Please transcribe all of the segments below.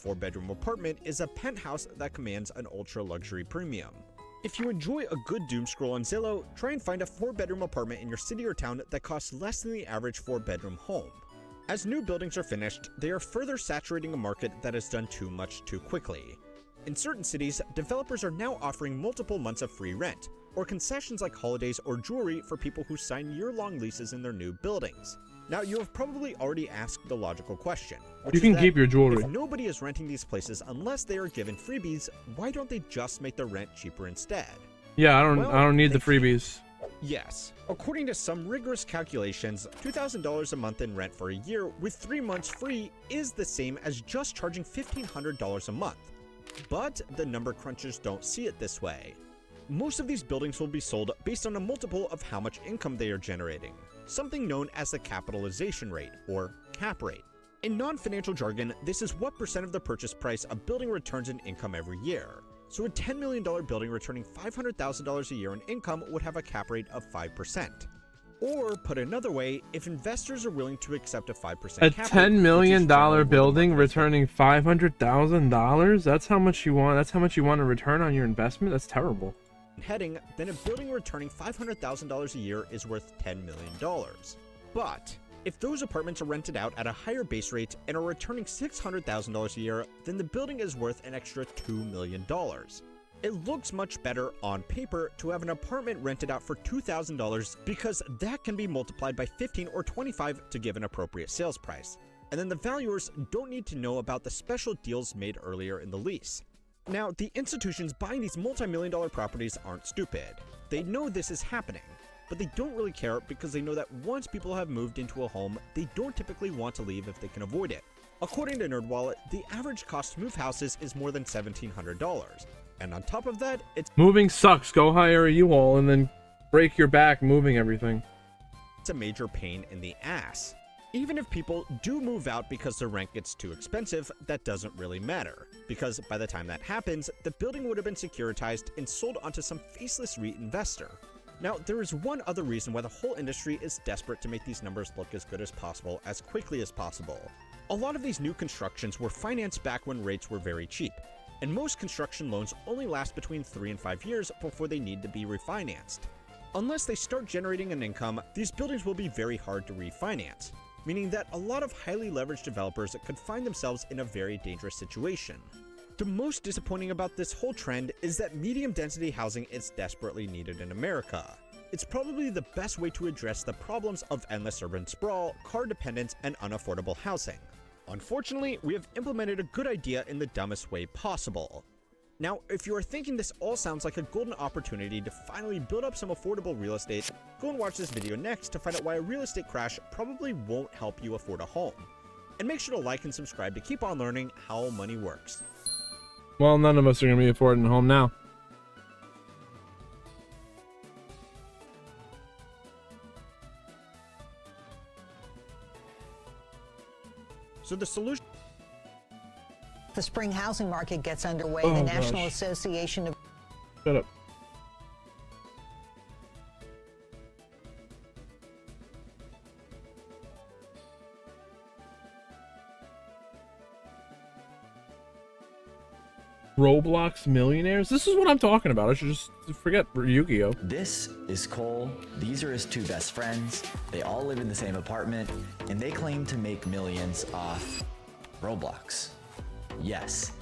4-bedroom apartment is a penthouse that commands an ultra-luxury premium. If you enjoy a good doom scroll on Zillow, try and find a 4-bedroom apartment in your city or town that costs less than the average 4-bedroom home. As new buildings are finished, they are further saturating a market that has done too much too quickly. In certain cities, developers are now offering multiple months of free rent, or concessions like holidays or jewelry for people who sign year-long leases in their new buildings. Now, you have probably already asked the logical question, which You can is that keep your jewelry. if nobody is renting these places unless they are given freebies, why don't they just make the rent cheaper instead? Yeah, I Well, don't need the they can't. freebies. Yes. According to some rigorous calculations, $2,000 a month in rent for a year with 3 months free is the same as just charging $1,500 a month. But the number crunchers don't see it this way. Most of these buildings will be sold based on a multiple of how much income they are generating, something known as the capitalization rate, or cap rate. In non-financial jargon, this is what percent of the purchase price a building returns in income every year. So a $10 million building returning $500,000 a year in income would have a cap rate of 5%. Or, put another way, if investors are willing to accept a 5% A cap $10 rate, million which is generally where the building market is returning $500,000? That's how much you want. That's how much you want to return on your investment? That's terrible. heading, then a building returning $500,000 a year is worth $10 million. But if those apartments are rented out at a higher base rate and are returning $600,000 a year, then the building is worth an extra $2 million. It looks much better on paper to have an apartment rented out for $2,000 because that can be multiplied by 15 or 25 to give an appropriate sales price. And then the valuers don't need to know about the special deals made earlier in the lease. Now, the institutions buying these multi-million-dollar properties aren't stupid. They know this is happening, but they don't really care because they know that once people have moved into a home, they don't typically want to leave if they can avoid it. According to NerdWallet, the average cost to move houses is more than $1,700. And on top of that, it's Moving sucks. Go hire a U-Haul and then break your back moving everything. a major pain in the ass. Even if people do move out because their rent gets too expensive, that doesn't really matter, because by the time that happens, the building would have been securitized and sold onto some faceless REIT investor. Now, there is one other reason why the whole industry is desperate to make these numbers look as good as possible as quickly as possible. A lot of these new constructions were financed back when rates were very cheap, and most construction loans only last between 3 and 5 years before they need to be refinanced. Unless they start generating an income, these buildings will be very hard to refinance, meaning that a lot of highly leveraged developers could find themselves in a very dangerous situation. The most disappointing about this whole trend is that medium-density housing is desperately needed in America. It's probably the best way to address the problems of endless urban sprawl, car dependence, and unaffordable housing. Unfortunately, we have implemented a good idea in the dumbest way possible. Now, if you are thinking this all sounds like a golden opportunity to finally build up some affordable real estate, go and watch this video next to find out why a real estate crash probably won't help you afford a home. And make sure to like and subscribe to keep on learning how money works. Well, none of us are going to be affording a home now. So the solution The spring housing market gets underway. Oh, The National gosh. Association of Shut up. Roblox millionaires? This is what I'm talking about. I should just forget Yu-Gi-Oh. This is Cole. These are his two best friends. They all live in the same apartment, and they claim to make millions off Roblox. Yes,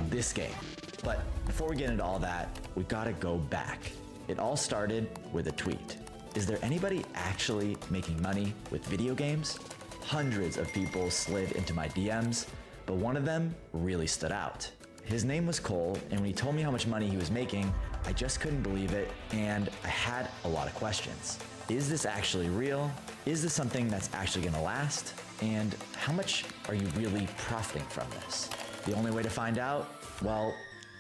this game. But before we get into all that, we gotta go back. It all started with a tweet. Is there anybody actually making money with video games? Hundreds of people slid into my DMs, but one of them really stood out. His name was Cole, and when he told me how much money he was making, I just couldn't believe it, and I had a lot of questions. Is this actually real? Is this something that's actually gonna last? And how much are you really profiting from this? The only way to find out? Well,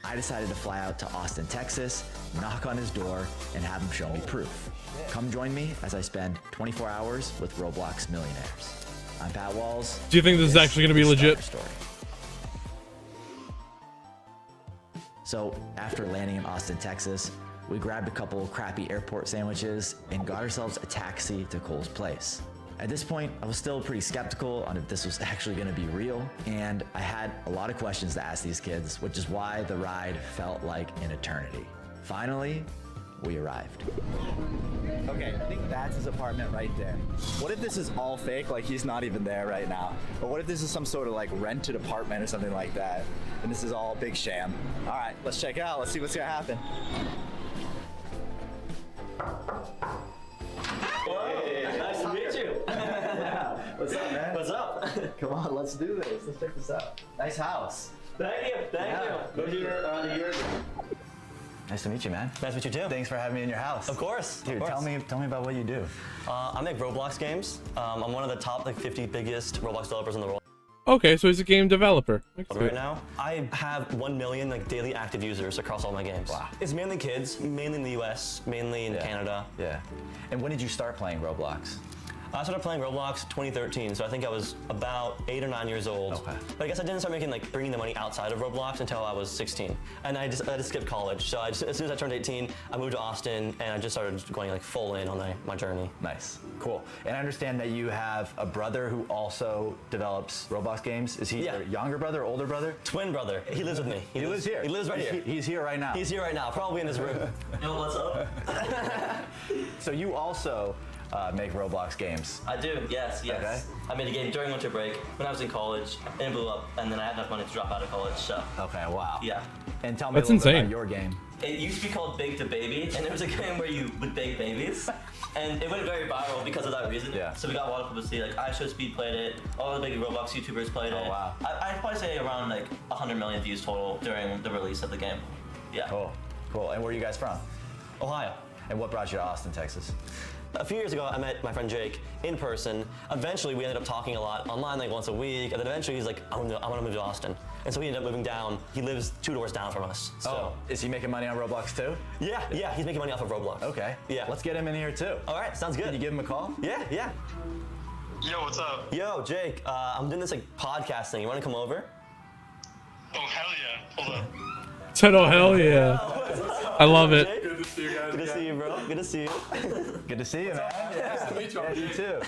I decided to fly out to Austin, Texas, knock on his door, and have him show me proof. Come join me as I spend 24 hours with Roblox millionaires. I'm Pat Walls. Do you think this is actually going to be legit? Story. So after landing in Austin, Texas, we grabbed a couple of crappy airport sandwiches and got ourselves a taxi to Cole's place. At this point, I was still pretty skeptical on if this was actually gonna be real, and I had a lot of questions to ask these kids, which is why the ride felt like an eternity. Finally, we arrived. Okay, I think that's his apartment right there. What if this is all fake, like he's not even there right now? But what if this is some sort of like rented apartment or something like that, and this is all a big sham? All right, let's check it out. Let's see what's gonna happen. Hey, nice to meet you. Yeah. What's up, man? What's up? Come on, let's do this. Let's check this out. Nice house. Thank you. Thank you. Moved here around a year ago. Nice to meet you, man. Nice to meet you too. Thanks for having me in your house. Of course. Dude, of course. tell me about what you do. I make Roblox games. I'm one of the top 50 biggest Roblox developers in the world. Okay, so he's a game developer. Right now, I have 1 million daily active users across all my games. Wow. It's mainly kids, mainly in the US, mainly in Canada. Yeah. And when did you start playing Roblox? I started playing Roblox 2013, so I think I was about 8 or 9 years old. Okay. But I guess I didn't start making bringing the money outside of Roblox until I was 16, and I just skipped college. So as soon as I turned 18, I moved to Austin, and I just started going full in on my journey. Nice, cool. And I understand that you have a brother who also develops Roblox games. Is he your younger brother or older brother? Twin brother. He lives with me. He lives here. He lives right here. He's here right now. He's here right now, probably in his room. Yo, what's up? So you also make Roblox games. I do, yes. Okay. I made a game during winter break when I was in college, and it blew up, and then I had enough money to drop out of college, so. Okay, wow. Yeah. And tell me That's a little bit insane. about your game. It used to be called Bake to Baby, and it was a game where you would bake babies, and it went very viral because of that reason. Yeah. So we got a lot of publicity, iShowSpeed played it, all the big Roblox YouTubers played it. Oh, wow. I'd probably say around 100 million views total during the release of the game. Yeah. Cool, cool. And where are you guys from? Ohio. And what brought you to Austin, Texas? A few years ago, I met my friend Jake in person. Eventually, we ended up talking a lot online, once a week. And then eventually, he's like, I want to move to Austin. And so he ended up moving down. He lives 2 doors down from us. So. Is he making money on Roblox too? Yeah, he's making money off of Roblox. Okay. Yeah. Let's get him in here too. All right, sounds good. Can you give him a call? Yeah. Yo, what's up? Yo, Jake, I'm doing this podcast thing. You want to come over? Oh, hell yeah. Hold up. Said, oh, hell yeah. I love it. Jake? Good to see you guys. Good to see you, bro. Good to see you. Good to see you, man. Nice to meet you. Yeah, you too.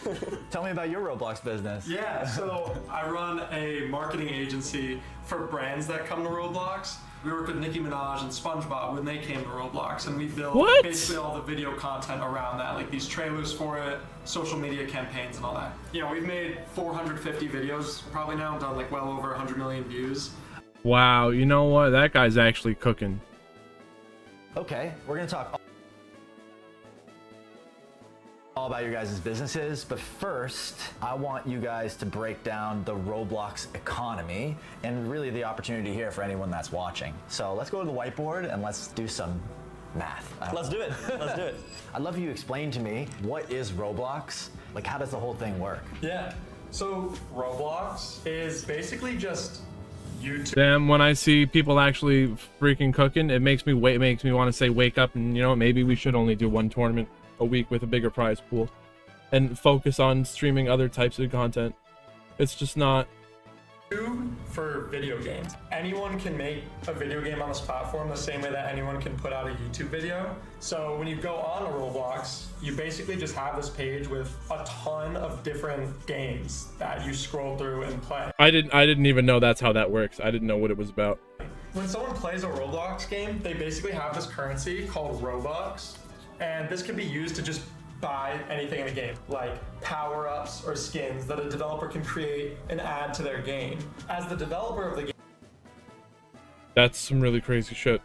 Tell me about your Roblox business. Yeah, so I run a marketing agency for brands that come to Roblox. We worked with Nicki Minaj and SpongeBob when they came to Roblox, and we built What? basically all the video content around that, these trailers for it, social media campaigns and all that. We've made 450 videos probably now, done well over 100 million views. Wow, you know what? That guy's actually cooking. Okay, we're gonna talk all about your guys' businesses, but first, I want you guys to break down the Roblox economy and really the opportunity here for anyone that's watching. So let's go to the whiteboard and let's do some math. Let's do it. Let's do it. I'd love you to explain to me, what is Roblox? How does the whole thing work? Yeah, so Roblox is basically just YouTube. Damn, when I see people actually freaking cooking, it makes me want to say wake up and maybe we should only do 1 tournament a week with a bigger prize pool and focus on streaming other types of content. It's just not For video games. Anyone can make a video game on this platform the same way that anyone can put out a YouTube video. So when you go on a Roblox, you basically just have this page with a ton of different games that you scroll through and play. I didn't even know that's how that works. I didn't know what it was about. When someone plays a Roblox game, they basically have this currency called Robux, and this can be used to just buy anything in the game, like power-ups or skins that a developer can create and add to their game. As the developer of the game, That's some really crazy shit.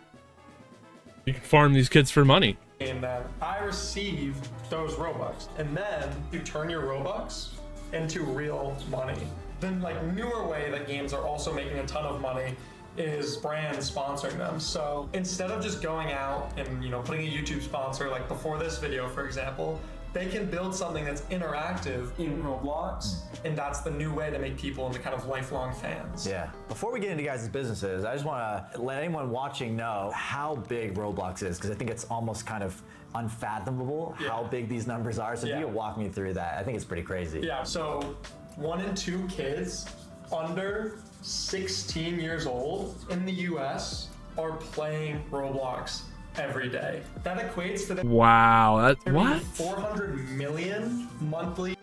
You can farm these kids for money. and then I receive those Robux, and then you turn your Robux into real money. Then newer way that games are also making a ton of money is brands sponsoring them. So instead of just going out and putting a YouTube sponsor, before this video for example, they can build something that's interactive in Roblox, and that's the new way to make people into kind of lifelong fans. Yeah. Before we get into guys' businesses, I just want to let anyone watching know how big Roblox is, because I think it's almost kind of unfathomable how big these numbers are. So if you could walk me through that, I think it's pretty crazy. Yeah, so 1 in 2 kids under 16 years old in the US are playing Roblox every day. That equates to Wow, that's what? 400 million monthly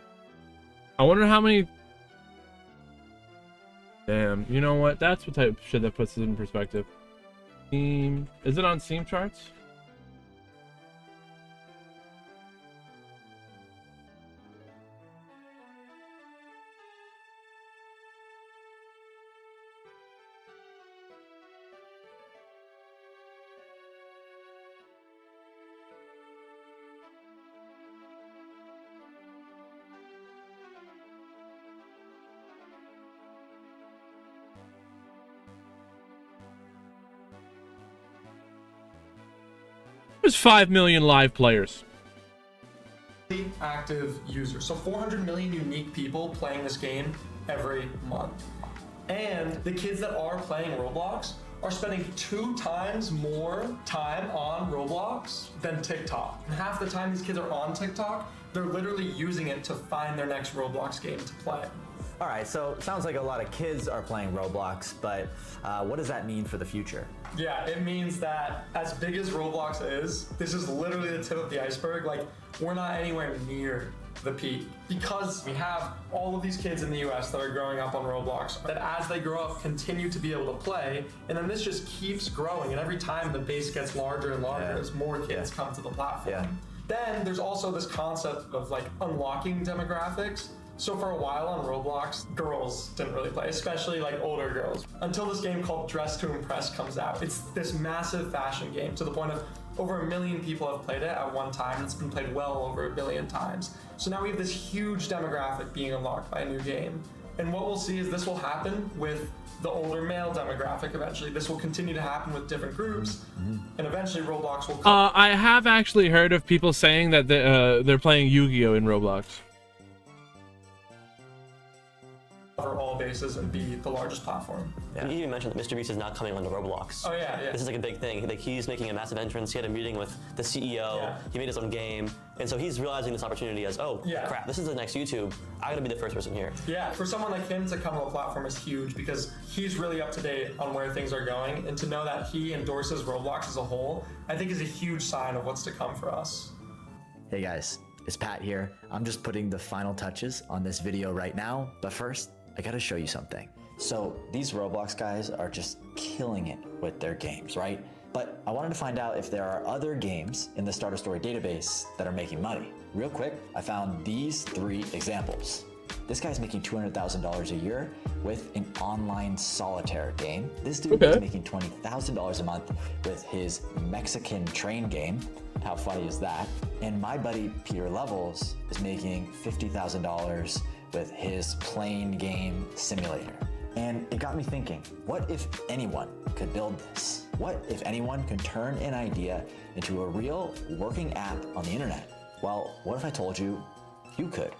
I wonder how many. Damn, you know what? That's what type of shit that puts it in perspective. Steam. Is it on Steam charts? There's 5 million live players. Active users. So 400 million unique people playing this game every month. And the kids that are playing Roblox are spending 2 times more time on Roblox than TikTok. And half the time these kids are on TikTok, they're literally using it to find their next Roblox game to play. All right, so it sounds like a lot of kids are playing Roblox, but what does that mean for the future? Yeah, it means that as big as Roblox is, this is literally the tip of the iceberg. Like, we're not anywhere near the peak because we have all of these kids in the US that are growing up on Roblox that as they grow up continue to be able to play, and then this just keeps growing, and every time the base gets larger and larger as more kids come to the platform. Then there's also this concept of like unlocking demographics. So for a while on Roblox, girls didn't really play, especially like older girls, until this game called Dress to Impress comes out. It's this massive fashion game to the point of over 1 million people have played it at one time. It's been played well over 1 billion times. So now we have this huge demographic being unlocked by a new game. And what we'll see is this will happen with the older male demographic eventually. This will continue to happen with different groups, and eventually Roblox will come. I have actually heard of people saying that they're playing Yu-Gi-Oh in Roblox. Cover all bases and be the largest platform. You even mentioned that Mr. Beast is not coming onto Roblox. Oh yeah. This is like a big thing. Like he's making a massive entrance. He had a meeting with the CEO. He made his own game, and so he's realizing this opportunity as, oh crap, this is the next YouTube. I gotta be the first person here. Yeah, for someone like him to come on the platform is huge because he's really up to date on where things are going, and to know that he endorses Roblox as a whole, I think is a huge sign of what's to come for us. Hey guys, it's Pat here. I'm just putting the final touches on this video right now, but first, I gotta show you something. So these Roblox guys are just killing it with their games, right? But I wanted to find out if there are other games in the Starter Story database that are making money. Real quick, I found these 3 examples. This guy's making $200,000 a year with an online solitaire game. This dude is making $20,000 a month with his Mexican train game. How funny is that? And my buddy Peter Levels is making $50,000 with his plane game simulator. And it got me thinking, what if anyone could build this? What if anyone could turn an idea into a real working app on the internet? Well, what if I told you, you could?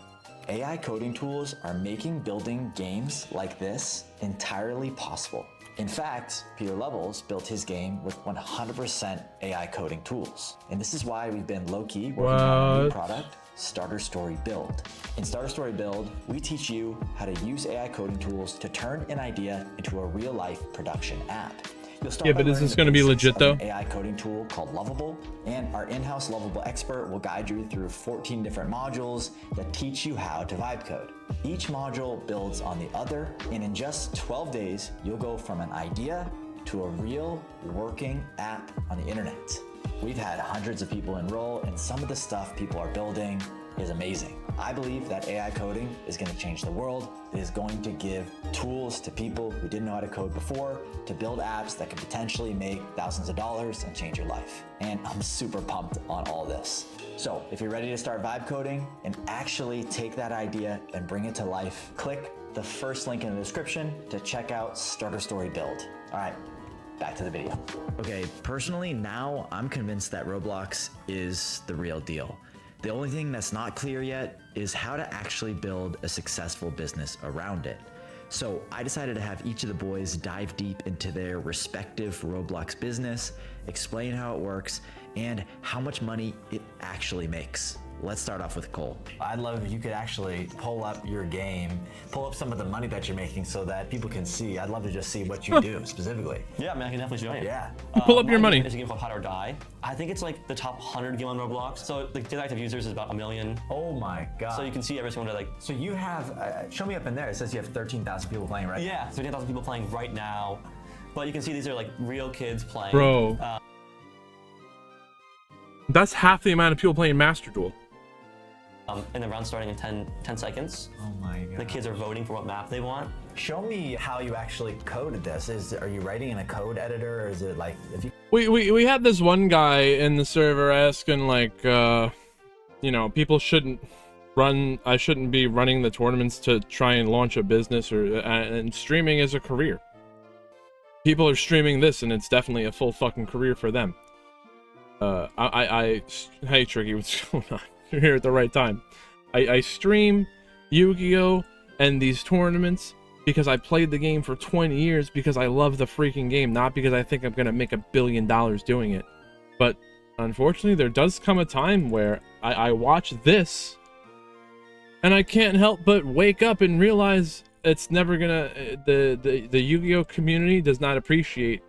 AI coding tools are making building games like this entirely possible. In fact, Peter Levels built his game with 100% AI coding tools. And this is why we've been low-key working on a new product, Starter Story Build. In Starter Story Build, we teach you how to use AI coding tools to turn an idea into a real-life production app. You'll start but is this going to be legit though? An AI coding tool called Lovable, and our in-house Lovable expert will guide you through 14 different modules that teach you how to vibe code. Each module builds on the other, and in just 12 days, you'll go from an idea to a real working app on the internet. We've had hundreds of people enroll, and some of the stuff people are building is amazing. I believe that AI coding is going to change the world. It is going to give tools to people who didn't know how to code before to build apps that can potentially make thousands of dollars and change your life. And I'm super pumped on all this. So if you're ready to start vibe coding and actually take that idea and bring it to life, click the first link in the description to check out Starter Story Build. All right, back to the video. Okay, personally, now I'm convinced that Roblox is the real deal. The only thing that's not clear yet is how to actually build a successful business around it. So I decided to have each of the boys dive deep into their respective Roblox business, explain how it works, and how much money it actually makes. let's start off with Cole. I'd love if you could actually pull up your game, pull up some of the money that you're making so that people can see. I'd love to just see what you do specifically. Yeah, I mean, I can definitely show you. Yeah. Pull up your my money. game is a game called Hide or Die. I think it's like the top 100 game on Roblox. So the daily active users is about 1 million. Oh my God. So you can see every single day, like, So you have, show me up in there. It says you have 13,000 people playing, right? yeah, 13,000 people playing right now. But you can see these are like real kids playing. Bro. That's half the amount of people playing Master Duel. And the round starting in 10 seconds. Oh my God. The kids are voting for what map they want. Show me how you actually coded this. Are you writing in a code editor, or is it like if you? We had this one guy in the server asking like, you know, people shouldn't run. I shouldn't be running the tournaments to try and launch a business, or and streaming is a career. People are streaming this, and it's definitely a full fucking career for them. Hey Tricky, what's going on? You're here at the right time. I stream Yu-Gi-Oh! And these tournaments because I played the game for 20 years because I love the freaking game, not because I think I'm gonna make $1 billion doing it. But unfortunately, there does come a time where I watch this and I can't help but wake up and realize it's never gonna, the Yu-Gi-Oh! Community does not appreciate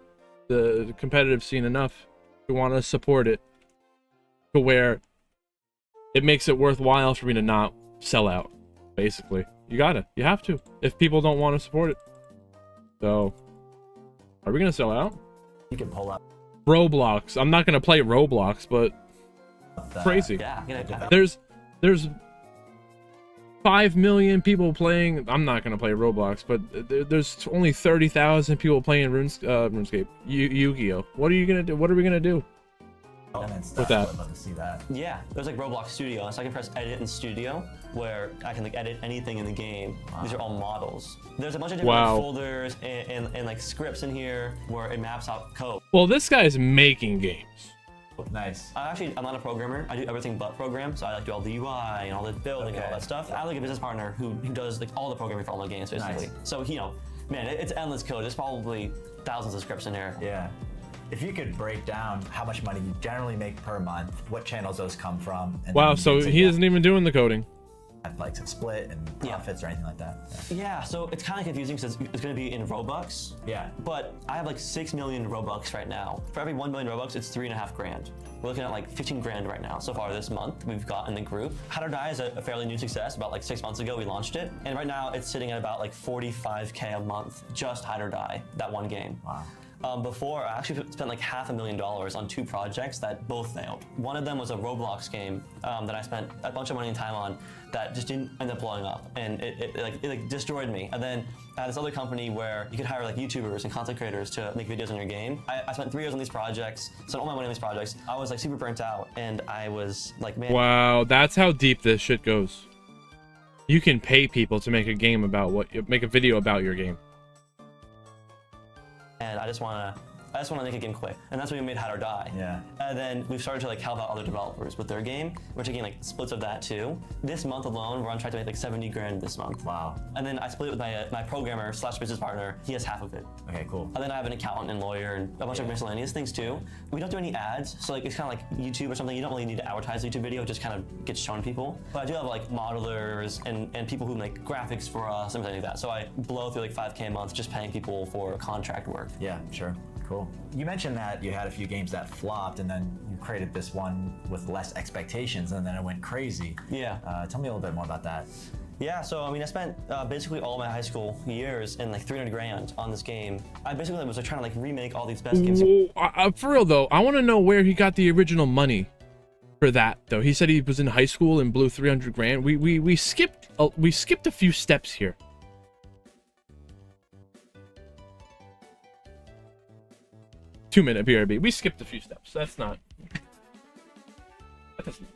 the competitive scene enough to want to support it to where it makes it worthwhile for me to not sell out. Basically, you have to, if people don't want to support it. So are we gonna sell out? You can pull up Roblox. I'm not gonna play Roblox, but crazy. Yeah, There's 5 million people playing. I'm not gonna play Roblox, but there's only 30,000 people playing RuneScape, Yu-Gi-Oh. What are you gonna do? What are we gonna do with that? I'd love to see that. Yeah, there's like Roblox Studio, so I can press edit in Studio, where I can like edit anything in the game. Wow. These are all models. There's a bunch of different like, folders and like scripts in here where it maps out code. Well, this guy's making games. Nice. I'm not a programmer. I do everything but program, so I like do all the UI and all the building and all that stuff. I have like a business partner who does like all the programming for all my games, basically. Nice. So you know, man, it's endless code. There's probably thousands of scripts in here. Yeah. If you could break down how much money you generally make per month, what channels those come from. And wow, so he isn't even doing the coding. Like split and profits or anything like that. Yeah, so it's kind of confusing because it's going to be in Robux. Yeah. But I have like 6 million Robux right now. For every 1 million Robux, it's 3.5 grand. We're looking at like 15 grand right now so far this month we've got in the group. Hide or Die is a fairly new success. About like 6 months ago we launched it. And right now it's sitting at about like 45K a month, just Hide or Die, that one game. Wow. Before, I actually spent like $500,000 on 2 projects that both failed. One of them was a Roblox game that I spent a bunch of money and time on that just didn't end up blowing up, and it destroyed me. And then I had this other company where you could hire like YouTubers and content creators to make videos on your game. I spent 3 years on these projects, spent all my money on these projects. I was like super burnt out, and I was like, man. Wow, that's how deep this shit goes. You can pay people to make a game about make a video about your game. And I just want to make a game quick, and that's when we made Hide or Die. Yeah. And then we've started to like help out other developers with their game. We're taking like splits of that too. This month alone, we're on track to make like 70 grand this month. Wow. And then I split it with my programmer / business partner. He has half of it. Okay, cool. And then I have an accountant and lawyer and a bunch of miscellaneous things too. We don't do any ads, so like it's kind of like YouTube or something. You don't really need to advertise a YouTube video; it just kind of gets shown to people. But I do have like modelers and people who make graphics for us and things like that. So I blow through like 5K a month just paying people for contract work. Yeah, sure. Cool. You mentioned that you had a few games that flopped, and then you created this one with less expectations, and then it went crazy. Yeah. Tell me a little bit more about that. Yeah, so I mean, I spent basically all my high school years and like 300 grand on this game. I basically was like, trying to like remake all these best games. For real though, I want to know where he got the original money for that though. He said he was in high school and blew 300 grand. We skipped a few steps here. Two-minute BRB. We skipped a few steps. That doesn't.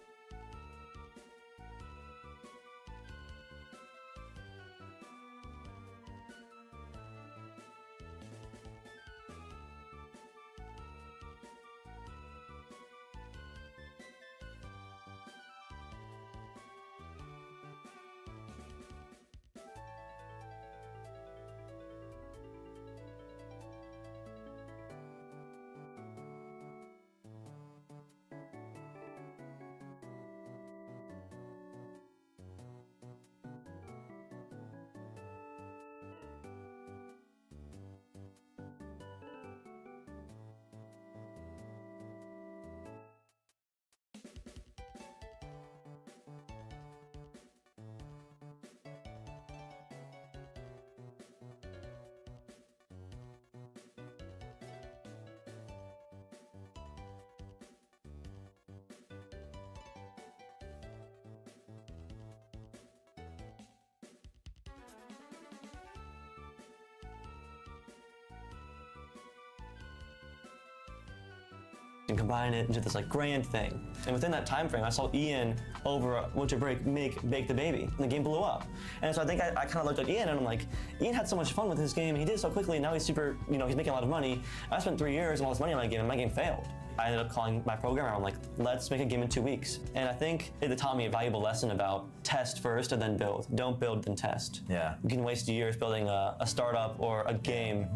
and combine it into this like grand thing. And within that time frame, I saw Ian over winter break make Bake the Baby, and the game blew up. And so I think I kind of looked at Ian and I'm like, Ian had so much fun with his game, he did it so quickly, and now he's super, he's making a lot of money. I spent 3 years and all this money on my game, and my game failed. I ended up calling my programmer. I'm like, let's make a game in 2 weeks. And I think it taught me a valuable lesson about test first and then build. Don't build, then test. Yeah. You can waste years building a startup or a game,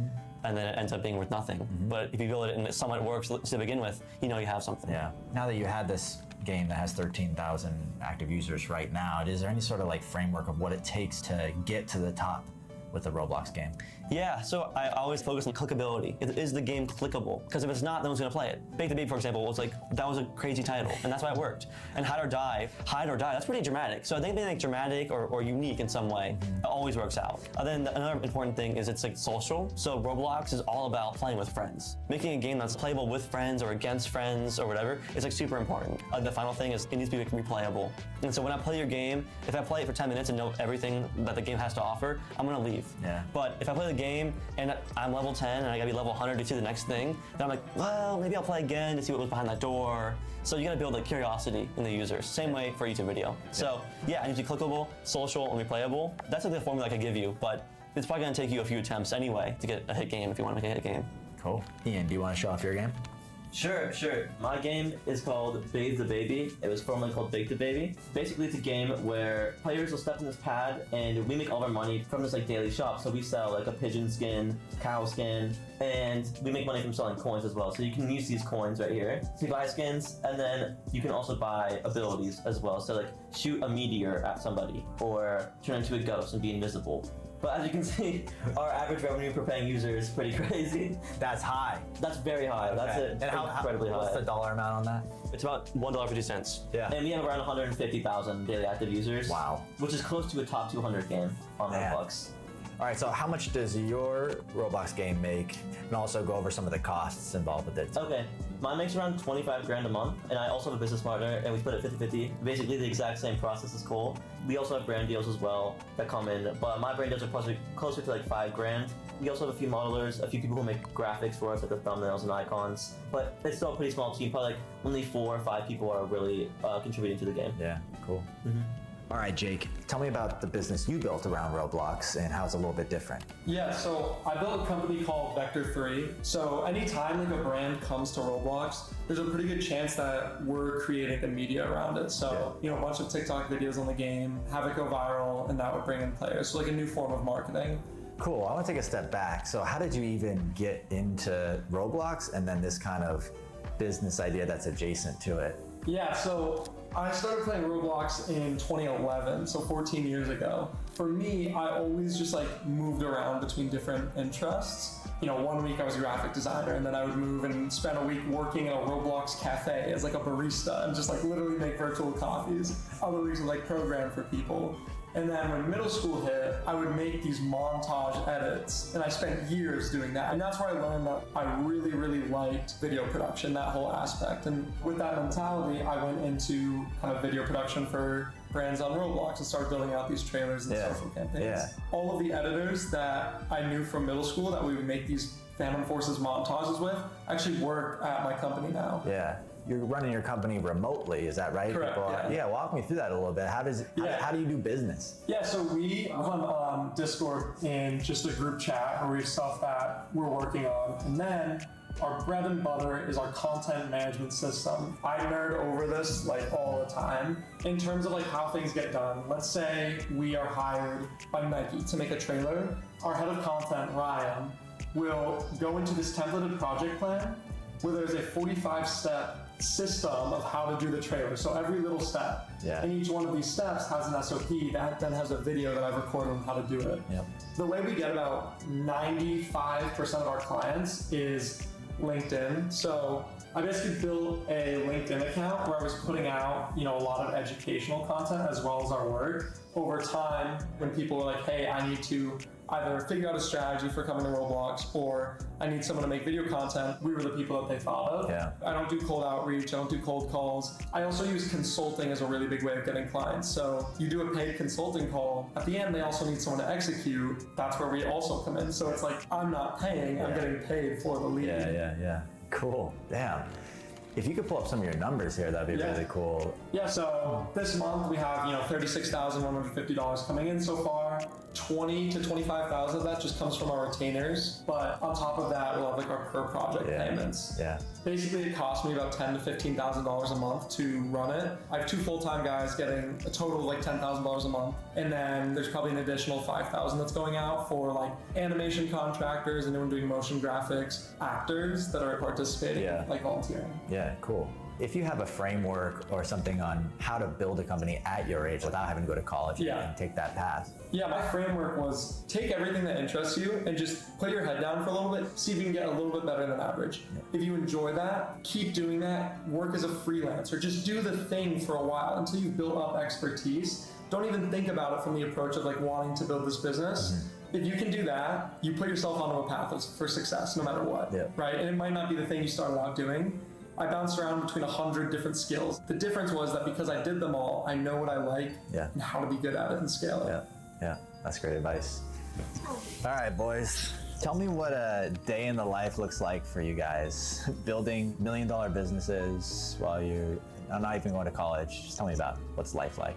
and then it ends up being worth nothing. But if you build it and it somewhat works to begin with, you know you have something. Yeah. Now that you had this game that has 13,000 active users right now, is there any sort of like framework of what it takes to get to the top with the Roblox game? Yeah, so I always focus on clickability. Is the game clickable? Because if it's not, no one's gonna play it. Bake the Baby, for example, was like, that was a crazy title, and that's why it worked. And Hide or Die, that's pretty dramatic. So I think being like dramatic or unique in some way, it always works out. Then another important thing is it's like social. So Roblox is all about playing with friends. Making a game that's playable with friends or against friends or whatever is like super important. The final thing is it needs to be like, replayable. And so when I play your game, if I play it for 10 minutes and know everything that the game has to offer, I'm gonna leave. Yeah. But if I play the game and I'm level 10 and I gotta be level 100 to see the next thing, then I'm like, well, maybe I'll play again to see what was behind that door. So you gotta build like curiosity in the users. Same way for a YouTube video. So yeah, it needs to be clickable, social, and replayable. That's like the formula I could give you, but it's probably gonna take you a few attempts anyway to get a hit game if you want to make a hit game. Cool. Ian, do you want to show off your game? Sure. My game is called Bathe the Baby. It was formerly called Bake the Baby. Basically, it's a game where players will step in this pad, and we make all of our money from this like daily shop. So we sell like a pigeon skin, cow skin, and we make money from selling coins as well. So you can use these coins right here to buy skins, and then you can also buy abilities as well. So like shoot a meteor at somebody, or turn into a ghost and be invisible. But as you can see, our average revenue per paying user is pretty crazy. That's high. That's very high. That's Okay. it. And Incredibly high. what's the dollar amount on that? It's about $1.50. Yeah. And we have around 150,000 daily active users. Wow. Which is close to a top 200 game on Man. Roblox. All right, so how much does your Roblox game make? And also go over some of the costs involved with it. Okay, mine makes around 25 grand a month, and I also have a business partner, and we split it 50-50. Basically the exact same process as Cole. We also have brand deals as well that come in, but my brand deals are closer to like 5 grand. We also have a few modelers, a few people who make graphics for us, like the thumbnails and icons, but it's still a pretty small team. Probably like only 4 or 5 people are really contributing to the game. Yeah, cool. All right, Jake, tell me about the business you built around Roblox and how it's a little bit different. Yeah, so I built a company called Vector 3. So anytime like a brand comes to Roblox, there's a pretty good chance that we're creating the media around it. So, a bunch of TikTok videos on the game, have it go viral, and that would bring in players. So like a new form of marketing. Cool, I want to take a step back. So how did you even get into Roblox and then this kind of business idea that's adjacent to it? Yeah, so I started playing Roblox in 2011, so 14 years ago. For me, I always just like moved around between different interests. 1 week I was a graphic designer, and then I would move and spend a week working in a Roblox cafe as like a barista and just like literally make virtual coffees. Other weeks would like program for people. And then when middle school hit, I would make these montage edits, and I spent years doing that. And that's where I learned that I really, really liked video production, that whole aspect. And with that mentality, I went into kind of video production for brands on Roblox and started building out these trailers and social campaigns. Yeah. All of the editors that I knew from middle school that we would make these Phantom Forces montages with actually work at my company now. Yeah. You're running your company remotely, is that right? Correct, yeah. Walk me through that a little bit. How do you do business? Yeah, so we run Discord in just a group chat where we have stuff that we're working on. And then our bread and butter is our content management system. I nerd over this like all the time. In terms of like how things get done, let's say we are hired by Nike to make a trailer. Our head of content, Ryan, will go into this templated project plan where there's a 45-step system of how to do the trailer. So every little step. Yeah. And each one of these steps has an SOP that then has a video that I've recorded on how to do it. Yep. The way we get about 95% of our clients is LinkedIn. So I basically built a LinkedIn account where I was putting out, a lot of educational content as well as our work. Over time, when people were like, hey, I need to either figure out a strategy for coming to Roblox or I need someone to make video content, we were the people that they thought of. Yeah. I don't do cold outreach, I don't do cold calls. I also use consulting as a really big way of getting clients. So you do a paid consulting call, at the end they also need someone to execute, that's where we also come in. So it's like, I'm not paying, I'm getting paid for the lead. Yeah. Cool, damn. If you could pull up some of your numbers here, that'd be really cool. Yeah, so this month we have, $36,150 coming in so far. 20 to 25,000 of that just comes from our retainers. But on top of that, we'll have like our per project payments. Yeah. Basically, it costs me about $10,000 to $15,000 a month to run it. I have 2 full-time guys getting a total of like $10,000 a month, and then there's probably an additional $5,000 that's going out for like animation contractors, anyone doing motion graphics, actors that are participating, like volunteering. Yeah, cool. If you have a framework or something on how to build a company at your age without having to go to college and take that path. Yeah, my framework was take everything that interests you and just put your head down for a little bit, see if you can get a little bit better than average. If you enjoy that, keep doing that, work as a freelancer, just do the thing for a while until you've built up expertise. Don't even think about it from the approach of like wanting to build this business. If you can do that, you put yourself onto a path for success no matter what, right? And it might not be the thing you started out doing. I bounced around between 100 different skills. The difference was that because I did them all, I know what I like and how to be good at it and scale it. Yeah, that's great advice. All right, boys. Tell me what a day in the life looks like for you guys. Building $1 million businesses while you're not even going to college. Just tell me about what's life like.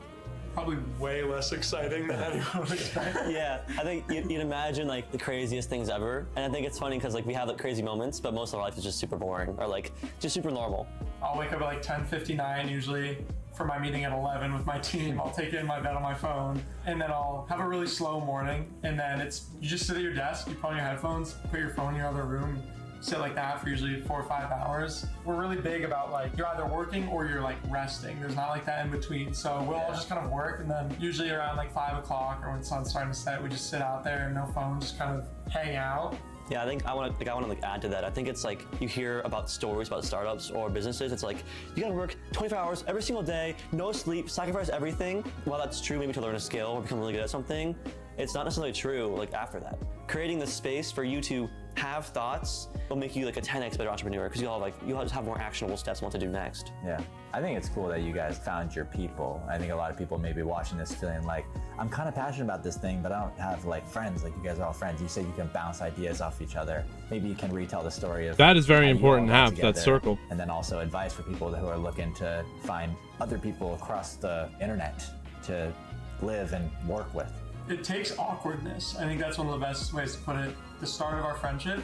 Probably way less exciting than anyone would expect. Yeah, I think you'd imagine like the craziest things ever. And I think it's funny because like we have like crazy moments, but most of our life is just super boring or like just super normal. I'll wake up at like 10:59 usually for my meeting at 11 with my team. I'll take it in my bed on my phone, and then I'll have a really slow morning. And then you just sit at your desk, you put on your headphones, put your phone in your other room, sit like that for usually 4 or 5 hours. We're really big about like, you're either working or you're like resting. There's not like that in between. So we'll all just kind of work, and then usually around like 5 o'clock or when the sun's starting to set, we just sit out there, no phone, just kind of hang out. Yeah, I think I want to add to that. I think it's like you hear about stories about startups or businesses. It's like you gotta work 24 hours every single day, no sleep, sacrifice everything. While that's true, maybe to learn a skill or become really good at something, it's not necessarily true. Like after that, creating the space for you to have thoughts will make you like a 10x better entrepreneur because you'll just have more actionable steps on what to do next. Yeah, I think it's cool that you guys found your people. I think a lot of people may be watching this feeling like, I'm kind of passionate about this thing, but I don't have like friends. Like you guys are all friends. You say you can bounce ideas off each other. Maybe you can retell the story of that is very how you important to all got have that together. circle. And then also advice for people who are looking to find other people across the internet to live and work with. It takes awkwardness. I think that's one of the best ways to put it. The start of our friendship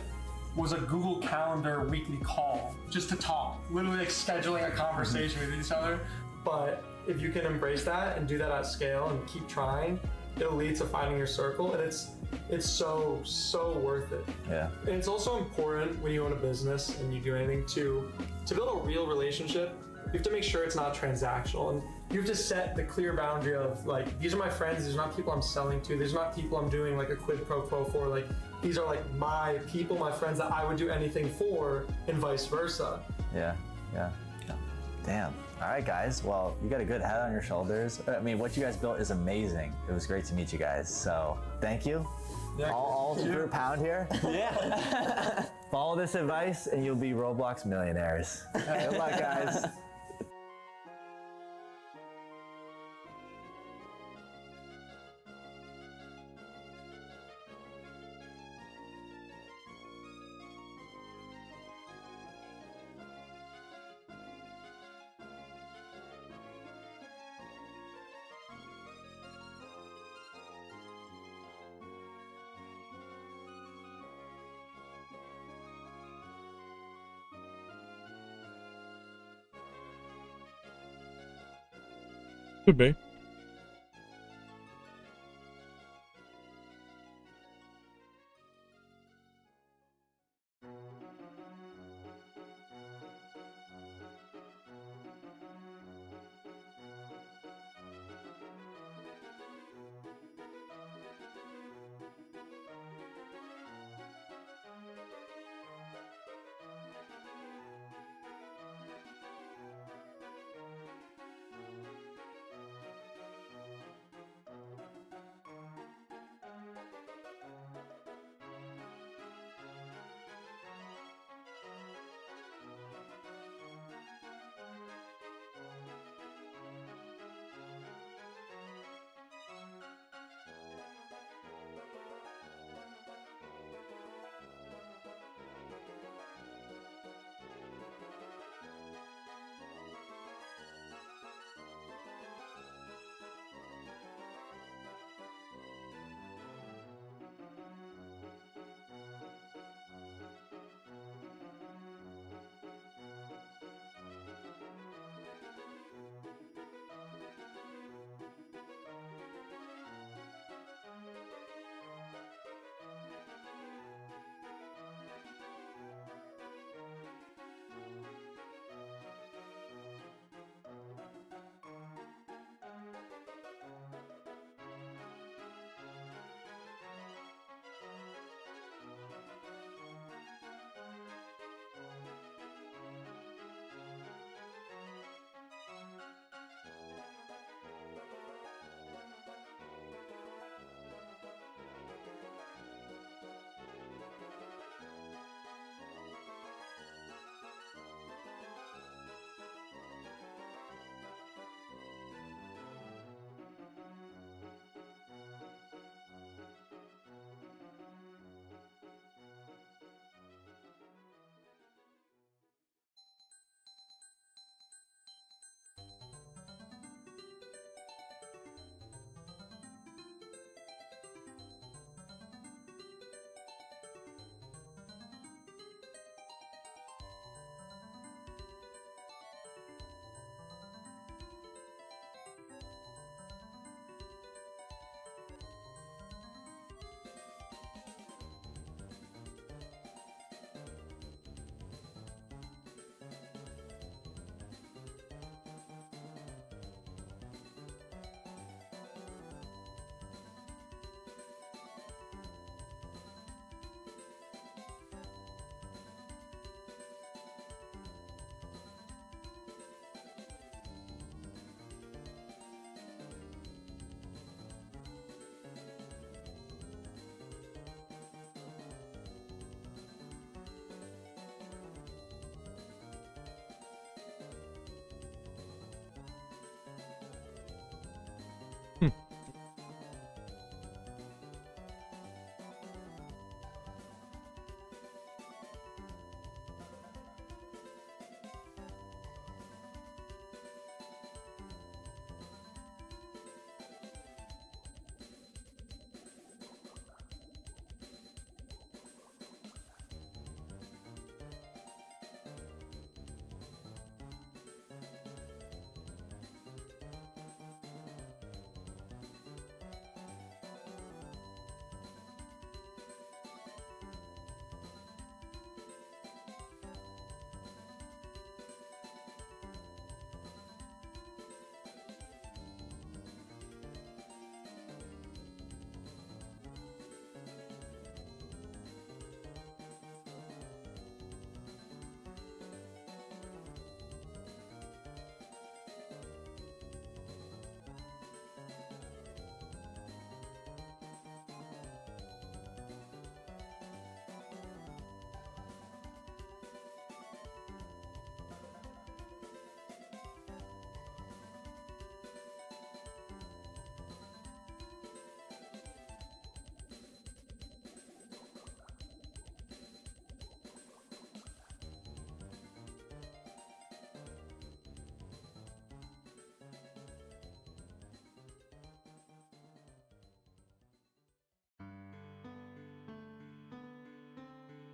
was a Google Calendar weekly call just to talk, literally like scheduling a conversation with each other. But if you can embrace that and do that at scale and keep trying, it'll lead to finding your circle, and it's so worth it. Yeah. And it's also important when you own a business and you do anything to build a real relationship. You have to make sure it's not transactional, and you have to set the clear boundary of like, these are my friends, these are not people I'm selling to, these are not people I'm doing like a quid pro quo for, like these are like my people, my friends that I would do anything for, and vice versa. Yeah. Damn. All right, guys. Well, you got a good head on your shoulders. I mean, what you guys built is amazing. It was great to meet you guys. So thank you. Yeah, all for a pound here. Yeah. Follow this advice and you'll be Roblox millionaires. Good luck, guys. Could be.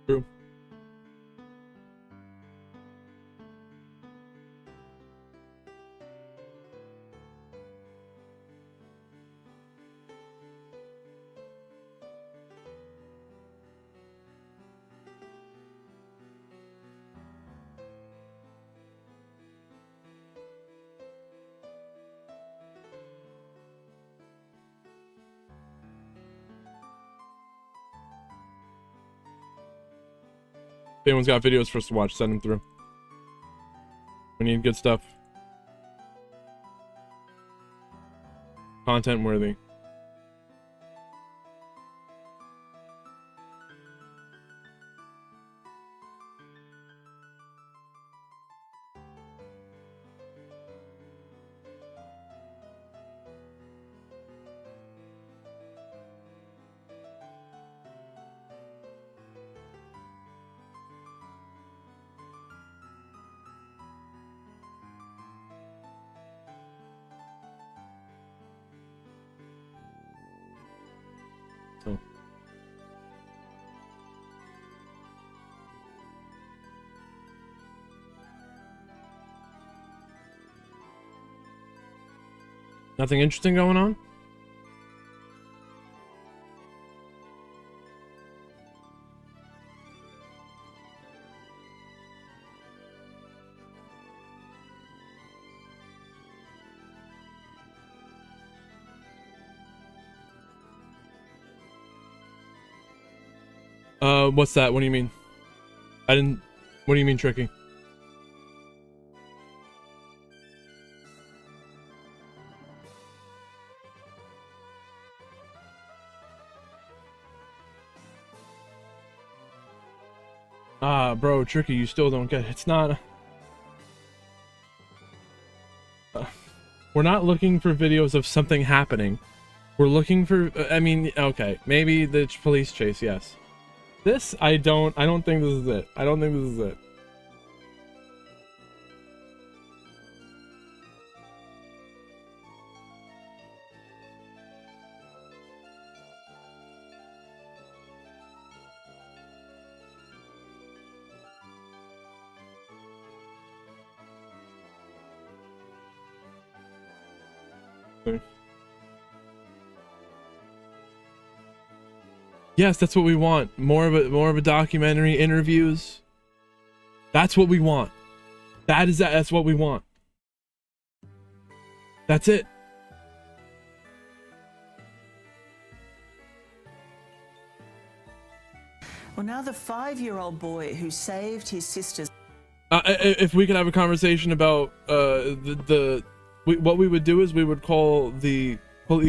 True. If anyone's got videos for us to watch, send them through. We need good stuff. Content worthy. So. Nothing interesting going on? What's that? What do you mean? I didn't... What do you mean, Tricky? Bro, Tricky, you still don't get it. It's not... we're not looking for videos of something happening. We're looking for... I mean, okay. Maybe the police chase, yes. This, I don't think this is it. I don't think this is it. Yes, that's what we want. More of a documentary, interviews. That's what we want. That's what we want. That's it. Well, now the 5-year-old boy who saved his sister's... If we could have a conversation about what we would do is we would call the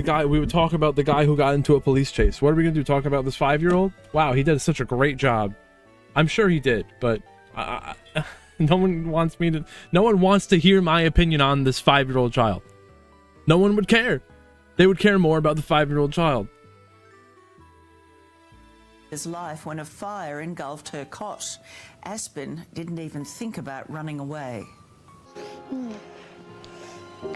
guy. We would talk about the guy who got into a police chase. What are we gonna do? Talk about this 5-year-old? Wow, he did such a great job. I'm sure he did, but no one wants me to. No one wants to hear my opinion on this 5-year-old child. No one would care. They would care more about the 5-year-old child. His life when a fire engulfed her cot. Aspen didn't even think about running away.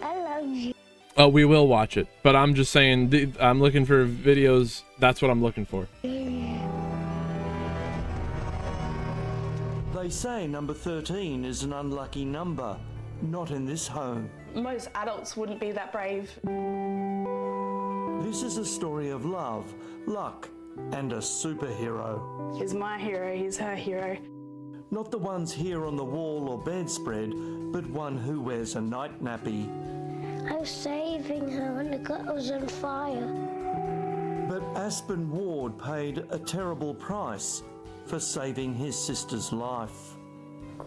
I love you. Oh, we will watch it, but I'm just saying, I'm looking for videos. That's what I'm looking for. They say number 13 is an unlucky number. Not in this home. Most adults wouldn't be that brave. This is a story of love, luck, and a superhero. He's my hero, he's her hero. Not the ones here on the wall or bedspread, but one who wears a night nappy. I was saving her when the gut was on fire. But Aspen Ward paid a terrible price for saving his sister's life.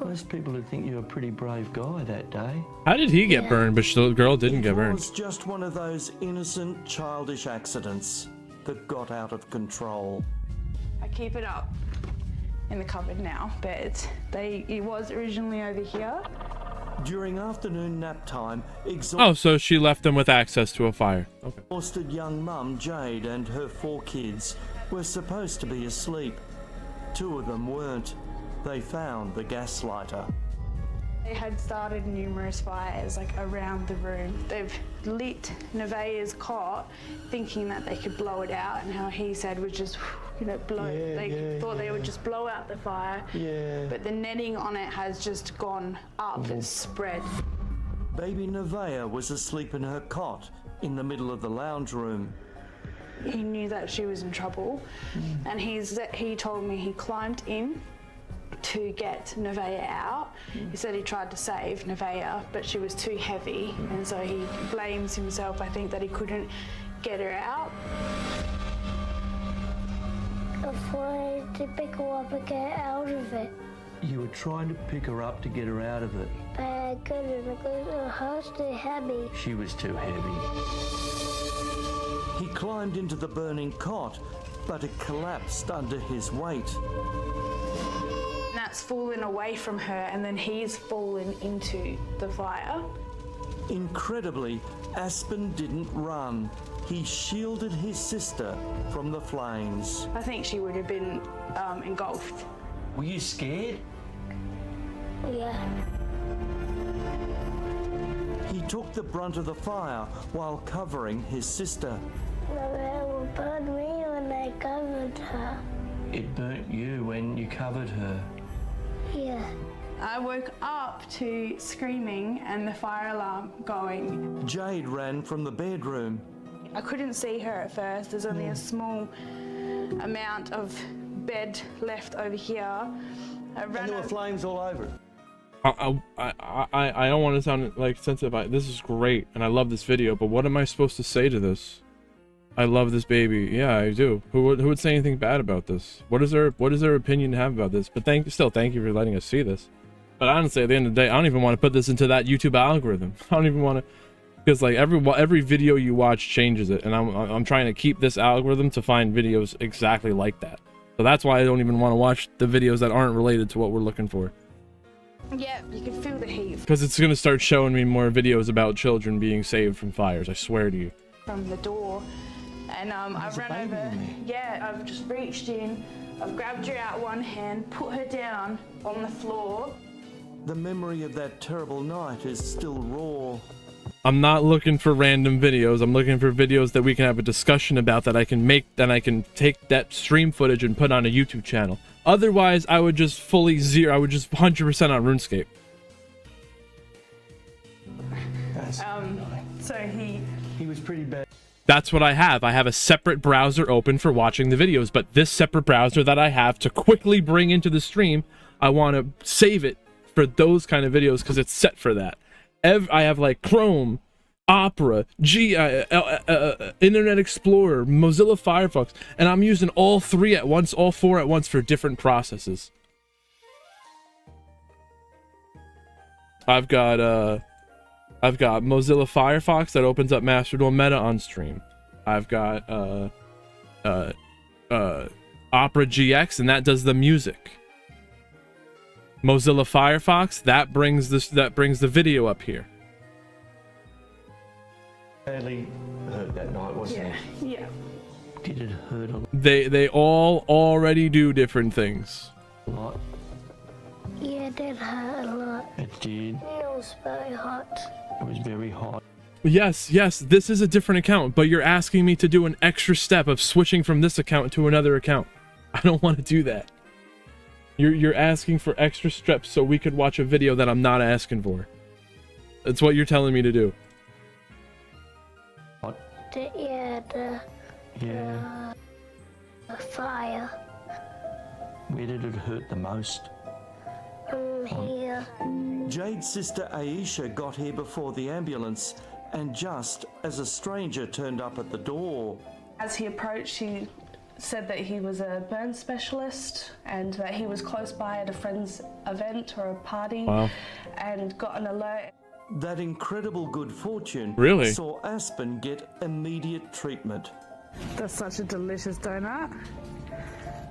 Most people would think you're a pretty brave guy that day. How did he get burned, but the girl didn't get burned? It was just one of those innocent, childish accidents that got out of control. I keep it up in the cupboard now, but it was originally over here. During afternoon nap time, Oh, so she left them with access to a fire. Okay. Exhausted young mum Jade and her 4 kids were supposed to be asleep. 2 of them weren't. They found the gas lighter. They had started numerous fires around the room. They've lit Nevaeh's cot thinking that they could blow it out, and how he said was just can it blow? They thought they would just blow out the fire. Yeah. But the netting on it has just gone up. It's spread. Baby Nevaeh was asleep in her cot in the middle of the lounge room. He knew that she was in trouble, and he told me he climbed in to get Nevaeh out. He said he tried to save Nevaeh, but she was too heavy, and so he blames himself, I think, that he couldn't get her out. I wanted to pick her up and get out of it. You were trying to pick her up to get her out of it. But I couldn't because her was too heavy. She was too heavy. He climbed into the burning cot, but it collapsed under his weight. Nat's fallen away from her, and then he's fallen into the fire. Incredibly, Aspen didn't run. He shielded his sister from the flames. I think she would have been engulfed. Were you scared? Yeah. He took the brunt of the fire while covering his sister. It will burn me when I covered her. It burnt you when you covered her. Yeah. I woke up to screaming and the fire alarm going. Jade ran from the bedroom. I couldn't see her at first. There's only a small amount of bed left over here. And there were flames all over it. I don't want to sound like sensitive. This is great, and I love this video, but what am I supposed to say to this? I love this baby. Yeah, I do. Who would say anything bad about this? What is their opinion to have about this? But thank you for letting us see this. But honestly, at the end of the day, I don't even want to put this into that YouTube algorithm. I don't even want to, because like every video you watch changes it, and I'm trying to keep this algorithm to find videos exactly like that. So that's why I don't even want to watch the videos that aren't related to what we're looking for. Yeah, you can feel the heat Because it's gonna start showing me more videos about children being saved from fires. I swear to you. from the door. And I ran over. Yeah, I've just reached in. I've grabbed her out one hand, put her down on the floor. The memory of that terrible night is still raw. I'm not looking for random videos. I'm looking for videos that we can have a discussion about, that I can make, that I can take that stream footage and put on a YouTube channel. Otherwise, I would just I would just 100% on RuneScape. So He was pretty bad. That's what I have. I have a separate browser open for watching the videos, but this separate browser that I have to quickly bring into the stream, I want to save it for those kind of videos because it's set for that. I have like Chrome, Opera, Internet Explorer, Mozilla Firefox, and I'm using all four at once for different processes. I've got Mozilla Firefox that opens up Master Duel Meta on stream. I've got Opera GX, and that does the music. Mozilla Firefox that brings the video up here. Badly hurt that night, wasn't it? yeah. Did it hurt a They all already do different things. lot? Yeah, it did hurt a lot. It did. It was very hot. It was very hot. Yes, this is a different account, but you're asking me to do an extra step of switching from this account to another account. I don't want to do that. You're asking for extra steps so we could watch a video that I'm not asking for. That's what you're telling me to do. What? The fire. Where did it hurt the most? Here. Jade's sister Aisha got here before the ambulance, and just as a stranger turned up at the door. As he approached, he said that he was a burn specialist and that he was close by at a friend's event or a party. Wow. And got an alert. That incredible good fortune Really? saw Aspen get immediate treatment. That's such a delicious donut.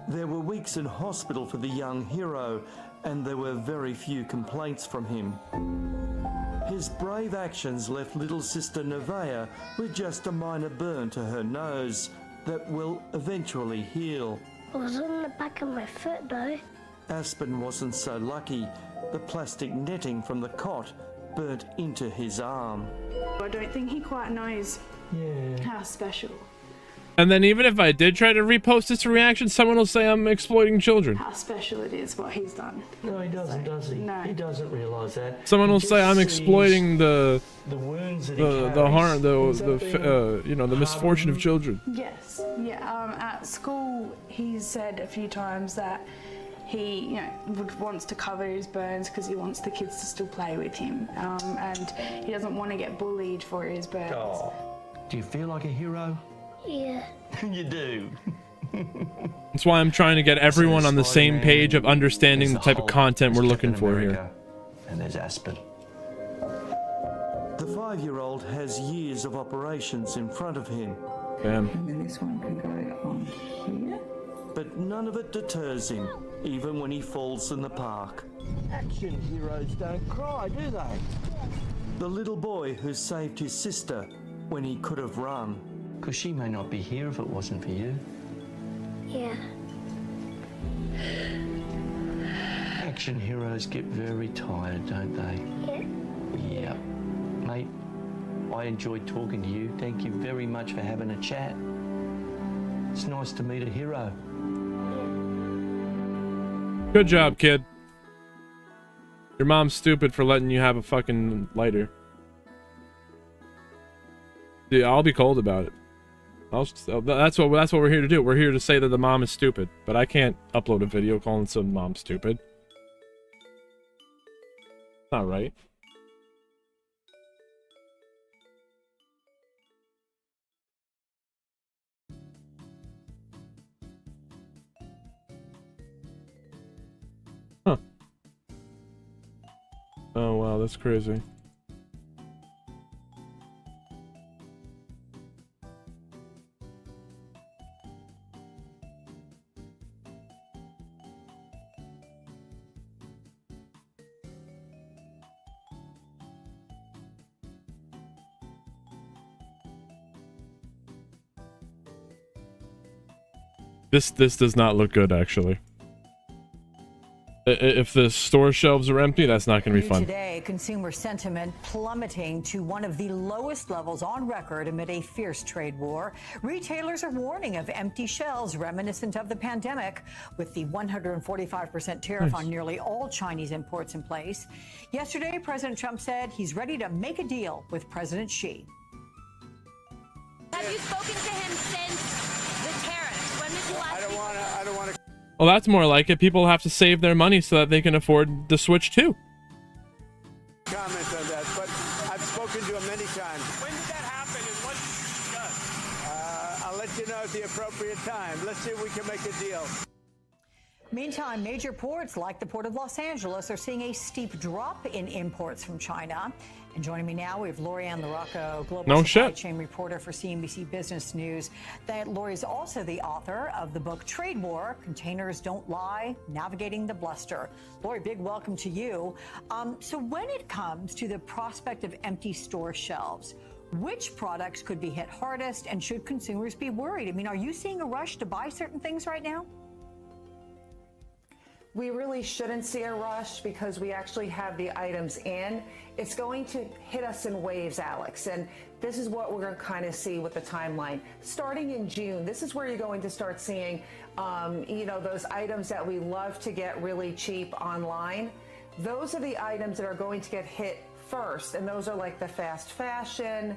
There were weeks in hospital for the young hero, and there were very few complaints from him. His brave actions left little sister Nevaeh with just a minor burn to her nose that will eventually heal. It was on the back of my foot though. Aspen wasn't so lucky. The plastic netting from the cot burnt into his arm. I don't think he quite knows how special And then even if I did try to repost this reaction, someone will say I'm exploiting children. How special it is what he's done. No, he doesn't, does he? No. He doesesn't realise that. Someone will He say just I'm sees exploiting the wounds that he harm, carries. Ends up being you know, the misfortune of children. Yes, yeah. At school, he's said a few times that he, wants to cover his burns because he wants the kids to still play with him, and he doesn't want to get bullied for his burns. Oh. Do you feel like a hero? Yeah. You do. That's why I'm trying to get everyone on the same page of understanding the type of content we're looking for here. And there's Aspen. The 5-year-old has years of operations in front of him. Damn. And then this one can go on here. But none of it deters him, even when he falls in the park. Action heroes don't cry, do they? The little boy who saved his sister when he could have run. Because she may not be here if it wasn't for you. Yeah. Action heroes get very tired, don't they? Yeah. Yep. Mate, I enjoyed talking to you. Thank you very much for having a chat. It's nice to meet a hero. Good job, kid. Your mom's stupid for letting you have a fucking lighter. Dude, I'll be cold about it. That's what we're here to do. We're here to say that the mom is stupid, but I can't upload a video calling some mom stupid. Not right. Huh. Oh wow, that's crazy. This does not look good, actually. If the store shelves are empty, that's not going to be fun. Today, consumer sentiment plummeting to one of the lowest levels on record amid a fierce trade war. Retailers are warning of empty shelves reminiscent of the pandemic, with the 145% tariff on nearly all Chinese imports in place. Yesterday, President Trump said he's ready to make a deal with President Xi. Have you spoken to him since the tariffs? When did you last speak? I don't want to. Well, that's more like it. People have to save their money so that they can afford the Switch too. Comment on that, but I've spoken to him many times. When did that happen and what did you discuss? I'll let you know at the appropriate time. Let's see if we can make a deal. Meantime, major ports like the Port of Los Angeles are seeing a steep drop in imports from China. And joining me now, we have Lorianne LaRocco, global supply chain reporter for CNBC Business News. Lori is also the author of the book Trade War, Containers Don't Lie, Navigating the Bluster. Lori, big welcome to you. So when it comes to the prospect of empty store shelves, which products could be hit hardest, and should consumers be worried? I mean, are you seeing a rush to buy certain things right now? We really shouldn't see a rush because we actually have the items in. It's going to hit us in waves, Alex, and this is what we're going to kind of see with the timeline. Starting in June, this is where you're going to start seeing, those items that we love to get really cheap online. Those are the items that are going to get hit first, and those are like the fast fashion,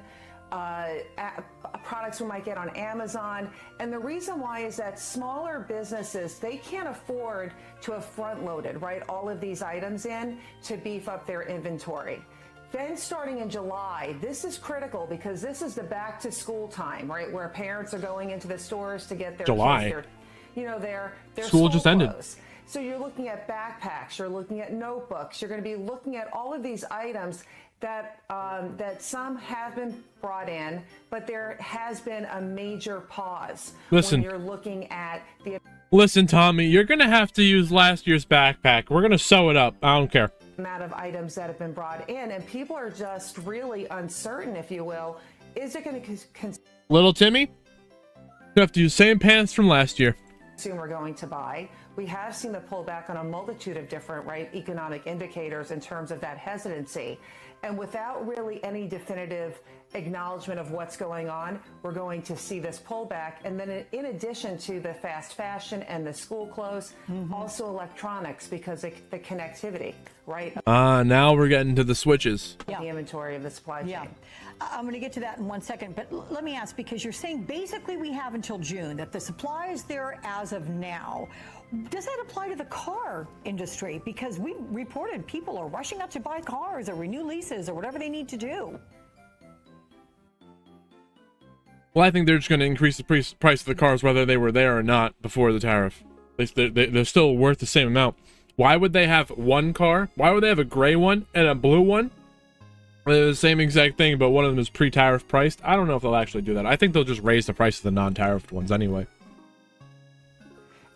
products we might get on Amazon. And the reason why is that smaller businesses, they can't afford to have front loaded, right, all of these items in to beef up their inventory. Then starting in July, this is critical because this is the back to school time, right, where parents are going into the stores to get their kids, their school just ended. Clothes. So you're looking at backpacks, you're looking at notebooks, you're going to be looking at all of these items that some have been brought in, but there has been a major pause. Listen, when you're looking at the. Listen, Tommy, you're gonna have to use last year's backpack. We're gonna sew it up. I don't care. Amount of items that have been brought in, and people are just really uncertain, if you will. Is it going to Little Timmy, you have to use same pants from last year. Consumer going to buy? we have seen the pullback on a multitude of different, right, economic indicators in terms of that hesitancy. And without really any definitive acknowledgement of what's going on, we're going to see this pullback. And then in addition to the fast fashion and the school clothes, also electronics, because of the connectivity, right? Now we're getting to the switches. The inventory of the supply chain. Yeah. I'm going to get to that in 1 second, but let me ask, because you're saying basically we have until June, that the supply is there as of now. Does that apply to the car industry? Because we reported people are rushing out to buy cars or renew leases or whatever they need to do. Well, I think they're just going to increase the price of the cars whether they were there or not before the tariff. They're still worth the same amount. Why would they have one car? Why would they have a gray one and a blue one? They're the same exact thing, but one of them is pre-tariff priced. I don't know if they'll actually do that. I think they'll just raise the price of the non-tariffed ones anyway.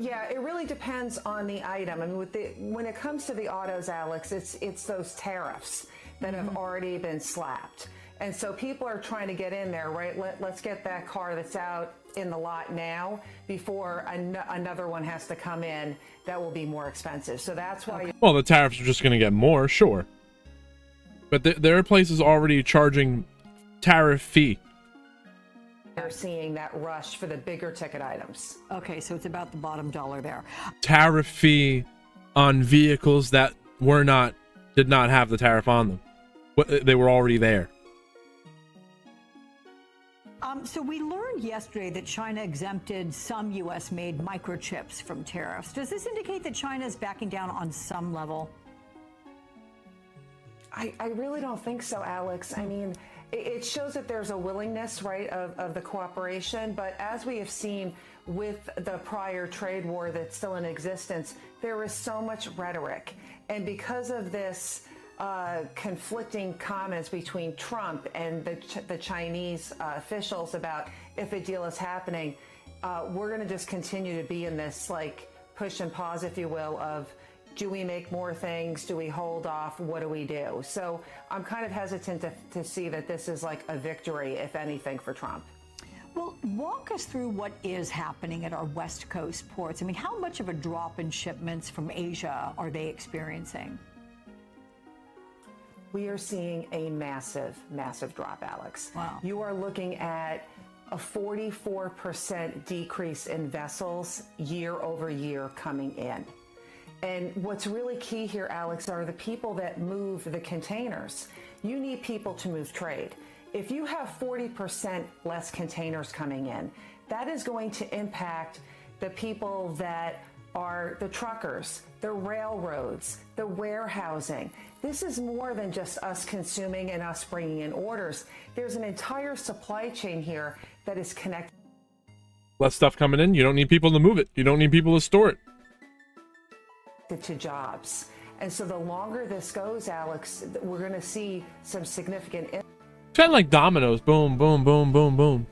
Yeah, it really depends on the item. I mean, when it comes to the autos, Alex, it's those tariffs that have already been slapped. And so people are trying to get in there, right? Let's get that car that's out in the lot now before another one has to come in that will be more expensive. So that's why... Well, the tariffs are just going to get more, sure. But there are places already charging tariff fee. They're seeing that rush for the bigger ticket items. Okay, so it's about the bottom dollar there. Tariff fee on vehicles that did not have the tariff on them. They were already there. So we learned yesterday that China exempted some U.S.-made microchips from tariffs. Does this indicate that China is backing down on some level? I really don't think so, Alex. I mean, it shows that there's a willingness, right, of the cooperation. But as we have seen with the prior trade war that's still in existence, there is so much rhetoric. And because of this conflicting comments between Trump and the Chinese officials about if a deal is happening, we're going to just continue to be in this like push and pause, if you will, of do we make more things? Do we hold off? What do we do? So I'm kind of hesitant to see that this is like a victory, if anything, for Trump. Well, walk us through what is happening at our West Coast ports. I mean, how much of a drop in shipments from Asia are they experiencing? We are seeing a massive, massive drop, Alex. Wow. You are looking at a 44% decrease in vessels year over year coming in. And what's really key here, Alex, are the people that move the containers. You need people to move trade. If you have 40% less containers coming in, that is going to impact the people that are the truckers, the railroads, the warehousing. This is more than just us consuming and us bringing in orders. There's an entire supply chain here that is connected. Less stuff coming in. You don't need people to move it. You don't need people to store it. To jobs. And so the longer this goes, Alex, we're going to see some significant It's kind of like dominoes. Boom, boom, boom, boom, boom.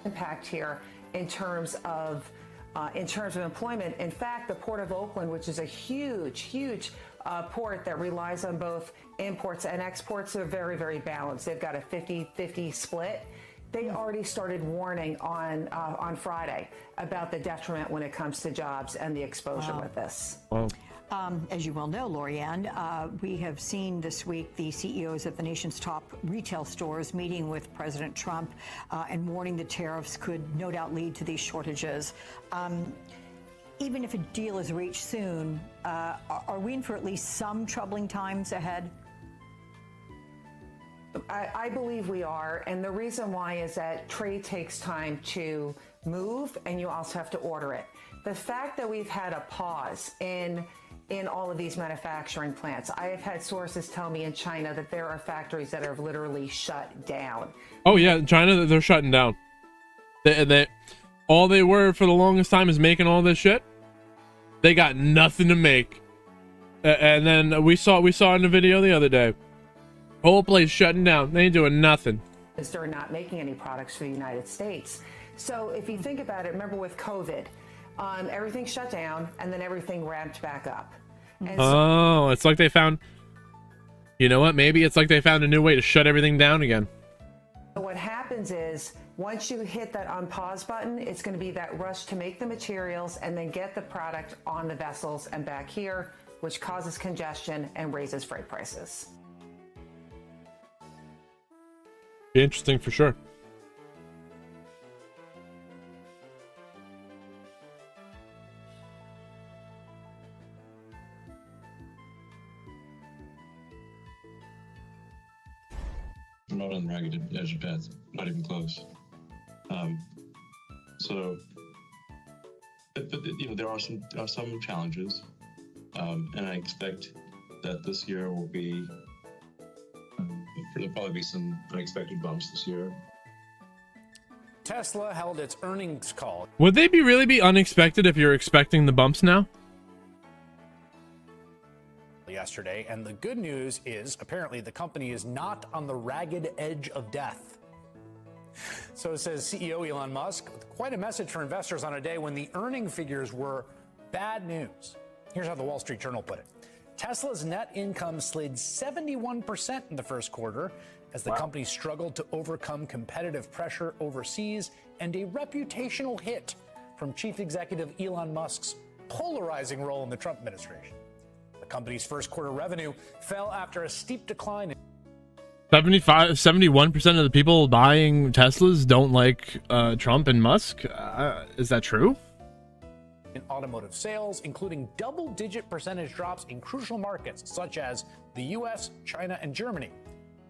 Impact here in terms of employment. In fact, the Port of Oakland, which is a huge port that relies on both imports and exports, are very, very balanced. They've got a 50-50 split. They already started warning on Friday about the detriment when it comes to jobs and the exposure with this. Wow. As you well know, Lorianne, we have seen this week the CEOs of the nation's top retail stores meeting with President Trump and warning the tariffs could no doubt lead to these shortages. Even if a deal is reached soon, are we in for at least some troubling times ahead? I believe we are, and the reason why is that trade takes time to move, and you also have to order it. The fact that we've had a pause in all of these manufacturing plants, I have had sources tell me in China that there are factories that are literally shut down. Oh yeah, in China, they're shutting down. All they were for the longest time is making all this shit. They got nothing to make, and then we saw in the video the other day. Whole place shutting down. They ain't doing nothing. They're not making any products for the United States. So if you think about it, remember with COVID, everything shut down and then everything ramped back up. And it's like they found, you know what? Maybe it's like they found a new way to shut everything down again. What happens is, once you hit that unpause button, it's going to be that rush to make the materials and then get the product on the vessels and back here, which causes congestion and raises freight prices. Be interesting for sure. We're not on the ragged edge of death, not even close. But you know, there are some challenges, and I expect that this year will be there'll probably be some unexpected bumps this year. Tesla held its earnings call. Would they really be unexpected if you're expecting the bumps now? Yesterday, and the good news is apparently the company is not on the ragged edge of death. So says CEO Elon Musk, with quite a message for investors on a day when the earning figures were bad news. Here's how the Wall Street Journal put it. Tesla's net income slid 71% in the first quarter as the company struggled to overcome competitive pressure overseas and a reputational hit from Chief Executive Elon Musk's polarizing role in the Trump administration. The company's first quarter revenue fell after a steep decline. 71% of the people buying Teslas don't like Trump and Musk. Is that true? In automotive sales, including double-digit percentage drops in crucial markets such as the US, China, and Germany.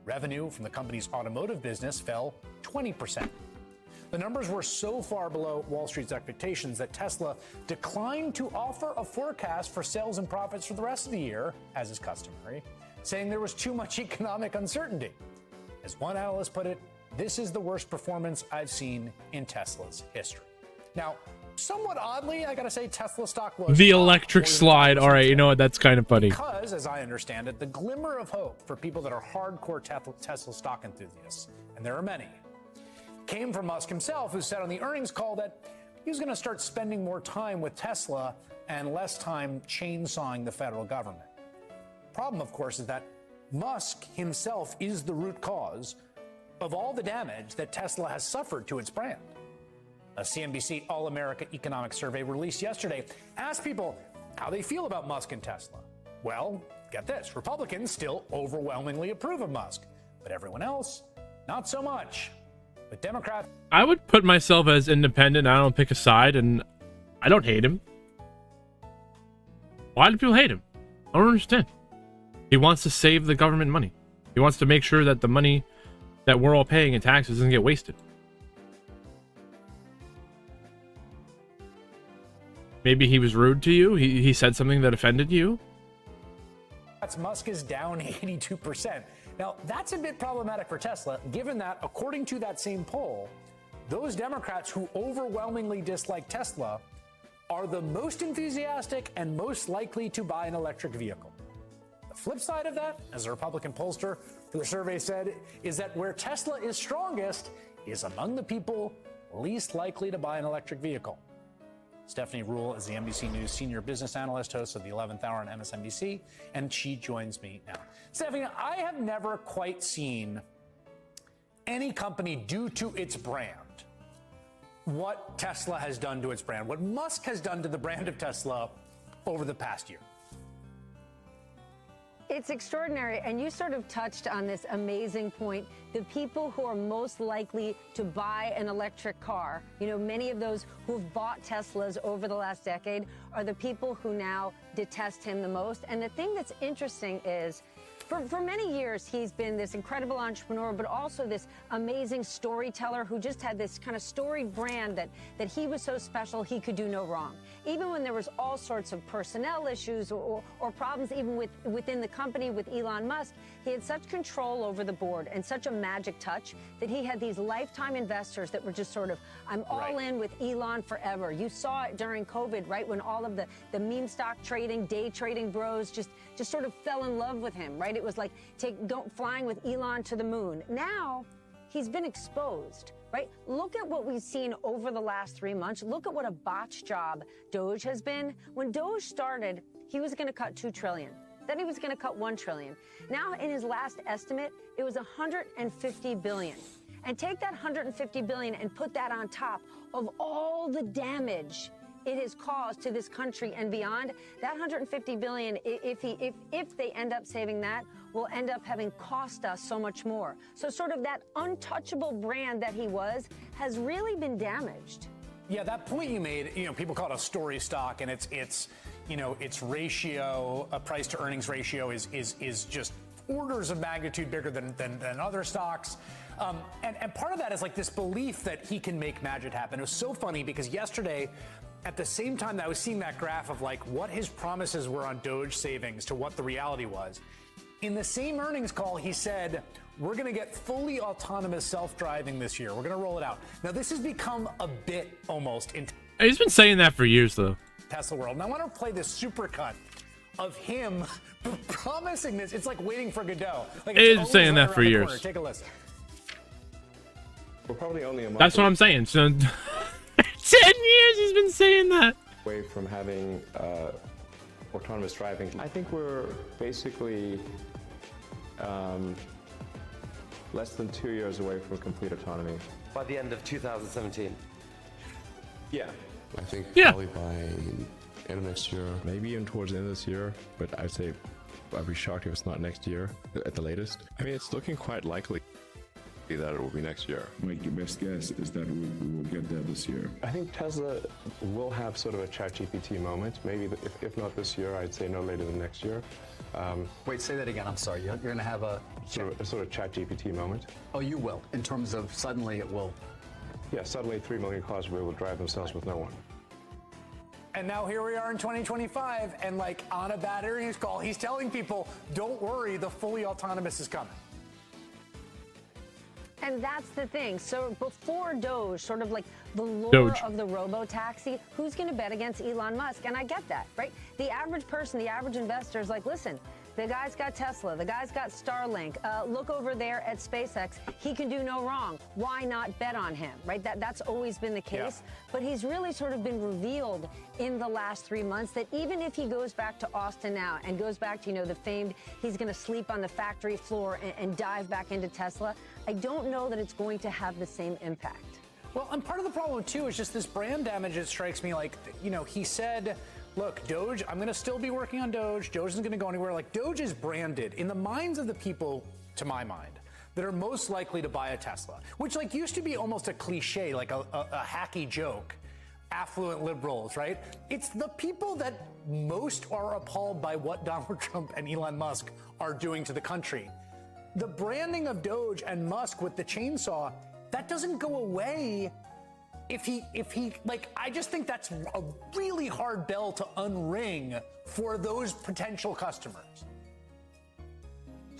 Revenue from the company's automotive business fell 20%. The numbers were so far below Wall Street's expectations that Tesla declined to offer a forecast for sales and profits for the rest of the year, as is customary, saying there was too much economic uncertainty. As one analyst put it, this is the worst performance I've seen in Tesla's history. Now, somewhat oddly, I gotta say, Tesla stock was the electric slide. All right, you know what? That's kind of funny. Because, as I understand it, the glimmer of hope for people that are hardcore Tesla stock enthusiasts, and there are many, came from Musk himself, who said on the earnings call that he was going to start spending more time with Tesla and less time chainsawing the federal government. Problem, of course, is that Musk himself is the root cause of all the damage that Tesla has suffered to its brand. A CNBC All-America Economic Survey released yesterday asked people how they feel about Musk and Tesla. Well, get this, Republicans still overwhelmingly approve of Musk, but everyone else, not so much. But Democrats... I would put myself as independent. I don't pick a side, and I don't hate him. Why do people hate him? I don't understand. He wants to save the government money. He wants to make sure that the money that we're all paying in taxes doesn't get wasted. Maybe he was rude to you. He said something that offended you. Musk is down 82%. Now, that's a bit problematic for Tesla, given that, according to that same poll, those Democrats who overwhelmingly dislike Tesla are the most enthusiastic and most likely to buy an electric vehicle. The flip side of that, as a Republican pollster for the survey said, is that where Tesla is strongest is among the people least likely to buy an electric vehicle. Stephanie Rule is the NBC News senior business analyst, host of the 11th Hour on MSNBC, and she joins me now. Stephanie, I have never quite seen any company do to its brand what Tesla has done to its brand, what Musk has done to the brand of Tesla over the past year. It's extraordinary, and you sort of touched on this amazing point. The people who are most likely to buy an electric car, you know, many of those who've bought Teslas over the last decade are the people who now detest him the most. And the thing that's interesting is, for many years, he's been this incredible entrepreneur, but also this amazing storyteller who just had this kind of storied brand that he was so special he could do no wrong. Even when there was all sorts of personnel issues or problems even within the company with Elon Musk, he had such control over the board and such a magic touch that he had these lifetime investors that were just sort of, I'm all in with Elon forever. You saw it during COVID, right, when all of the meme stock trading, day trading bros just sort of fell in love with him, right? It was like flying with Elon to the moon. Now, he's been exposed, right? Look at what we've seen over the last 3 months. Look at what a botch job Doge has been. When Doge started, he was going to cut $2 trillion. Then he was going to cut $1 trillion. Now, in his last estimate, it was $150 billion. And take that $150 billion and put that on top of all the damage it has caused to this country and beyond. That $150 billion, if they end up saving that, will end up having cost us so much more. So sort of that untouchable brand that he was has really been damaged. Yeah, that point you made, people call it a story stock, and its ratio, a price to earnings ratio is just orders of magnitude bigger than other stocks. And part of that is like this belief that he can make magic happen. It was so funny because yesterday, at the same time that I was seeing that graph of like what his promises were on Doge savings to what the reality was, in the same earnings call, he said, we're going to get fully autonomous self-driving this year. We're going to roll it out. Now, this has become a bit almost in He's been saying that for years, though. Tesla world. And I want to play this super cut of him promising this. It's like waiting for Godot. Like He's been saying that for years. Corner. Take a listen. We're probably only a month. That's what I'm saying. So 10 years he's been saying that. Away from having autonomous driving. I think we're basically less than 2 years away from complete autonomy. By the end of 2017. Yeah. I think probably by end of next year. Maybe even towards the end of this year, but I'd say I'd be shocked if it's not next year at the latest. I mean, it's looking quite likely that it will be next year. My best guess is that we will get there this year. I think Tesla will have sort of a ChatGPT moment. Maybe if not this year, I'd say no later than next year. Wait, say that again. I'm sorry. You're going to have a sort of ChatGPT moment. Oh, you will. In terms of suddenly it will. Yeah, suddenly 3 million cars will be able to drive themselves with no one. And now here we are in 2025, and like on a bad earnings call, he's telling people, don't worry, the fully autonomous is coming. And that's the thing. So before Doge, sort of like the lure Doge. of the robo-taxi, who's going to bet against Elon Musk? And I get that, right? The average person, the average investor is like, listen, the guy's got Tesla, the guy's got Starlink. Look over there at SpaceX. He can do no wrong. Why not bet on him, right? That's always been the case. Yeah. But he's really sort of been revealed in the last 3 months that even if he goes back to Austin now and goes back to, the famed, he's going to sleep on the factory floor and dive back into Tesla, I don't know that it's going to have the same impact. Well, and part of the problem, too, is just this brand damage. It strikes me like, he said, look, Doge, I'm going to still be working on Doge. Doge isn't going to go anywhere. Like, Doge is branded in the minds of the people, to my mind, that are most likely to buy a Tesla, which like used to be almost a cliche, like a hacky joke. Affluent liberals, right? It's the people that most are appalled by what Donald Trump and Elon Musk are doing to the country. The branding of Doge and Musk with the chainsaw, that doesn't go away if he like, I just think that's a really hard bell to unring for those potential customers.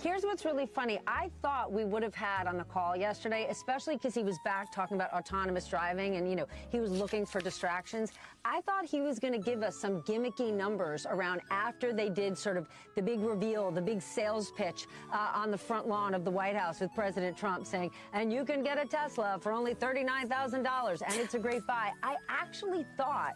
Here's what's really funny. I thought we would have had on the call yesterday, especially because he was back talking about autonomous driving and, he was looking for distractions. I thought he was going to give us some gimmicky numbers around after they did sort of the big reveal, the big sales pitch on the front lawn of the White House with President Trump saying, and you can get a Tesla for only $39,000 and it's a great buy. I actually thought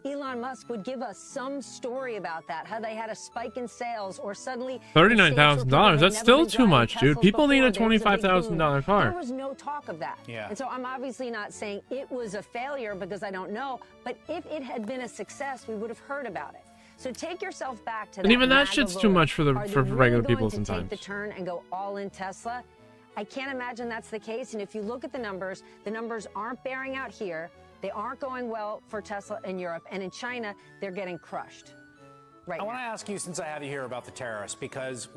Elon Musk would give us some story about that, how they had a spike in sales or suddenly $39,000. That's still too much, dude. People need a $25,000 car. There was no talk of that. Yeah. And so I'm obviously not saying it was a failure because I don't know, but if it had been a success, we would have heard about it. So take yourself back to that. And even that shit's too much for regular people sometimes. sometimes. Take the turn and go all in Tesla. I can't imagine that's the case. And if you look at the numbers aren't bearing out here. They aren't going well for Tesla in Europe, and in China, they're getting crushed. Right. I want to ask you, since I have you here, about the tariffs, because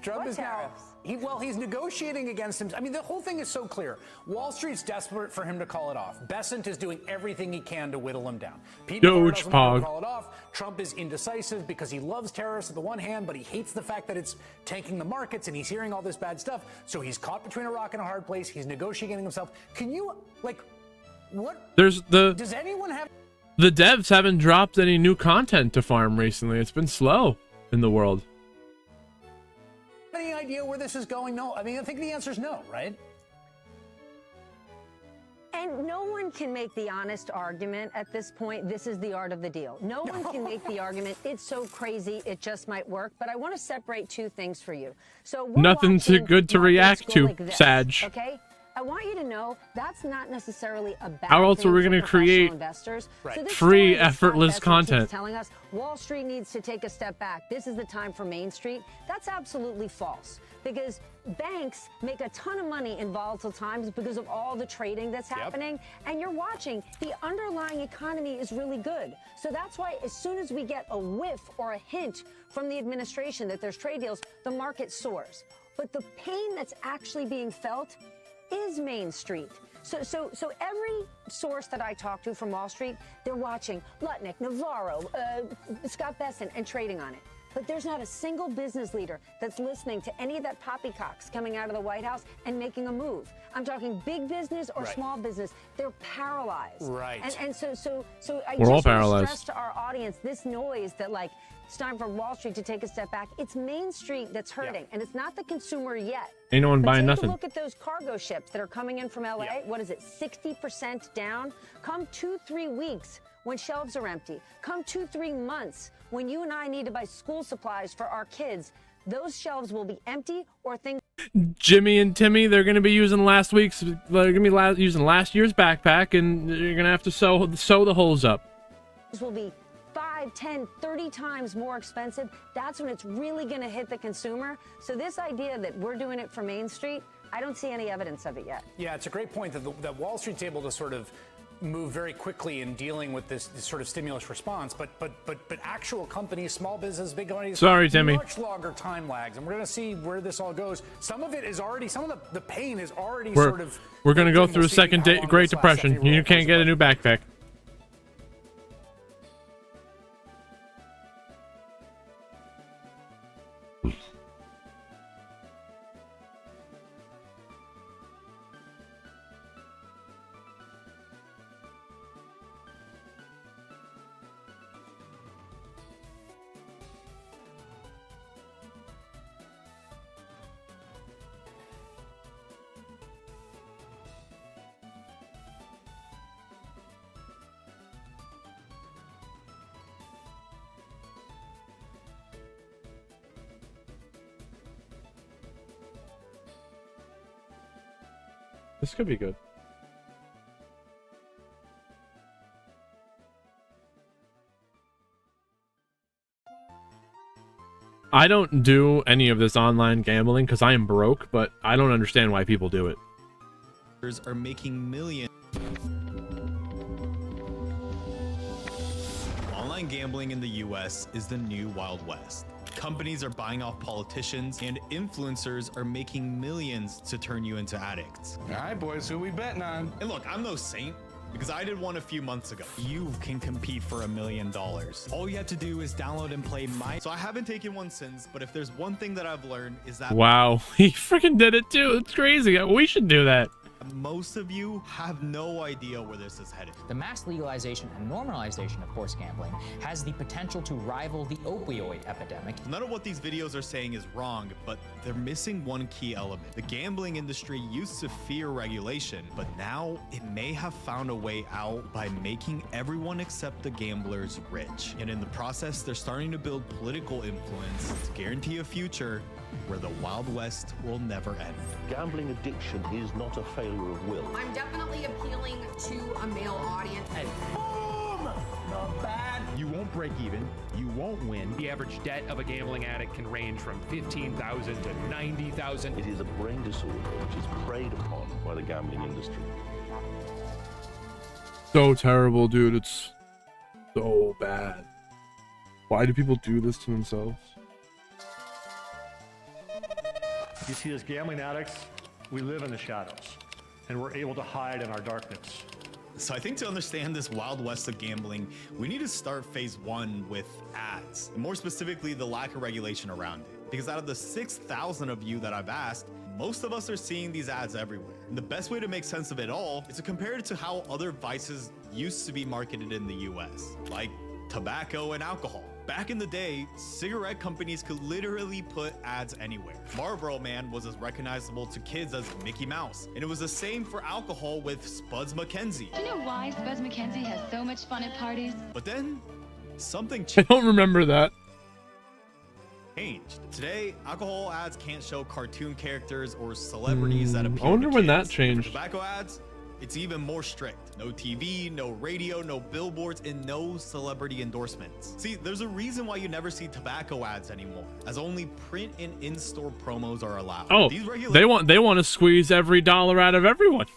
Trump is now. He's negotiating against him. I mean, the whole thing is so clear. Wall Street's desperate for him to call it off. Besant is doing everything he can to whittle him down. Doge Pog. Call it off. Trump is indecisive because he loves tariffs on the one hand, but he hates the fact that it's tanking the markets, and he's hearing all this bad stuff. So he's caught between a rock and a hard place. He's negotiating himself. Can you what? Does anyone have? The devs haven't dropped any new content to farm recently. It's been slow in the world. Any idea where this is going? No. I mean, I think the answer is no, right? And no one can make the honest argument at this point, this is the art of the deal. No one can make the argument, it's so crazy, it just might work. But I want to separate two things for you. So nothing too good to react to, like Sag. Okay? I want you to know that's not necessarily a bad How else thing are we for going to create investors. So this free, story is effortless Scott Bessent content? keeps telling us Wall Street needs to take a step back. This is the time for Main Street. That's absolutely false, because banks make a ton of money in volatile times because of all the trading that's happening. And you're watching, the underlying economy is really good. So that's why as soon as we get a whiff or a hint from the administration that there's trade deals, the market soars. But the pain that's actually being felt is Main Street. So every source that I talk to from Wall Street, they're watching Lutnick, Navarro, Scott Bessent, and trading on it. But there's not a single business leader that's listening to any of that poppycocks coming out of the White House and making a move. I'm talking big business or small business. They're paralyzed. Right. And so I We're all just want to paralyzed. stress to our audience this noise that, like, it's time for Wall Street to take a step back. It's Main Street that's hurting, and it's not the consumer yet. Ain't no one But buying take nothing. a look at those cargo ships that are coming in from LA. What is it, 60% down? Come 2-3 weeks when shelves are empty. Come 2-3 months when you and I need to buy school supplies for our kids. Those shelves will be empty, or things. Jimmy and Timmy, they're going to be using last year's backpack, and you're going to have to sew the holes up. Will be 5, 10, 30 times more expensive. That's when it's really going to hit the consumer. So this idea that we're doing it for Main Street, I don't see any evidence of it yet. Yeah, it's a great point that Wall Street's able to sort of move very quickly in dealing with this sort of stimulus response, but actual companies, small business, big companies, Sorry, Timmy. much longer time lags, and we're going to see where this all goes. Some of it is already, some of the pain is already We're sort of. going to go through We'll a see second how long Great this lasts. Depression. You can't get a new backpack. This could be good. I don't do any of this online gambling because I am broke, but I don't understand why people do it. Are making millions. Online gambling in the US is the new Wild West. Companies are buying off politicians, and influencers are making millions to turn you into addicts. All right, boys, who we betting on? And look, I'm no saint, because I did one a few months ago. You can compete for $1 million. All you have to do is download and play my. So I haven't taken one since, but if there's one thing that I've learned is that. Wow, he freaking did it too. It's crazy. We should do that. Most of you have no idea where this is headed. The mass legalization and normalization of horse gambling has the potential to rival the opioid epidemic. None of what these videos are saying is wrong, but they're missing one key element. The gambling industry used to fear regulation, but now it may have found a way out by making everyone except the gamblers rich. And in the process, they're starting to build political influence to guarantee a future where the Wild West will never end. Gambling addiction is not a failure of will. I'm definitely appealing to a male audience. And boom! Not bad. You won't break even. You won't win. The average debt of a gambling addict can range from $15,000 to $90,000. It is a brain disorder which is preyed upon by the gambling industry. So terrible, dude. It's so bad. Why do people do this to themselves? You see, as gambling addicts, we live in the shadows, and we're able to hide in our darkness. So I think to understand this Wild West of gambling, we need to start phase 1 with ads, and more specifically, the lack of regulation around it. Because out of the 6,000 of you that I've asked, most of us are seeing these ads everywhere. And the best way to make sense of it all is to compare it to how other vices used to be marketed in the US, like tobacco and alcohol. Back in the day, cigarette companies could literally put ads anywhere. Marlboro Man was as recognizable to kids as Mickey Mouse. And it was the same for alcohol with Spuds MacKenzie. Do you know why Spuds MacKenzie has so much fun at parties? But then, something I don't remember that. changed. Today, alcohol ads can't show cartoon characters or celebrities that appear. I wonder to when kids. that changed. For tobacco ads, it's even more strict. No TV, no radio, no billboards, and no celebrity endorsements. See, there's a reason why you never see tobacco ads anymore, as only print and in-store promos are allowed. Oh, These they want to squeeze every dollar out of everyone.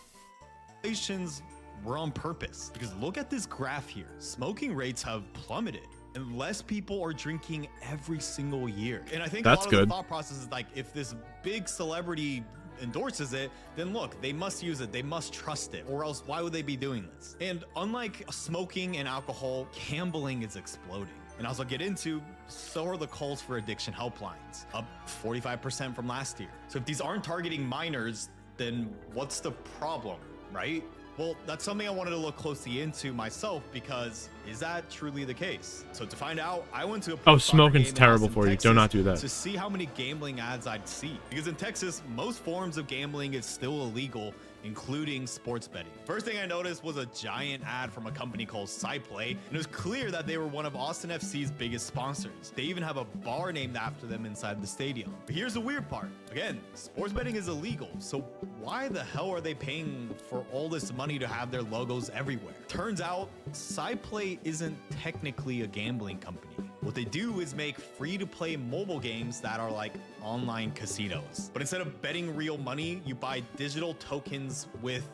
regulations were on purpose, because look at this graph here. Smoking rates have plummeted, and less people are drinking every single year. And I think That's a lot good. of the thought process is like, if this big celebrity endorses it, then look, they must use it, they must trust it, or else why would they be doing this? And unlike smoking and alcohol, gambling is exploding. And as I'll get into, so are the calls for addiction helplines, up 45% from last year. So if these aren't targeting minors, then what's the problem, right? Well, that's something I wanted to look closely into myself, because is that truly the case? So to find out, I went to a Oh, pro soccer smoking's game in terrible Austin, for you. Do Texas, not do that. to see how many gambling ads I'd see. Because in Texas, most forms of gambling is still illegal, including sports betting. First thing I noticed was a giant ad from a company called SciPlay, and it was clear that they were one of Austin FC's biggest sponsors. They even have a bar named after them inside the stadium. But here's the weird part. Again, sports betting is illegal, so why the hell are they paying for all this money to have their logos everywhere? Turns out, SciPlay isn't technically a gambling company. What they do is make free-to-play mobile games that are like online casinos. But instead of betting real money, you buy digital tokens with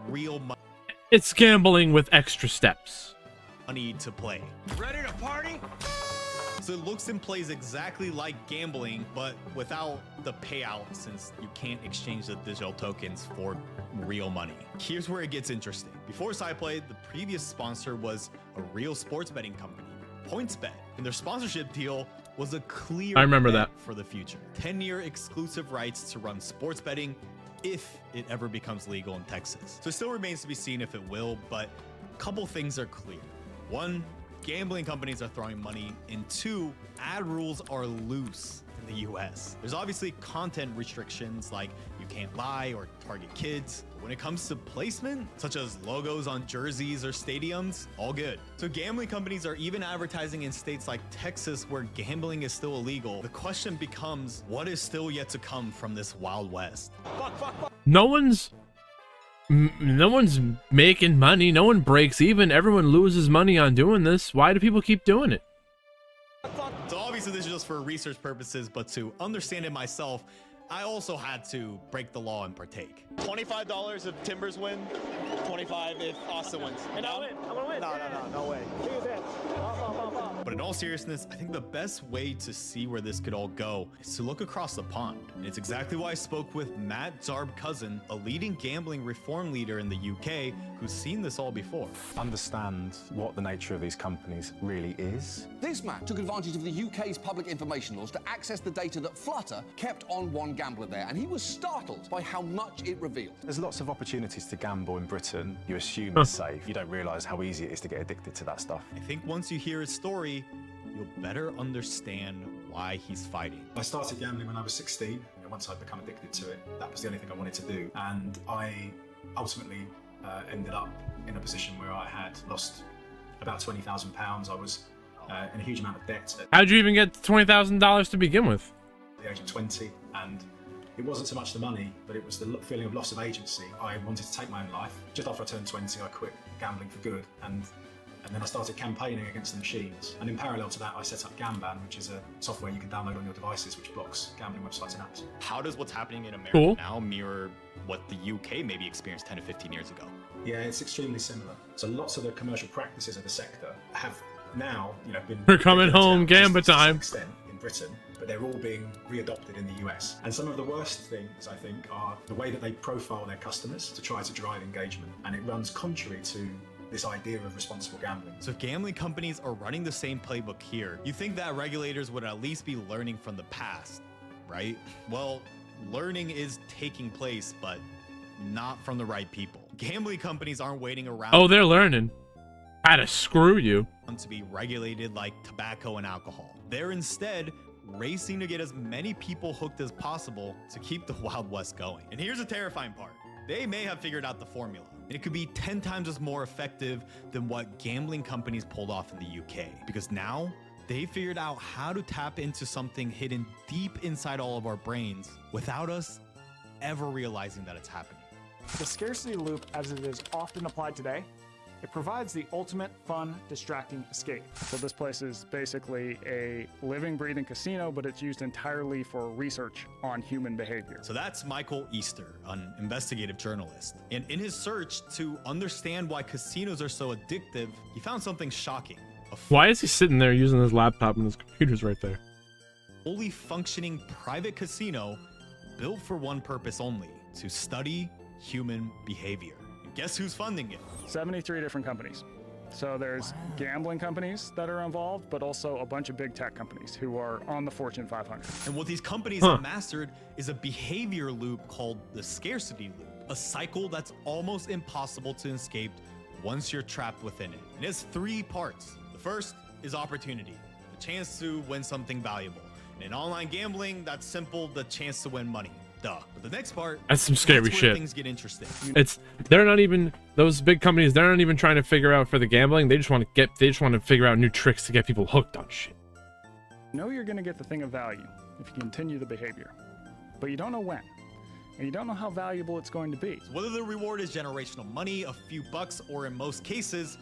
real It's gambling with extra steps. money to play. Ready to party? So it looks and plays exactly like gambling, but without the payout, since you can't exchange the digital tokens for real money. Here's where it gets interesting. Before SciPlay, the previous sponsor was a real sports betting company, PointsBet, and their sponsorship deal was a clear I remember bet that. for the future. 10-year exclusive rights to run sports betting if it ever becomes legal in Texas. So it still remains to be seen if it will, but a couple things are clear. One, gambling companies are throwing money, and two, ad rules are loose in the US. There's obviously content restrictions, like you can't lie or target kids. When it comes to placement, such as logos on jerseys or stadiums, all good. So gambling companies are even advertising in states like Texas, where gambling is still illegal. The question becomes, what is still yet to come from this Wild West? No one's making money. No one breaks even. Everyone loses money on doing this. Why do people keep doing it? So obviously this is just for research purposes, but to understand it myself, I also had to break the law and partake. $25 if Timbers win, 25 if Austin wins. And I'll win. I'm gonna win. No way. But in all seriousness, I think the best way to see where this could all go is to look across the pond. And it's exactly why I spoke with Matt Zarb-Cousin, a leading gambling reform leader in the UK, who's seen this all before. Understand what the nature of these companies really is. This man took advantage of the UK's public information laws to access the data that Flutter kept on one gambler there, and he was startled by how much it revealed. There's lots of opportunities to gamble in Britain. You assume it's safe. You don't realise how easy it is to get addicted to that stuff. I think once you hear his story, you'll better understand why he's fighting. I started gambling when I was 16. Once I'd become addicted to it, that was the only thing I wanted to do. And I ultimately ended up in a position where I had lost about £20,000. I was in a huge amount of debt at How'd you even get $20,000 to begin with? the age of 20. And it wasn't so much the money, but it was the feeling of loss of agency. I wanted to take my own life. Just after I turned 20, I quit gambling for good. And then I started campaigning against the machines. And in parallel to that, I set up Gamban, which is a software you can download on your devices, which blocks gambling websites and apps. How does what's happening in America now mirror what the UK maybe experienced 10 to 15 years ago? Yeah, it's extremely similar. So lots of the commercial practices of the sector have now, been... We're coming home, Gamba time. ...extent in Britain, but they're all being readopted in the US. And some of the worst things, I think, are the way that they profile their customers to try to drive engagement. And it runs contrary to this idea of responsible gambling. So if gambling companies are running the same playbook here, you think that regulators would at least be learning from the past, right? Well, learning is taking place, but not from the right people. Gambling companies aren't waiting around. Oh, they're learning. How to screw you. To be regulated like tobacco and alcohol. They're instead racing to get as many people hooked as possible to keep the Wild West going. And here's the terrifying part. They may have figured out the formula, and it could be 10 times as more effective than what gambling companies pulled off in the UK. Because now they figured out how to tap into something hidden deep inside all of our brains without us ever realizing that it's happening. The scarcity loop, as it is often applied today, it provides the ultimate fun, distracting escape. So this place is basically a living, breathing casino, but it's used entirely for research on human behavior. So that's Michael Easter, an investigative journalist. And in his search to understand why casinos are so addictive, he found something shocking. Why is he sitting there using his laptop and his computer's right there? Fully functioning private casino built for one purpose only, to study human behavior. And guess who's funding it? 73 different companies. So there's gambling companies that are involved, but also a bunch of big tech companies who are on the Fortune 500. And what these companies have mastered is a behavior loop called the scarcity loop, a cycle that's almost impossible to escape once you're trapped within it. It has 3 parts. The first is opportunity, the chance to win something valuable. And in online gambling, that's simple, the chance to win money. Duh. But the next part, that's some scary where shit. Things get interesting. They're not even, those big companies, they're not even trying to figure out for the gambling. They just want to figure out new tricks to get people hooked on shit. You know you're going to get the thing of value if you continue the behavior, but you don't know when, and you don't know how valuable it's going to be. So whether the reward is generational money, a few bucks, or in most cases,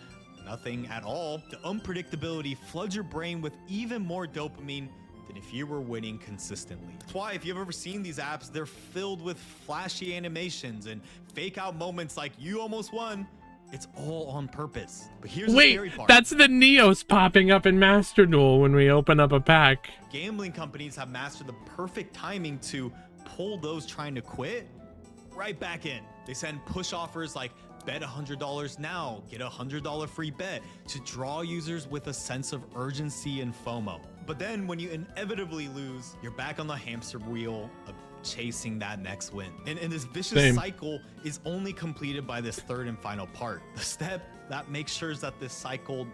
nothing at all, the unpredictability floods your brain with even more dopamine than if you were winning consistently. That's why if you've ever seen these apps, they're filled with flashy animations and fake out moments like you almost won. It's all on purpose. But here's the scary part. That's the Neos popping up in Master Duel when we open up a pack. Gambling companies have mastered the perfect timing to pull those trying to quit right back in. They send push offers like bet $100 now, get a $100 free bet to draw users with a sense of urgency and FOMO. But then when you inevitably lose, you're back on the hamster wheel of chasing that next win. And this vicious cycle is only completed by this third and final part, the step that makes sure that this cycle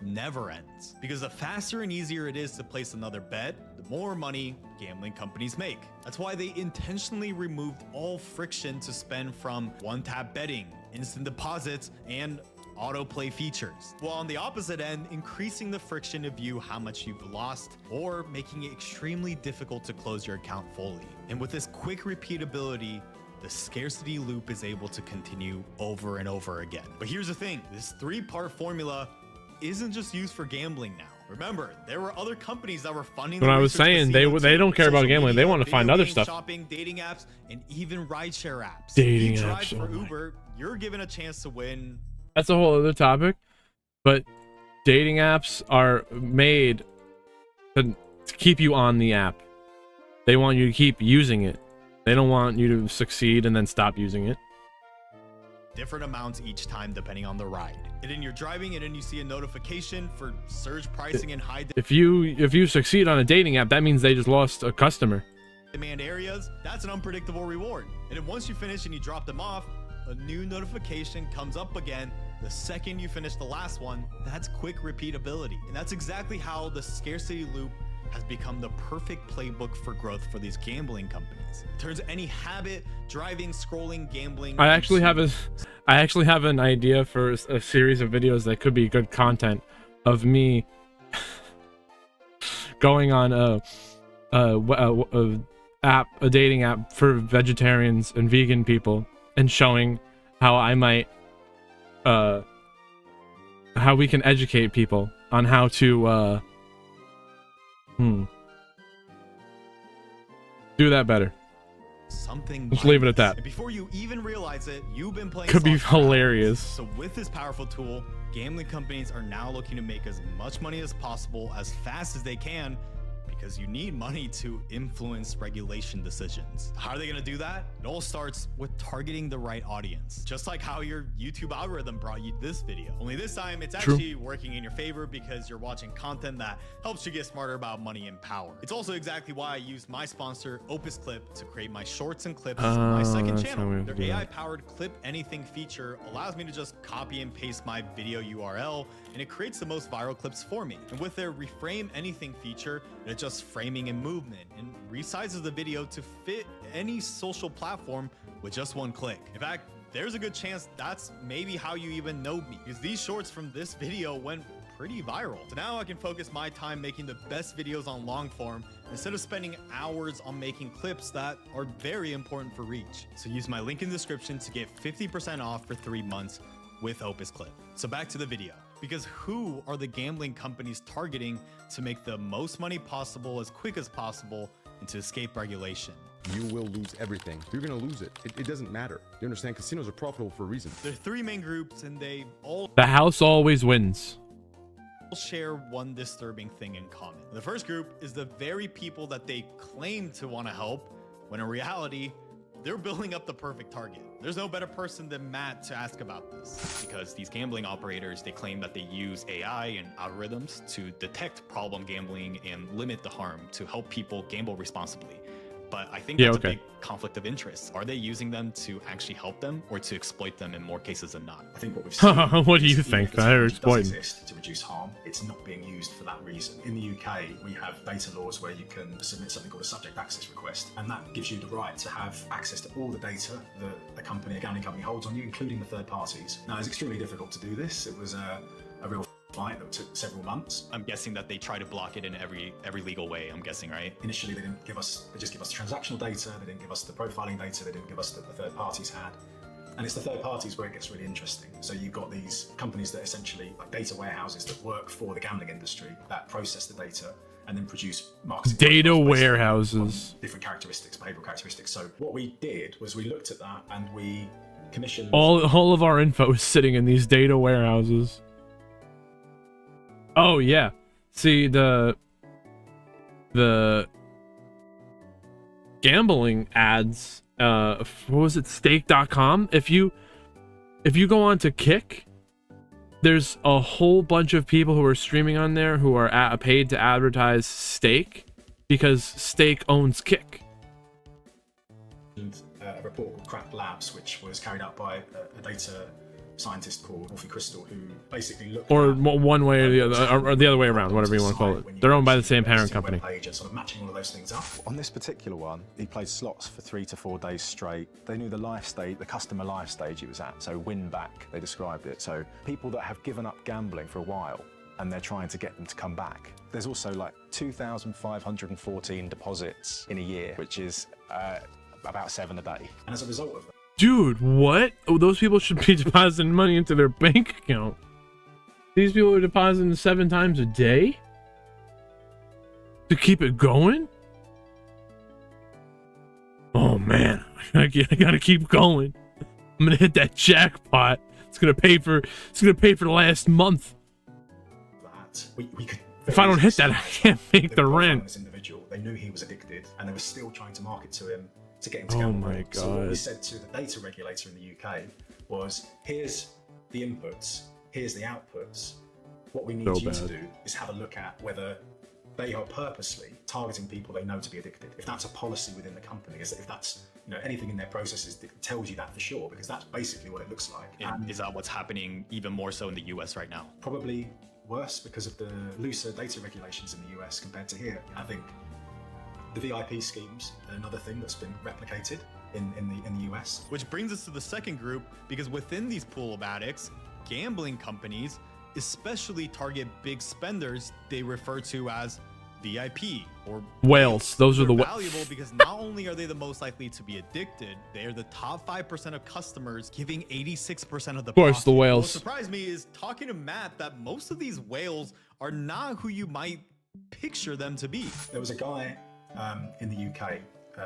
never ends. Because the faster and easier it is to place another bet, the more money gambling companies make. That's why they intentionally removed all friction to spend from one-tap betting, instant deposits, and autoplay features. While on the opposite end, increasing the friction to view how much you've lost or making it extremely difficult to close your account fully. And with this quick repeatability, the scarcity loop is able to continue over and over again. But here's the thing, this 3-part formula isn't just used for gambling now. Remember, there were other companies that were funding. When I was saying they don't care about gambling, they want to find other stuff. Shopping, dating apps, and even rideshare apps. Dating you apps. drive for Uber, you're given a chance to win. That's a whole other topic, but dating apps are made to keep you on the app. They want you to keep using it. They don't want you to succeed and then stop using it. Different amounts each time depending on the ride. And then you're driving and then you see a notification for surge pricing and high If you succeed on a dating app, that means they just lost a customer. demand areas. That's an unpredictable reward. And then once you finish and you drop them off, a new notification comes up again the second you finish the last one. That's quick repeatability. And that's exactly how the scarcity loop has become the perfect playbook for growth for these gambling companies. It turns any habit, driving, scrolling, gambling. I actually have an idea for a series of videos that could be good content of me going on a dating app for vegetarians and vegan people and showing how I might how we can educate people on how to do that better. Just leave it at that. And before you even realize it, you've been playing. Could be soft rounds. hilarious. So with this powerful tool, gambling companies are now looking to make as much money as possible as fast as they can, because you need money to influence regulation decisions. How are they gonna do that? It all starts with targeting the right audience. Just like how your YouTube algorithm brought you this video. Only this time, it's actually working in your favor because you're watching content that helps you get smarter about money and power. It's also exactly why I used my sponsor, Opus Clip, to create my shorts and clips on my second channel. Their AI-powered Clip Anything feature allows me to just copy and paste my video URL, and it creates the most viral clips for me. And with their Reframe Anything feature, it adjusts framing and movement and resizes the video to fit any social platform with just one click. In fact, there's a good chance that's maybe how you even know me, because these shorts from this video went pretty viral. So now I can focus my time making the best videos on long form instead of spending hours on making clips that are very important for reach. So use my link in the description to get 50% off for 3 months with Opus Clip. So back to the video, because who are the gambling companies targeting to make the most money possible as quick as possible and to escape regulation? You will lose everything. You're gonna lose it. It doesn't matter. You understand? Casinos are profitable for a reason. There are 3 main groups, and they all The house always wins. share one disturbing thing in common. The first group is the very people that they claim to want to help, when in reality, they're building up the perfect target. There's no better person than Matt to ask about this, because these gambling operators, they claim that they use AI and algorithms to detect problem gambling and limit the harm to help people gamble responsibly. But I think that's a big conflict of interest. Are they using them to actually help them or to exploit them in more cases than not? I think what we've seen what do you think? They're exploiting. Exist to reduce harm. It's not being used for that reason. In the UK, we have data laws where you can submit something called a subject access request, and that gives you the right to have access to all the data that a gambling company holds on you, including the third parties. Now, it's extremely difficult to do this. It was a real fight that took several months. I'm guessing that they try to block it in every legal way, I'm guessing, right? Initially, they just give us transactional data, they didn't give us the profiling data, they didn't give us the third parties had. And it's the third parties where it gets really interesting. So you've got these companies that essentially, like data warehouses that work for the gambling industry, that process the data and then produce marketing. Data warehouses. Different characteristics, behavioral characteristics. So what we did was we looked at that and we commissioned... All of our info is sitting in these data warehouses. Oh yeah, see the gambling ads. What was it? Stake.com. If you go on to Kick, there's a whole bunch of people who are streaming on there who are paid to advertise Stake because Stake owns Kick. A report called Crack Labs, which was carried out by a data scientist called Wolfie Crystal, who basically looked or at one way or the other, or the other way around, whatever you want to call it. They're owned by the same parent company. And sort of matching all of those things up. On this particular one, he played slots for 3 to 4 days straight. They knew the life stage, the customer life stage he was at, so win back, they described it. So people that have given up gambling for a while and they're trying to get them to come back. There's also like 2,514 deposits in a year, which is about 7 a day. And as a result of that, dude, what? Oh, those people should be depositing money into their bank account. These people are depositing 7 times a day to keep it going. Oh man, I gotta keep going. I'm gonna hit that jackpot. It's gonna pay for the last month. we could. If I don't hit that, I can't make the rent. This individual, they knew he was addicted, and they were still trying to market to him to get him to gamble. Oh my god! So what we said to the data regulator in the UK was, here's the inputs, here's the outputs. What we need you to do is have a look at whether they are purposely targeting people they know to be addicted. If that's a policy within the company, if that's anything in their processes that tells you that for sure, because that's basically what it looks like. And is that what's happening even more so in the US right now? Probably worse because of the looser data regulations in the US compared to here. I think the VIP schemes are another thing that's been replicated in the US. Which brings us to the second group, because within these pool of addicts, gambling companies especially target big spenders they refer to as VIP or whales. Those are the valuable because not only are they the most likely to be addicted, they are the top 5% of customers, giving 86% of the course, the whales. What surprised me is talking to Matt that most of these whales are not who you might picture them to be. There was a guy in the UK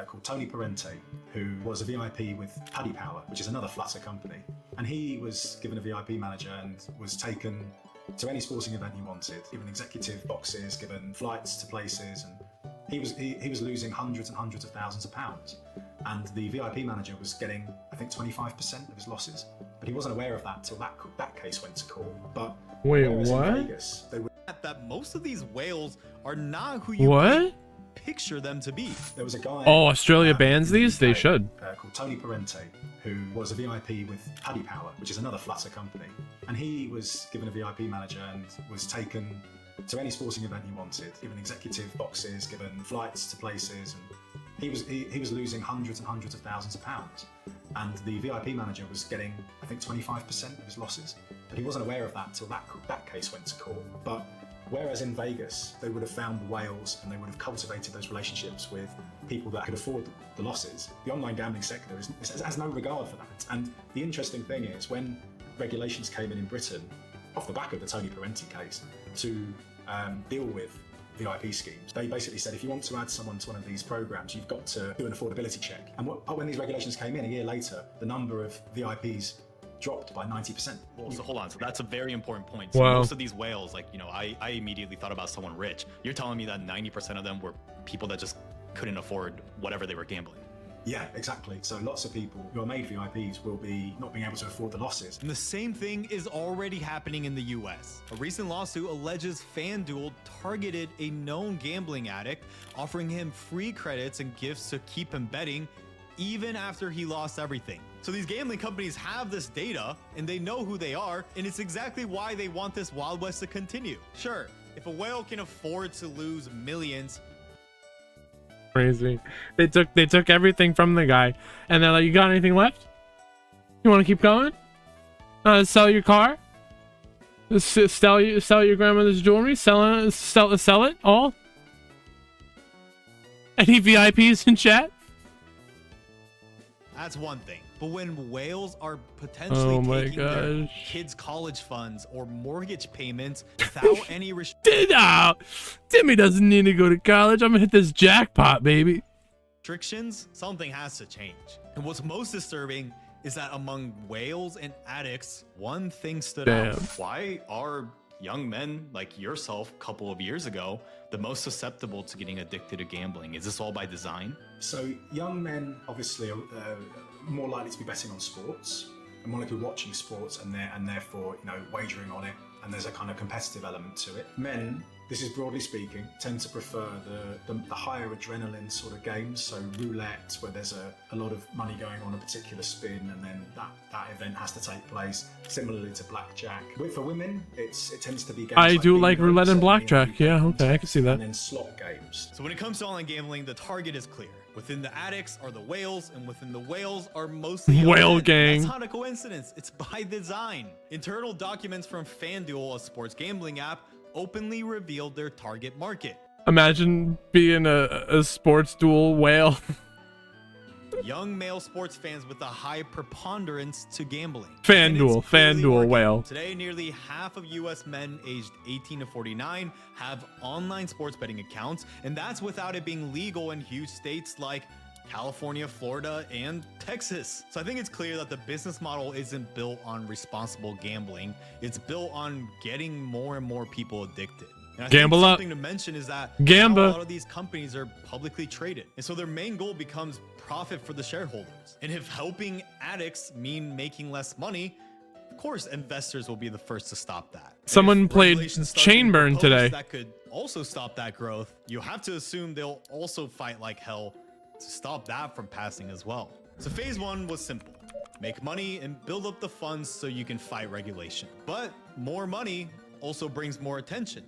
called Tony Parente, who was a VIP with Paddy Power, which is another Flutter company. And he was given a VIP manager and was taken to any sporting event he wanted, given executive boxes, given flights to places, and he was losing hundreds and hundreds of thousands of pounds, and the VIP manager was getting, I think, 25% of his losses. But he wasn't aware of that till that case went to court. But wait, whereas what? in Vegas, they were that most of these whales are not who you What? picture them to be. There was a guy. Oh, Australia bans these? They should. Called Tony Parente, who was a VIP with Paddy Power, which is another Flutter company, and he was given a VIP manager and was taken to any sporting event he wanted, given executive boxes, given flights to places, and he was losing hundreds and hundreds of thousands of pounds, and the VIP manager was getting, I think, 25% of his losses. But he wasn't aware of that till that case went to court. But whereas in Vegas, they would have found the whales and they would have cultivated those relationships with people that could afford the losses, the online gambling sector has no regard for that. And the interesting thing is, when regulations came in Britain, off the back of the Tony Parente case, to deal with VIP schemes, they basically said, if you want to add someone to one of these programs, you've got to do an affordability check. And when these regulations came in a year later, the number of VIPs dropped by 90%. Well, so hold on. So that's a very important point. So Wow. most of these whales, like, you know, I immediately thought about someone rich. You're telling me that 90% of them were people that just couldn't afford whatever they were gambling. Yeah, exactly. So lots of people who are made VIPs will be not being able to afford the losses. And the same thing is already happening in the US. A recent lawsuit alleges FanDuel targeted a known gambling addict, offering him free credits and gifts to keep him betting even after he lost everything. So these gambling companies have this data and they know who they are, and it's exactly why they want this Wild West to continue. Sure, if a whale can afford to lose millions, Crazy. They took everything from the guy, and they're like, "You got anything left? You want to keep going? Sell your car? Sell your grandmother's jewelry? Sell it all? Any VIPs in chat?" that's one thing. But when whales are potentially taking their gosh. kids' college funds or mortgage payments without any Timmy doesn't need to go to college. I'm gonna hit this jackpot, baby. restrictions, something has to change. And what's most disturbing is that among whales and addicts, one thing stood out. Why are young men like yourself a couple of years ago the most susceptible to getting addicted to gambling? Is this all by design? So young men obviously are more likely to be betting on sports and more likely to be watching sports and therefore, you know, wagering on it. And there's a kind of competitive element to it. Men, this is broadly speaking, tend to prefer the higher adrenaline sort of games. So roulette, where there's a lot of money going on a particular spin, and then that event has to take place. Similarly to blackjack. For women, it tends to be games I do like bingo, roulette and certainly in blackjack. Yeah, okay, I can see that. And then slot games. So when it comes to online gambling, the target is clear. Within the addicts are the whales, and within the whales are mostly young Whale men. gang. That's not a coincidence. It's by design. Internal documents from FanDuel, a sports gambling app, openly revealed their target market. Imagine being a sports duel whale. Young male sports fans with a high preponderance to gambling. FanDuel whale. Today, nearly half of U.S. men aged 18 to 49 have online sports betting accounts, and that's without it being legal in huge states like California, Florida, and Texas. So I think it's clear that the business model isn't built on responsible gambling. It's built on getting more and more people addicted. And I Gamble think up. something to mention is that Gamba. now a lot of these companies are publicly traded. And so their main goal becomes profit for the shareholders. And if helping addicts mean making less money, of course investors will be the first to stop that. Someone If played regulations start being Chainburn proposed today. that could also stop that growth, you have to assume they'll also fight like hell to stop that from passing as well. So phase one was simple. Make money and build up the funds so you can fight regulation. But more money also brings more attention,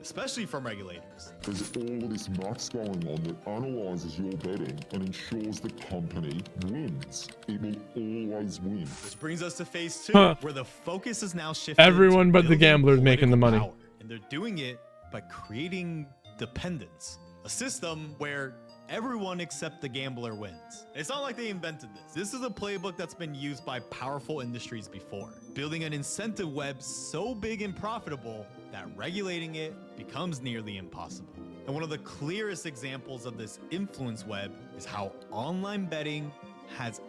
especially from regulators. There's all of this maths going on that analyzes your betting and ensures the company wins. It will always win. Which brings us to phase two, Huh. where the focus is now shifted. Everyone to but the building gamblers making the money. power. And they're doing it by creating dependence, a system where everyone except the gambler wins. It's not like they invented this. This is a playbook that's been used by powerful industries before, building an incentive web so big and profitable that regulating it becomes nearly impossible. And one of the clearest examples of this influence web is how online betting has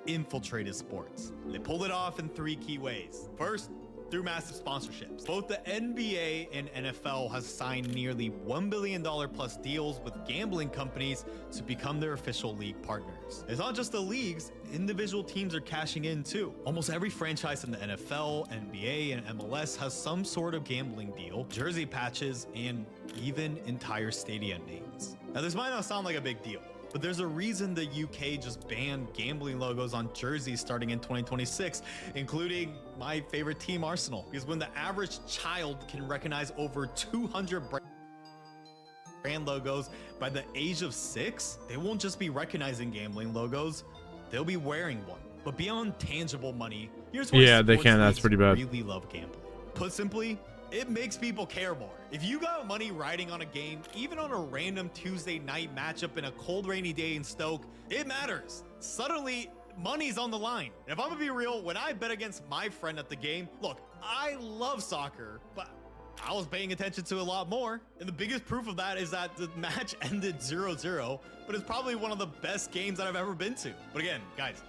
infiltrated sports. They pulled it off in three key ways. First, through massive sponsorships. Both the NBA and NFL has signed nearly $1 billion plus deals with gambling companies to become their official league partners. It's not just the leagues, individual teams are cashing in too. Almost every franchise in the NFL, NBA, and MLS has some sort of gambling deal, jersey patches, and even entire stadium names. Now, this might not sound like a big deal, but there's a reason the UK just banned gambling logos on jerseys starting in 2026, including my favorite team, Arsenal. Because when the average child can recognize over 200 brand logos by the age of 6, they won't just be recognizing gambling logos, they'll be wearing one. But beyond tangible money, here's why they can. That's pretty bad. Really love gambling. Put simply, it makes people care more. If you got money riding on a game, even on a random Tuesday night matchup in a cold, rainy day in Stoke, it matters. Suddenly, money's on the line. And if I'm gonna be real, when I bet against my friend at the game, look, I love soccer, but I was paying attention to a lot more. And the biggest proof of that is that the match ended 0-0, but it's probably one of the best games that I've ever been to. But again, guys,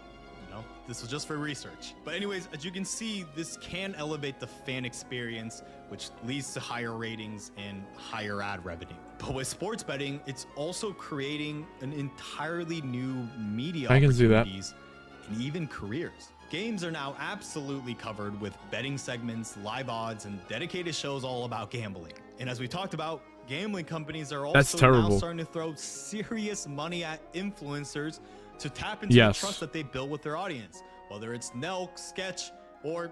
this was just for research. But anyways, as you can see, this can elevate the fan experience, which leads to higher ratings and higher ad revenue. But with sports betting, it's also creating an entirely new media opportunities and even careers. Games are now absolutely covered with betting segments, live odds, and dedicated shows all about gambling. And as we talked about, gambling companies are also now starting to throw serious money at influencers to tap into the trust that they build with their audience, whether it's Nelk, Sketch, or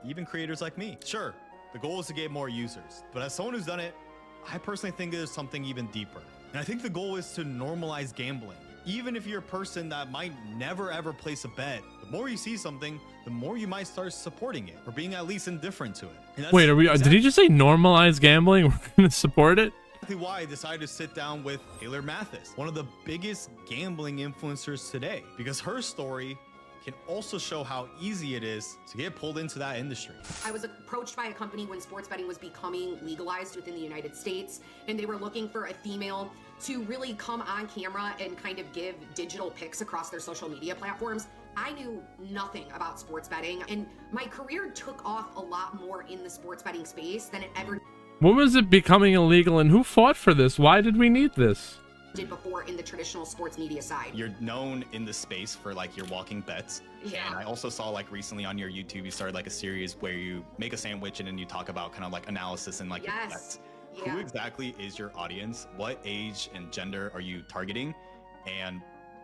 even creators like me. Sure, the goal is to get more users, but as someone who's done it, I personally think there's something even deeper. And I think the goal is to normalize gambling. Even if you're a person that might never ever place a bet, the more you see something, the more you might start supporting it or being at least indifferent to it. Wait, did he just say normalize gambling? We're gonna support it? Why I decided to sit down with Taylor Mathis, one of the biggest gambling influencers today, because her story can also show how easy it is to get pulled into that industry. I was approached by a company when sports betting was becoming legalized within the United States, and they were looking for a female to really come on camera and kind of give digital picks across their social media platforms. I knew nothing about sports betting, and my career took off a lot more in the sports betting space than it ever When was it becoming illegal and who fought for this? Why did we need this? did before in the traditional sports media side. You're known in the space for like your walking bets. Yeah. And I also saw like recently on your YouTube, you started like a series where you make a sandwich and then you talk about kind of like analysis and like your bets. Yeah. Who exactly is your audience? What age and gender are you targeting? And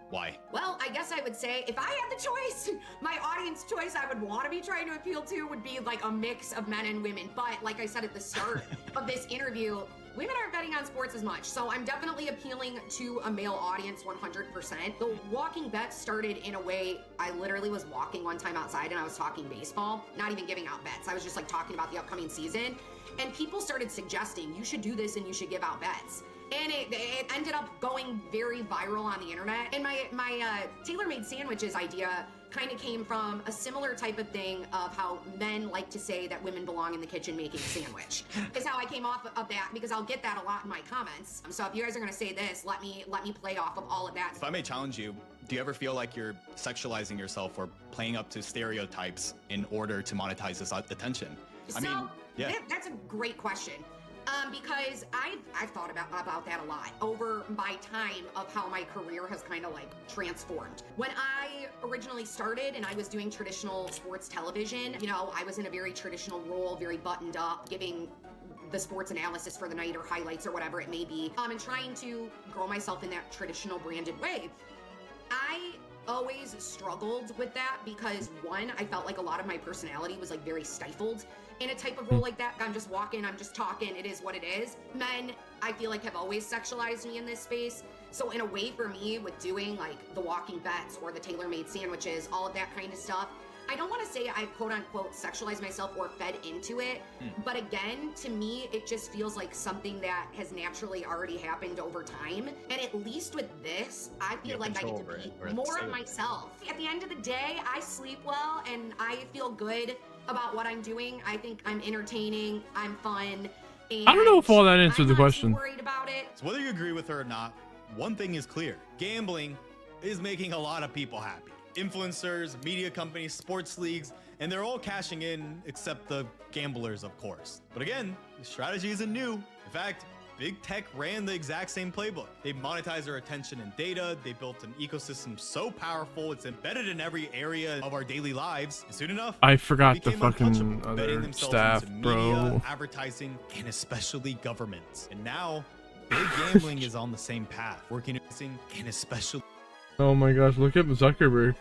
why? Well, I guess I would say if I had the choice, my audience choice I would want to be trying to appeal to would be like a mix of men and women. But like I said at the start of this interview, women aren't betting on sports as much. So I'm definitely appealing to a male audience 100%. The walking bets started in a way, I literally was walking one time outside and I was talking baseball, not even giving out bets. I was just like talking about the upcoming season. And people started suggesting you should do this and you should give out bets. And it ended up going very viral on the internet. And my tailor-made sandwiches idea kind of came from a similar type of thing of how men like to say that women belong in the kitchen making a sandwich. Is how I came off of that, because I'll get that a lot in my comments. So if you guys are gonna say this, let me play off of all of that. If I may challenge you, do you ever feel like you're sexualizing yourself or playing up to stereotypes in order to monetize this attention? So, that's a great question. Because I've thought about that a lot over my time of how my career has kind of like transformed. When I originally started and I was doing traditional sports television, you know, I was in a very traditional role, very buttoned up, giving the sports analysis for the night or highlights or whatever it may be, and trying to grow myself in that traditional branded way. I always struggled with that because one, I felt like a lot of my personality was like very stifled in a type of role like that. I'm just walking, I'm just talking, it is what it is. Men, I feel like, have always sexualized me in this space. So in a way for me, with doing like the walking bets or the tailor-made sandwiches, all of that kind of stuff, I don't want to say I quote unquote sexualized myself or fed into it, but again, to me, it just feels like something that has naturally already happened over time. And at least with this, I feel like I get to be more of myself. At the end of the day, I sleep well and I feel good about what I'm doing. I think I'm entertaining, I'm fun. And I don't know if all that answers the question. I'm not too worried about it. So whether you agree with her or not, one thing is clear. Gambling is making a lot of people happy. Influencers, media companies, sports leagues, And they're all cashing in except the gamblers, of course. But again, the strategy isn't new. In fact, big tech ran the exact same playbook. They monetized their attention and data. They built an ecosystem so powerful it's embedded in every area of our daily lives. And soon enough, I forgot the became fucking untouchable, betting other themselves staff, into bro. media, advertising, and especially governments. And now, big gambling is on the same path, working and especially Oh my gosh, look at Zuckerberg.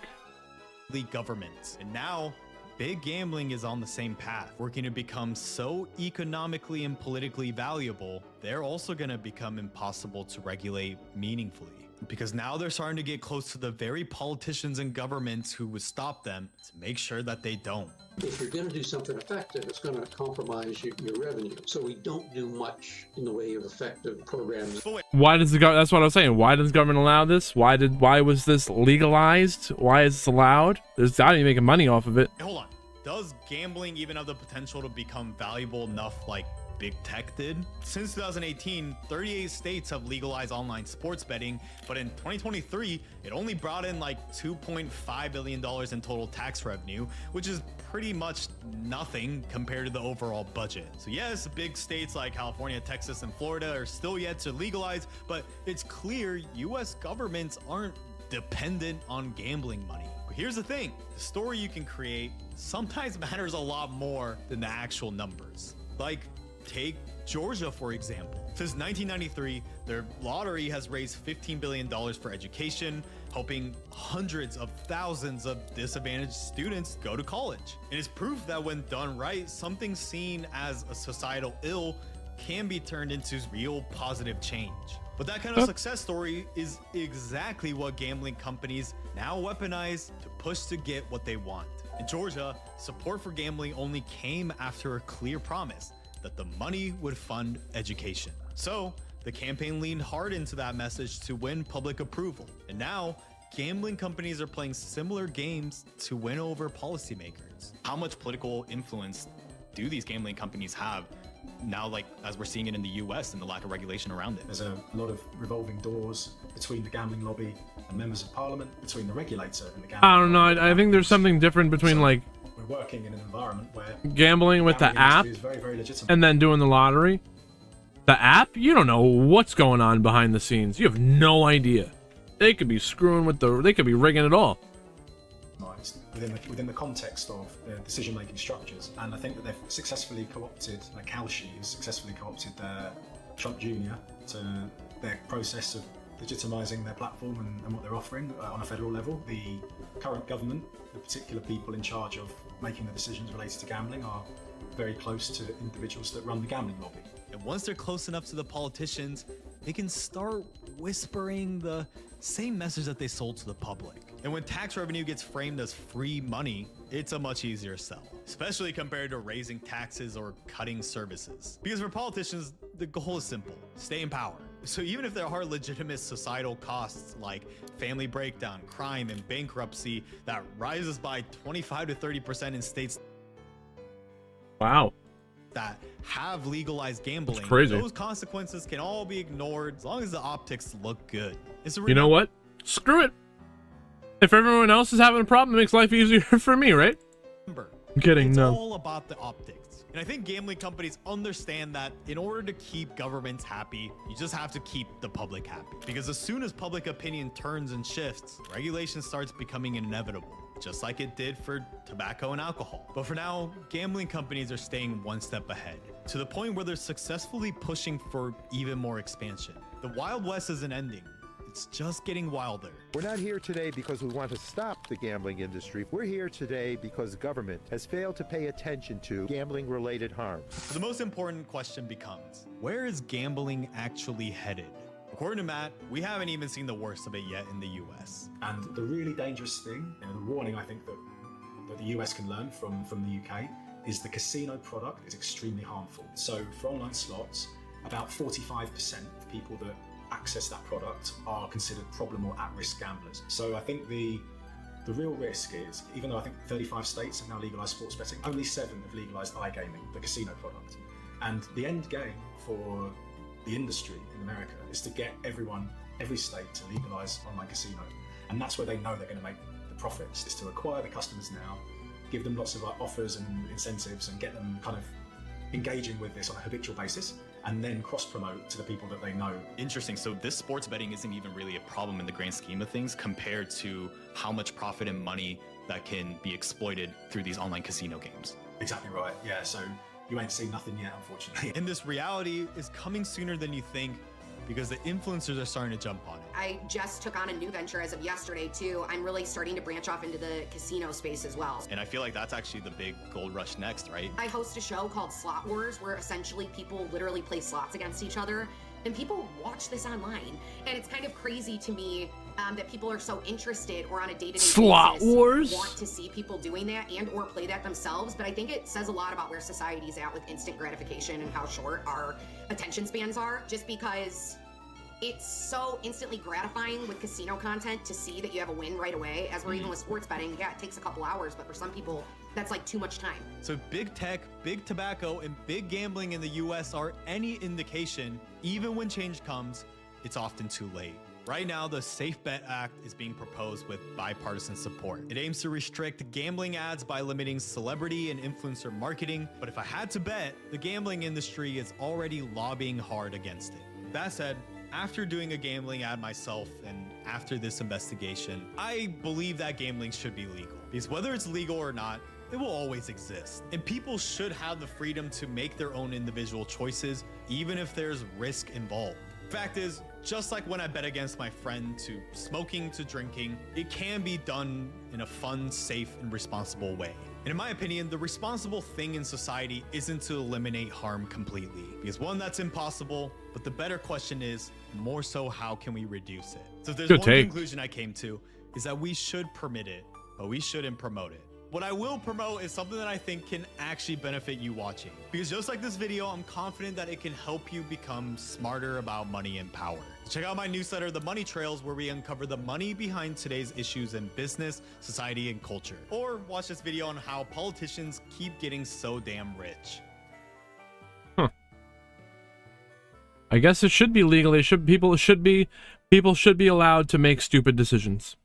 governments. And now, big gambling is on the same path, working to become so economically and politically valuable, they're also going to become impossible to regulate meaningfully. Because now they're starting to get close to the very politicians and governments who would stop them to make sure that they don't. If you're going to do something effective, it's going to compromise your revenue. So we don't do much in the way of effective programs. Why does the government? That's what I was saying. Why does the government allow this? Why was this legalized? Why is this allowed? There's not even making money off of it. Hey, hold on. Does gambling even have the potential to become valuable enough like big tech did? Since 2018, 38 states have legalized online sports betting, but in 2023, it only brought in like $2.5 billion in total tax revenue, which is pretty much nothing compared to the overall budget. So yes, big states like California, Texas, and Florida are still yet to legalize, but it's clear US governments aren't dependent on gambling money. But here's the thing, the story you can create sometimes matters a lot more than the actual numbers. Like, take Georgia, for example. Since 1993, their lottery has raised $15 billion for education, helping hundreds of thousands of disadvantaged students go to college. And it's proof that when done right, something seen as a societal ill can be turned into real positive change. But that kind of success story is exactly what gambling companies now weaponize to push to get what they want. In Georgia, support for gambling only came after a clear promise that the money would fund education. So the campaign leaned hard into that message to win public approval. And now gambling companies are playing similar games to win over policymakers. How much political influence do these gambling companies have now, like as we're seeing it in the US and the lack of regulation around it? There's a lot of revolving doors between the gambling lobby and members of parliament, between the regulator and the gambling I don't know. I think there's something different between like We're working in an environment where gambling with the gambling app industry is very, very legitimate. and then doing the lottery. The app, you don't know what's going on behind the scenes. You have no idea. They could be screwing with they could be rigging it all. Within the context of the decision-making structures, and I think that they've successfully co-opted, like Kalshi has successfully co-opted Trump Jr. to their process of legitimising their platform and what they're offering on a federal level. The current government, the particular people in charge of making the decisions related to gambling, are very close to individuals that run the gambling lobby. And once they're close enough to the politicians, they can start whispering the same message that they sold to the public. And when tax revenue gets framed as free money, it's a much easier sell, especially compared to raising taxes or cutting services. Because for politicians, the goal is simple: stay in power. So even if there are legitimate societal costs like family breakdown, crime, and bankruptcy that rises by 25 to 30% in states Wow. that have legalized gambling, That's crazy. those consequences can all be ignored as long as the optics look good. It's a You know what? Screw it. If everyone else is having a problem, it makes life easier for me, right? Remember, I'm kidding, it's no. all about the optics. And I think gambling companies understand that in order to keep governments happy, you just have to keep the public happy. Because as soon as public opinion turns and shifts, regulation starts becoming inevitable, just like it did for tobacco and alcohol. But for now, gambling companies are staying one step ahead, to the point where they're successfully pushing for even more expansion. The Wild West isn't ending. It's just getting wilder. We're not here today because we want to stop the gambling industry. We're here today because government has failed to pay attention to gambling-related harm. So the most important question becomes, where is gambling actually headed? According to Matt, we haven't even seen the worst of it yet in the US. And the really dangerous thing, the warning I think that the US can learn from the UK, is the casino product is extremely harmful. So for online slots, about 45% of people that access that product are considered problem or at-risk gamblers. So I think the real risk is, even though I think 35 states have now legalized sports betting, only 7 have legalized iGaming, the casino product. And the end game for the industry in America is to get every state to legalize online casino. And that's where they know they're going to make the profits, is to acquire the customers now, give them lots of offers and incentives and get them kind of engaging with this on a habitual basis, and then cross-promote to the people that they know. Interesting. So this sports betting isn't even really a problem in the grand scheme of things compared to how much profit and money that can be exploited through these online casino games. Exactly right. Yeah, so you ain't seen nothing yet, unfortunately. And this reality is coming sooner than you think because the influencers are starting to jump on it. I just took on a new venture as of yesterday too. I'm really starting to branch off into the casino space as well. And I feel like that's actually the big gold rush next, right? I host a show called Slot Wars, where essentially people literally play slots against each other, and people watch this online. And it's kind of crazy to me that people are so interested or on a day-to-day Slot basis Wars? want to see people doing that and or play that themselves. But I think it says a lot about where society's at with instant gratification and how short our attention spans are, just because it's so instantly gratifying with casino content to see that you have a win right away, as we're even with sports betting. Yeah, it takes a couple hours, but for some people, that's like too much time. So big tech, big tobacco, and big gambling in the US are any indication, even when change comes, it's often too late. Right now, the Safe Bet Act is being proposed with bipartisan support. It aims to restrict gambling ads by limiting celebrity and influencer marketing, but if I had to bet, the gambling industry is already lobbying hard against it. That said, after doing a gambling ad myself and after this investigation, I believe that gambling should be legal. Because whether it's legal or not, it will always exist. And people should have the freedom to make their own individual choices, even if there's risk involved. Fact is, just like when I bet against my friend to smoking to drinking, it can be done in a fun, safe, and responsible way. And in my opinion, the responsible thing in society isn't to eliminate harm completely, because one, that's impossible, but the better question is, more so, how can we reduce it? So if there's one conclusion I came to, is that we should permit it, but we shouldn't promote it. What I will promote is something that I think can actually benefit you watching. Because just like this video, I'm confident that it can help you become smarter about money and power. Check out my newsletter, The Money Trails, where we uncover the money behind today's issues in business, society, and culture. Or watch this video on how politicians keep getting so damn rich. I guess it should be legal. People should be allowed to make stupid decisions.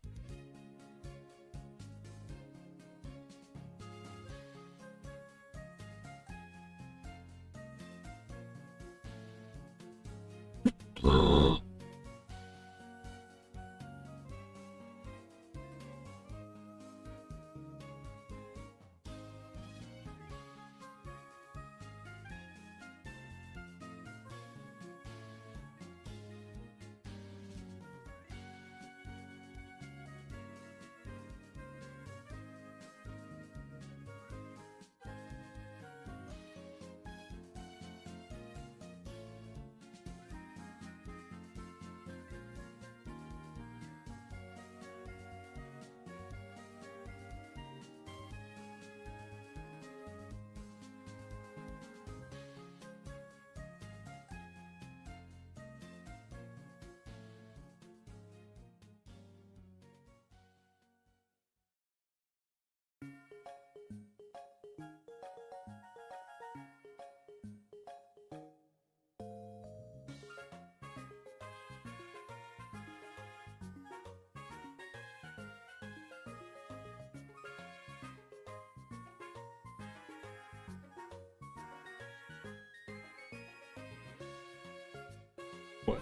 What?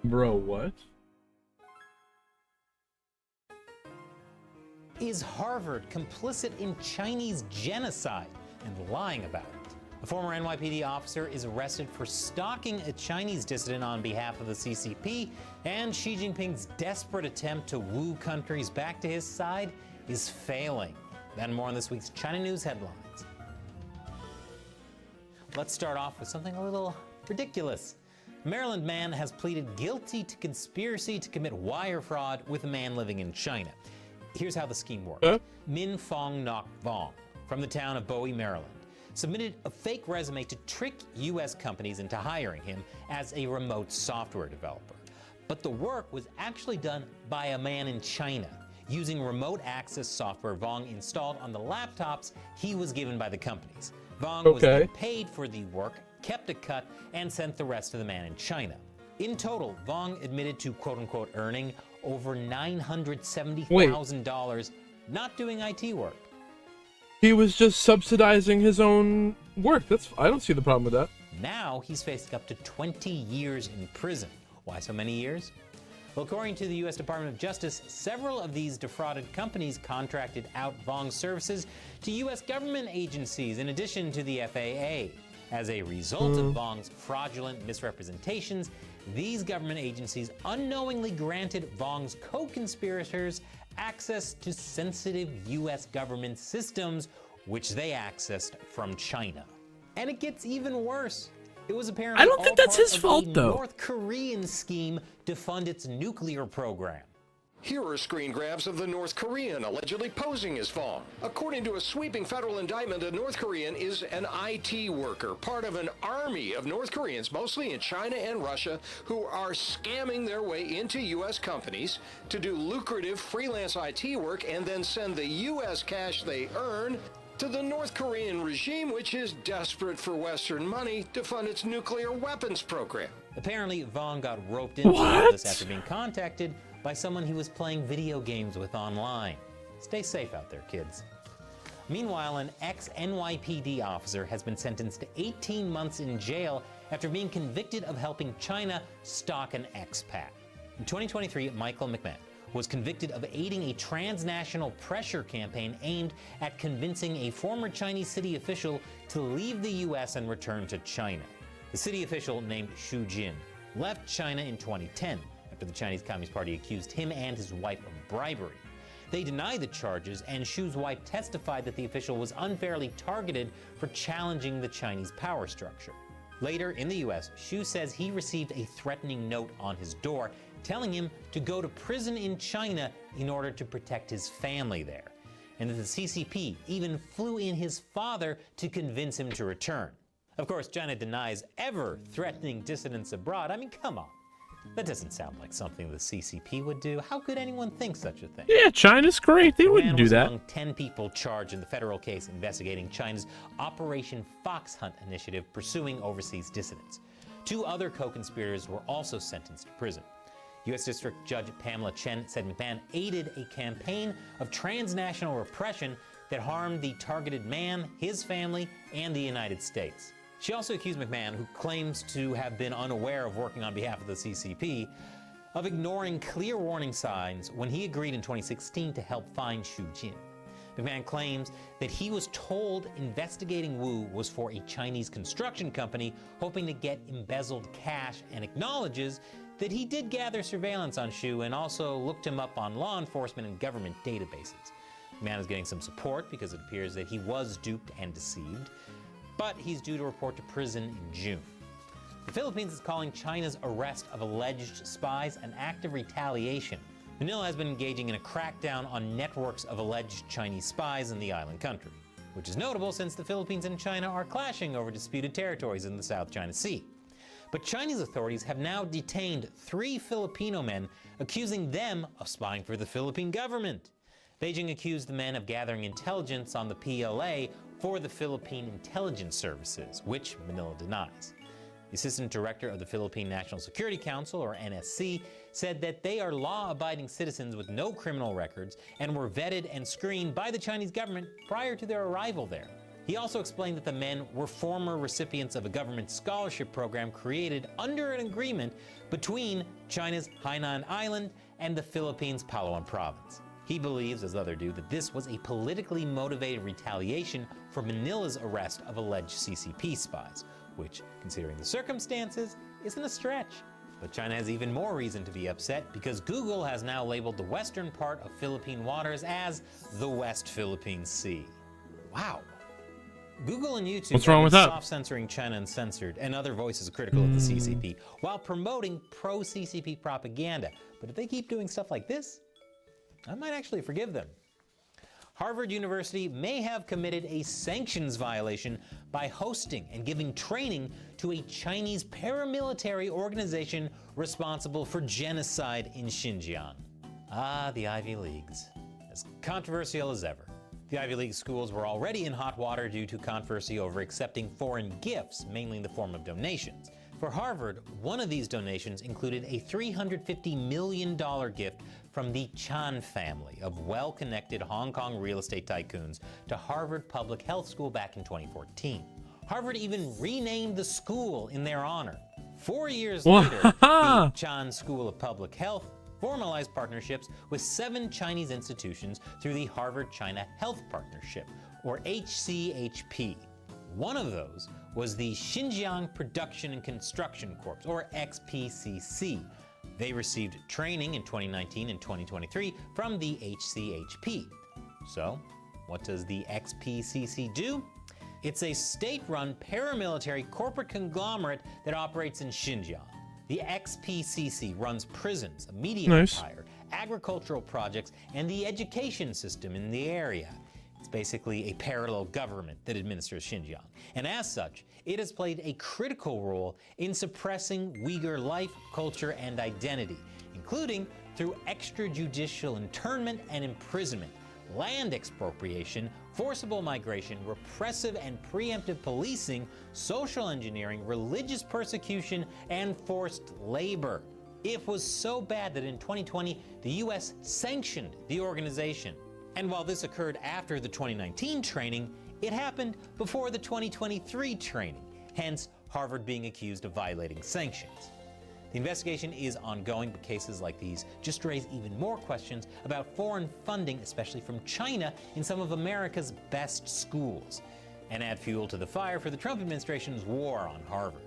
Bro, what? Is Harvard complicit in Chinese genocide and lying about it? A former NYPD officer is arrested for stalking a Chinese dissident on behalf of the CCP, and Xi Jinping's desperate attempt to woo countries back to his side is failing. Then more on this week's China News headlines. Let's start off with something a little ridiculous. A Maryland man has pleaded guilty to conspiracy to commit wire fraud with a man living in China. Here's how the scheme worked. Min Fong Nok Vong, from the town of Bowie, Maryland, submitted a fake resume to trick U.S. companies into hiring him as a remote software developer. But the work was actually done by a man in China, using remote access software Vong installed on the laptops he was given by the companies. Vong was then paid for the work, kept a cut, and sent the rest to the man in China. In total, Vong admitted to quote-unquote earning over $970,000 not doing IT work. He was just subsidizing his own work. I don't see the problem with that. Now he's facing up to 20 years in prison. Why so many years? Well, according to the U.S. Department of Justice, several of these defrauded companies contracted out Vong's services to U.S. government agencies in addition to the FAA. As a result of Vong's fraudulent misrepresentations, these government agencies unknowingly granted Vong's co-conspirators access to sensitive U.S. government systems, which they accessed from China. And it gets even worse. It was apparently I don't think that's his fault, though. North Korean scheme to fund its nuclear program. Here are screen grabs of the North Korean allegedly posing as Vong. According to a sweeping federal indictment, the North Korean is an IT worker, part of an army of North Koreans, mostly in China and Russia, who are scamming their way into U.S. companies to do lucrative freelance IT work and then send the U.S. cash they earn to the North Korean regime, which is desperate for Western money to fund its nuclear weapons program. Apparently, Vong got roped into all this after being contacted by someone he was playing video games with online. Stay safe out there, kids. Meanwhile, an ex-NYPD officer has been sentenced to 18 months in jail after being convicted of helping China stalk an expat. In 2023, Michael McMahon was convicted of aiding a transnational pressure campaign aimed at convincing a former Chinese city official to leave the U.S. and return to China. The city official, named Xu Jin, left China in 2010 after the Chinese Communist Party accused him and his wife of bribery. They denied the charges, and Xu's wife testified that the official was unfairly targeted for challenging the Chinese power structure. Later, in the U.S., Xu says he received a threatening note on his door telling him to go to prison in China in order to protect his family there, and that the CCP even flew in his father to convince him to return. Of course, China denies ever threatening dissidents abroad. I mean, come on. That doesn't sound like something the CCP would do. How could anyone think such a thing? Yeah, China's great. They wouldn't do that. Among 10 people charged in the federal case investigating China's Operation Fox Hunt initiative pursuing overseas dissidents. 2 other co-conspirators were also sentenced to prison. U.S. District Judge Pamela Chen said McMahon aided a campaign of transnational repression that harmed the targeted man, his family, and the United States. She also accused McMahon, who claims to have been unaware of working on behalf of the CCP, of ignoring clear warning signs when he agreed in 2016 to help find Xu Jin. McMahon claims that he was told investigating Wu was for a Chinese construction company hoping to get embezzled cash, and acknowledges that he did gather surveillance on Xu and also looked him up on law enforcement and government databases. McMahon is getting some support because it appears that he was duped and deceived, but he's due to report to prison in June. The Philippines is calling China's arrest of alleged spies an act of retaliation. Manila has been engaging in a crackdown on networks of alleged Chinese spies in the island country, which is notable since the Philippines and China are clashing over disputed territories in the South China Sea. But Chinese authorities have now detained 3 Filipino men, accusing them of spying for the Philippine government. Beijing accused the men of gathering intelligence on the PLA for the Philippine Intelligence Services, which Manila denies. The Assistant Director of the Philippine National Security Council, or NSC, said that they are law-abiding citizens with no criminal records and were vetted and screened by the Chinese government prior to their arrival there. He also explained that the men were former recipients of a government scholarship program created under an agreement between China's Hainan Island and the Philippines' Palawan province. He believes, as others do, that this was a politically motivated retaliation for Manila's arrest of alleged CCP spies, which, considering the circumstances, isn't a stretch. But China has even more reason to be upset because Google has now labeled the western part of Philippine waters as the West Philippine Sea. Wow. Google and YouTube What's wrong with have been that? soft censoring China Uncensored and other voices critical of the CCP while promoting pro-CCP propaganda. But if they keep doing stuff like this, I might actually forgive them. Harvard University may have committed a sanctions violation by hosting and giving training to a Chinese paramilitary organization responsible for genocide in Xinjiang. Ah, the Ivy Leagues. As controversial as ever. The Ivy League schools were already in hot water due to controversy over accepting foreign gifts, mainly in the form of donations. For Harvard, one of these donations included a $350 million gift from the Chan family of well-connected Hong Kong real estate tycoons to Harvard Public Health School back in 2014. Harvard even renamed the school in their honor. 4 years later, the Chan School of Public Health formalized partnerships with 7 Chinese institutions through the Harvard-China Health Partnership, or HCHP. One of those was the Xinjiang Production and Construction Corps, or XPCC. They received training in 2019 and 2023 from the HCHP. So, what does the XPCC do? It's a state-run paramilitary corporate conglomerate that operates in Xinjiang. The XPCC runs prisons, a media empire, agricultural projects, and the education system in the area. It's basically a parallel government that administers Xinjiang. And as such, it has played a critical role in suppressing Uyghur life, culture, and identity, including through extrajudicial internment and imprisonment, land expropriation, forcible migration, repressive and preemptive policing, social engineering, religious persecution, and forced labor. It was so bad that in 2020, the US sanctioned the organization. And while this occurred after the 2019 training, it happened before the 2023 training, hence Harvard being accused of violating sanctions. The investigation is ongoing, but cases like these just raise even more questions about foreign funding, especially from China, in some of America's best schools, and add fuel to the fire for the Trump administration's war on Harvard.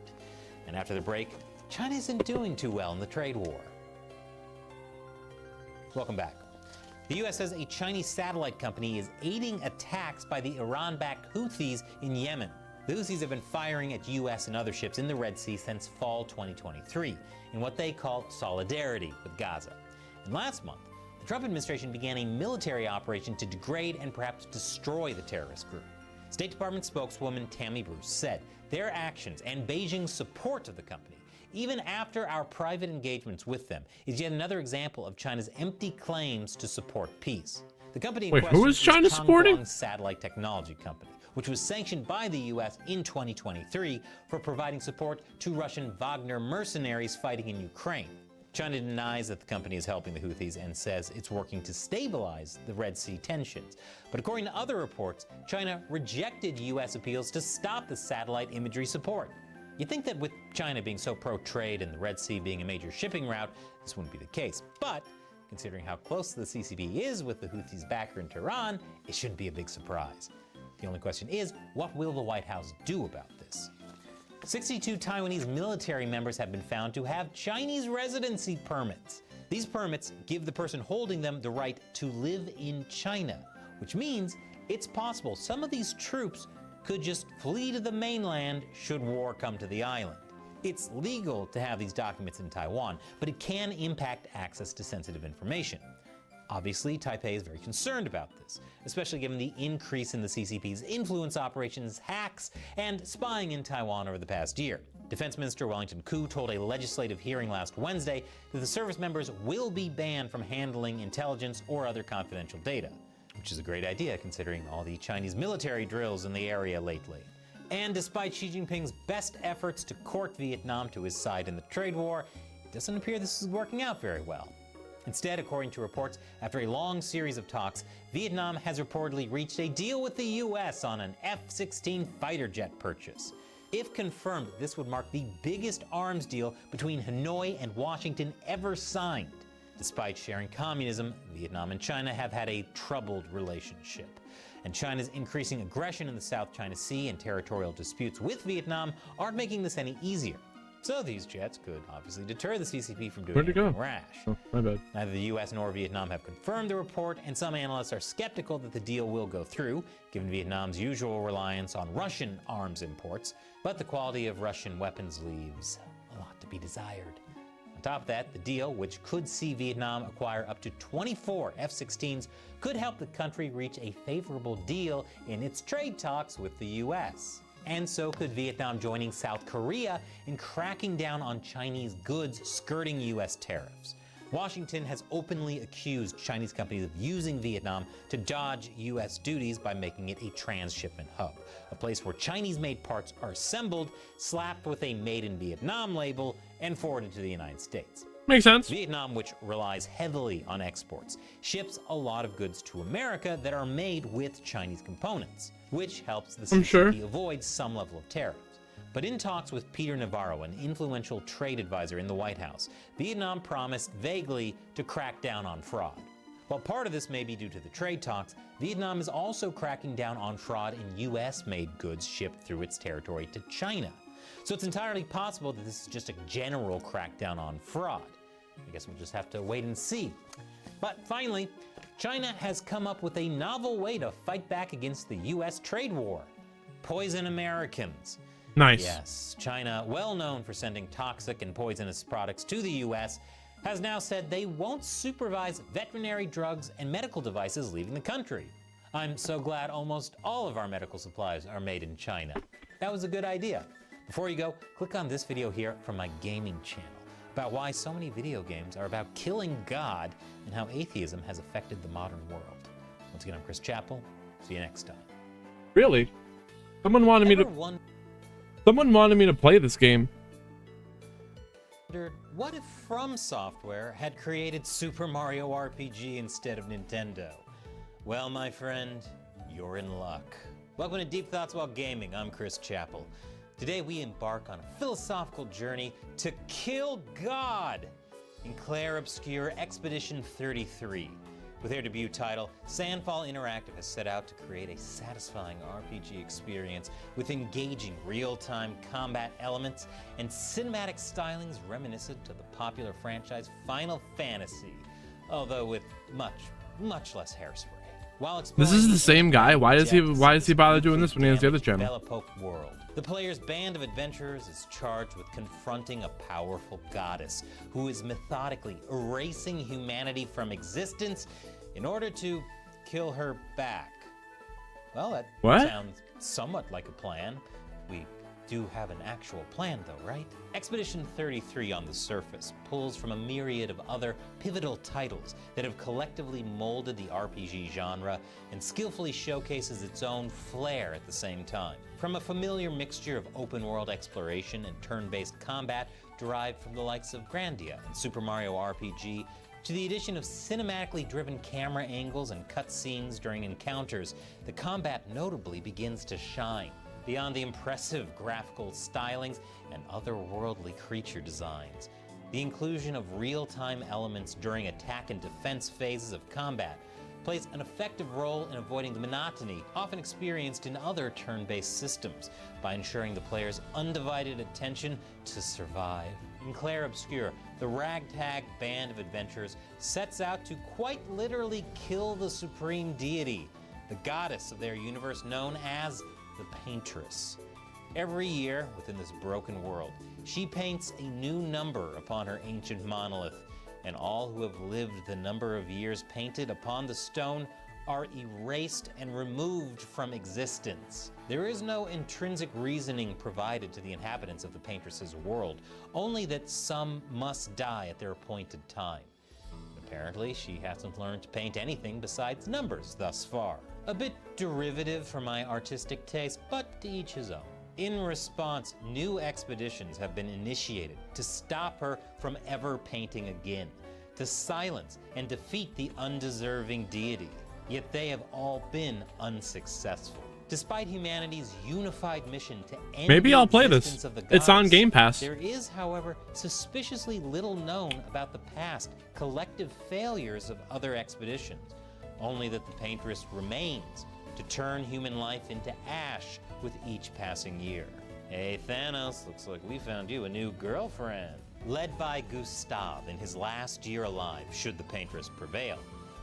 And after the break, China isn't doing too well in the trade war. Welcome back. The U.S. says a Chinese satellite company is aiding attacks by the Iran-backed Houthis in Yemen. The Houthis have been firing at U.S. and other ships in the Red Sea since fall 2023 in what they call solidarity with Gaza. And last month, the Trump administration began a military operation to degrade and perhaps destroy the terrorist group. State Department spokeswoman Tammy Bruce said their actions and Beijing's support of the company, even after our private engagements with them, is yet another example of China's empty claims to support peace. The company in question who is China supporting? Tongguang Satellite Technology Company, which was sanctioned by the U.S. in 2023 for providing support to Russian Wagner mercenaries fighting in Ukraine. China denies that the company is helping the Houthis and says it's working to stabilize the Red Sea tensions. But according to other reports, China rejected U.S. appeals to stop the satellite imagery support. You'd think that with China being so pro-trade and the Red Sea being a major shipping route, this wouldn't be the case. But considering how close the CCP is with the Houthis' backer in Tehran, it shouldn't be a big surprise. The only question is, what will the White House do about this? 62 Taiwanese military members have been found to have Chinese residency permits. These permits give the person holding them the right to live in China, which means it's possible some of these troops could just flee to the mainland should war come to the island. It's legal to have these documents in Taiwan, but it can impact access to sensitive information. Obviously, Taipei is very concerned about this, especially given the increase in the CCP's influence operations, hacks, and spying in Taiwan over the past year. Defense Minister Wellington Koo told a legislative hearing last Wednesday that the service members will be banned from handling intelligence or other confidential data, which is a great idea considering all the Chinese military drills in the area lately. And despite Xi Jinping's best efforts to court Vietnam to his side in the trade war, it doesn't appear this is working out very well. Instead, according to reports, after a long series of talks, Vietnam has reportedly reached a deal with the U.S. on an F-16 fighter jet purchase. If confirmed, this would mark the biggest arms deal between Hanoi and Washington ever signed. Despite sharing communism, Vietnam and China have had a troubled relationship. And China's increasing aggression in the South China Sea and territorial disputes with Vietnam aren't making this any easier. So these jets could obviously deter the CCP from doing Where'd it go? anything rash. Oh, my bad. Neither the US nor Vietnam have confirmed the report, and some analysts are skeptical that the deal will go through, given Vietnam's usual reliance on Russian arms imports. But the quality of Russian weapons leaves a lot to be desired. On top of that, the deal, which could see Vietnam acquire up to 24 F-16s, could help the country reach a favorable deal in its trade talks with the US. And so could Vietnam joining South Korea in cracking down on Chinese goods skirting US tariffs. Washington has openly accused Chinese companies of using Vietnam to dodge US duties by making it a transshipment hub, a place where Chinese-made parts are assembled, slapped with a Made in Vietnam label, and forwarded to the United States. Makes sense. Vietnam, which relies heavily on exports, ships a lot of goods to America that are made with Chinese components, which helps the CCP avoid some level of tariffs. But in talks with Peter Navarro, an influential trade advisor in the White House, Vietnam promised vaguely to crack down on fraud. While part of this may be due to the trade talks, Vietnam is also cracking down on fraud in US-made goods shipped through its territory to China. So it's entirely possible that this is just a general crackdown on fraud. I guess we'll just have to wait and see. But finally, China has come up with a novel way to fight back against the US trade war. Poison Americans. Nice. Yes, China, well known for sending toxic and poisonous products to the US, has now said they won't supervise veterinary drugs and medical devices leaving the country. I'm so glad almost all of our medical supplies are made in China. That was a good idea. Before you go, click on this video here from my gaming channel about why so many video games are about killing God and how atheism has affected the modern world. Once again, I'm Chris Chappell. See you next time. Really? Someone wanted me to play this game. What if From Software had created Super Mario RPG instead of Nintendo? Well, my friend, you're in luck. Welcome to Deep Thoughts While Gaming. I'm Chris Chappell. Today we embark on a philosophical journey to kill God in Clair Obscur Expedition 33. With their debut title, Sandfall Interactive has set out to create a satisfying RPG experience with engaging real-time combat elements and cinematic stylings reminiscent of the popular franchise Final Fantasy, although with much less hairspray. This is the same guy. Why does he bother doing this when he has the other channel? World. The player's band of adventurers is charged with confronting a powerful goddess who is methodically erasing humanity from existence in order to kill her back. Well, that sounds somewhat like a plan. We do have an actual plan though, right? Expedition 33 on the surface pulls from a myriad of other pivotal titles that have collectively molded the RPG genre and skillfully showcases its own flair at the same time. From a familiar mixture of open-world exploration and turn-based combat derived from the likes of Grandia and Super Mario RPG, to the addition of cinematically driven camera angles and cutscenes during encounters, the combat notably begins to shine. Beyond the impressive graphical stylings and otherworldly creature designs, the inclusion of real-time elements during attack and defense phases of combat plays an effective role in avoiding the monotony often experienced in other turn-based systems by ensuring the player's undivided attention to survive. In Clair Obscur, the ragtag band of adventurers sets out to quite literally kill the supreme deity, the goddess of their universe known as the Paintress. Every year within this broken world, she paints a new number upon her ancient monolith, and all who have lived the number of years painted upon the stone are erased and removed from existence. There is no intrinsic reasoning provided to the inhabitants of the Paintress's world, only that some must die at their appointed time. Apparently, she hasn't learned to paint anything besides numbers thus far. A bit derivative for my artistic taste, but to each his own. In response, new expeditions have been initiated to stop her from ever painting again, to silence and defeat the undeserving deity. Yet they have all been unsuccessful. Despite humanity's unified mission to end Maybe I'll play this. of the goddess, It's on Game Pass. There is, however, suspiciously little known about the past collective failures of other expeditions, only that the Paintress remains to turn human life into ash with each passing year. Hey Thanos, looks like we found you a new girlfriend. Led by Gustav in his last year alive, should the Paintress prevail,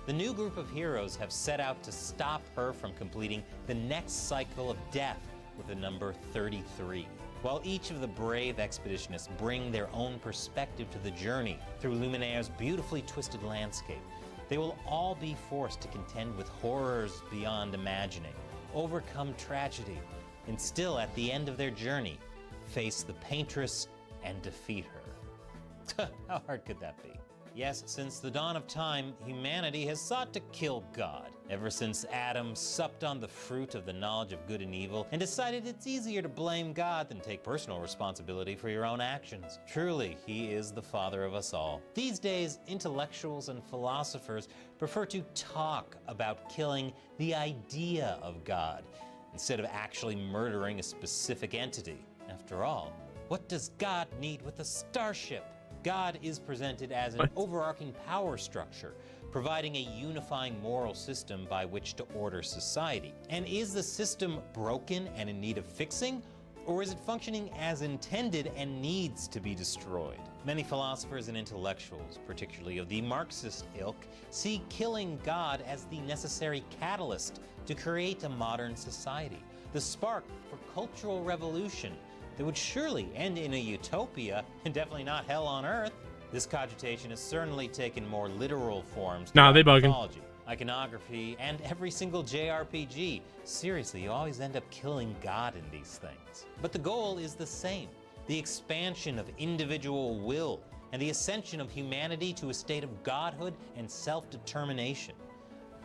the new group of heroes have set out to stop her from completing the next cycle of death with the number 33. While each of the brave expeditionists bring their own perspective to the journey through Luminaire's beautifully twisted landscape, they will all be forced to contend with horrors beyond imagining, overcome tragedy, and still at the end of their journey, face the Paintress and defeat her. How hard could that be? Yes, since the dawn of time, humanity has sought to kill God. Ever since Adam supped on the fruit of the knowledge of good and evil and decided it's easier to blame God than take personal responsibility for your own actions. Truly, he is the father of us all. These days, intellectuals and philosophers prefer to talk about killing the idea of God instead of actually murdering a specific entity. After all, what does God need with a starship? God is presented as an overarching power structure, providing a unifying moral system by which to order society. And is the system broken and in need of fixing, or is it functioning as intended and needs to be destroyed? Many philosophers and intellectuals, particularly of the Marxist ilk, see killing God as the necessary catalyst to create a modern society, the spark for cultural revolution that would surely end in a utopia and definitely not hell on earth. This cogitation has certainly taken more literal forms. Nah, they bugging. Mythology, iconography, and every single JRPG. Seriously, you always end up killing God in these things. But the goal is the same: the expansion of individual will and the ascension of humanity to a state of godhood and self-determination.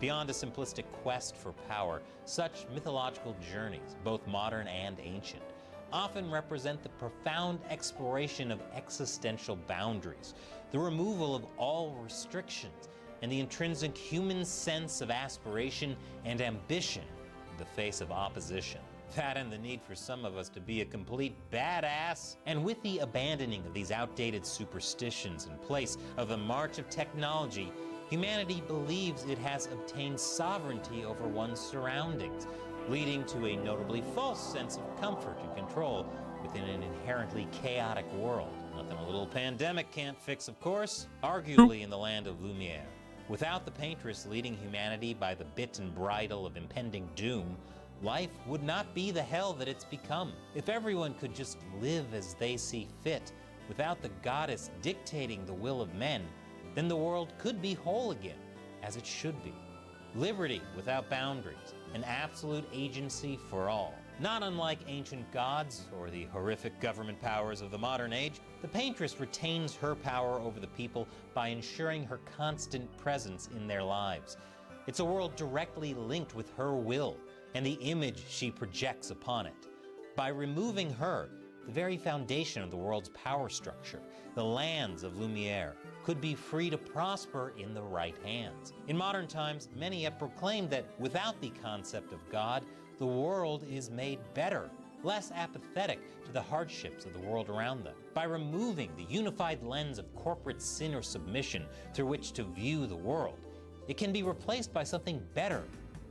Beyond a simplistic quest for power, such mythological journeys, both modern and ancient, often represent the profound exploration of existential boundaries, the removal of all restrictions, and the intrinsic human sense of aspiration and ambition in the face of opposition. That and the need for some of us to be a complete badass. And with the abandoning of these outdated superstitions in place of the march of technology, humanity believes it has obtained sovereignty over one's surroundings, leading to a notably false sense of comfort and control within an inherently chaotic world. Nothing a little pandemic can't fix, of course. Arguably in the land of Lumiere. Without the Paintress leading humanity by the bit and bridle of impending doom, life would not be the hell that it's become. If everyone could just live as they see fit, without the goddess dictating the will of men, then the world could be whole again, as it should be. Liberty without boundaries, an absolute agency for all. Not unlike ancient gods or the horrific government powers of the modern age, the Paintress retains her power over the people by ensuring her constant presence in their lives. It's a world directly linked with her will and the image she projects upon it. By removing her, the very foundation of the world's power structure, the lands of Lumiere, could be free to prosper in the right hands. In modern times, many have proclaimed that without the concept of God, the world is made better, less apathetic to the hardships of the world around them. By removing the unified lens of corporate sin or submission through which to view the world, it can be replaced by something better,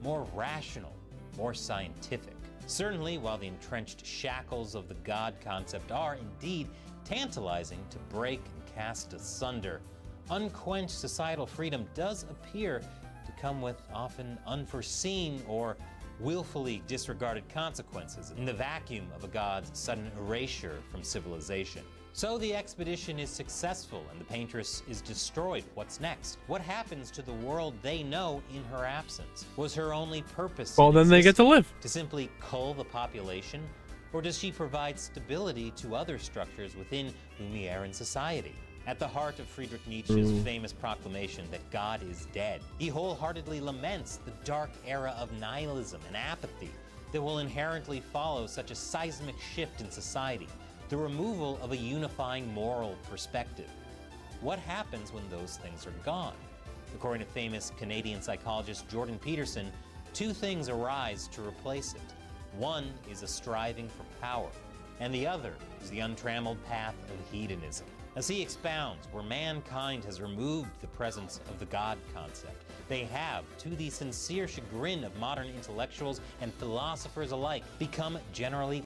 more rational, more scientific. Certainly, while the entrenched shackles of the God concept are indeed tantalizing to break and cast asunder, unquenched societal freedom does appear to come with often unforeseen or willfully disregarded consequences in the vacuum of a God's sudden erasure from civilization. So the expedition is successful and the Paintress is destroyed. What's next? What happens to the world they know in her absence? Was her only purpose Well, then they get to live. to simply cull the population? Or does she provide stability to other structures within Lumieran society? At the heart of Friedrich Nietzsche's famous proclamation that God is dead, he wholeheartedly laments the dark era of nihilism and apathy that will inherently follow such a seismic shift in society, the removal of a unifying moral perspective. What happens when those things are gone? According to famous Canadian psychologist Jordan Peterson, two things arise to replace it. One is a striving for power, and the other is the untrammeled path of hedonism. As he expounds, where mankind has removed the presence of the God concept, they have, to the sincere chagrin of modern intellectuals and philosophers alike, become generally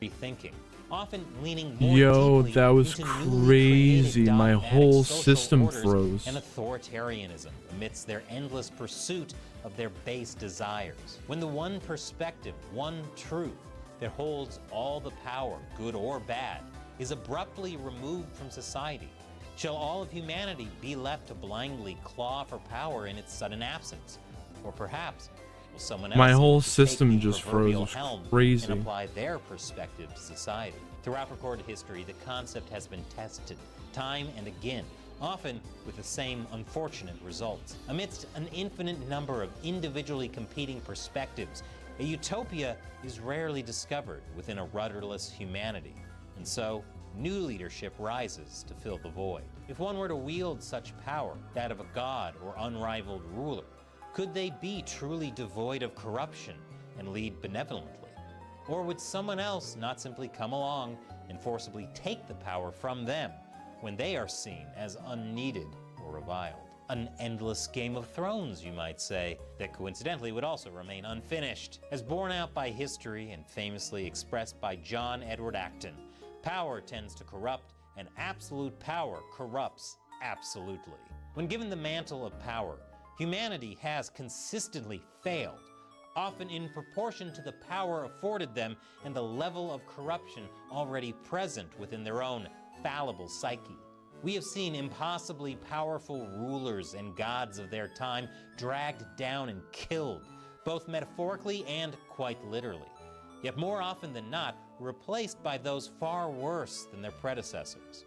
rethinking, often leaning more Yo, deeply that was into newly crazy. created My dogmatic whole social system orders froze. and authoritarianism amidst their endless pursuit of their base desires. When the one perspective, one truth that holds all the power, good or bad, is abruptly removed from society, shall all of humanity be left to blindly claw for power in its sudden absence? Or perhaps will someone else My whole take system the just proverbial froze. helm Crazy. and apply their perspective to society? Throughout recorded history, the concept has been tested time and again, often with the same unfortunate results. Amidst an infinite number of individually competing perspectives, a utopia is rarely discovered within a rudderless humanity, and so new leadership rises to fill the void. If one were to wield such power, that of a god or unrivaled ruler, could they be truly devoid of corruption and lead benevolently? Or would someone else not simply come along and forcibly take the power from them when they are seen as unneeded or reviled? An endless Game of Thrones, you might say, that coincidentally would also remain unfinished. As borne out by history and famously expressed by John Edward Acton, power tends to corrupt, and absolute power corrupts absolutely. When given the mantle of power, humanity has consistently failed, often in proportion to the power afforded them and the level of corruption already present within their own fallible psyche. We have seen impossibly powerful rulers and gods of their time dragged down and killed, both metaphorically and quite literally, yet more often than not replaced by those far worse than their predecessors.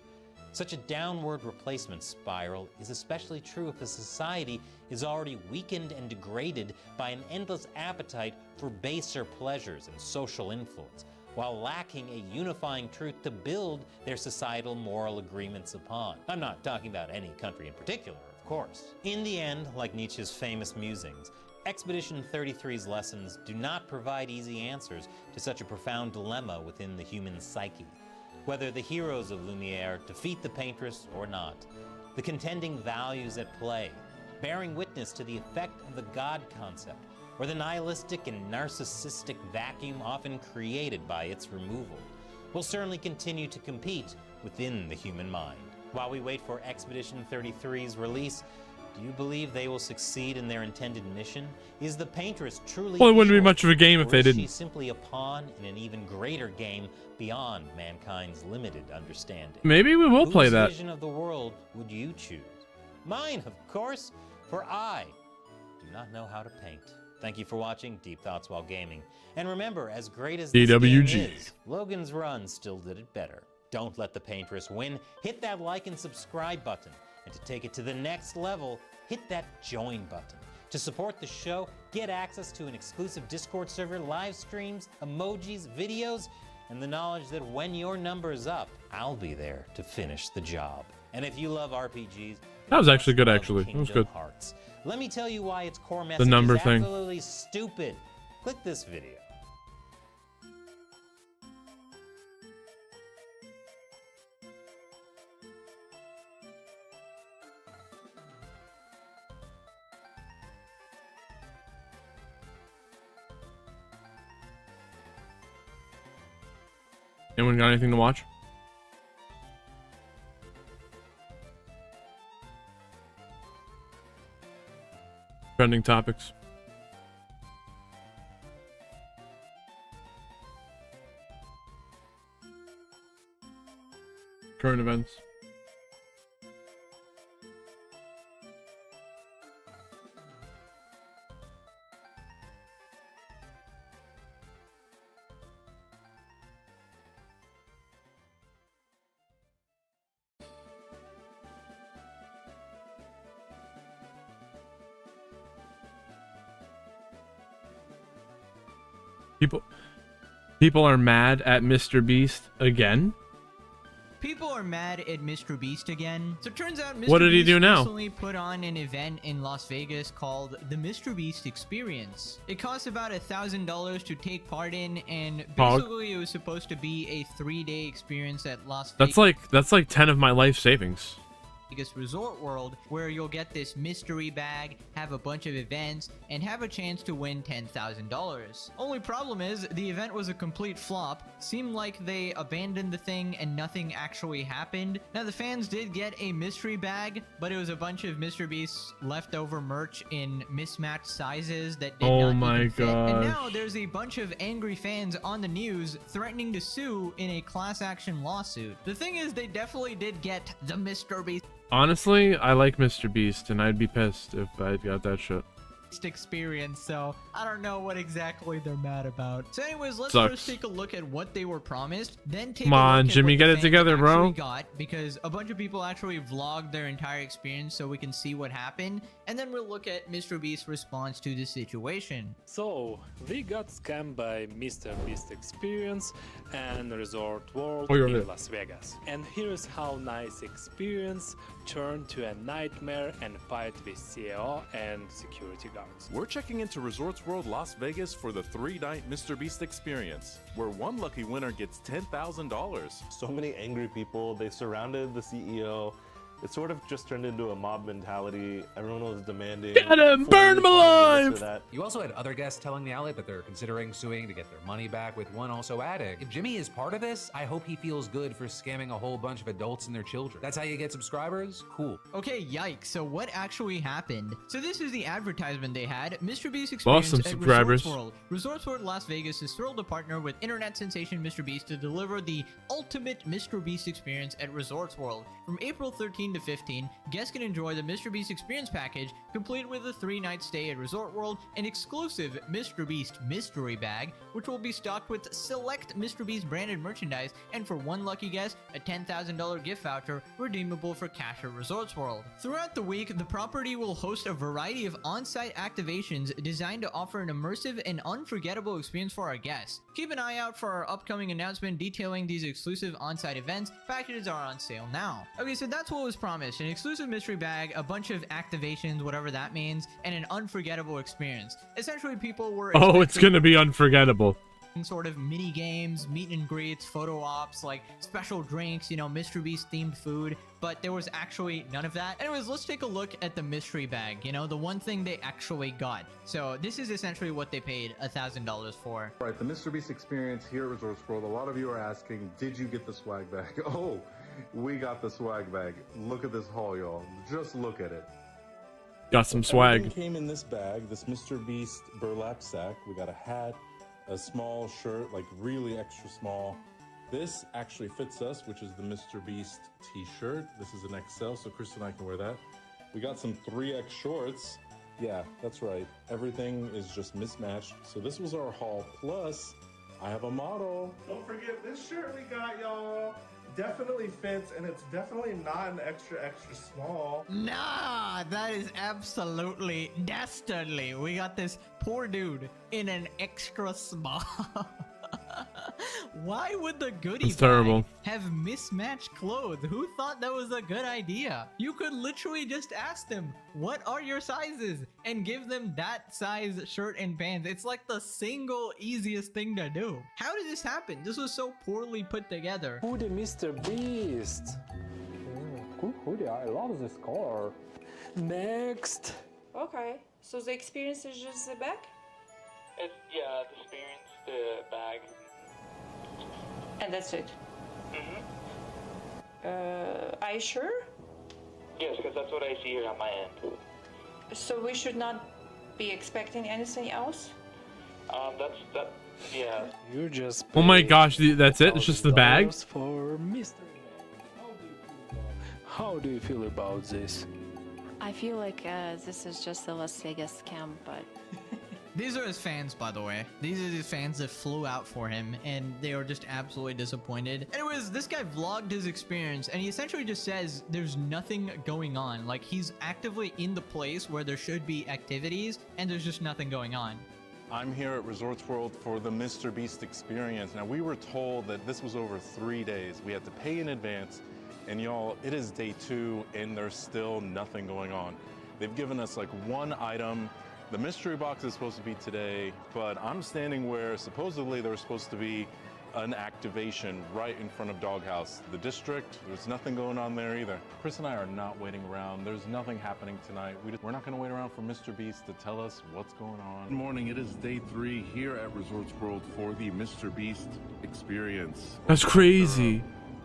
Such a downward replacement spiral is especially true if a society is already weakened and degraded by an endless appetite for baser pleasures and social influence, while lacking a unifying truth to build their societal moral agreements upon. I'm not talking about any country in particular, of course. In the end, like Nietzsche's famous musings, Expedition 33's lessons do not provide easy answers to such a profound dilemma within the human psyche. Whether the heroes of Lumiere defeat the paintress or not, the contending values at play, bearing witness to the effect of the God concept, or the nihilistic and narcissistic vacuum often created by its removal, will certainly continue to compete within the human mind. While we wait for Expedition 33's release, do you believe they will succeed in their intended mission? Is the paintress truly Well, it wouldn't be evil, much of a game if or they is didn't. she simply a pawn in an even greater game beyond mankind's limited understanding? Maybe we will play Whose that. vision of the world would you choose? Mine, of course, for I do not know how to paint. Thank you for watching Deep Thoughts While Gaming. And remember, as great as this DWG. game is, Logan's Run still did it better. Don't let the paintress win. Hit that like and subscribe button. And to take it to the next level, hit that join button. To support the show, get access to an exclusive Discord server, live streams, emojis, videos, and the knowledge that when your number's up, I'll be there to finish the job. And if you love RPGs, That was actually good, actually. It was good. Hearts, let me tell you why its core message number is thing. absolutely stupid. Click this video. Anyone got anything to watch? Trending topics. Current events. People are mad at Mr. Beast again. People are mad at Mr. Beast again. So it turns out Mr. What did he Beast do now? recently put on an event in Las Vegas called the Mr. Beast Experience. It costs about $1,000 to take part in, and basically it was supposed to be a 3-day experience at Las Vegas. That's like 10 of my life savings. Vegas Resort World, where you'll get this mystery bag, have a bunch of events, and have a chance to win $10,000. Only problem is, the event was a complete flop. Seemed like they abandoned the thing and nothing actually happened. Now, the fans did get a mystery bag, but it was a bunch of MrBeast's leftover merch in mismatched sizes that did not even fit. And now there's a bunch of angry fans on the news threatening to sue in a class action lawsuit. The thing is, they definitely did get the MrBeast Honestly, I like Mr. Beast, and I'd be pissed if I got that shit. experience, so I don't know what exactly they're mad about. So anyways, let's Sucks. first take a look at what they were promised, then take Come a on, look at Jimmy, what get the it fans together, bro. actually got, because a bunch of people actually vlogged their entire experience so we can see what happened, and then we'll look at MrBeast's response to the situation. So, we got scammed by MrBeast Experience and Resort World you're in there. Las Vegas. And here's how nice experience turned to a nightmare and fight with CEO and security guards. We're checking into Resorts World Las Vegas for the 3-night MrBeast experience, where one lucky winner gets $10,000. So many angry people, they surrounded the CEO. It sort of just turned into a mob mentality. Everyone was demanding. Get him! Burn him alive! You also had other guests telling the outlet that they're considering suing to get their money back, with one also adding, if Jimmy is part of this, I hope he feels good for scamming a whole bunch of adults and their children. That's how you get subscribers? Cool. Okay, yikes. So what actually happened? So this is the advertisement they had. MrBeast Experience Lost some at subscribers. Resorts World. Resorts World Las Vegas is thrilled to partner with internet sensation MrBeast to deliver the ultimate MrBeast experience at Resorts World. From April 13 to 15, guests can enjoy the MrBeast Experience package, complete with a 3-night stay at Resort World, an exclusive MrBeast mystery bag, which will be stocked with select MrBeast branded merchandise, and for one lucky guest, a $10,000 gift voucher redeemable for cash at Resorts World. Throughout the week, the property will host a variety of on-site activations designed to offer an immersive and unforgettable experience for our guests. Keep an eye out for our upcoming announcement detailing these exclusive on-site events. Packages are on sale now. Okay, so that's what was promised. An exclusive mystery bag, a bunch of activations, whatever that means, and an unforgettable experience. Essentially, people were Oh, it's gonna be unforgettable. sort of mini games, meet and greets, photo ops, like special drinks, you know, MrBeast themed food, but there was actually none of that. Anyways, let's take a look at the mystery bag, you know, the one thing they actually got. So this is essentially what they paid $1,000 for. Right, the MrBeast experience here at Resorts World. A lot of you are asking, did you get the swag bag? Oh, we got the swag bag. Look at this haul, y'all. Just look at it. Got some swag. Everything came in this bag, this MrBeast burlap sack. We got a hat, a small shirt, like really extra small. This actually fits us, which is the MrBeast t-shirt. This is an XL, so Chris and I can wear that. We got some 3X shorts. Yeah, that's right. Everything is just mismatched. So this was our haul. Plus, I have a model. Don't forget this shirt we got, y'all. Definitely fits, and it's definitely not an extra small. Nah, that is absolutely dastardly. We got this poor dude in an extra small. Why would the goodie It's terrible. bag have mismatched clothes? Who thought that was a good idea? You could literally just ask them, what are your sizes? And give them that size shirt and pants. It's like the single easiest thing to do. How did this happen? This was so poorly put together. Who the MrBeast? Cool hoodie, I love this color. Next! Okay, so the experience is just the bag? Yeah, the experience, the bag. And that's it? Are you sure? Yes, because that's what I see here on my end. So we should not be expecting anything else? Yeah. You just Oh my gosh, that's it? It's just the bag? for mystery. How do you feel about this? I feel like this is just a Las Vegas scam, but... These are his fans, by the way. These are his fans that flew out for him, and they were just absolutely disappointed. Anyways, this guy vlogged his experience, and he essentially just says there's nothing going on. Like, he's actively in the place where there should be activities, and there's just nothing going on. I'm here at Resorts World for the MrBeast experience. Now, we were told that this was over 3 days. We had to pay in advance, and y'all, it is day 2, and there's still nothing going on. They've given us like one item. The mystery box is supposed to be today, but I'm standing where supposedly there was supposed to be an activation right in front of Doghouse. The district, there's nothing going on there either. Chris and I are not waiting around. There's nothing happening tonight. We're not gonna wait around for Mr. Beast to tell us what's going on. Good morning, it is day 3 here at Resorts World for the Mr. Beast experience. That's crazy.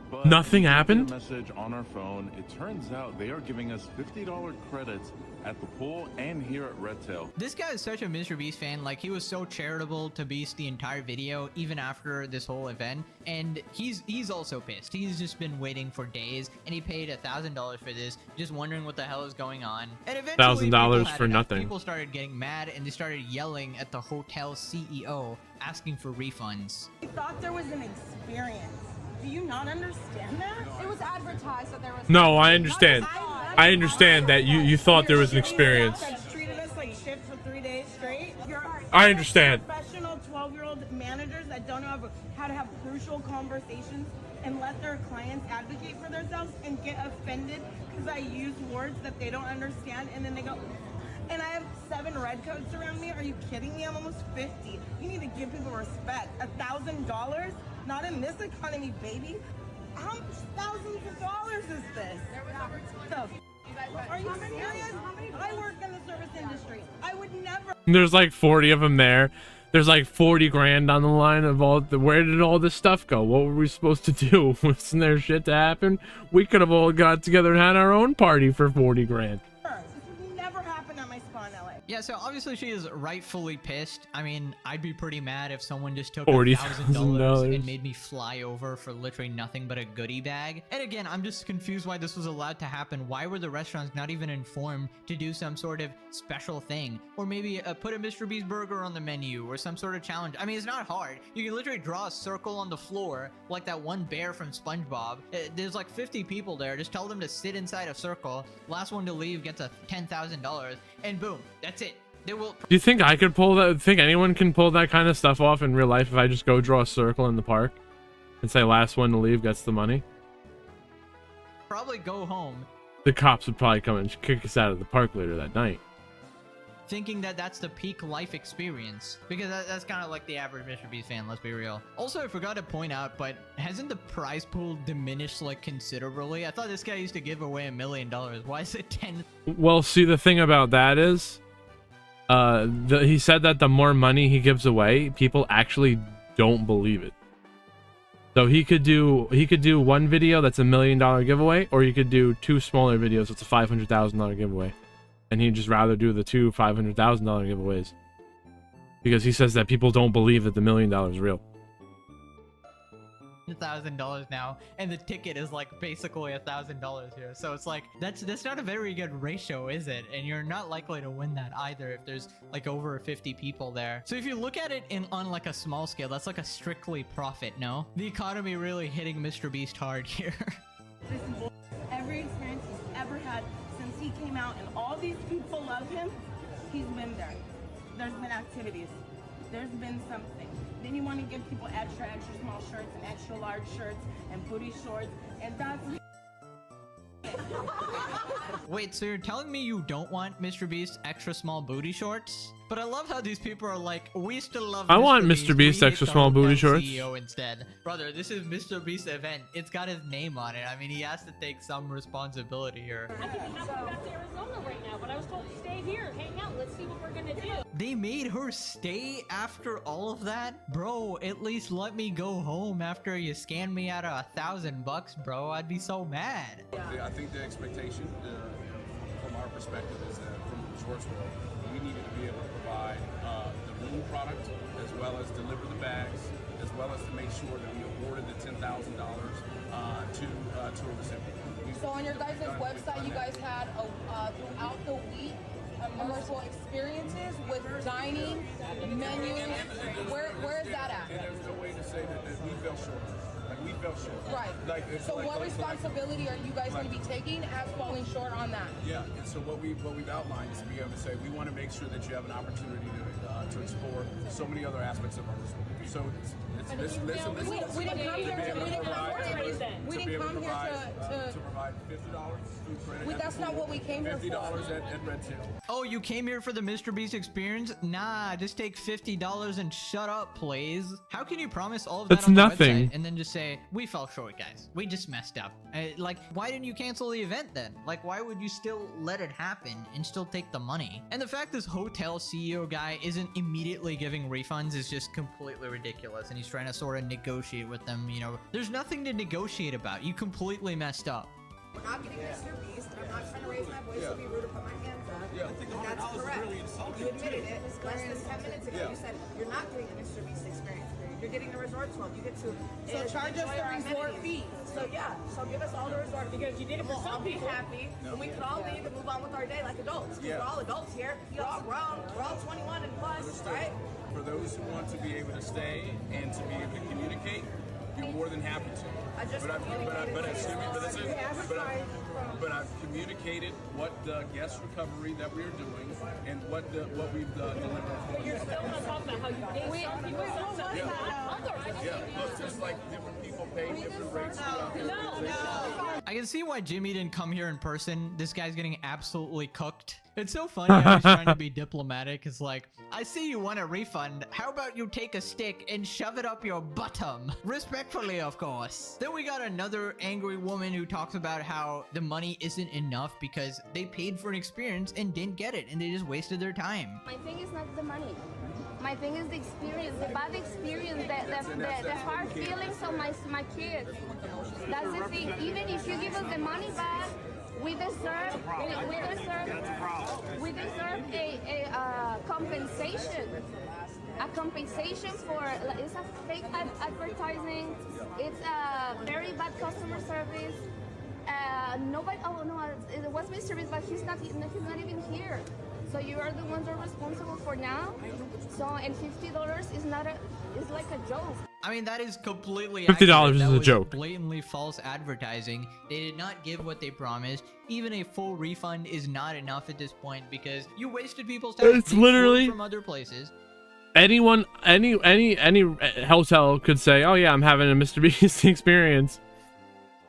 But Nothing we did get happened? a message on our phone. It turns out they are giving us $50 credits at the pool and here at Redtail. This guy is such a Mr. Beast fan. Like, he was so charitable to Beast the entire video, even after this whole event. And he's also pissed. He's just been waiting for days, and he paid $1,000 for this, just wondering what the hell is going on. And eventually, $1,000 for nothing. People started getting mad, and they started yelling at the hotel CEO, asking for refunds. We thought there was an experience. Do you not understand that? It was advertised that there was. No, I understand. I understand that you thought there was an experience. Treated us like shit for 3 days straight. I understand. Professional 12-year-old managers that don't know how to have crucial conversations and let their clients advocate for themselves and get offended because I use words that they don't understand, and then they go, and I have 7 red coats around me. Are you kidding me? I'm almost 50. You need to give people respect. $1,000? Not in this economy, baby. How much thousands of dollars is this? Are you serious? I work in the service industry. I would never. There's like 40 of them there. There's like 40 grand on the line of all the, where did all this stuff go? What were we supposed to do? Wasn't there shit to happen? We could have all got together and had our own party for 40 grand. This would never happen at my spa in LA. Yeah, so obviously she is rightfully pissed. I mean, I'd be pretty mad if someone just took $40,000 $1,000 and made me fly over for literally nothing but a goodie bag. And again, I'm just confused why this was allowed to happen. Why were the restaurants not even informed to do some sort of special thing? Or maybe put a Mr. Beast burger on the menu or some sort of challenge. I mean, it's not hard. You can literally draw a circle on the floor like that one bear from SpongeBob. There's like 50 people there. Just tell them to sit inside a circle. Last one to leave gets a $10,000. And boom, that's it. They will. Do you think I could pull that? Think anyone can pull that kind of stuff off in real life if I just go draw a circle in the park and say last one to leave gets the money? Probably go home The cops would probably come and kick us out of the park later that night. thinking that that's the peak life experience, because that's kind of like the average Mr. Beast fan, let's be real. Also, I forgot to point out, but hasn't the prize pool diminished like considerably? I thought this guy used to give away $1 million. Why is it 10? Well, see, the thing about that is he said that the more money he gives away, people actually don't believe it. So he could do one video that's $1 million giveaway, or he could do two smaller videos that's a $500,000 giveaway, and he'd just rather do the two $500,000 giveaways because he says that people don't believe that the $1 million is real. $1,000 now, and the ticket is like basically $1,000 here, so it's like that's not a very good ratio, is it? And you're not likely to win that either if there's like over 50 people there. So if you look at it on like a small scale, that's like a strictly profit. No, the economy really hitting Mr. Beast hard here. Every experience he's ever had since he came out, and all these people love him, he's been there. There's been activities, there's been something. Then you want to give people extra small shirts and extra large shirts and booty shorts, and that's... Wait, so you're telling me you don't want Mr. Beast extra small booty shorts? But I love how these people are like, we still love I want Mr. Beast extra small booty shorts. CEO instead. Brother, this is Mr. Beast's event. It's got his name on it. I mean, he has to take some responsibility here. I could be hopping back to Arizona right now, but I was told to stay here, hang out, let's see what we're gonna do. They made her stay after all of that? Bro, at least let me go home after you scanned me out of $1,000, bro. I'd be so mad. I think the expectation from our perspective is that from Resorts World, we needed to be able to provide the room product as well as deliver the bags, as well as to make sure that we awarded the $10,000 to a recipient. So on your guys' website, you guys had throughout the week immersive experiences with dining, menus. Where is that at? And there's no way to say that we fell short. Like we fell short. Right. Like, it's So like- what like- responsibility are you guys going to be taking as falling short on that? Yeah, and so what we've outlined is to be able to say we want to make sure that you have an opportunity to explore so many other aspects of our resort. So We didn't come here to provide $50 food credit. That's not what we came here for. $50 at Red Tail. Oh, you came here for the Mr. Beast experience? Nah, just take $50 and shut up, please. How can you promise all of that That's on the nothing. website and then just say, we fell short, guys. We just messed up. Like, why didn't you cancel the event then? Like, why would you still let it happen and still take the money? And the fact this hotel CEO guy isn't immediately giving refunds is just completely ridiculous. And he's trying to sort of negotiate with them, you know. There's nothing to negotiate about. You completely messed up. We're not getting Mr. Beast. I'm not trying to raise my voice or be rude or put my hands up. Yeah, I think That's $100 is correct. really insulting, You admitted too. it less than 10 minutes ago. Yeah. You said you're not doing the Mr. Beast experience. You're getting the Resorts World. You get to charge us enjoy the our resort amenities. So yeah, so give us all the resort Because you did it for we'll some all be people. happy, and we can all leave and move on with our day like adults. 'Cause Yeah. we're all adults here. We're all grown. We're all 21 and plus, right? For those who want to be able to stay and to be able to communicate, you're more than happy to. I just But I've communicated what the guest recovery that we're doing and what we've delivered. But you're still not talking about how you pay some people something that others. Yeah, look, just like different people pay different rates throughout the organization. I can see why Jimmy didn't come here in person. This guy's getting absolutely cooked. It's so funny how he's trying to be diplomatic. It's like, I see you want a refund. How about you take a stick and shove it up your bottom? Respectfully, of course. Then we got another angry woman who talks about how the money isn't enough because they paid for an experience and didn't get it and they just wasted their time. My thing is not the money. My thing is the experience, the bad experience, the hard feelings of my kids. That's the thing. Even if you give us the money back, we deserve a compensation. A compensation for it's a fake advertising. It's a very bad customer service. Nobody. Oh no, it was Mr. Beast, but he's not even here. So you are the ones that are responsible for now. So and $50 is not a. It's like a joke. I mean, that is completely $50 accurate. is That a was joke. Blatantly false advertising. They did not give what they promised. Even a full refund is not enough at this point because you wasted people's time. It's They flew literally- from other places. Anyone, any hotel could say, "Oh yeah, I'm having a Mr. Beast experience,"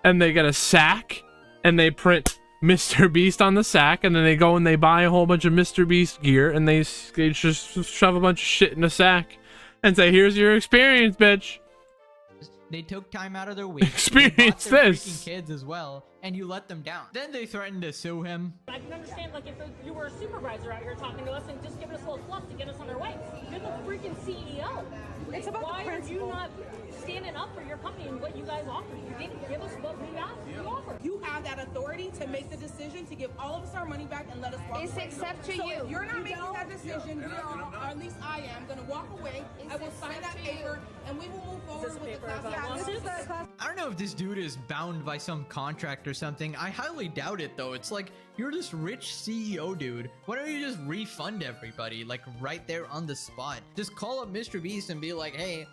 and they get a sack, and they print Mr. Beast on the sack, and then they go and they buy a whole bunch of Mr. Beast gear, and they just shove a bunch of shit in a sack, and say, "Here's your experience, bitch." They took time out of their week. Experience they bought their this. freaking kids as well, and you let them down. Then they threatened to sue him. I can understand, like, if you were a supervisor out here talking to us and just giving us a little fluff to get us on our way. You're the freaking CEO. It's about Why the are you principle. not standing up for your company and what you guys offer? You didn't give us what we asked you offer. You have that authority to make the decision to give all of us our money back and let us walk It's away. except to So you. if you're not You making don't- that decision, we are, or at least I am, going to walk away. I will sign that paper, and we will move forward with the class. I don't know if this dude is bound by some contract or something. I highly doubt it, though. It's like, you're this rich CEO, dude. Why don't you just refund everybody, like, right there on the spot? Just call up Mr. Beast and be like, hey,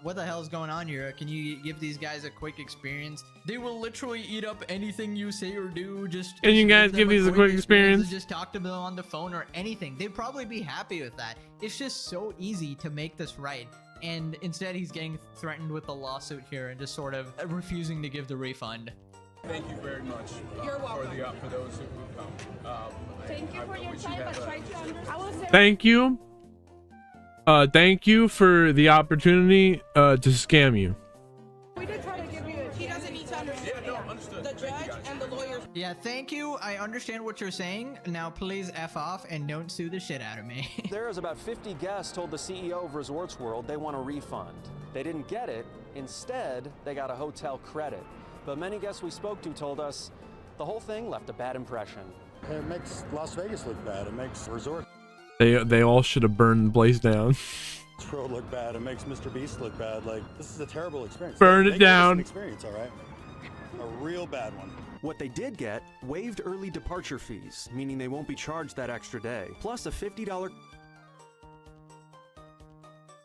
what the hell's going on here? Can you give these guys a quick experience? They will literally eat up anything you say or do. Just Can you guys them give these a quick experience? Just talk to them on the phone or anything. They'd probably be happy with that. It's just so easy to make this right. And instead, he's getting threatened with a lawsuit here and just sort of refusing to give the refund. Thank you very much You're welcome. for those who come. Thank you for your time, but try to understand. I will say Thank you. Thank you for the opportunity to scam you. we did try to give you. He doesn't need to understand. The judge and the lawyers. Yeah, thank you. I understand what you're saying. Now, please F off and don't sue the shit out of me. There's about 50 guests told the CEO of Resorts World they want a refund. They didn't get it. Instead, they got a hotel credit. But many guests we spoke to told us the whole thing left a bad impression. It makes Las Vegas look bad. It makes Resort They all should have burned the place down. World look bad. It makes Mr. Beast look bad. Like, this is a terrible experience. Burn it They gave us down. an experience, all right? A real bad one. What they did get, waived early departure fees, meaning they won't be charged that extra day, plus a $50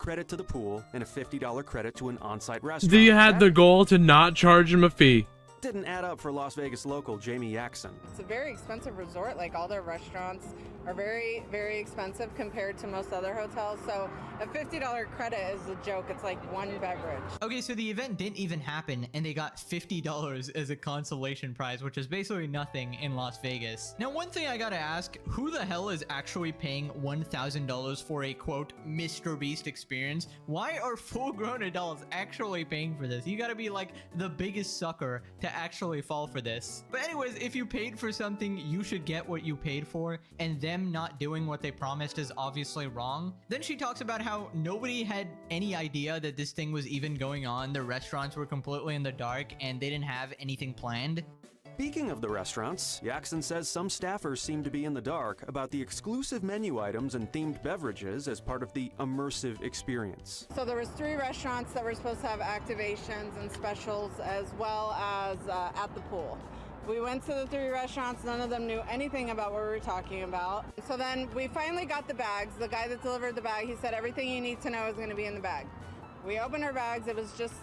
credit to the pool and a $50 credit to an on-site restaurant. You had the goal to not charge him a fee. Didn't add up for Las Vegas local Jamie Yaxon. It's a very expensive resort. Like, all their restaurants are very, very expensive compared to most other hotels. So a $50 credit is a joke. It's like one beverage. Okay, so the event didn't even happen and they got $50 as a consolation prize, which is basically nothing in Las Vegas. Now, one thing I gotta ask, who the hell is actually paying $1,000 for a quote Mr. Beast experience? Why are full-grown adults actually paying for this? You gotta be like the biggest sucker to actually fall for this. But anyways, if you paid for something, you should get what you paid for, and them not doing what they promised is obviously wrong. Then she talks about how nobody had any idea that this thing was even going on. The restaurants were completely in the dark and they didn't have anything planned. Speaking of the restaurants, Yaxon says some staffers seem to be in the dark about the exclusive menu items and themed beverages as part of the immersive experience. So there was 3 restaurants that were supposed to have activations and specials, as well as at the pool. We went to the 3 restaurants. None of them knew anything about what we were talking about. So then we finally got the bags. The guy that delivered the bag, he said everything you need to know is going to be in the bag. We opened our bags. It was just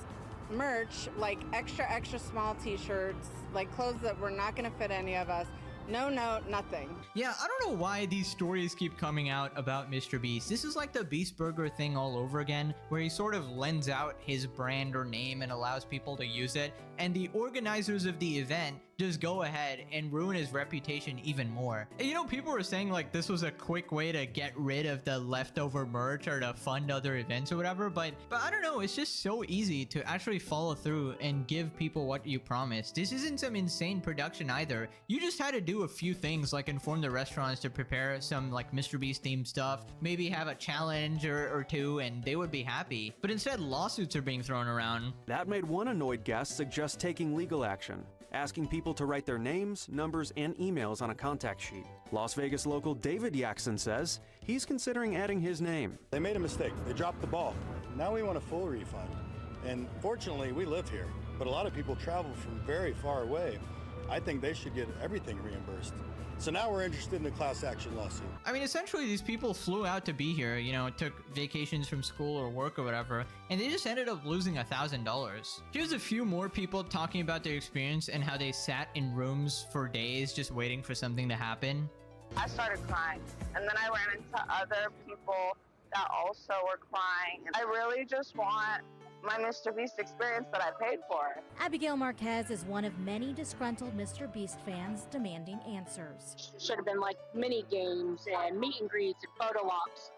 merch, like extra small t-shirts, like clothes that were not going to fit any of us. No note, nothing. Yeah, I don't know why these stories keep coming out about Mr. Beast. This is like the Beast Burger thing all over again, where he sort of lends out his brand or name and allows people to use it, and the organizers of the event just go ahead and ruin his reputation even more. And, you know, people were saying like this was a quick way to get rid of the leftover merch or to fund other events or whatever, but I don't know, it's just so easy to actually follow through and give people what you promised. This isn't some insane production either. You just had to do a few things like inform the restaurants to prepare some like Mr. Beast themed stuff, maybe have a challenge or 2, and they would be happy. But instead, lawsuits are being thrown around. That made one annoyed guest suggest taking legal action, asking people to write their names, numbers, and emails on a contact sheet. Las Vegas local David Yaxon says he's considering adding his name. They made a mistake. They dropped the ball. Now we want a full refund. And fortunately, we live here, but a lot of people travel from very far away. I think they should get everything reimbursed. So now we're interested in a class action lawsuit. I mean, essentially, these people flew out to be here, you know, took vacations from school or work or whatever, and they just ended up losing $1,000. Here's a few more people talking about their experience and how they sat in rooms for days just waiting for something to happen. I started crying, and then I ran into other people that also were crying. I really just want my Mr. Beast experience that I paid for. Abigail Marquez is one of many disgruntled Mr. Beast fans demanding answers. Should have been like mini games and meet and greets and photo ops,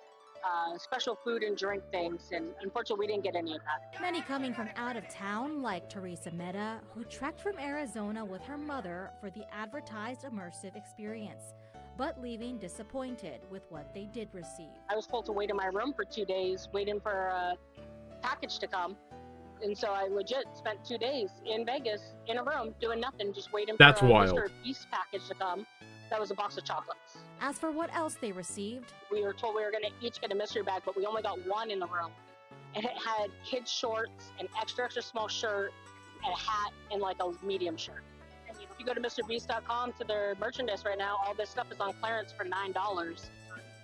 special food and drink things, and unfortunately we didn't get any of that. Many coming from out of town, like Teresa Meta, who trekked from Arizona with her mother for the advertised immersive experience, but leaving disappointed with what they did receive. I was told to wait in my room for 2 days, waiting for a package to come, and so I legit spent 2 days in Vegas in a room doing nothing, just waiting for a Mr. Beast package to come. That was a box of chocolates. As for what else they received, we were told we were going to each get a mystery bag, but we only got one in the room, and it had kids shorts, an extra small shirt, and a hat, and like a medium shirt. And if you go to MrBeast.com to their merchandise right now, all this stuff is on clearance for $9.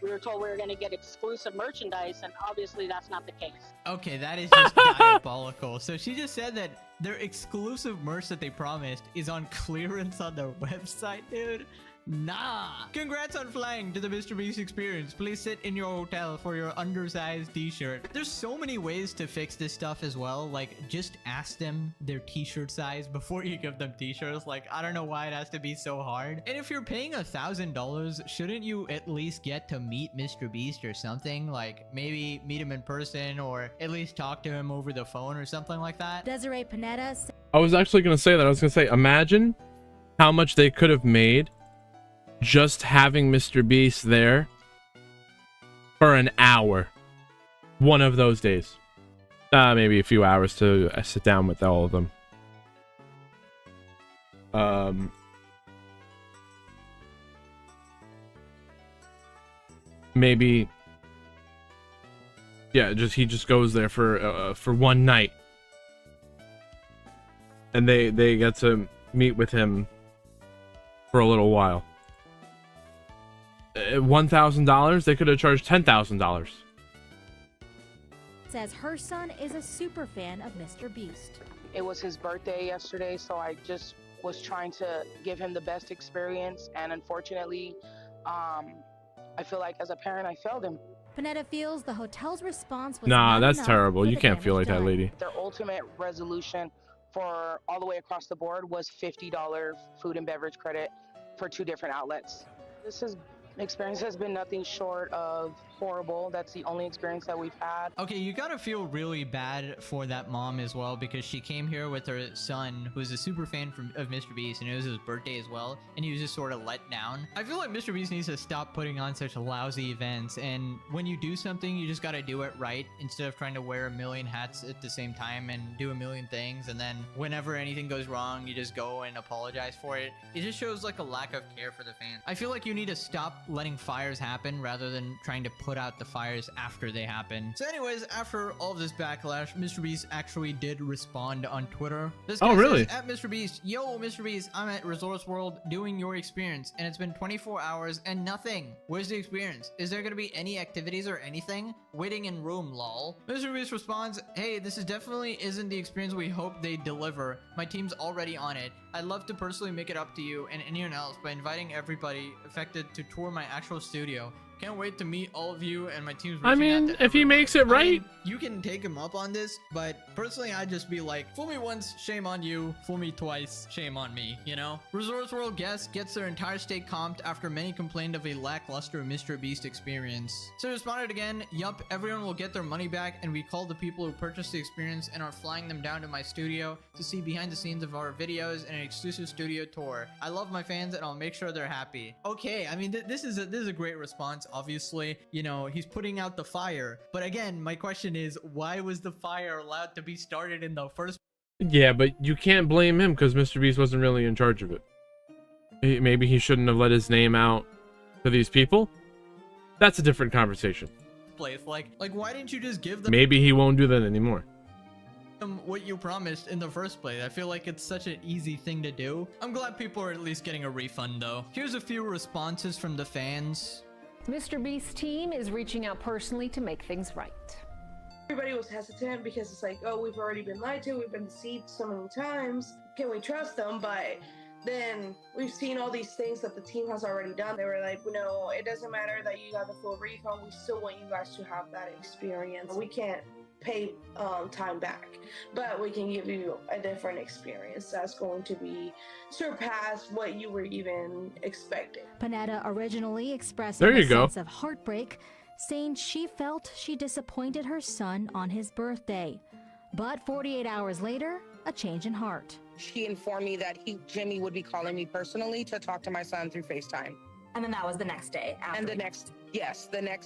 We were told we were going to get exclusive merchandise, and obviously that's not the case. Okay, that is just diabolical. So she just said that their exclusive merch that they promised is on clearance on their website, dude. Nah. Congrats on flying to the Mr. Beast experience. Please sit in your hotel for your undersized t-shirt. There's so many ways to fix this stuff as well. Like, just ask them their t-shirt size before you give them t-shirts. Like, I don't know why it has to be so hard. And if you're paying $1,000, shouldn't you at least get to meet Mr. Beast or something? Like, maybe meet him in person or at least talk to him over the phone or something like that? Desiree Panetta. I was actually going to say that. I was going to say, imagine how much they could have made just having Mr. Beast there for an hour one of those days. Maybe a few hours to sit down with all of them. Maybe, yeah, he just goes there for one night, and they get to meet with him for a little while. $1,000, they could have charged $10,000. says her son is a super fan of Mr. Beast. It was his birthday yesterday, so I just was trying to give him the best experience, and unfortunately, I feel like as a parent I failed him. Panetta feels the hotel's response was Nah, not that's enough terrible. for You the can't feel like damage that done. lady. Their ultimate resolution for all the way across the board was $50 food and beverage credit for 2 different outlets. Experience has been nothing short of horrible. That's the only experience that we've had. Okay, you gotta feel really bad for that mom as well, because she came here with her son, who's a super fan of Mr. Beast, and it was his birthday as well, and he was just sort of let down. I feel like Mr. Beast needs to stop putting on such lousy events, and when you do something, you just gotta do it right, instead of trying to wear a million hats at the same time and do a million things, and then whenever anything goes wrong, you just go and apologize for it. It just shows like a lack of care for the fans. I feel like you need to stop letting fires happen rather than trying to put out the fires after they happen. So anyways, after all of this backlash, Mr. Beast actually did respond on Twitter. This guy really? says, at Mr. Beast, yo, Mr. Beast, I'm at Resorts World doing your experience, and it's been 24 hours and nothing. Where's the experience? Is there gonna be any activities or anything? Waiting in room, lol. Mr. Beast responds, hey, this is definitely isn't the experience we hope they deliver. My team's already on it. I'd love to personally make it up to you and anyone else by inviting everybody affected to tour my actual studio. Can't wait to meet all of you, and my team's I reaching out mean, to if he makes it right. you can take him up on this, but personally, I'd just be like, fool me once, shame on you. Fool me twice, shame on me, you know? Resorts World guest gets their entire state comped after many complained of a lackluster Mr. Beast experience. So he responded again, yup, everyone will get their money back, and we called the people who purchased the experience and are flying them down to my studio to see behind the scenes of our videos and an exclusive studio tour. I love my fans, and I'll make sure they're happy. Okay, I mean, this is a great response, obviously. You know, he's putting out the fire. But again, my question is, why was the fire allowed to be started in the first? Yeah, but you can't blame him because Mr. Beast wasn't really in charge of it. Maybe he shouldn't have let his name out to these people. That's a different conversation. Place? Like why didn't you just give them Maybe he won't do that anymore. what you promised in the first place? I feel like it's such an easy thing to do. I'm glad people are at least getting a refund though. Here's a few responses from the fans. Mr. Beast's team is reaching out personally to make things right. Everybody was hesitant because it's like, oh, we've already been lied to, we've been deceived so many times. Can we trust them? But then we've seen all these things that the team has already done. They were like, no, it doesn't matter that you got the full refund. We still want you guys to have that experience. We can't pay time back, but we can give you a different experience that's going to be surpass what you were even expecting. Panetta originally expressed There a you go. sense of heartbreak, saying she felt she disappointed her son on his birthday. But 48 hours later, a change in heart. She informed me that Jimmy would be calling me personally to talk to my son through FaceTime. And then that was the next day. And the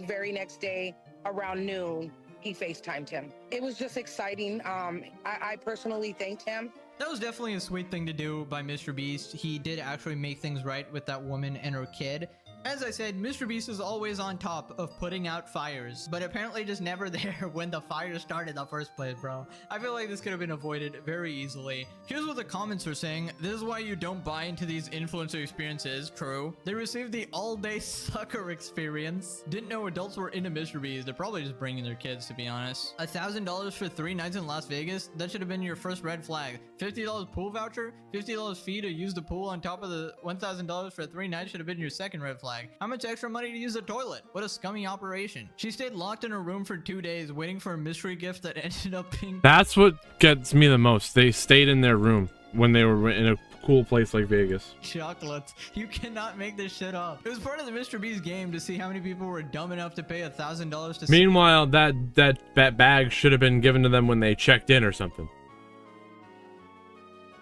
very next day around noon, he FaceTimed him. It was just exciting. I personally thanked him. That was definitely a sweet thing to do by Mr. Beast. He did actually make things right with that woman and her kid. As I said, Mr. Beast is always on top of putting out fires, but apparently just never there when the fire started in the first place, bro. I feel like this could have been avoided very easily. Here's what the comments are saying. This is why you don't buy into these influencer experiences. True. They received the all-day sucker experience. Didn't know adults were into Mr. Beast. They're probably just bringing their kids, to be honest. $1,000 for 3 nights in Las Vegas? That should have been your first red flag. $50 pool voucher? $50 fee to use the pool on top of the $1,000 for 3 nights should have been your second red flag. How much extra money to use the toilet? What a scummy operation. She stayed locked in her room for 2 days waiting for a mystery gift that ended up being... That's what gets me the most. They stayed in their room when they were in a cool place like Vegas. Chocolates. You cannot make this shit up. It was part of the Mr. Beast game to see how many people were dumb enough to pay $1,000 to... Meanwhile, that bag should have been given to them when they checked in or something.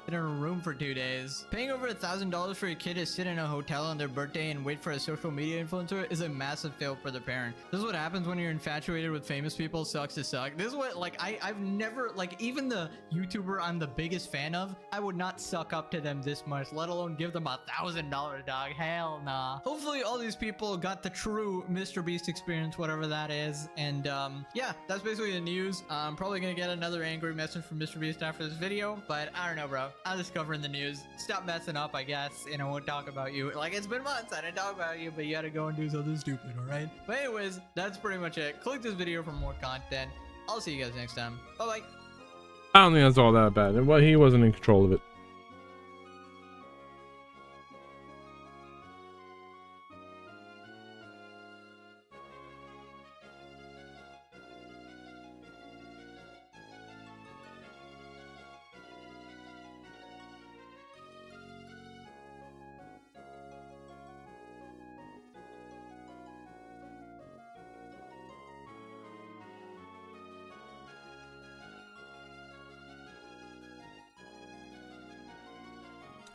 In a room for 2 days. Paying over $1,000 for a kid to sit in a hotel on their birthday and wait for a social media influencer is a massive fail for the parent. This is what happens when you're infatuated with famous people. Sucks to suck. This is what, like, I've never, like, even the YouTuber I'm the biggest fan of, I would not suck up to them this much, let alone give them $1,000, dog. Hell nah. Hopefully all these people got the true Mr. Beast experience, whatever that is. And yeah, that's basically the news. I'm probably gonna get another angry message from Mr. Beast after this video, but I don't know, bro. I'll just cover in the news. Stop messing up, I guess, and I won't talk about you. Like, it's been months, I didn't talk about you, but you gotta go and do something stupid, alright? But anyways, that's pretty much it. Click this video for more content. I'll see you guys next time. Bye bye. I don't think that's all that bad. Well, he wasn't in control of it.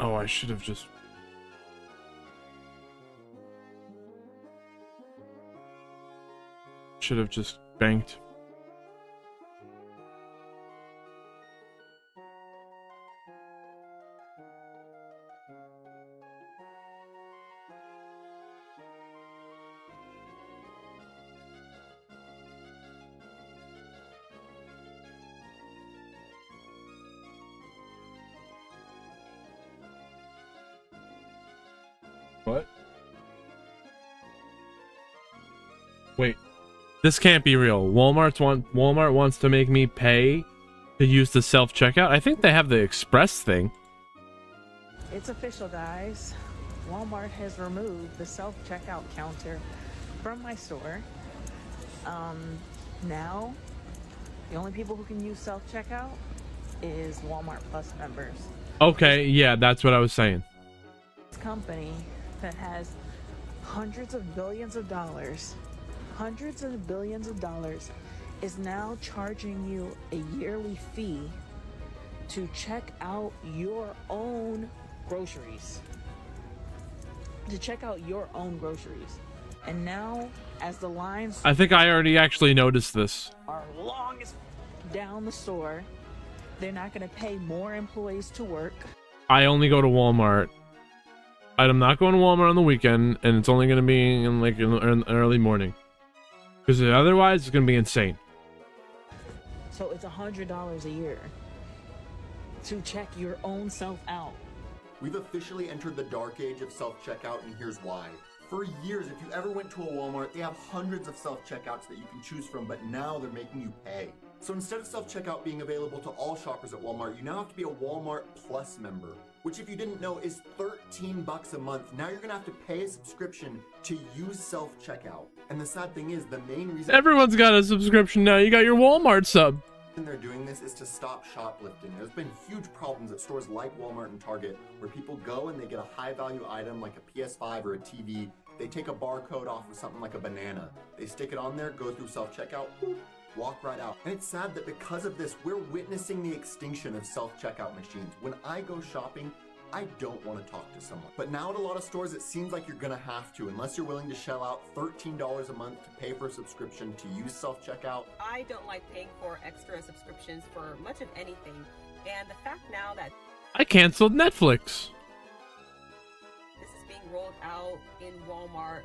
Oh, I should have just... banked. What? Wait, this can't be real. Walmart wants to make me pay to use the self-checkout. I think they have the express thing. It's official, guys. Walmart has removed the self-checkout counter from my store. Now, the only people who can use self-checkout is Walmart Plus members. Okay, yeah, that's what I was saying. This company that has hundreds of billions of dollars is now charging you a yearly fee to check out your own groceries. And now, as the lines I think I already actually noticed this. are longest down the store, they're not going to pay more employees to work. I only go to Walmart. I'm not going to Walmart on the weekend, and it's only going to be in like an early morning. Because otherwise, it's going to be insane. So it's $100 a year to check your own self out. We've officially entered the dark age of self-checkout, and here's why. For years, if you ever went to a Walmart, they have hundreds of self-checkouts that you can choose from, but now they're making you pay. So instead of self-checkout being available to all shoppers at Walmart, you now have to be a Walmart Plus member, which if you didn't know is $13 a month. Now you're gonna have to pay a subscription to use self-checkout. And the sad thing is, the main reason Everyone's got a subscription now. You got your Walmart sub. they're doing this is to stop shoplifting. There's been huge problems at stores like Walmart and Target where people go and they get a high value item like a PS5 or a TV. They take a barcode off of something like a banana. They stick it on there, go through self-checkout, walk right out. And it's sad that because of this, we're witnessing the extinction of self-checkout machines. When I go shopping, I don't want to talk to someone. But now at a lot of stores, it seems like you're gonna have to, unless you're willing to shell out $13 a month to pay for a subscription to use self-checkout. I don't like paying for extra subscriptions for much of anything. And the fact now that I canceled Netflix. this is being rolled out in Walmart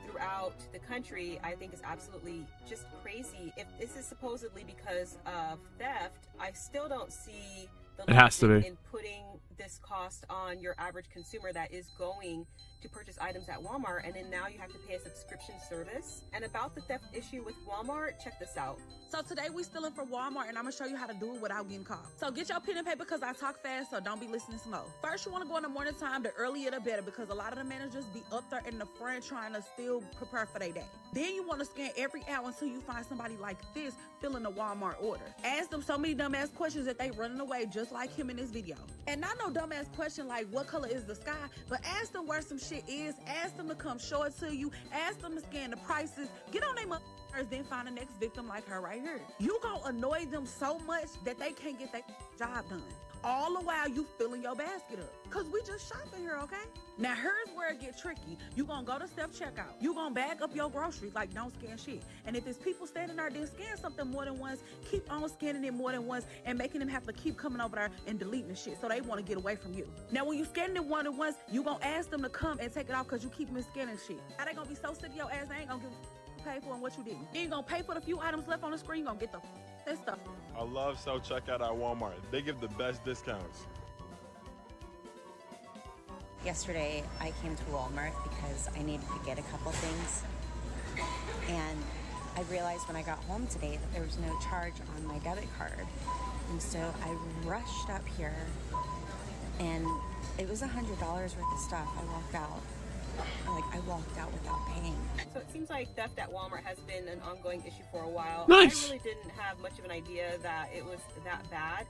throughout the country, I think is absolutely just crazy. If this is supposedly because of theft, I still don't see the It has to logic be. in putting this cost on your average consumer that is going to purchase items at Walmart, and then now you have to pay a subscription service. And about the theft issue with Walmart, check this out. So today we stealing from Walmart, and I'm gonna show you how to do it without getting caught. So get your pen and paper because I talk fast, so don't be listening slow. First, you want to go in the morning time. The earlier the better, because a lot of the managers be up there in the front trying to still prepare for their day. Then you want to scan every hour until you find somebody like this filling a Walmart order. Ask them so many dumbass questions that they running away, just like him in this video. And not no dumbass question like what color is the sky, but ask them where some shit is. Ask them to come show it to you. Ask them to scan the prices. Get on their then find the next victim like her right here. You gonna annoy them so much that they can't get their job done. All the while you filling your basket up. Cause we just shopping here, okay? Now here's where it get tricky. You gonna go to self-checkout. You gonna bag up your groceries, like don't scan shit. And if there's people standing there, then scan something more than once. Keep on scanning it more than once and making them have to keep coming over there and deleting the shit so they wanna get away from you. Now when you scanning it more than once, you gonna ask them to come and take it off cause you keep them scanning shit. Now they gonna be so sick of your ass, they ain't gonna give pay for and what you did. Then you gonna pay for the few items left on the screen, you gonna get this stuff. I love self-checkout at Walmart. They give the best discounts. Yesterday, I came to Walmart because I needed to get a couple things. And I realized when I got home today that there was no charge on my debit card. And so I rushed up here, and it was $100 worth of stuff. I walked out. I walked out without paying. So it seems like theft at Walmart has been an ongoing issue for a while. Nice. I really didn't have much of an idea that it was that bad.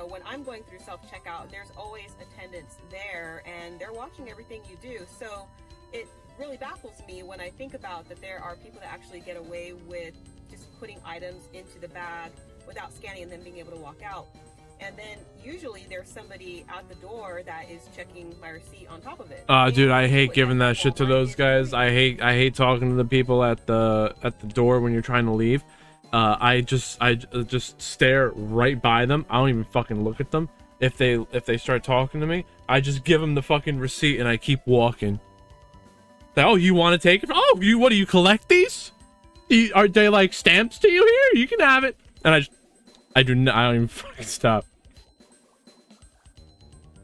When I'm going through self-checkout, there's always attendants there, and they're watching everything you do. So it really baffles me when I think about that there are people that actually get away with just putting items into the bag without scanning and then being able to walk out. And then usually there's somebody at the door that is checking my receipt on top of it. Dude, I hate giving that shit to those guys. I hate talking to the people at the door when you're trying to leave. I just stare right by them. I don't even fucking look at them. If they start talking to me, I just give them the fucking receipt and I keep walking. Oh, you want to take it? Oh, what do you collect these? Are they like stamps to you here? You can have it. And I don't even fucking stop.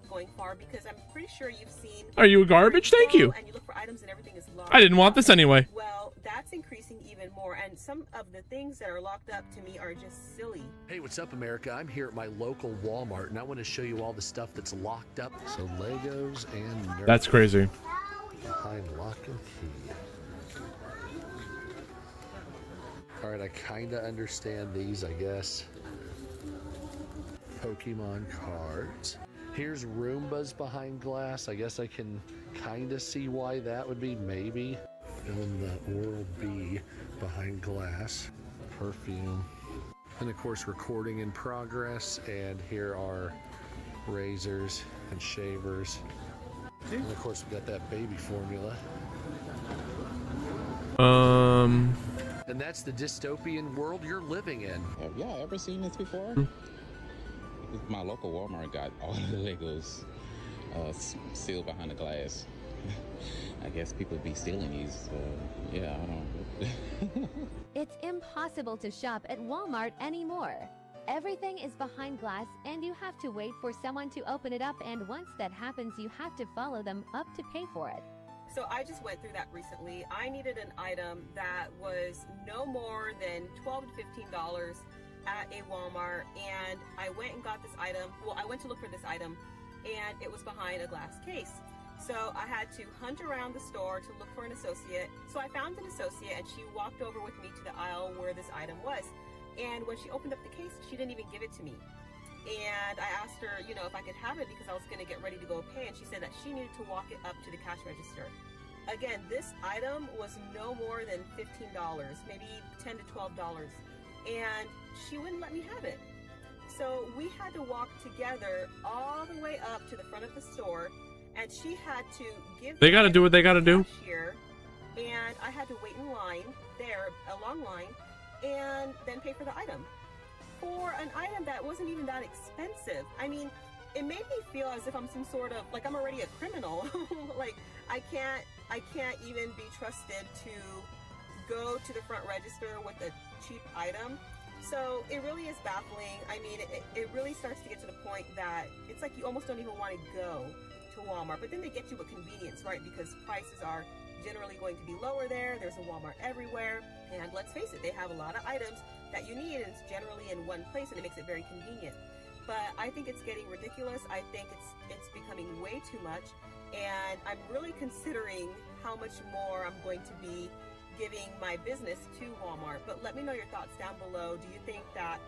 Going far because I'm pretty sure you've seen. Are you a garbage? Thank you. And you look for items and everything is locked. I didn't want this anyway. Well, that's increasing even more, and some of the things that are locked up to me are just silly. Hey, what's up, America? I'm here at my local Walmart, and I want to show you all the stuff that's locked up. So Legos and Nerf. That's crazy. Behind lock and key. All right, I kind of understand these, I guess. Pokemon cards. Here's Roombas behind glass. I guess I can kind of see why that would be, maybe. And then the Oral-B behind glass. Perfume. And of course, recording in progress. And here are razors and shavers. And of course, we got that baby formula. And that's the dystopian world you're living in. Have y'all ever seen this before? My local Walmart got all the Legos sealed behind the glass. I guess people be stealing these. Yeah, I don't know. It's impossible to shop at Walmart anymore. Everything is behind glass and you have to wait for someone to open it up, and once that happens you have to follow them up to pay for it. So I just went through that recently. I needed an item that was no more than $12 to $15 at a Walmart, and I went and got this item. Well, I went to look for this item and it was behind a glass case. So I had to hunt around the store to look for an associate. So I found an associate and she walked over with me to the aisle where this item was. And when she opened up the case, she didn't even give it to me. And I asked her, if I could have it because I was going to get ready to go pay. And she said that she needed to walk it up to the cash register. Again, this item was no more than $15, maybe $10 to $12. And she wouldn't let me have it. So we had to walk together all the way up to the front of the store. And she had to give They got to do what they got to do. Cashier, and I had to wait in line there, a long line, and then pay for the item. For an item that wasn't even that expensive. I mean, it made me feel as if I'm some sort of, like I'm already a criminal. Like I can't even be trusted to go to the front register with a cheap item. So it really is baffling. I mean, it really starts to get to the point that it's like you almost don't even want to go to Walmart. But then they get you with convenience, right? Because prices are generally going to be lower there. There's a Walmart everywhere. And let's face it, they have a lot of items that you need, and it's generally in one place, and it makes it very convenient. But I think it's getting ridiculous. I think it's becoming way too much. And I'm really considering how much more I'm going to be giving my business to Walmart. But let me know your thoughts down below. Do you think that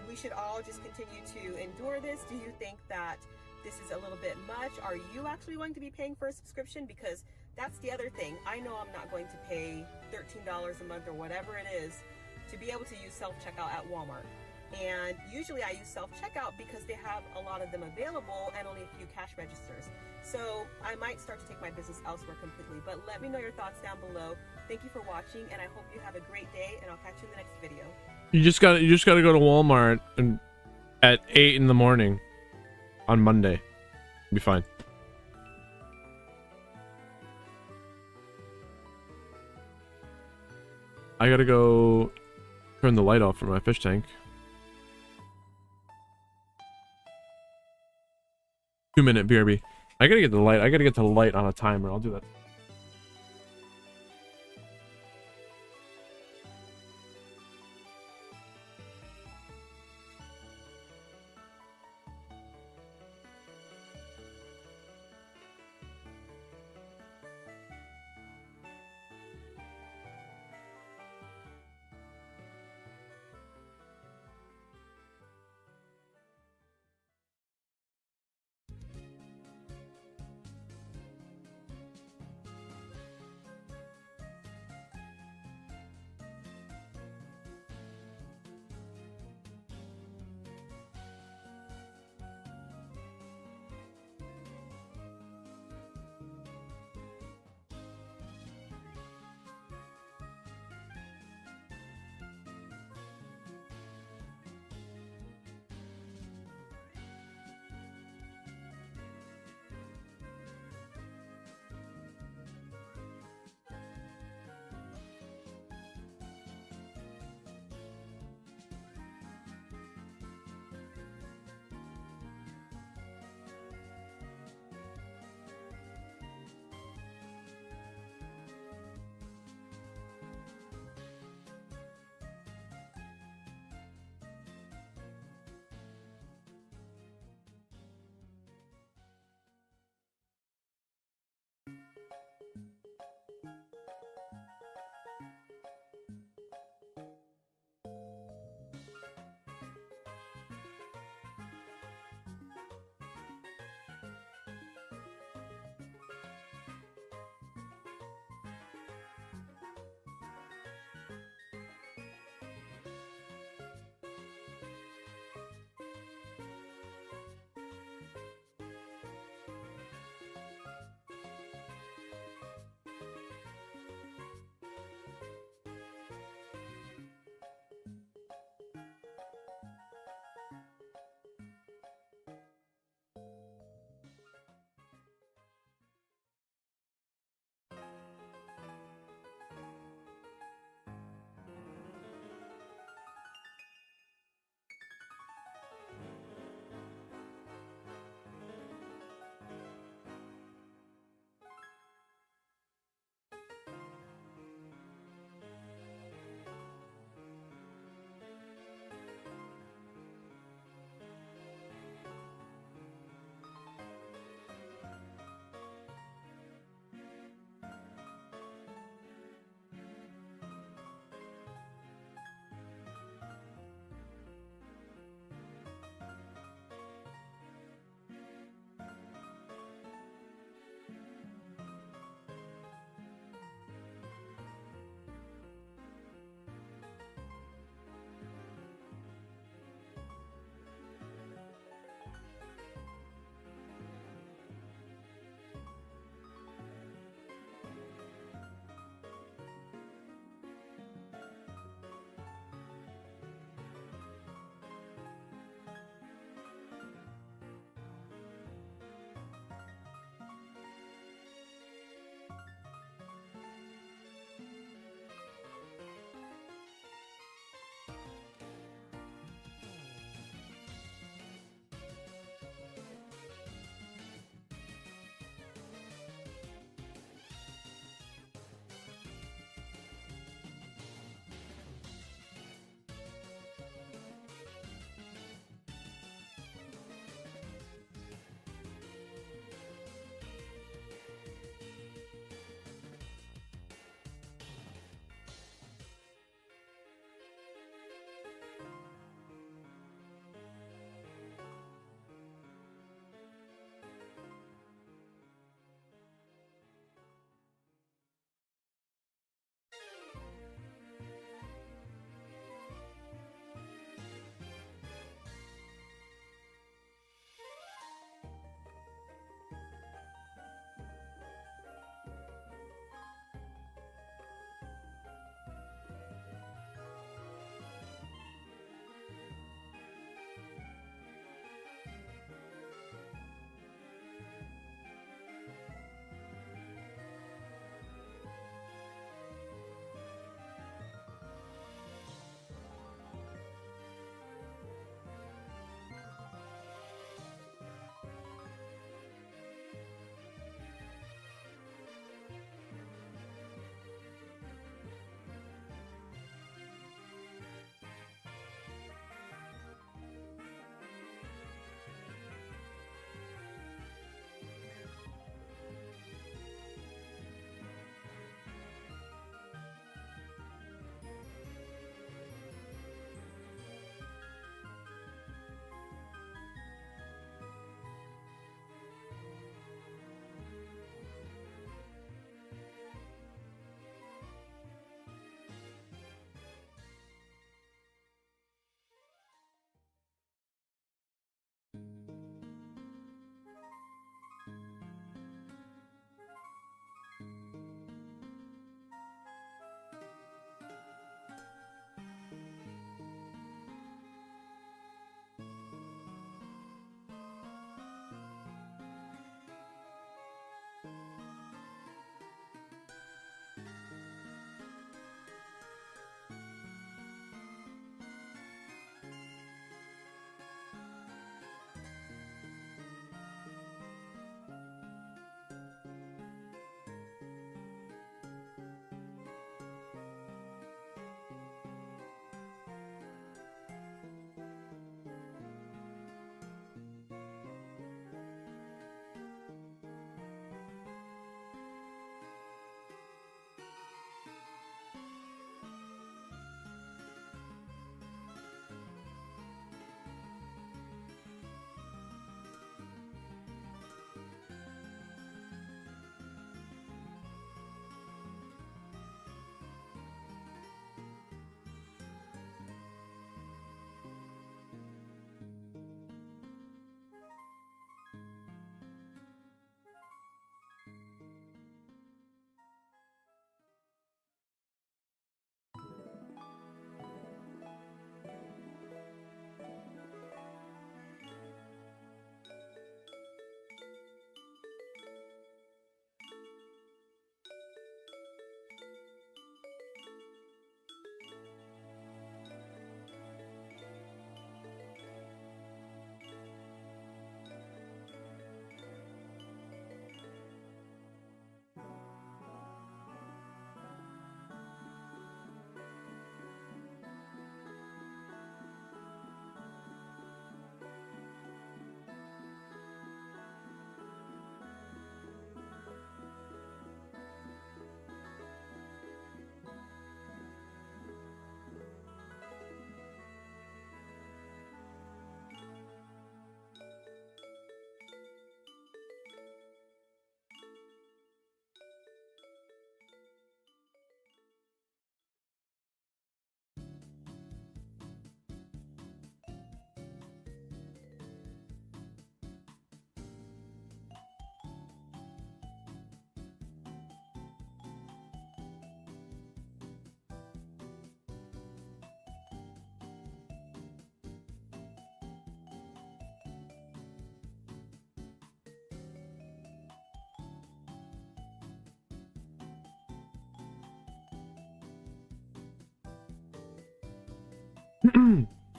we should all just continue to endure this? Do you think that this is a little bit much? Are you actually going to be paying for a subscription? Because that's the other thing. I know I'm not going to pay $13 a month or whatever it is to be able to use self-checkout at Walmart. And usually I use self-checkout because they have a lot of them available and only a few cash registers. So I might start to take my business elsewhere completely. But let me know your thoughts down below. Thank you for watching, and I hope you have a great day, and I'll catch you in the next video. You just got to go to Walmart and at 8 in the morning on Monday. Be fine. I gotta go turn the light off for my fish tank. 2-minute BRB. I gotta get the light. I gotta get to the light on a timer. I'll do that.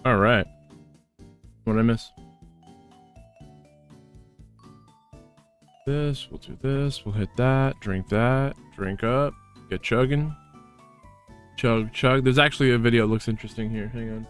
All right. What did I miss? This, we'll do this, we'll hit that, drink up, get chugging. Chug, chug. There's actually a video that looks interesting here. Hang on.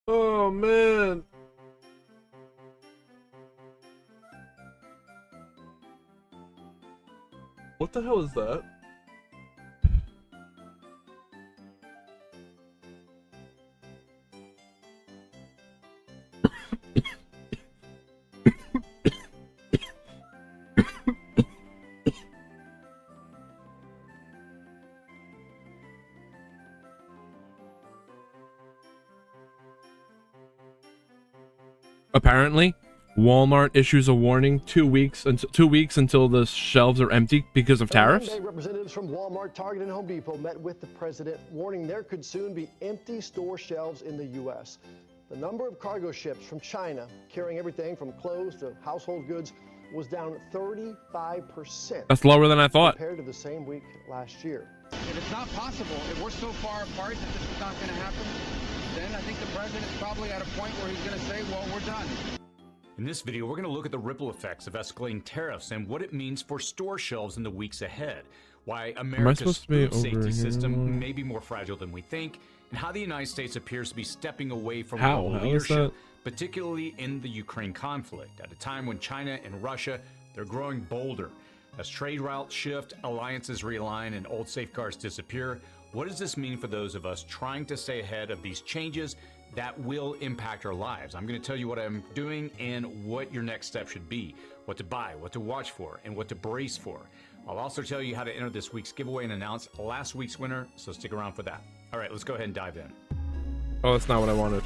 Oh man. What the hell is that? Apparently, Walmart issues a warning 2 weeks until the shelves are empty because of tariffs. Monday, representatives from Walmart, Target, and Home Depot met with the president, warning there could soon be empty store shelves in the U.S. The number of cargo ships from China carrying everything from clothes to household goods was down 35%. That's lower than I thought. Compared to the same week last year. If it's not possible, if we're so far apart that this is not going to happen, then I think the president's probably at a point where he's going to say, well, we're done. In this video, we're going to look at the ripple effects of escalating tariffs and what it means for store shelves in the weeks ahead, why America's food safety system may be more fragile than we think, and how the United States appears to be stepping away from global leadership, particularly in the Ukraine conflict, at a time when China and Russia, they're growing bolder. As trade routes shift, alliances realign, and old safeguards disappear, what does this mean for those of us trying to stay ahead of these changes that will impact our lives? I'm going to tell you what I'm doing and what your next step should be, what to buy, what to watch for, and what to brace for. I'll also tell you how to enter this week's giveaway and announce last week's winner, so stick around for that. All right, let's go ahead and dive in. Oh, that's not what I wanted.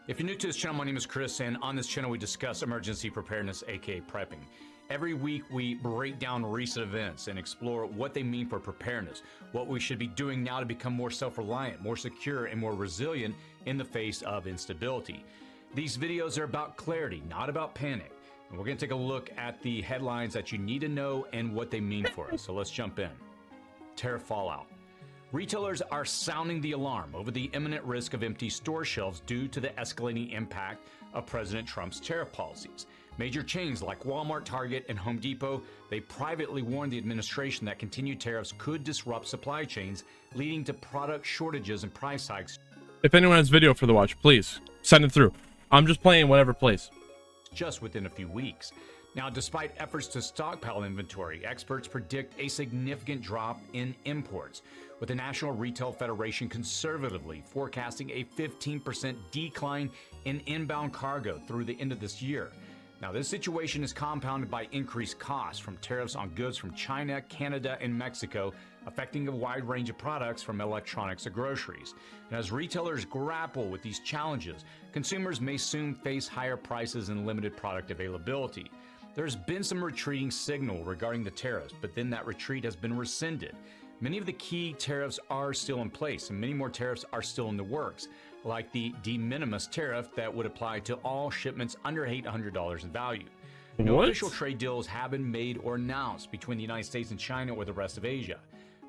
If you're new to this channel, my name is Chris, and on this channel we discuss emergency preparedness, aka prepping. Every week we break down recent events and explore what they mean for preparedness, what we should be doing now to become more self-reliant, more secure, and more resilient in the face of instability. These videos are about clarity, not about panic. And we're going to take a look at the headlines that you need to know and what they mean for us. So let's jump in. Tariff fallout. Retailers are sounding the alarm over the imminent risk of empty store shelves due to the escalating impact of President Trump's tariff policies. Major chains like Walmart, Target, and Home Depot, they privately warned the administration that continued tariffs could disrupt supply chains, leading to product shortages and price hikes. If anyone has video for the watch, please send it through. I'm just playing whatever plays. Just within a few weeks. Now, despite efforts to stockpile inventory, experts predict a significant drop in imports, with the National Retail Federation conservatively forecasting a 15% decline in inbound cargo through the end of this year. Now, this situation is compounded by increased costs from tariffs on goods from China, Canada, and Mexico, affecting a wide range of products from electronics to groceries. And as retailers grapple with these challenges, consumers may soon face higher prices and limited product availability. There's been some retreating signal regarding the tariffs, but then that retreat has been rescinded. Many of the key tariffs are still in place, and many more tariffs are still in the works, like the de minimis tariff that would apply to all shipments under $800 in value. No official trade deals have been made or announced between the United States and China or the rest of Asia.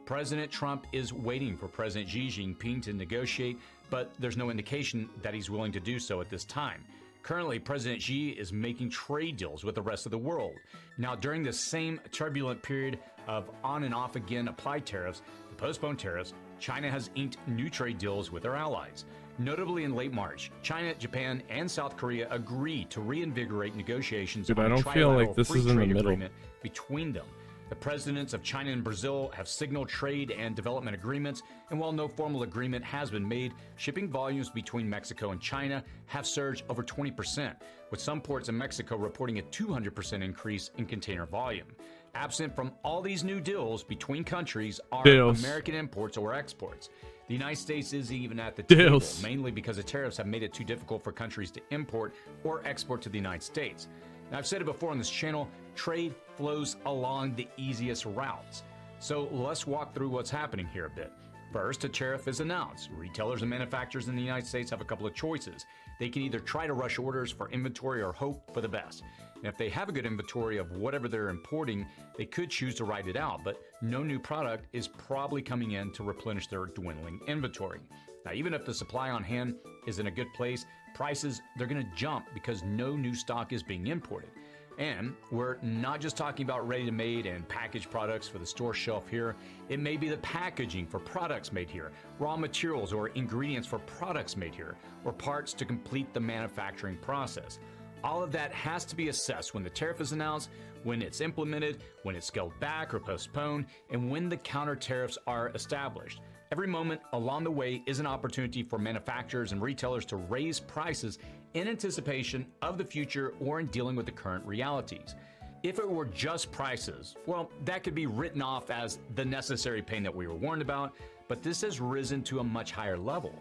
President Trump is waiting for President Xi Jinping to negotiate, but there's no indication that he's willing to do so at this time. Currently, President Xi is making trade deals with the rest of the world. Now, during this same turbulent period of on and off again applied tariffs, the postponed tariffs, China has inked new trade deals with their allies. Notably, in late March, China, Japan, and South Korea agreed to reinvigorate negotiations on I a don't feel like trilateral this free is in the trade middle. agreement between them. The presidents of China and Brazil have signaled trade and development agreements, and while no formal agreement has been made, shipping volumes between Mexico and China have surged over 20%, with some ports in Mexico reporting a 200% increase in container volume. Absent from all these new deals between countries are American imports or exports. The United States is even at the table, mainly because the tariffs have made it too difficult for countries to import or export to the United States. Now, I've said it before on this channel, trade flows along the easiest routes. So let's walk through what's happening here a bit. First, a tariff is announced. Retailers and manufacturers in the United States have a couple of choices. They can either try to rush orders for inventory or hope for the best. And if they have a good inventory of whatever they're importing, they could choose to ride it out, but no new product is probably coming in to replenish their dwindling inventory. Now, even if the supply on hand is in a good place, prices, they're going to jump because no new stock is being imported. And we're not just talking about ready-to-made and packaged products for the store shelf here. It may be the packaging for products made here, raw materials or ingredients for products made here, or parts to complete the manufacturing process. All of that has to be assessed when the tariff is announced, when it's implemented, when it's scaled back or postponed, and when the counter tariffs are established. Every moment along the way is an opportunity for manufacturers and retailers to raise prices in anticipation of the future or in dealing with the current realities. If it were just prices, well, that could be written off as the necessary pain that we were warned about, but this has risen to a much higher level.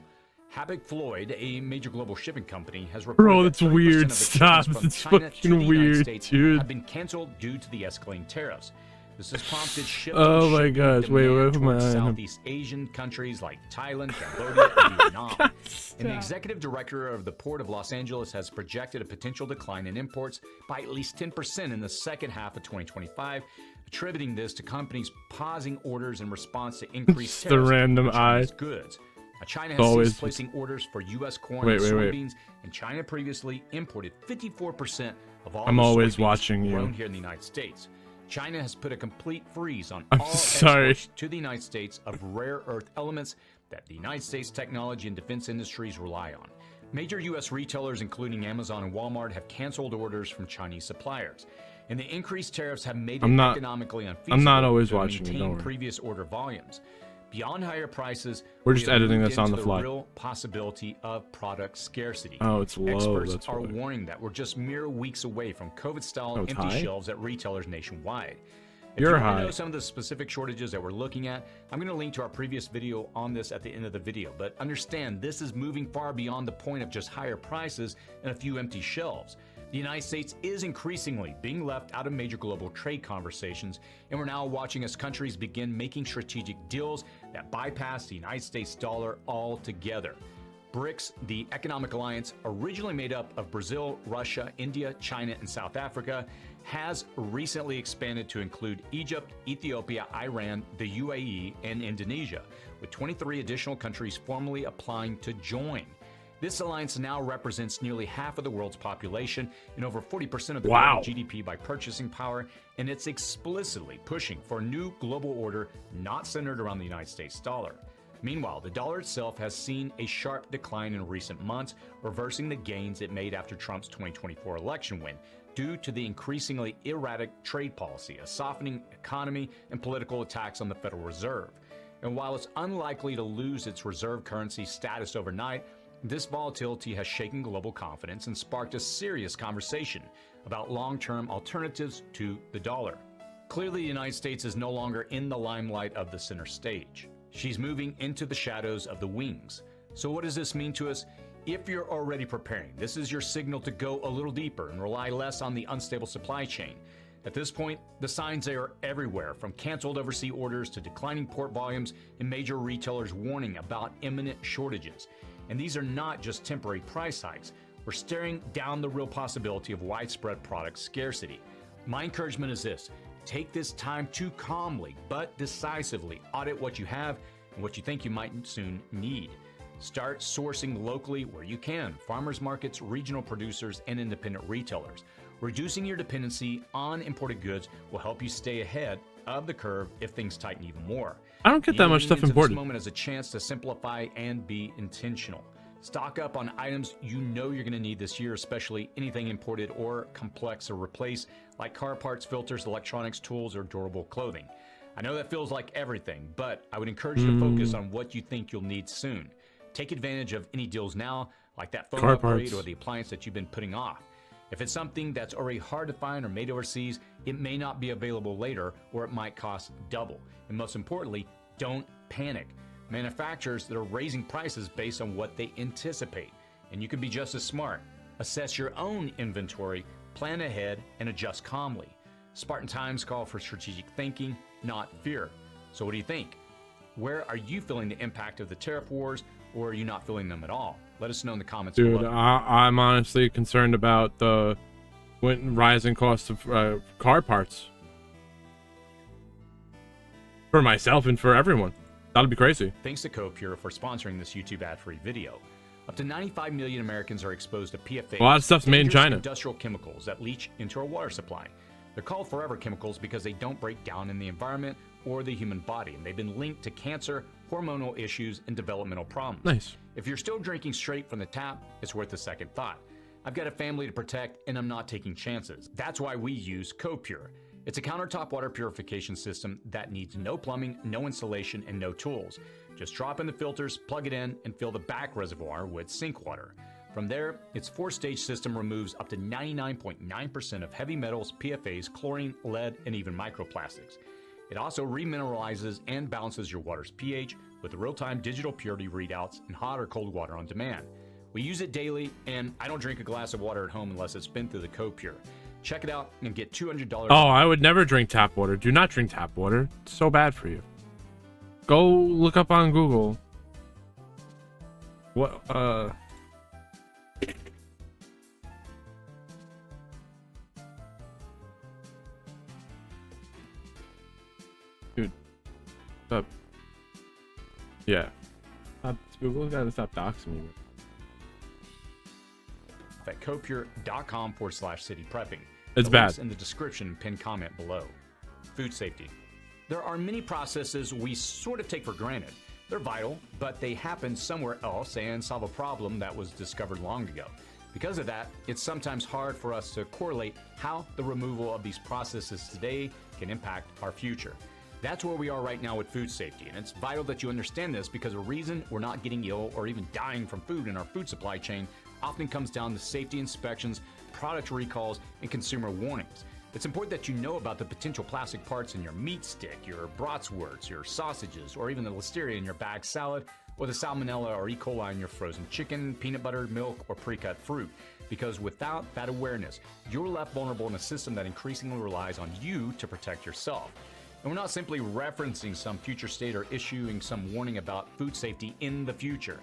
Hapag-Floyd, a major global shipping company, has reported Bro, that's that 30% weird. of its Stop. shipments from It's China to fucking the United weird, States dude. have been canceled due to the escalating tariffs. This has prompted Oh my shipping gosh, wait, demand put my towards eye on him. Southeast Asian countries like Thailand, Cambodia, and Vietnam. And the executive director of the Port of Los Angeles has projected a potential decline in imports by at least 10% in the second half of 2025, attributing this to companies pausing orders in response to increased The tariffs random on Chinese eye. goods. Now, China has Always. ceased placing orders for U.S. corn Wait, and wait, wait. soybeans, and China previously imported 54% of all I'm the always soybeans watching you. grown here in the United States. China has put a complete freeze on I'm all sorry. exports to the United States of rare earth elements that the United States technology and defense industries rely on. Major U.S. retailers, including Amazon and Walmart, have canceled orders from Chinese suppliers. And the increased tariffs have made it I'm not- economically unfeasible I'm not always to watching you, maintain don't worry. previous order volumes. Beyond higher prices, We're we just have editing moved this on into the fly. real possibility of product scarcity. Oh, it's low, Experts that's are why. warning that we're just mere weeks away from COVID-style Oh, it's empty high? shelves at retailers nationwide. If You're you want to high. know some of the specific shortages that we're looking at, I'm going to link to our previous video on this at the end of the video. But understand, this is moving far beyond the point of just higher prices and a few empty shelves. The United States is increasingly being left out of major global trade conversations, and we're now watching as countries begin making strategic deals that bypass the United States dollar altogether. BRICS, the economic alliance originally made up of Brazil, Russia, India, China, and South Africa, has recently expanded to include Egypt, Ethiopia, Iran, the UAE, and Indonesia, with 23 additional countries formally applying to join. This alliance now represents nearly half of the world's population and over 40% of the Wow. global GDP by purchasing power, and it's explicitly pushing for a new global order not centered around the United States dollar. Meanwhile, the dollar itself has seen a sharp decline in recent months, reversing the gains it made after Trump's 2024 election win, due to the increasingly erratic trade policy, a softening economy, and political attacks on the Federal Reserve. And while it's unlikely to lose its reserve currency status overnight, This volatility has shaken global confidence and sparked a serious conversation about long-term alternatives to the dollar. Clearly, the United States is no longer in the limelight of the center stage. She's moving into the shadows of the wings. So what does this mean to us? If you're already preparing, this is your signal to go a little deeper and rely less on the unstable supply chain. At this point, the signs are everywhere, from canceled overseas orders to declining port volumes and major retailers warning about imminent shortages. And these are not just temporary price hikes. We're staring down the real possibility of widespread product scarcity. My encouragement is this: take this time to calmly but decisively audit what you have and what you think you might soon need. Start sourcing locally where you can: farmers markets, regional producers, and independent retailers. Reducing your dependency on imported goods will help you stay ahead of the curve if things tighten even more. I don't get that much stuff imported. This moment as a chance to simplify and be intentional. Stock up on items you know you're going to need this year, especially anything imported or complex to replace, like car parts, filters, electronics, tools, or durable clothing. I know that feels like everything, but I would encourage you to focus on what you think you'll need soon. Take advantage of any deals now, like that phone upgrade or the appliance that you've been putting off. If it's something that's already hard to find or made overseas, it may not be available later, or it might cost double. And most importantly, don't panic. Manufacturers that are raising prices based on what they anticipate. And you can be just as smart. Assess your own inventory, plan ahead, and adjust calmly. Spartan times call for strategic thinking, not fear. So what do you think? Where are you feeling the impact of the tariff wars, or are you not feeling them at all? Let us know in the comments Dude, below. I'm honestly concerned about the rising cost of car parts. For myself and for everyone. That'd be crazy. Thanks to CoPure for sponsoring this YouTube ad-free video. Up to 95 million Americans are exposed to PFAS. A lot of stuff's made in China. Industrial chemicals that leach into our water supply. They're called forever chemicals because they don't break down in the environment or the human body, and they've been linked to cancer, hormonal issues, and developmental problems. Nice. If you're still drinking straight from the tap, it's worth a second thought. I've got a family to protect, and I'm not taking chances. That's why we use CoPure. It's a countertop water purification system that needs no plumbing, no installation, and no tools. Just drop in the filters, plug it in, and fill the back reservoir with sink water. From there, its 4-stage system removes up to 99.9% of heavy metals, PFAS, chlorine, lead, and even microplastics. It also remineralizes and balances your water's pH with real-time digital purity readouts and hot or cold water on demand. We use it daily, and I don't drink a glass of water at home unless it's been through the CoPure. Check it out and get $200. Oh, I would never drink tap water. Do not drink tap water. It's so bad for you. Go look up on Google. What, Dude. Stop. Yeah. Google's gotta stop doxing me. At copure.com/city prepping. It's The bad. link's in the description and pinned comment below. Food safety. There are many processes we sort of take for granted. They're vital, but they happen somewhere else and solve a problem that was discovered long ago. Because of that, it's sometimes hard for us to correlate how the removal of these processes today can impact our future. That's where we are right now with food safety, and it's vital that you understand this because the reason we're not getting ill or even dying from food in our food supply chain often comes down to safety inspections, product recalls, and consumer warnings. It's important that you know about the potential plastic parts in your meat stick, your bratwurst, your sausages, or even the listeria in your bagged salad, or the salmonella or E. coli in your frozen chicken, peanut butter, milk, or pre-cut fruit. Because without that awareness, you're left vulnerable in a system that increasingly relies on you to protect yourself. And we're not simply referencing some future state or issuing some warning about food safety in the future.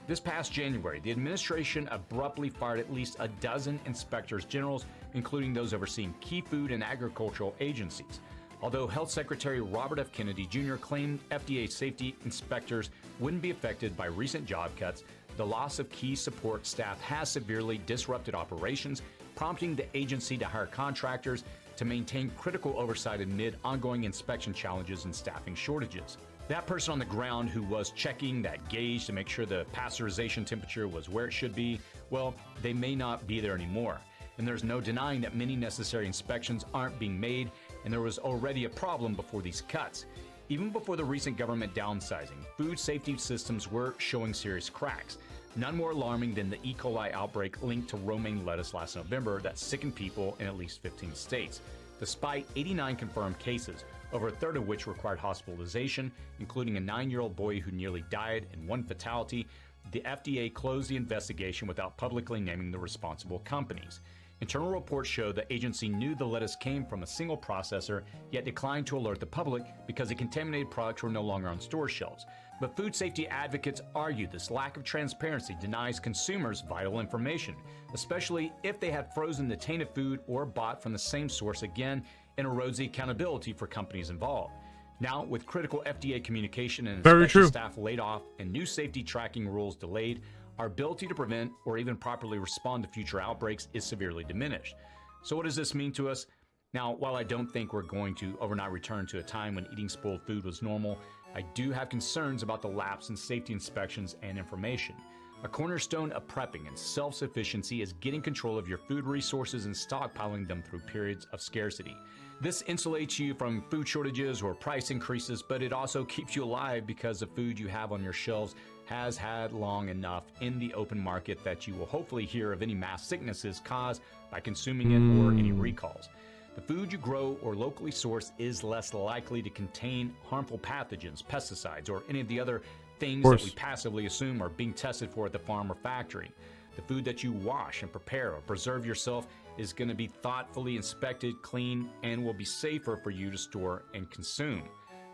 This past January, the administration abruptly fired at least a dozen inspectors generals, including those overseeing key food and agricultural agencies. Although Health Secretary Robert F. Kennedy Jr. claimed FDA safety inspectors wouldn't be affected by recent job cuts, the loss of key support staff has severely disrupted operations, prompting the agency to hire contractors to maintain critical oversight amid ongoing inspection challenges and staffing shortages. That person on the ground who was checking that gauge to make sure the pasteurization temperature was where it should be, well, they may not be there anymore. And there's no denying that many necessary inspections aren't being made, and there was already a problem before these cuts. Even before the recent government downsizing, food safety systems were showing serious cracks. None more alarming than the E. coli outbreak linked to romaine lettuce last November that sickened people in at least 15 states. Despite 89 confirmed cases, over a third of which required hospitalization, including a 9-year-old boy who nearly died and one fatality, the FDA closed the investigation without publicly naming the responsible companies. Internal reports show the agency knew the lettuce came from a single processor, yet declined to alert the public because the contaminated products were no longer on store shelves. But food safety advocates argue this lack of transparency denies consumers vital information, especially if they had frozen the tainted food or bought from the same source again, and erodes the accountability for companies involved. Now, with critical FDA communication and inspection staff laid off and new safety tracking rules delayed, our ability to prevent or even properly respond to future outbreaks is severely diminished. So what does this mean to us? Now, while I don't think we're going to overnight return to a time when eating spoiled food was normal, I do have concerns about the lapse in safety inspections and information. A cornerstone of prepping and self-sufficiency is getting control of your food resources and stockpiling them through periods of scarcity. This insulates you from food shortages or price increases, but it also keeps you alive because the food you have on your shelves has had long enough in the open market that you will hopefully hear of any mass sicknesses caused by consuming it or any recalls. The food you grow or locally source is less likely to contain harmful pathogens, pesticides, or any of the other things that we passively assume are being tested for at the farm or factory. The food that you wash and prepare or preserve yourself is going to be thoughtfully inspected, clean, and will be safer for you to store and consume.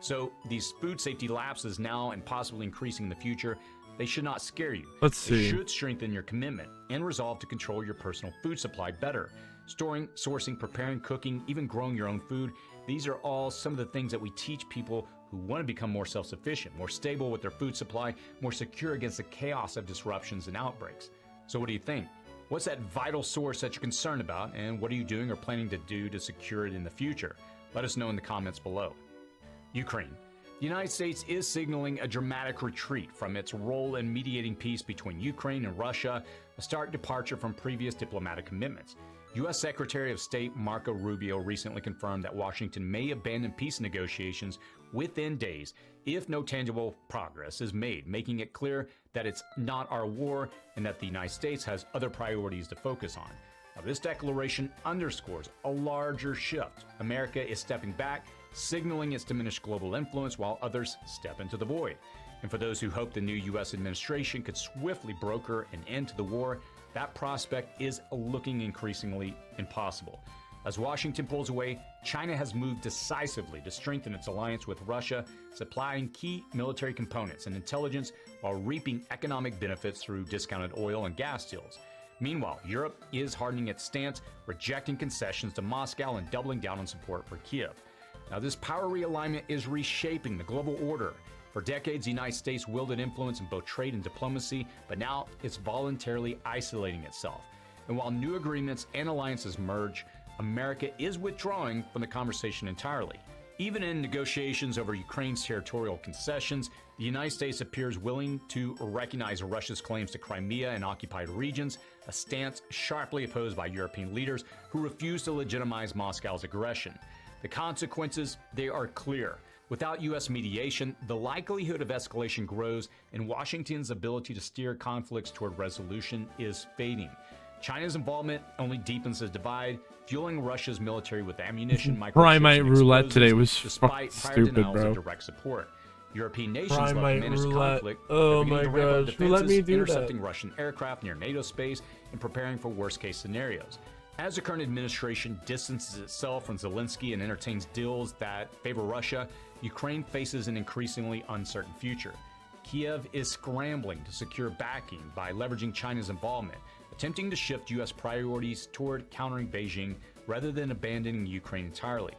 So these food safety lapses now and possibly increasing in the future, they should not scare you. Let's see. They should strengthen your commitment and resolve to control your personal food supply better. Storing, sourcing, preparing, cooking, even growing your own food, these are all some of the things that we teach people who want to become more self-sufficient, more stable with their food supply, more secure against the chaos of disruptions and outbreaks. So what do you think? What's that vital source that you're concerned about, and what are you doing or planning to do to secure it in the future? Let us know in the comments below. Ukraine. The United States is signaling a dramatic retreat from its role in mediating peace between Ukraine and Russia, a stark departure from previous diplomatic commitments. U.S. Secretary of State Marco Rubio recently confirmed that Washington may abandon peace negotiations within days if no tangible progress is made, making it clear that it's not our war and that the United States has other priorities to focus on. Now, this declaration underscores a larger shift. America is stepping back, signaling its diminished global influence while others step into the void. And for those who hope the new U.S. administration could swiftly broker an end to the war, that prospect is looking increasingly impossible. As Washington pulls away, China has moved decisively to strengthen its alliance with Russia, supplying key military components and intelligence while reaping economic benefits through discounted oil and gas deals. Meanwhile, Europe is hardening its stance, rejecting concessions to Moscow and doubling down on support for Kiev. Now, this power realignment is reshaping the global order. For decades, the United States wielded influence in both trade and diplomacy, but now it's voluntarily isolating itself. And while new agreements and alliances merge, America is withdrawing from the conversation entirely. Even in negotiations over Ukraine's territorial concessions, the United States appears willing to recognize Russia's claims to Crimea and occupied regions, a stance sharply opposed by European leaders who refuse to legitimize Moscow's aggression. The consequences, they are clear. Without U.S. mediation, the likelihood of escalation grows, and Washington's ability to steer conflicts toward resolution is fading. China's involvement only deepens the divide, fueling Russia's military with ammunition, Primate roulette today was despite prior stupid, denials bro. of direct support. European nations love to Primate manage roulette. conflict. Oh They're beginning my to ramp up gosh, who let defenses, me do intercepting that? Russian aircraft near NATO space and preparing for worst-case scenarios. As the current administration distances itself from Zelensky and entertains deals that favor Russia, Ukraine faces an increasingly uncertain future. Kiev is scrambling to secure backing by leveraging China's involvement, attempting to shift U.S. priorities toward countering Beijing rather than abandoning Ukraine entirely.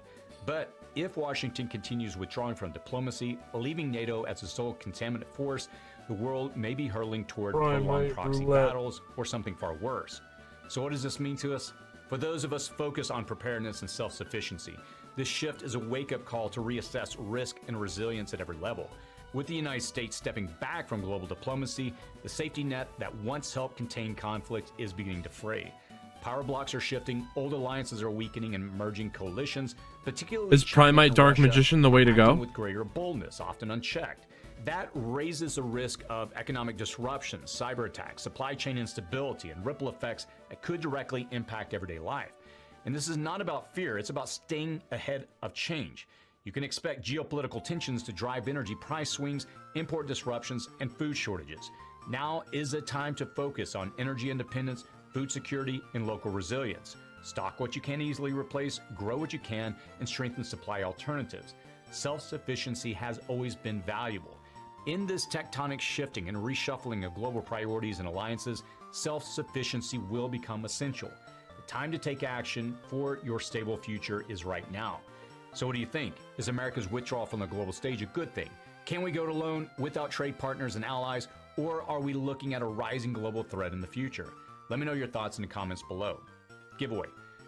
But if Washington continues withdrawing from diplomacy, leaving NATO as the sole contaminant force, the world may be hurtling toward prolonged proxy battles or something far worse. So what does this mean to us? For those of us focused on preparedness and self-sufficiency, this shift is a wake-up call to reassess risk and resilience at every level. With the United States stepping back from global diplomacy, the safety net that once helped contain conflict is beginning to fray. Power blocks are shifting, old alliances are weakening, and emerging coalitions, particularly Is China Primate and Dark Russia, Magician the way to acting go? with greater boldness, often unchecked. That raises the risk of economic disruption, cyber attacks, supply chain instability, and ripple effects that could directly impact everyday life. And this is not about fear, it's about staying ahead of change. You can expect geopolitical tensions to drive energy price swings, import disruptions, and food shortages. Now is the time to focus on energy independence, food security, and local resilience. Stock what you can easily replace, grow what you can, and strengthen supply alternatives. Self-sufficiency has always been valuable. In this tectonic shifting and reshuffling of global priorities and alliances, self-sufficiency will become essential. The time to take action for your stable future is right now. So what do you think? Is America's withdrawal from the global stage a good thing? Can we go it alone without trade partners and allies, or are we looking at a rising global threat in the future? Let me know your thoughts in the comments below. Giveaway.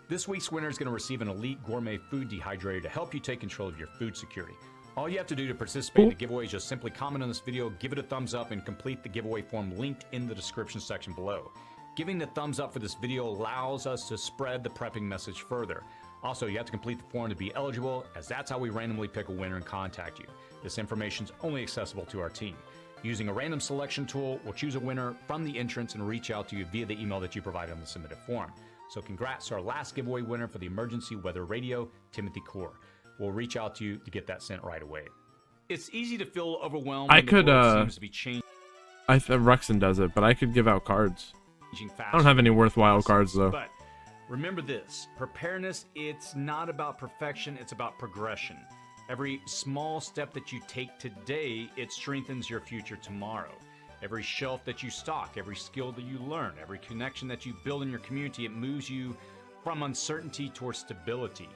This week's winner is going to receive an elite gourmet food dehydrator to help you take control of your food security. All you have to do to participate in the giveaway is just simply comment on this video, give it a thumbs up, and complete the giveaway form linked in the description section below. Giving the thumbs up for this video allows us to spread the prepping message further. Also, you have to complete the form to be eligible, as that's how we randomly pick a winner and contact you. This information is only accessible to our team. Using a random selection tool, we'll choose a winner from the entrance and reach out to you via the email that you provide on the submitted form. So congrats to our last giveaway winner for the Emergency Weather Radio, Timothy Core. We'll reach out to you to get that sent right away. It's easy to feel overwhelmed when the world seems to be changing. Ruxin does it, but I could give out cards. I don't have any worthwhile cards though. But remember this, preparedness, it's not about perfection, it's about progression. Every small step that you take today, it strengthens your future tomorrow. Every shelf that you stock, every skill that you learn, every connection that you build in your community, it moves you from uncertainty towards stability.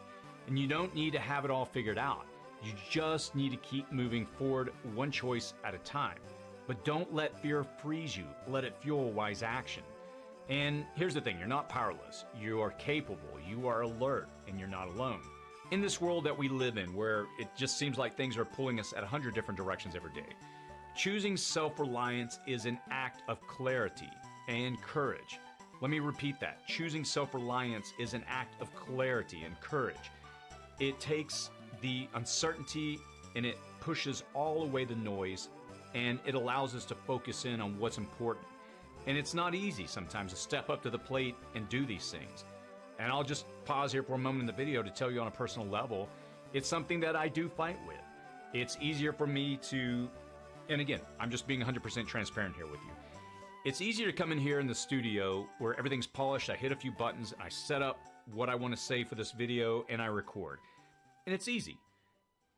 And you don't need to have it all figured out. You just need to keep moving forward one choice at a time. But don't let fear freeze you. Let it fuel wise action. And here's the thing, you're not powerless. You are capable, you are alert, and you're not alone. In this world that we live in, where it just seems like things are pulling us at 100 different directions every day, choosing self-reliance is an act of clarity and courage. Let me repeat that. Choosing self-reliance is an act of clarity and courage. It takes the uncertainty and it pushes all away the noise, and it allows us to focus in on what's important. And it's not easy sometimes to step up to the plate and do these things. And I'll just pause here for a moment in the video to tell you on a personal level, it's something that I do fight with. It's easier for me to, and again, I'm just being 100% transparent here with you. It's easier to come in here in the studio where everything's polished, I hit a few buttons, I set up what I want to say for this video, and I record. And it's easy.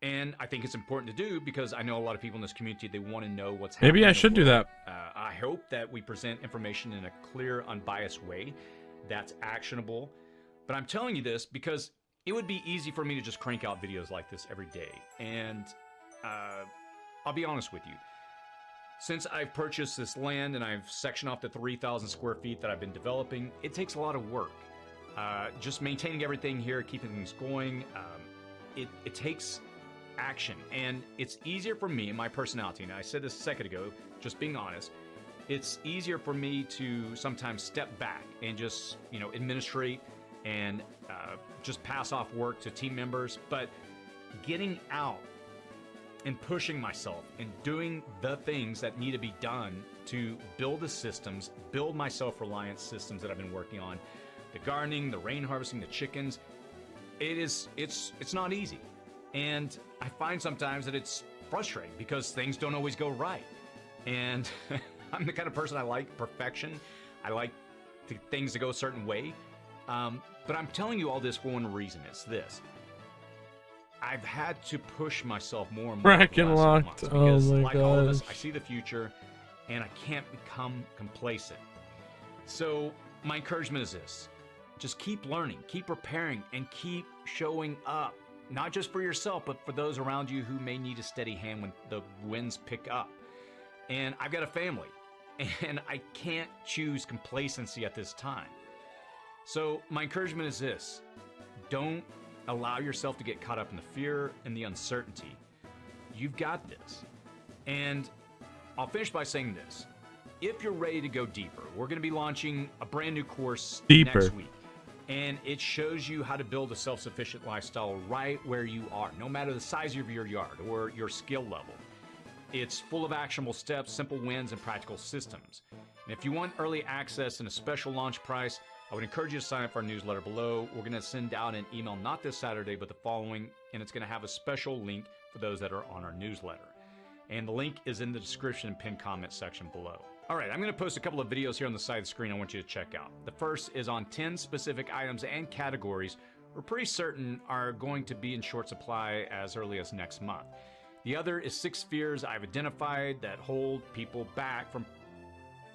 And I think it's important to do because I know a lot of people in this community, they want to know what's happening. Maybe I should do that. I hope that we present information in a clear, unbiased way that's actionable. But I'm telling you this because it would be easy for me to just crank out videos like this every day. And I'll be honest with you. Since I've purchased this land and I've sectioned off the 3,000 square feet that I've been developing, it takes a lot of work. Just maintaining everything here, keeping things going, it takes action. And it's easier for me, my personality, and I said this a second ago, just being honest, it's easier for me to sometimes step back and just, administrate and just pass off work to team members. But getting out and pushing myself and doing the things that need to be done to build the systems, build my self-reliance systems that I've been working on, the gardening, the rain harvesting, the chickens, it's not easy. And I find sometimes that it's frustrating because things don't always go right. And I'm the kind of person, I like perfection. I like things to go a certain way. But I'm telling you all this for one reason. It's this. I've had to push myself more and more Kraken locked. because, Oh my like all of us, gosh. I see the future and I can't become complacent. So my encouragement is this. Just keep learning, keep preparing, and keep showing up. Not just for yourself, but for those around you who may need a steady hand when the winds pick up. And I've got a family, and I can't choose complacency at this time. So my encouragement is this. Don't allow yourself to get caught up in the fear and the uncertainty. You've got this. And I'll finish by saying this. If you're ready to go deeper, we're going to be launching a brand new course next week. And it shows you how to build a self-sufficient lifestyle right where you are, no matter the size of your yard or your skill level. It's full of actionable steps, simple wins, and practical systems. And if you want early access and a special launch price, I would encourage you to sign up for our newsletter below. We're going to send out an email not this Saturday, but the following, and it's going to have a special link for those that are on our newsletter. And the link is in the description and pinned comment section below. All right, I'm going to post a couple of videos here on the side of the screen I want you to check out. The first is on 10 specific items and categories we're pretty certain are going to be in short supply as early as next month. The other is 6 fears I've identified that hold people back from.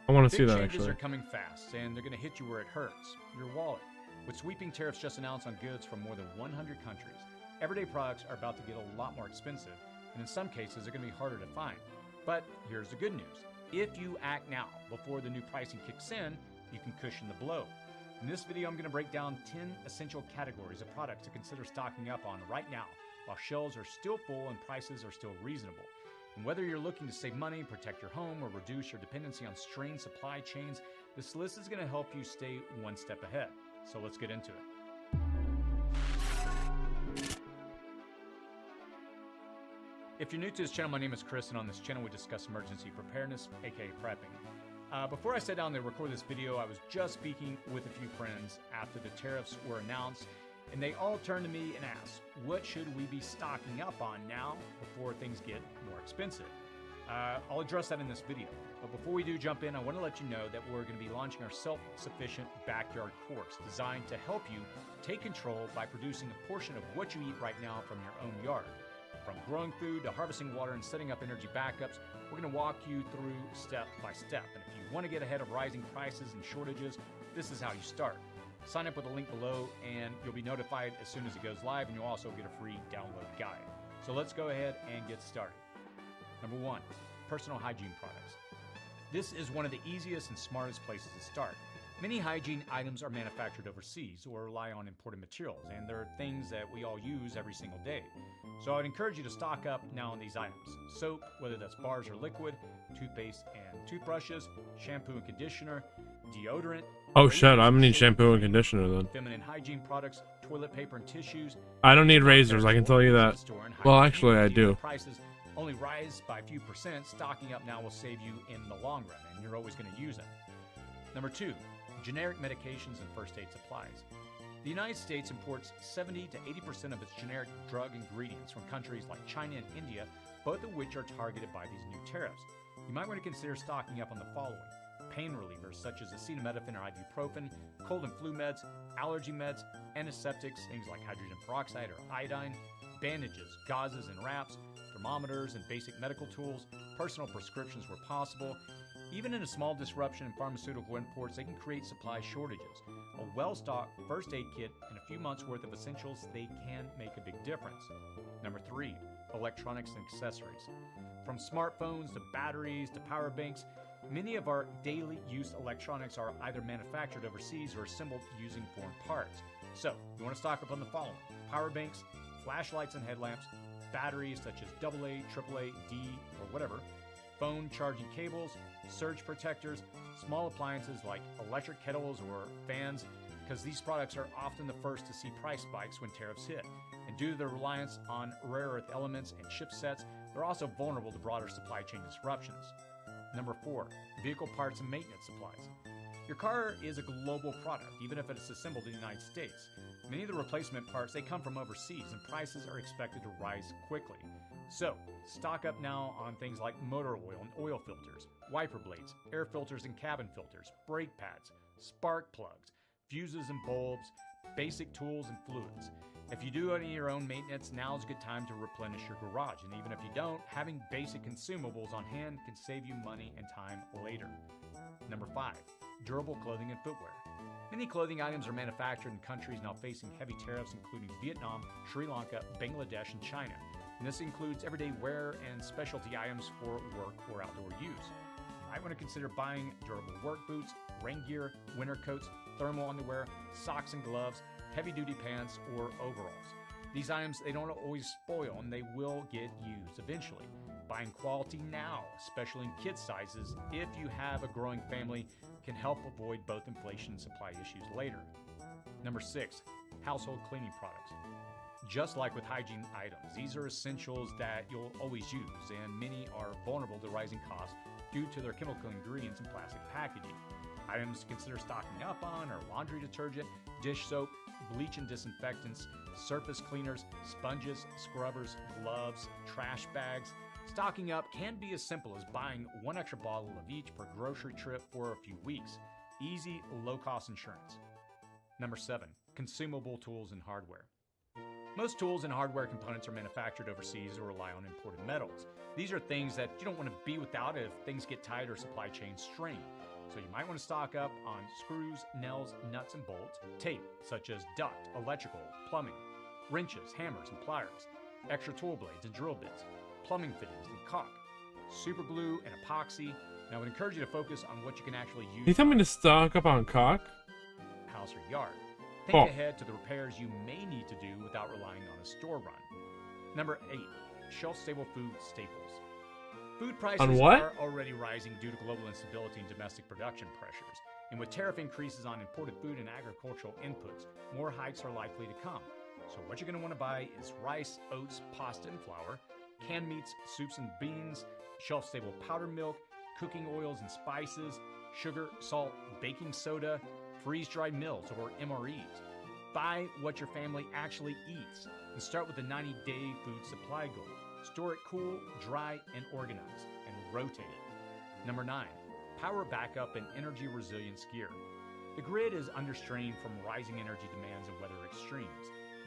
I want to see that Big changes actually. are coming fast, and they're going to hit you where it hurts, your wallet. With sweeping tariffs just announced on goods from more than 100 countries, everyday products are about to get a lot more expensive, and in some cases, they're going to be harder to find. But here's the good news. If you act now, before the new pricing kicks in, you can cushion the blow. In this video, I'm going to break down 10 essential categories of products to consider stocking up on right now, while shelves are still full and prices are still reasonable. And whether you're looking to save money, protect your home, or reduce your dependency on strained supply chains, this list is going to help you stay one step ahead. So let's get into it. If you're new to this channel, my name is Chris, and on this channel we discuss emergency preparedness, aka prepping. Before I sat down to record this video, I was just speaking with a few friends after the tariffs were announced, and they all turned to me and asked, what should we be stocking up on now before things get more expensive? I'll address that in this video. But before we do jump in, I want to let you know that we're going to be launching our self-sufficient backyard course designed to help you take control by producing a portion of what you eat right now from your own yard. From growing food to harvesting water and setting up energy backups, we're going to walk you through step by step. And if you want to get ahead of rising prices and shortages, this is how you start. Sign up with the link below and you'll be notified as soon as it goes live, and you'll also get a free download guide. So let's go ahead and get started. Number 1, personal hygiene products. This is one of the easiest and smartest places to start. Many hygiene items are manufactured overseas or rely on imported materials, and they're things that we all use every single day. So I'd encourage you to stock up now on these items. Soap, whether that's bars or liquid, toothpaste and toothbrushes, shampoo and conditioner, deodorant. Oh shit, I'm gonna need shampoo and conditioner then. Feminine hygiene products, toilet paper and tissues. I don't need razors, I can tell you that. Well, actually I do. Prices only rise by a few percent. Stocking up now will save you in the long run, and you're always going to use them. Number 2, generic medications and first aid supplies. The United States imports 70 to 80% of its generic drug ingredients from countries like China and India, both of which are targeted by these new tariffs. You might want to consider stocking up on the following: pain relievers such as acetaminophen or ibuprofen, cold and flu meds, allergy meds, antiseptics, things like hydrogen peroxide or iodine, bandages, gauzes and wraps, thermometers and basic medical tools, personal prescriptions where possible. Even in a small disruption in pharmaceutical imports, they can create supply shortages. A well-stocked first aid kit and a few months' worth of essentials, they can make a big difference. Number 3, electronics and accessories. From smartphones to batteries to power banks, many of our daily use electronics are either manufactured overseas or assembled using foreign parts. So, you want to stock up on the following: power banks, flashlights and headlamps, batteries such as AA, AAA, D, or whatever, phone charging cables, surge protectors, small appliances like electric kettles or fans, because these products are often the first to see price spikes when tariffs hit. And due to their reliance on rare earth elements and chipsets, they're also vulnerable to broader supply chain disruptions. Number 4, vehicle parts and maintenance supplies. Your car is a global product, even if it is assembled in the United States. Many of the replacement parts, they come from overseas, and prices are expected to rise quickly. So, stock up now on things like motor oil and oil filters, wiper blades, air filters and cabin filters, brake pads, spark plugs, fuses and bulbs, basic tools and fluids. If you do any of your own maintenance, now is a good time to replenish your garage. And even if you don't, having basic consumables on hand can save you money and time later. Number 5, durable clothing and footwear. Many clothing items are manufactured in countries now facing heavy tariffs, including Vietnam, Sri Lanka, Bangladesh, and China. And this includes everyday wear and specialty items for work or outdoor use. You might want to consider buying durable work boots, rain gear, winter coats, thermal underwear, socks and gloves, heavy-duty pants, or overalls. These items, they don't always spoil, and they will get used eventually. Buying quality now, especially in kid sizes, if you have a growing family, can help avoid both inflation and supply issues later. Number 6, household cleaning products. Just like with hygiene items, these are essentials that you'll always use, and many are vulnerable to rising costs due to their chemical ingredients and plastic packaging. Items to consider stocking up on are laundry detergent, dish soap, bleach and disinfectants, surface cleaners, sponges, scrubbers, gloves, trash bags. Stocking up can be as simple as buying one extra bottle of each per grocery trip for a few weeks. Easy, low-cost insurance. Number 7, consumable tools and hardware. Most tools and hardware components are manufactured overseas or rely on imported metals. These are things that you don't want to be without if things get tight or supply chains strain. So you might want to stock up on screws, nails, nuts, and bolts, tape, such as duct, electrical, plumbing, wrenches, hammers, and pliers, extra tool blades and drill bits, plumbing fittings and caulk, super glue and epoxy. Now I would encourage you to focus on what you can actually use. You tell me to stock up on caulk? House or yard. Think ahead to the repairs you may need to do without relying on a store run. Number 8, shelf-stable food staples. Food prices are already rising due to global instability and domestic production pressures. And with tariff increases on imported food and agricultural inputs, more hikes are likely to come. So what you're going to want to buy is rice, oats, pasta, and flour, canned meats, soups and beans, shelf-stable powdered milk, cooking oils and spices, sugar, salt, baking soda, freeze-dried meals or MREs. Buy what your family actually eats and start with the 90-day food supply goal. Store it cool, dry, and organized, and rotate it. Number 9, power backup and energy resilience gear. The grid is under strain from rising energy demands and weather extremes.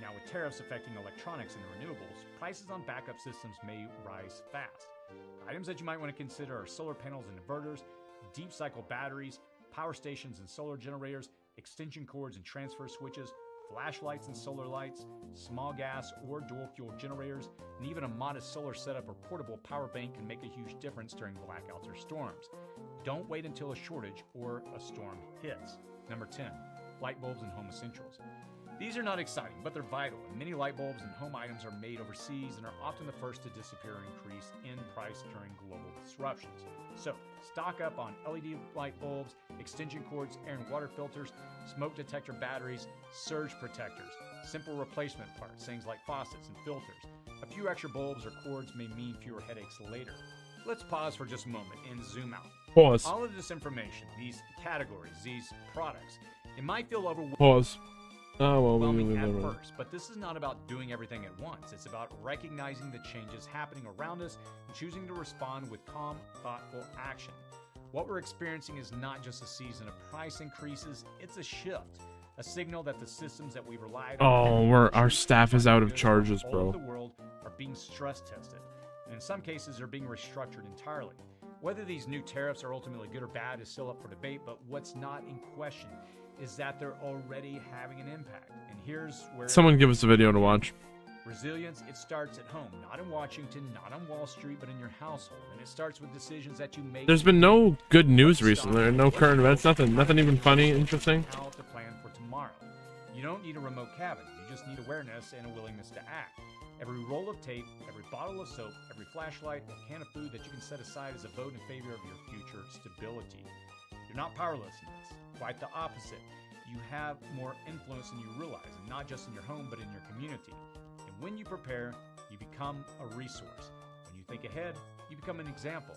Now with tariffs affecting electronics and renewables, prices on backup systems may rise fast. Items that you might want to consider are solar panels and inverters, deep cycle batteries, power stations and solar generators, extension cords and transfer switches, flashlights and solar lights, small gas or dual fuel generators, and even a modest solar setup or portable power bank can make a huge difference during blackouts or storms. Don't wait until a shortage or a storm hits. Number 10, light bulbs and home essentials. These are not exciting, but they're vital, and many light bulbs and home items are made overseas and are often the first to disappear or increase in price during global disruptions. So, stock up on LED light bulbs, extension cords, air and water filters, smoke detector batteries, surge protectors, simple replacement parts, things like faucets and filters. A few extra bulbs or cords may mean fewer headaches later. Let's pause for just a moment and zoom out. Pause. All of this information, these categories, these products, it might feel overwhelming. Pause. Overwhelming at first, but this is not about doing everything at once. It's about recognizing the changes happening around us and choosing to respond with calm, thoughtful action. What we're experiencing is not just a season of price increases, it's a shift, a signal that the systems that we relied on our staff is out of charges, all bro. over the world are being stress tested, and in some cases are being restructured entirely. Whether these new tariffs are ultimately good or bad is still up for debate, but what's not in question is that they're already having an impact. And here's where Someone give us a video to watch. resilience, it starts at home, not in Washington, not on Wall Street, but in your household. And it starts with decisions that you make. There's been no good news recently, no current events, nothing even funny, interesting. How to plan for tomorrow. You don't need a remote cabin. You just need awareness and a willingness to act. Every roll of tape, every bottle of soap, every flashlight or can of food that you can set aside is a vote in favor of your future stability. You're not powerless in this. Quite the opposite. You have more influence than you realize, and not just in your home, but in your community. And when you prepare, you become a resource. When you think ahead, you become an example.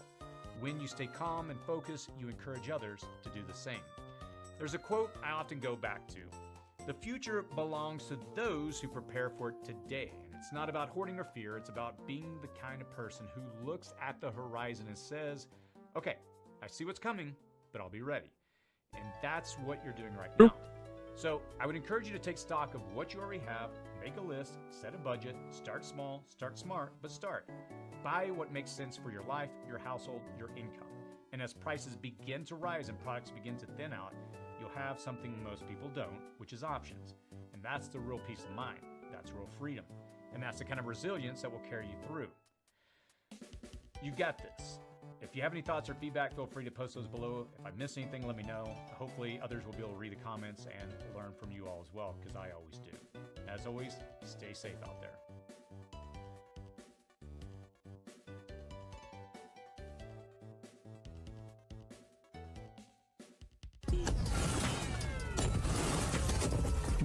When you stay calm and focused, you encourage others to do the same. There's a quote I often go back to. The future belongs to those who prepare for it today. And it's not about hoarding or fear. It's about being the kind of person who looks at the horizon and says, okay, I see what's coming, but I'll be ready. And that's what you're doing right now. So I would encourage you to take stock of what you already have, make a list, set a budget, start small, start smart, but start. Buy what makes sense for your life, your household, your income. And as prices begin to rise and products begin to thin out, you'll have something most people don't, which is options. And that's the real peace of mind. That's real freedom. And that's the kind of resilience that will carry you through. You got this. If you have any thoughts or feedback, feel free to post those below. If I missed anything, let me know. Hopefully others will be able to read the comments and learn from you all as well, because I always do. As always, stay safe out there.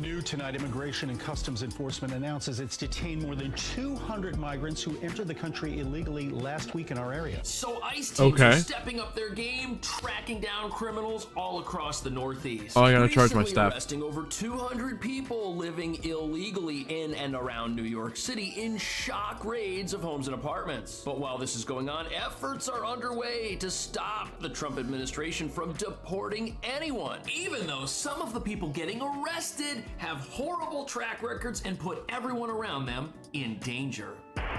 New tonight, Immigration and Customs Enforcement announces it's detained more than 200 migrants who entered the country illegally last week in our area. So ICE teams are stepping up their game, tracking down criminals all across the Northeast. Oh, I gotta charge my Recently staff. arresting over 200 people living illegally in and around New York City in shock raids of homes and apartments. But while this is going on, efforts are underway to stop the Trump administration from deporting anyone, even though some of the people getting arrested have horrible track records and put everyone around them in danger.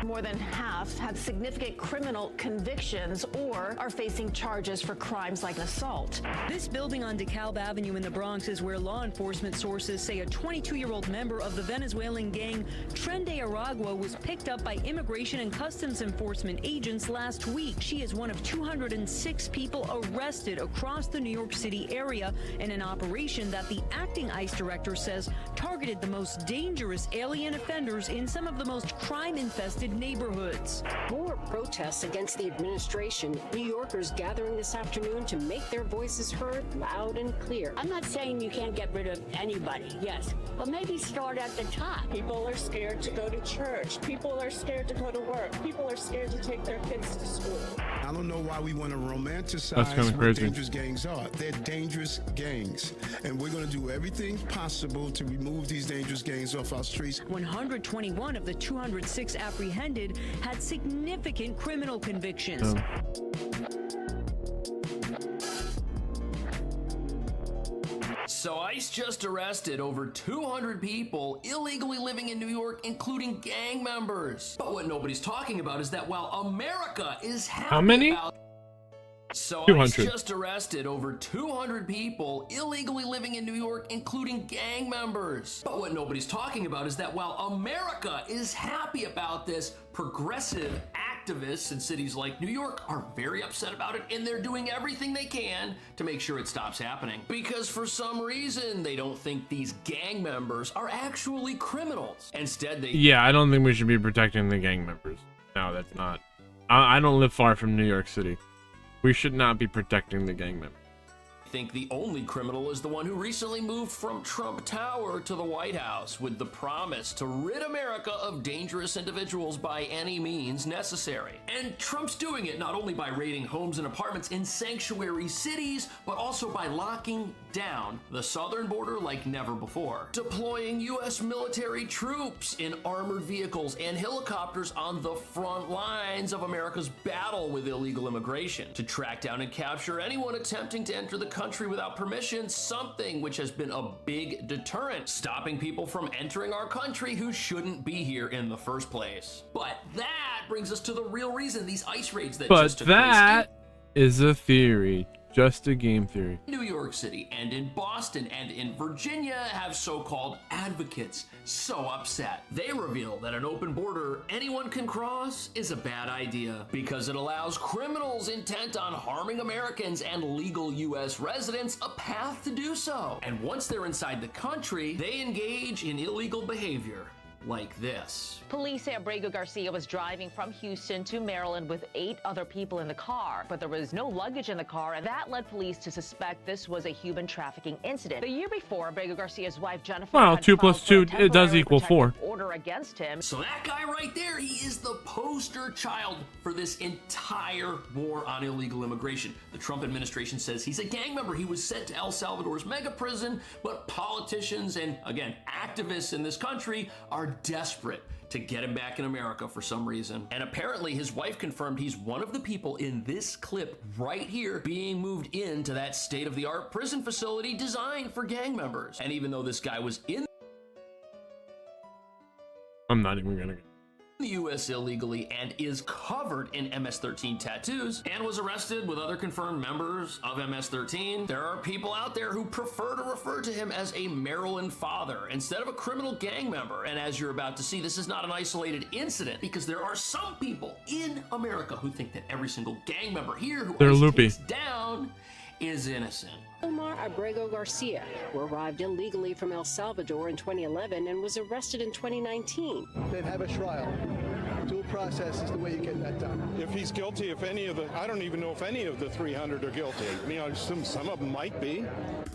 More than half have significant criminal convictions or are facing charges for crimes like assault. This building on DeKalb Avenue in the Bronx is where law enforcement sources say a 22-year-old member of the Venezuelan gang Tren de Aragua was picked up by Immigration and Customs Enforcement agents last week. She is one of 206 people arrested across the New York City area in an operation that the acting ICE director says targeted the most dangerous alien offenders in some of the most crime-infested neighborhoods. More protests against the administration. New Yorkers gathering this afternoon to make their voices heard loud and clear. I'm not saying you can't get rid of anybody, yes, but maybe start at the top. People are scared to go to church. People are scared to go to work. People are scared to take their kids to school. I don't know why we want to romanticize That's kinda what crazy. dangerous gangs are. They're dangerous gangs, and we're going to do everything possible to remove these dangerous gangs off our streets. 121 of the 206 apprehended had significant criminal convictions. So ICE just arrested over 200 people illegally living in New York, including gang members. But what nobody's talking about is that while America is happy How many? about So 200. ICE just arrested over 200 people illegally living in New York, including gang members. But what nobody's talking about is that while America is happy about this, progressive activists in cities like New York are very upset about it, and they're doing everything they can to make sure it stops happening. Because for some reason, they don't think these gang members are actually criminals. Instead, they... Yeah, I don't think we should be protecting the gang members. No, that's not. I don't live far from New York City. We should not be protecting the gang members. think the only criminal is the one who recently moved from Trump Tower to the White House with the promise to rid America of dangerous individuals by any means necessary. And Trump's doing it not only by raiding homes and apartments in sanctuary cities, but also by locking down the southern border like never before, deploying U.S. military troops in armored vehicles and helicopters on the front lines of America's battle with illegal immigration, to track down and capture anyone attempting to enter the country without permission, something which has been a big deterrent, stopping people from entering our country who shouldn't be here in the first place. But that brings us to the real reason these ICE raids that just took place is a theory. Just a game theory. New York City and in Boston and in Virginia have so-called advocates so upset. They reveal that an open border anyone can cross is a bad idea because it allows criminals intent on harming Americans and legal U.S. residents a path to do so. And once they're inside the country, they engage in illegal behavior like this. Police say Abrego Garcia was driving from Houston to Maryland with 8 other people in the car, but there was no luggage in the car, and that led police to suspect this was a human trafficking incident. The year before, Abrego Garcia's wife Jennifer Well, had 2 filed plus for a 2, it does temporary equal 4. protective order against him. So that guy right there, he is the poster child for this entire war on illegal immigration. The Trump administration says he's a gang member. He was sent to El Salvador's mega prison, but politicians and, again, activists in this country are desperate to get him back in America for some reason. And apparently his wife confirmed he's one of the people in this clip right here being moved into that state-of-the-art prison facility designed for gang members. And even though this guy was in I'm not even gonna. the U.S. illegally and is covered in MS-13 tattoos and was arrested with other confirmed members of MS-13, there are people out there who prefer to refer to him as a Maryland father instead of a criminal gang member. And as you're about to see, this is not an isolated incident, because there are some people in America who think that every single gang member here who They're ICE loopy. takes down is innocent. Omar Abrego Garcia, who arrived illegally from El Salvador in 2011 and was arrested in 2019. They'd have a trial. Dual process is the way you get that done. If he's guilty, I don't even know if any of the 300 are guilty. I mean, I assume some of them might be.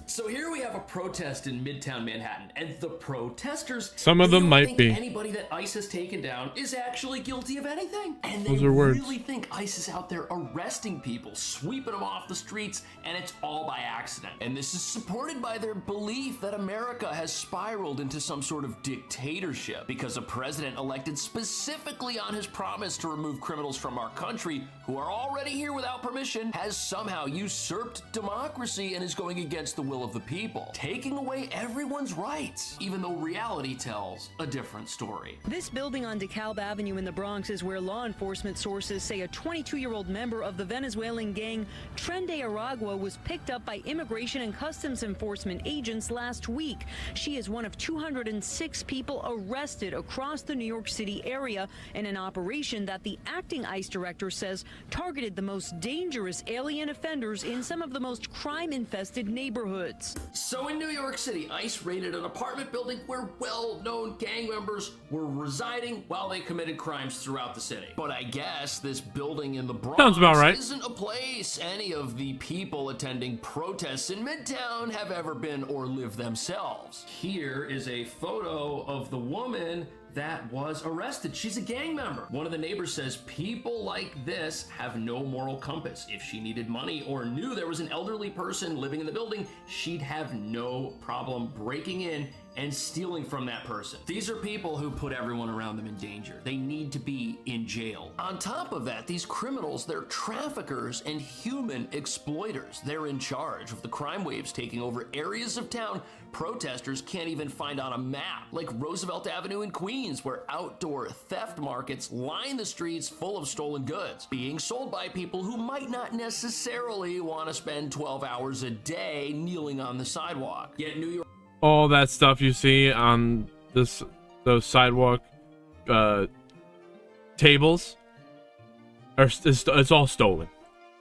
So here we have a protest in Midtown Manhattan, and the protesters, some of them don't might think be. Anybody that ICE has taken down is actually guilty of anything. And Those they are words. really think ICE is out there arresting people, sweeping them off the streets, and it's all by accident. And this is supported by their belief that America has spiraled into some sort of dictatorship because a president elected specifically on his promise to remove criminals from our country who are already here without permission has somehow usurped democracy and is going against the will of the people, taking away everyone's rights, even though reality tells a different story. This building on DeKalb Avenue in the Bronx is where law enforcement sources say a 22-year-old member of the Venezuelan gang Tren de Aragua was picked up by Immigration and Customs Enforcement agents last week. She is one of 206 people arrested across the New York City area in an operation that the acting ICE director says targeted the most dangerous alien offenders in some of the most crime-infested neighborhoods. So in New York City, ICE raided an apartment building where well-known gang members were residing while they committed crimes throughout the city. But I guess this building in the Bronx sounds about right. Isn't a place any of the people attending protests in Midtown have ever been or lived themselves. Here is a photo of the woman that was arrested. She's a gang member. One of the neighbors says people like this have no moral compass. If she needed money or knew there was an elderly person living in the building, she'd have no problem breaking in and stealing from that person. These are people who put everyone around them in danger. They need to be in jail. On top of that, these criminals, they're traffickers and human exploiters. They're in charge of the crime waves taking over areas of town protesters can't even find on a map, like Roosevelt Avenue in Queens, where outdoor theft markets line the streets full of stolen goods, being sold by people who might not necessarily want to spend 12 hours a day kneeling on the sidewalk. Yet New York All that stuff you see on those sidewalk tables it's all stolen.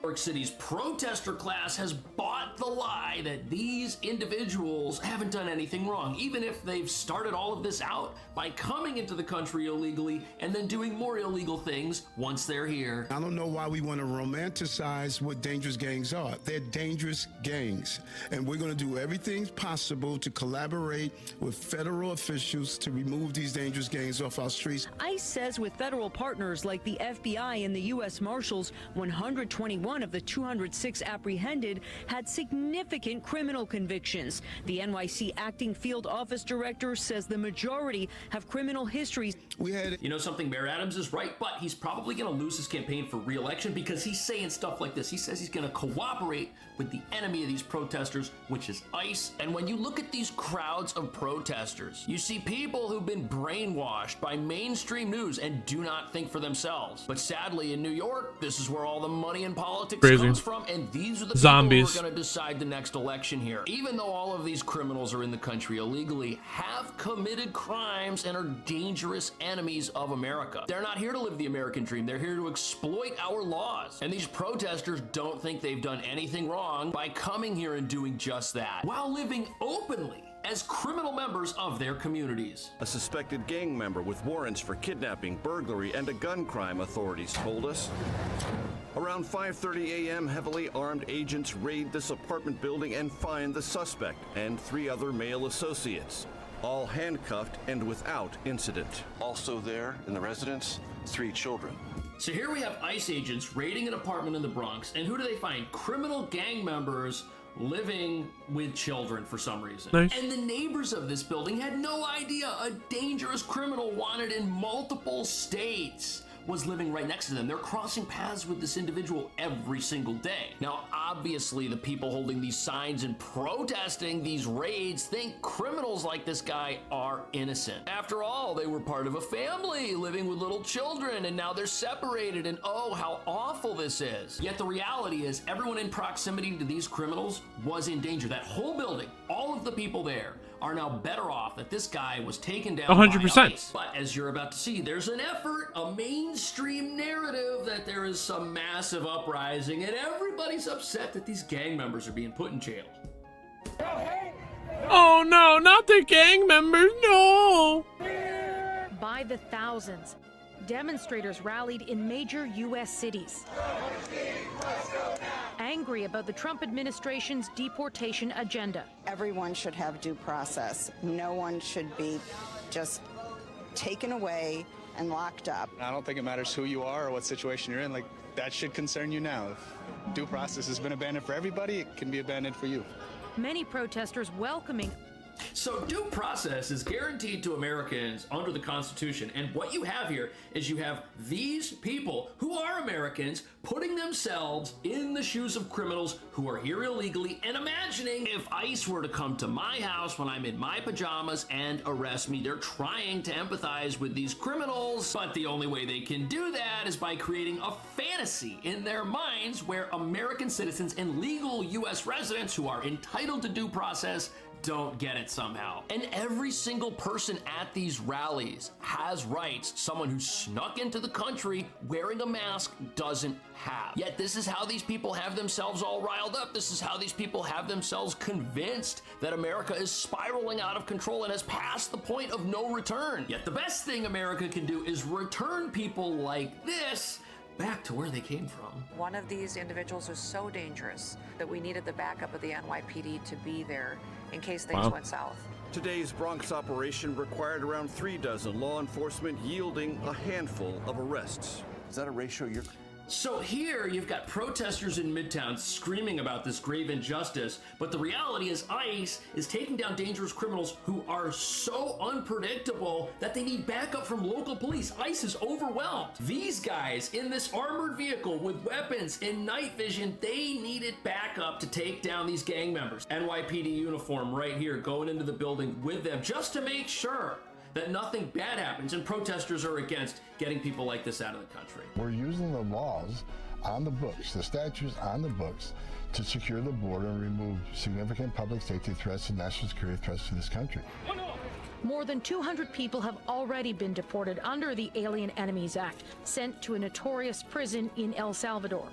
New York City's protester class has bought the lie that these individuals haven't done anything wrong, even if they've started all of this out by coming into the country illegally and then doing more illegal things once they're here. I don't know why we want to romanticize what dangerous gangs are. They're dangerous gangs, and we're going to do everything possible to collaborate with federal officials to remove these dangerous gangs off our streets. ICE says with federal partners like the FBI and the U.S. Marshals, 121 of the 206 apprehended had significant criminal convictions. The NYC acting field office director says the majority have criminal histories. You know something, Mayor Adams is right, but he's probably going to lose his campaign for re-election because he's saying stuff like this. He says he's going to cooperate with the enemy of these protesters, which is ICE. And when you look at these crowds of protesters, you see people who've been brainwashed by mainstream news and do not think for themselves. But sadly, in New York, this is where all the money and politics comes from, and these are the zombies people who are going to decide the next election here. Even though all of these criminals are in the country illegally, have committed crimes and are dangerous enemies of America. They're not here to live the American dream. They're here to exploit our laws. And these protesters don't think they've done anything wrong by coming here and doing just that, while living openly as criminal members of their communities. A suspected gang member with warrants for kidnapping, burglary, and a gun crime, authorities told us. Around 5:30 a.m., heavily armed agents raid this apartment building and find the suspect and 3 other male associates, all handcuffed and without incident. Also there in the residence, 3 children. So here we have ICE agents raiding an apartment in the Bronx, and who do they find? Criminal gang members living with children for some reason. Nice. And the neighbors of this building had no idea a dangerous criminal wanted in multiple states was living right next to them. They're crossing paths with this individual every single day. Now, obviously, the people holding these signs and protesting these raids think criminals like this guy are innocent. After all, they were part of a family living with little children, and now they're separated, and oh, how awful this is. Yet the reality is everyone in proximity to these criminals was in danger. That whole building, all of the people there, are now better off that this guy was taken down 100%. by ICE. But as you're about to see, there's an effort, a mainstream narrative that there is some massive uprising and everybody's upset that these gang members are being put in jail. Oh no, not the gang members, no! By the thousands, demonstrators rallied in major U.S. cities, angry about the Trump administration's deportation agenda. Everyone should have due process. No one should be just taken away and locked up. I don't think it matters who you are or what situation you're in. Like, that should concern you now. If due process has been abandoned for everybody, it can be abandoned for you. Many protesters welcoming. So due process is guaranteed to Americans under the Constitution. And what you have here is you have these people who are Americans putting themselves in the shoes of criminals who are here illegally and imagining if ICE were to come to my house when I'm in my pajamas and arrest me. They're trying to empathize with these criminals, but the only way they can do that is by creating a fantasy in their minds where American citizens and legal U.S. residents who are entitled to due process don't get it somehow. And every single person at these rallies has rights someone who snuck into the country wearing a mask doesn't have. Yet this is how these people have themselves all riled up. This is how these people have themselves convinced that America is spiraling out of control and has passed the point of no return. Yet the best thing America can do is return people like this back to where they came from. One of these individuals was so dangerous that we needed the backup of the NYPD to be there in case things went south. Today's Bronx operation required around 36 law enforcement, yielding a handful of arrests. Is that a ratio you're... So here you've got protesters in Midtown screaming about this grave injustice, but the reality is ICE is taking down dangerous criminals who are so unpredictable that they need backup from local police. ICE is overwhelmed. These guys in this armored vehicle with weapons and night vision, they needed backup to take down these gang members. NYPD uniform right here going into the building with them just to make sure that nothing bad happens, and protesters are against getting people like this out of the country. We're using the laws on the books, the statutes on the books, to secure the border and remove significant public safety threats and national security threats to this country. More than 200 people have already been deported under the Alien Enemies Act, sent to a notorious prison in El Salvador,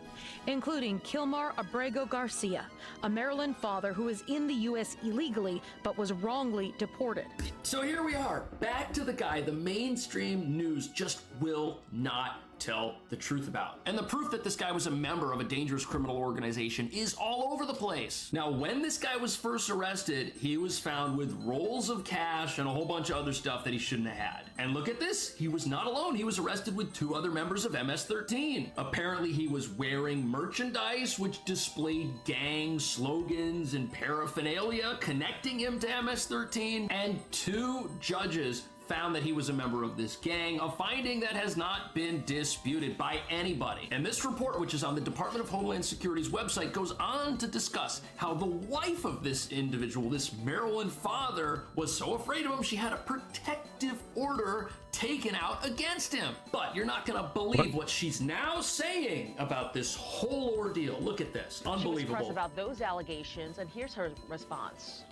including Kilmar Abrego Garcia, a Maryland father who is in the U.S. illegally but was wrongly deported. So here we are, back to the guy the mainstream news just will not tell the truth about. And the proof that this guy was a member of a dangerous criminal organization is all over the place. Now, when this guy was first arrested, he was found with rolls of cash and a whole bunch of other stuff that he shouldn't have had. And look at this, he was not alone. He was arrested with 2 other members of MS-13. Apparently, he was wearing merchandise which displayed gang slogans and paraphernalia connecting him to MS-13, and 2 judges found that he was a member of this gang, a finding that has not been disputed by anybody. And this report, which is on the Department of Homeland Security's website, goes on to discuss how the wife of this individual, this Maryland father, was so afraid of him, she had a protective order taken out against him. But you're not gonna believe what she's now saying about this whole ordeal. Look at this, unbelievable. She was pressed about those allegations, and here's her response.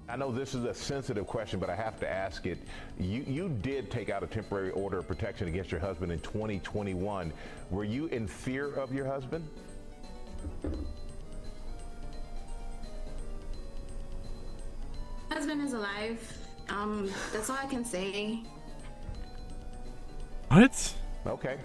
I know this is a sensitive question, but I have to ask it. You did take out a temporary order of protection against your husband in 2021. Were you in fear of your husband? Husband is alive. That's all I can say. What? Okay.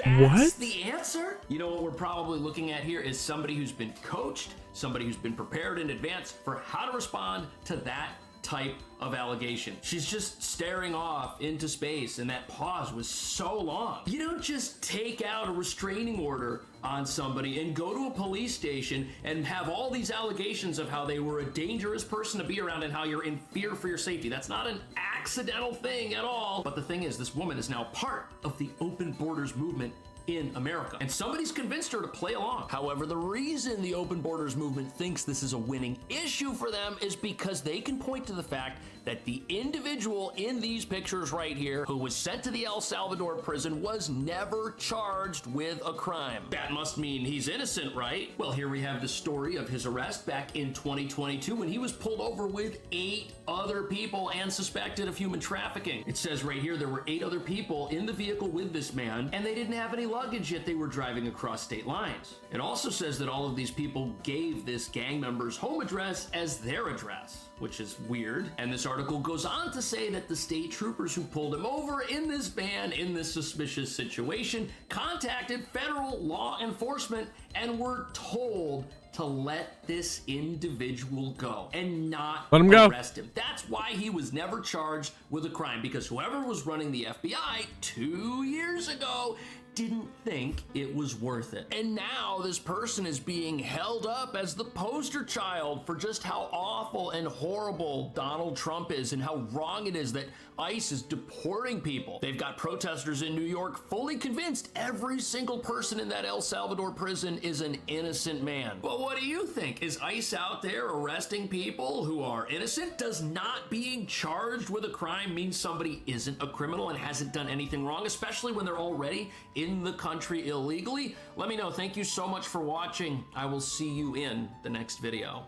That's the answer? You know what we're probably looking at here is somebody who's been coached, somebody who's been prepared in advance for how to respond to that type of allegation. She's just staring off into space, and that pause was so long. You don't just take out a restraining order on somebody and go to a police station and have all these allegations of how they were a dangerous person to be around and how you're in fear for your safety. That's not an accidental thing at all. But the thing is, this woman is now part of the open borders movement in America, and somebody's convinced her to play along. However, the reason the open borders movement thinks this is a winning issue for them is because they can point to the fact that the individual in these pictures right here who was sent to the El Salvador prison was never charged with a crime. That must mean he's innocent, right? Well, here we have the story of his arrest back in 2022 when he was pulled over with 8 other people and suspected of human trafficking. It says right here there were 8 other people in the vehicle with this man, and they didn't have any luggage, yet they were driving across state lines. It also says that all of these people gave this gang member's home address as their address. which is weird. And this article goes on to say that the state troopers who pulled him over in this van in this suspicious situation contacted federal law enforcement and were told to let this individual go and not let him go. Arrest him. That's why he was never charged with a crime, because whoever was running the FBI 2 years ago didn't think it was worth it. And now this person is being held up as the poster child for just how awful and horrible Donald Trump is and how wrong it is that ICE is deporting people. They've got protesters in New York fully convinced every single person in that El Salvador prison is an innocent man. But what do you think? Is ICE out there arresting people who are innocent? Does not being charged with a crime mean somebody isn't a criminal and hasn't done anything wrong, especially when they're already in the country illegally? Let me know. Thank you so much for watching. I will see you in the next video.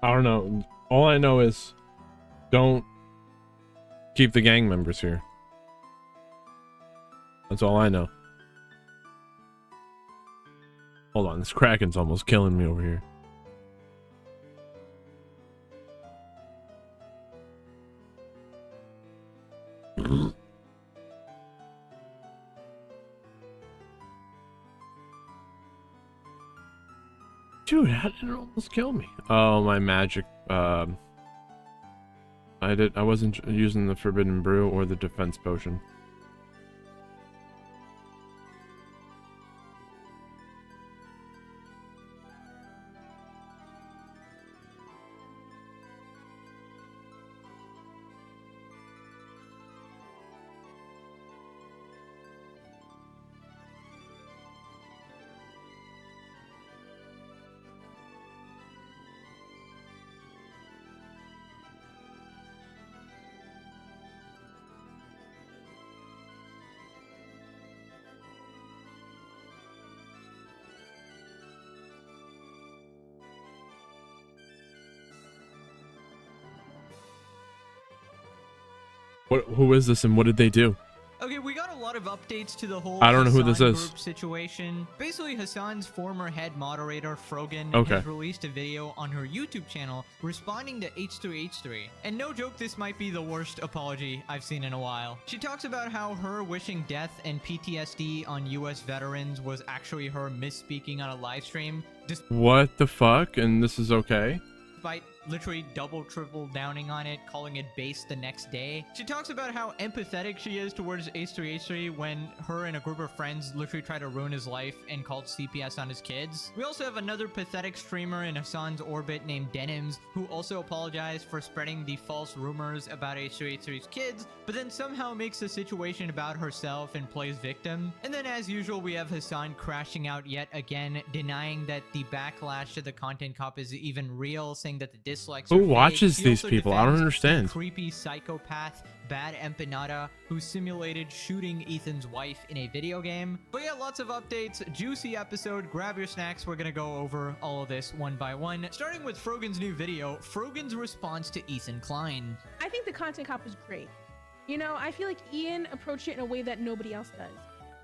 I don't know. All I know is don't keep the gang members here. That's all I know. Hold on, this Kraken's almost killing me over here. Dude, how did it almost kill me? Oh, my magic. I wasn't using the forbidden brew or the defense potion. Who is this and what did they do? Okay, we got a lot of updates to the whole I don't know who this Hassan is. Group situation. Basically, Hassan's former head moderator, Frogan, Okay. has released a video on her YouTube channel responding to H3H3. And no joke, this might be the worst apology I've seen in a while. She talks about how her wishing death and PTSD on US veterans was actually her misspeaking on a live stream, What the fuck? And this is okay? despite literally double triple downing on it, calling it base the next day. She talks about how empathetic she is towards H3H3 when her and a group of friends literally try to ruin his life and called CPS on his kids. We also have another pathetic streamer in Hassan's orbit named Denims, who also apologized for spreading the false rumors about H3H3's kids, but then somehow makes the situation about herself and plays victim. And then as usual, we have Hassan crashing out yet again, denying that the backlash to the content cop is even real, saying that the dislikes Who are fake. watches He these also people? I don't defends understand. the creepy psychopath Bad Empanada who simulated shooting Ethan's wife in a video game. But yeah, lots of updates, juicy episode. Grab your snacks. We're gonna go over all of this one by one, starting with Frogan's new video, Frogan's response to Ethan Klein. I think the content cop was great. You know, I feel like Ian approached it in a way that nobody else does.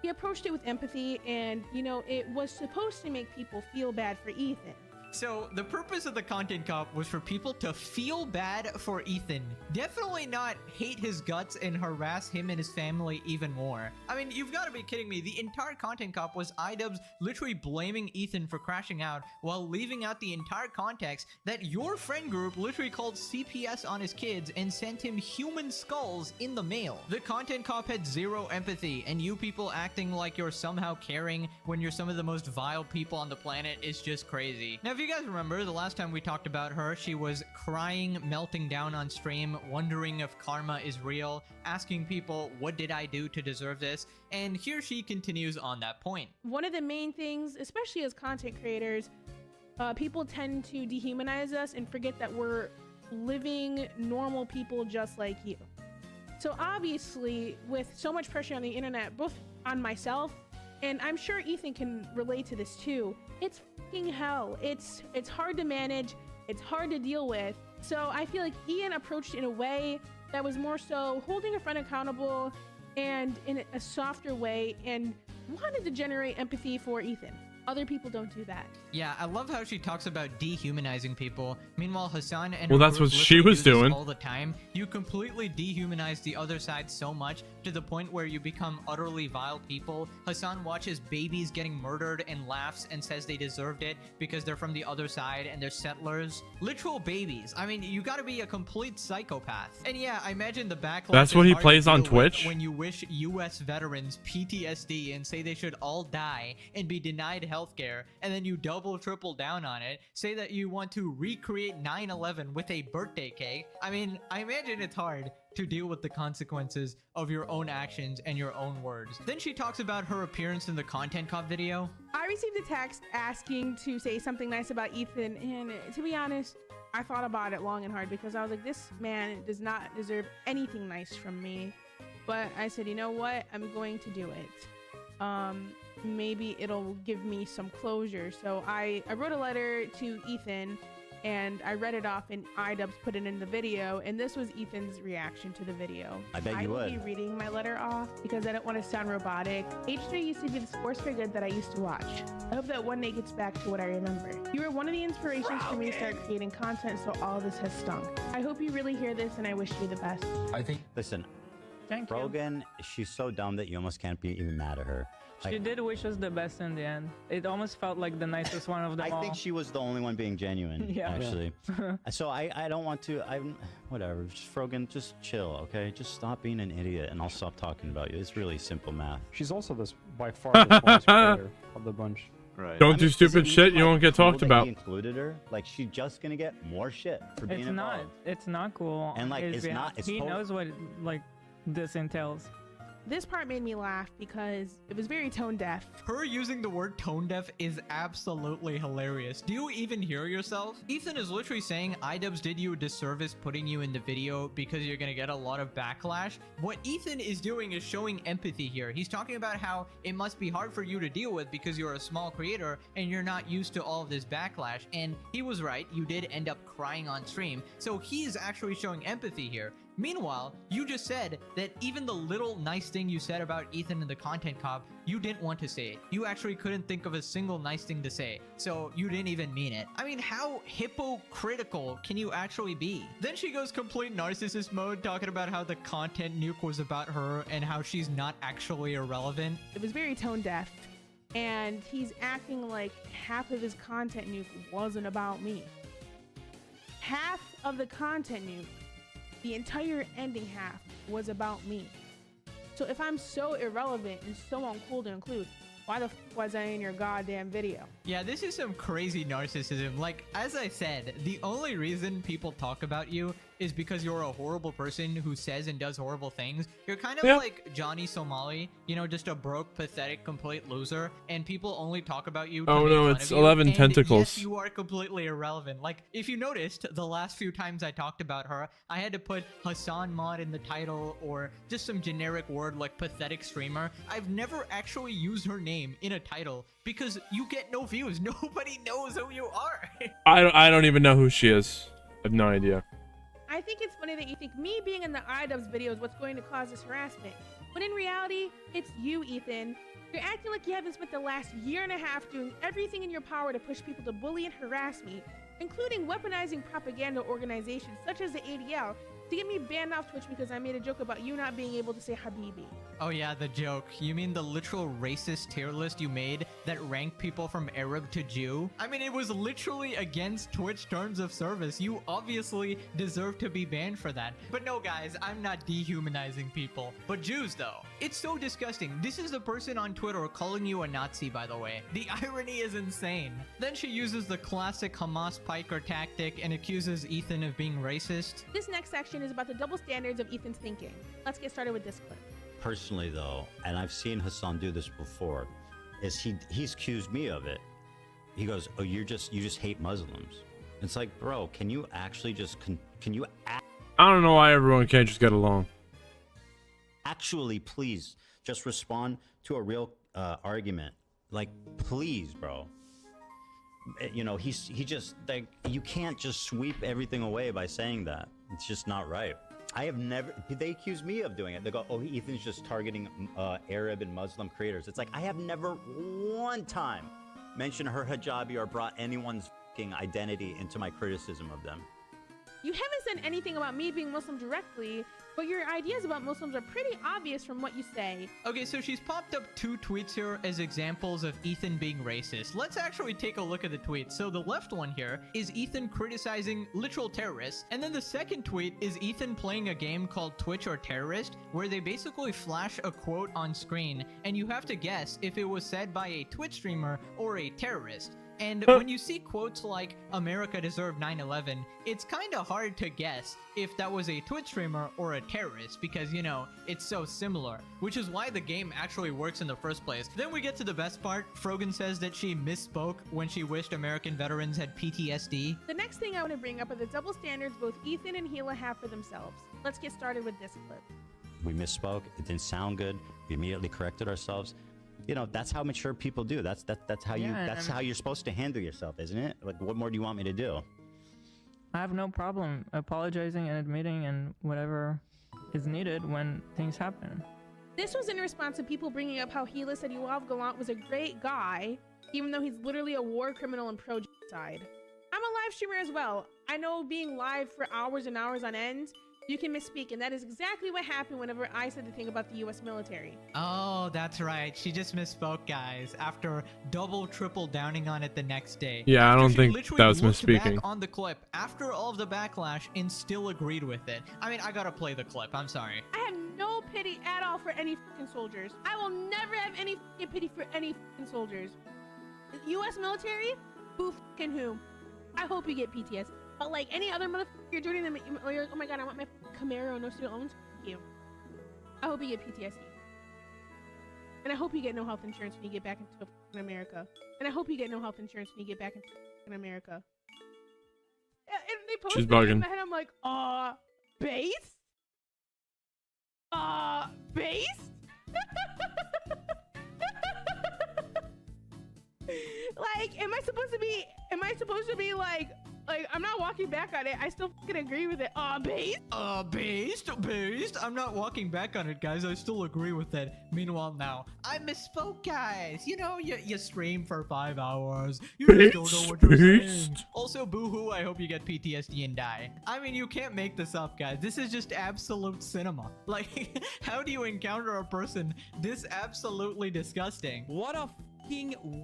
He approached it with empathy, and you know, it was supposed to make people feel bad for Ethan. So the purpose of the content cop was for people to feel bad for Ethan. Definitely not hate his guts and harass him and his family even more. I mean, you've got to be kidding me. The entire content cop was iDubbbz literally blaming Ethan for crashing out while leaving out the entire context that your friend group literally called CPS on his kids and sent him human skulls in the mail. The content cop had zero empathy, and you people acting like you're somehow caring when you're some of the most vile people on the planet is just crazy. Now, if you guys remember, the last time we talked about her, she was crying, melting down on stream, wondering if karma is real, asking people, what did I do to deserve this? And here she continues on that point. One of the main things, especially as content creators, people tend to dehumanize us and forget that we're living normal people just like you. So obviously, with so much pressure on the internet, both on myself, and I'm sure Ethan can relate to this too, it's fucking hell. It's hard to manage, it's hard to deal with. So I feel like Ian approached it in a way that was more so holding a friend accountable and in a softer way, and wanted to generate empathy for Ethan. Other people don't do that. Yeah, I love how she talks about dehumanizing people. Meanwhile, Hassan and Well, her that's group what she literally was do this doing. all the time. You completely dehumanize the other side so much to the point where you become utterly vile people. Hassan watches babies getting murdered and laughs and says they deserved it because they're from the other side and they're settlers. Literal babies. I mean, you gotta be a complete psychopath. And yeah, I imagine the backlash That's is what he hard to plays on deal with Twitch? when you wish US veterans PTSD and say they should all die and be denied healthcare, and then you double triple down on it, say that you want to recreate 9/11 with a birthday cake. I mean, I imagine it's hard to deal with the consequences of your own actions and your own words. Then she talks about her appearance in the Content Cop video. I received a text asking to say something nice about Ethan, and to be honest, I thought about it long and hard because I was like, this man does not deserve anything nice from me. But I said, you know what? I'm going to do it. Maybe it'll give me some closure. So I wrote a letter to Ethan and I read it off, and iDubbbz put it in the video, and this was Ethan's reaction to the video. I bet you will would. be reading my letter off because I don't want to sound robotic. H3 used to be the sports for good that I used to watch. I hope that one day gets back to what I remember. You were one of the inspirations for me to start creating content, so all of this has stunk. I hope you really hear this, and I wish you the best. I think. Listen, Rogan, she's so dumb that you almost can't be even mad at her. She did wish us the best in the end. It almost felt like the nicest one of them all. I think she was the only one being genuine, Yeah. actually. So I don't want to, whatever, just Rogan, just chill, okay? Just stop being an idiot and I'll stop talking about you. It's really simple math. She's also by far the smallest creator of the bunch. Right. Don't do stupid shit, you won't get talked about. He included her, like she's just gonna get more shit for being involved. It's not cool. And like, on his it's behalf. not, it's He total- knows what like this entails. This part made me laugh because it was very tone deaf. Her using the word tone deaf is absolutely hilarious. Do you even hear yourself? Ethan is literally saying iDubbbz did you a disservice putting you in the video because you're gonna get a lot of backlash. What Ethan is doing is showing empathy here. He's talking about how it must be hard for you to deal with because you're a small creator and you're not used to all of this backlash. And he was right, you did end up crying on stream. So he is actually showing empathy here. Meanwhile, you just said that even the little nice thing you said about Ethan in the Content Cop, you didn't want to say it. You actually couldn't think of a single nice thing to say, so you didn't even mean it. I mean, how hypocritical can you actually be? Then she goes complete narcissist mode, talking about how the content nuke was about her and how she's not actually irrelevant. It was very tone deaf, and he's acting like half of his content nuke wasn't about me. Half of the content nuke, the entire ending half, was about me. So if I'm so irrelevant and so uncool to include, why the f was I in your goddamn video? Yeah, this is some crazy narcissism. Like, as I said, the only reason people talk about you is because you're a horrible person who says and does horrible things. You're kind of like Johnny Somali, you know, just a broke, pathetic, complete loser, and people only talk about you to Oh make no, fun it's of you. 11 And tentacles. yes, you are completely irrelevant. Like, if you noticed, the last few times I talked about her, I had to put Hassan Mod in the title or just some generic word like pathetic streamer. I've never actually used her name in a title because you get no views. Nobody knows who you are. I don't even know who she is. I have no idea. I think it's funny that you think me being in the iDubbbz video is what's going to cause this harassment. But in reality, it's you, Ethan. You're acting like you haven't spent the last year and a half doing everything in your power to push people to bully and harass me, including weaponizing propaganda organizations such as the ADL to get me banned off Twitch because I made a joke about you not being able to say Habibi. Oh yeah, the joke. You mean the literal racist tier list you made that ranked people from Arab to Jew? I mean, it was literally against Twitch terms of service. You obviously deserve to be banned for that. But no, guys, I'm not dehumanizing people. But Jews, though. It's so disgusting. This is the person on Twitter calling you a Nazi, by the way. The irony is insane. Then she uses the classic Hamas piker tactic and accuses Ethan of being racist. This next section is about the double standards of Ethan's thinking. Let's get started with this clip. Personally, though, and I've seen Hassan do this before, is he's accused me of it. He goes, "Oh, you just hate Muslims." It's like, bro, can you actually just can you I don't know why everyone can't just get along. actually please just respond to a real argument? Like, please, bro. You know, he just, like, you can't just sweep everything away by saying that. It's just not right. I have never, they accuse me of doing it. They go, oh, Ethan's just targeting Arab and Muslim creators. It's like, I have never one time mention her hijabi or brought anyone's fucking identity into my criticism of them. You haven't said anything about me being Muslim directly, but your ideas about Muslims are pretty obvious from what you say. Okay, so she's popped up 2 tweets here as examples of Ethan being racist. Let's actually take a look at the tweets. So the left one here is Ethan criticizing literal terrorists. And then the second tweet is Ethan playing a game called Twitch or Terrorist, where they basically flash a quote on screen, and you have to guess if it was said by a Twitch streamer or a terrorist. And when you see quotes like America deserved 9/11, it's kind of hard to guess if that was a Twitch streamer or a terrorist because, you know, it's so similar, which is why the game actually works in the first place. Then we get to the best part. Frogan says that she misspoke when she wished American veterans had PTSD. The next thing I want to bring up are the double standards both Ethan and Gila have for themselves. Let's get started with this clip. We misspoke. It didn't sound good. We immediately corrected ourselves. You know, that's how mature people do. That's how how you're supposed to handle yourself, isn't it? Like, what more do you want me to do? I have no problem apologizing and admitting and whatever is needed when things happen. This was in response to people bringing up how Gila said Yoav Gallant was a great guy, even though he's literally a war criminal and pro-genocide. I'm a live streamer as well. I know being live for hours and hours on end, you can misspeak, and that is exactly what happened whenever I said the thing about the U.S. military. Oh, that's right. She just misspoke, guys, after double, triple downing on it the next day. Yeah, I don't think that was looked misspeaking. back on the clip after all of the backlash and still agreed with it. I mean, I gotta play the clip. I'm sorry. I have no pity at all for any fucking soldiers. I will never have any fucking pity for any fucking soldiers. The U.S. military? Who fucking who? I hope you get PTSD. But like any other motherfucker, you're joining them, you're like, oh my god, I want my Camaro, no student loans. Thank you. I hope you get PTSD. And I hope you get no health insurance when you get back into America. And I hope you get no health insurance when you get back into America. And they posted it in my head, I'm like, base? Base? Like, am I supposed to be like, I'm not walking back on it. I still fucking agree with it. Based? Based? I'm not walking back on it, guys. I still agree with it. Meanwhile, now, I misspoke, guys. You know, you stream for 5 hours. You just don't know what you're saying. Also, boo-hoo, I hope you get PTSD and die. I mean, you can't make this up, guys. This is just absolute cinema. Like, how do you encounter a person this absolutely disgusting? What a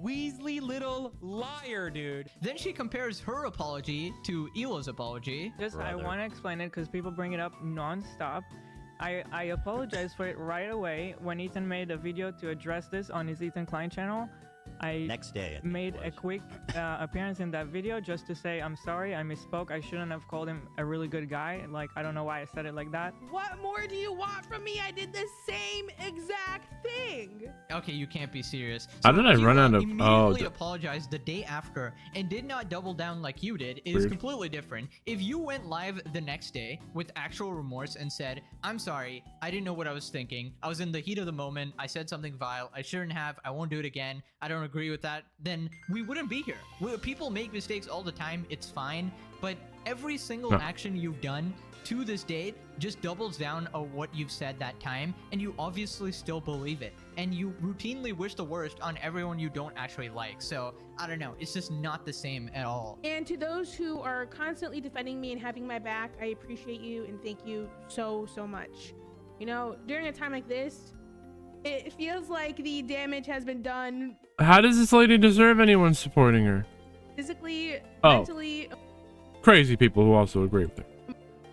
Weasley little liar, dude. Then she compares her apology to Elo's apology. I want to explain it because people bring it up non-stop. I apologize for it right away when Ethan made a video to address this on his Ethan Klein channel. Next day, made a quick appearance in that video just to say I'm sorry, I misspoke. I shouldn't have called him a really good guy. Like, I don't know why I said it like that. What more do you want from me? I did the same exact thing. Okay, you can't be serious. How did I run out of? Immediately apologized the day after and did not double down like you did. It is completely different. If you went live the next day with actual remorse and said, I'm sorry, I didn't know what I was thinking. I was in the heat of the moment. I said something vile. I shouldn't have. I won't do it again. I don't agree with that. Then we wouldn't be here. People make mistakes all the time. It's fine. But every single action you've done to this date just doubles down on what you've said that time, and you obviously still believe it, and you routinely wish the worst on everyone you don't actually like. So I don't know, it's just not the same at all. And to those who are constantly defending me and having my back, I appreciate you and thank you so much. You know, during a time like this, it feels like the damage has been done. How does this lady deserve anyone supporting her? Physically, mentally. Crazy people who also agree with her.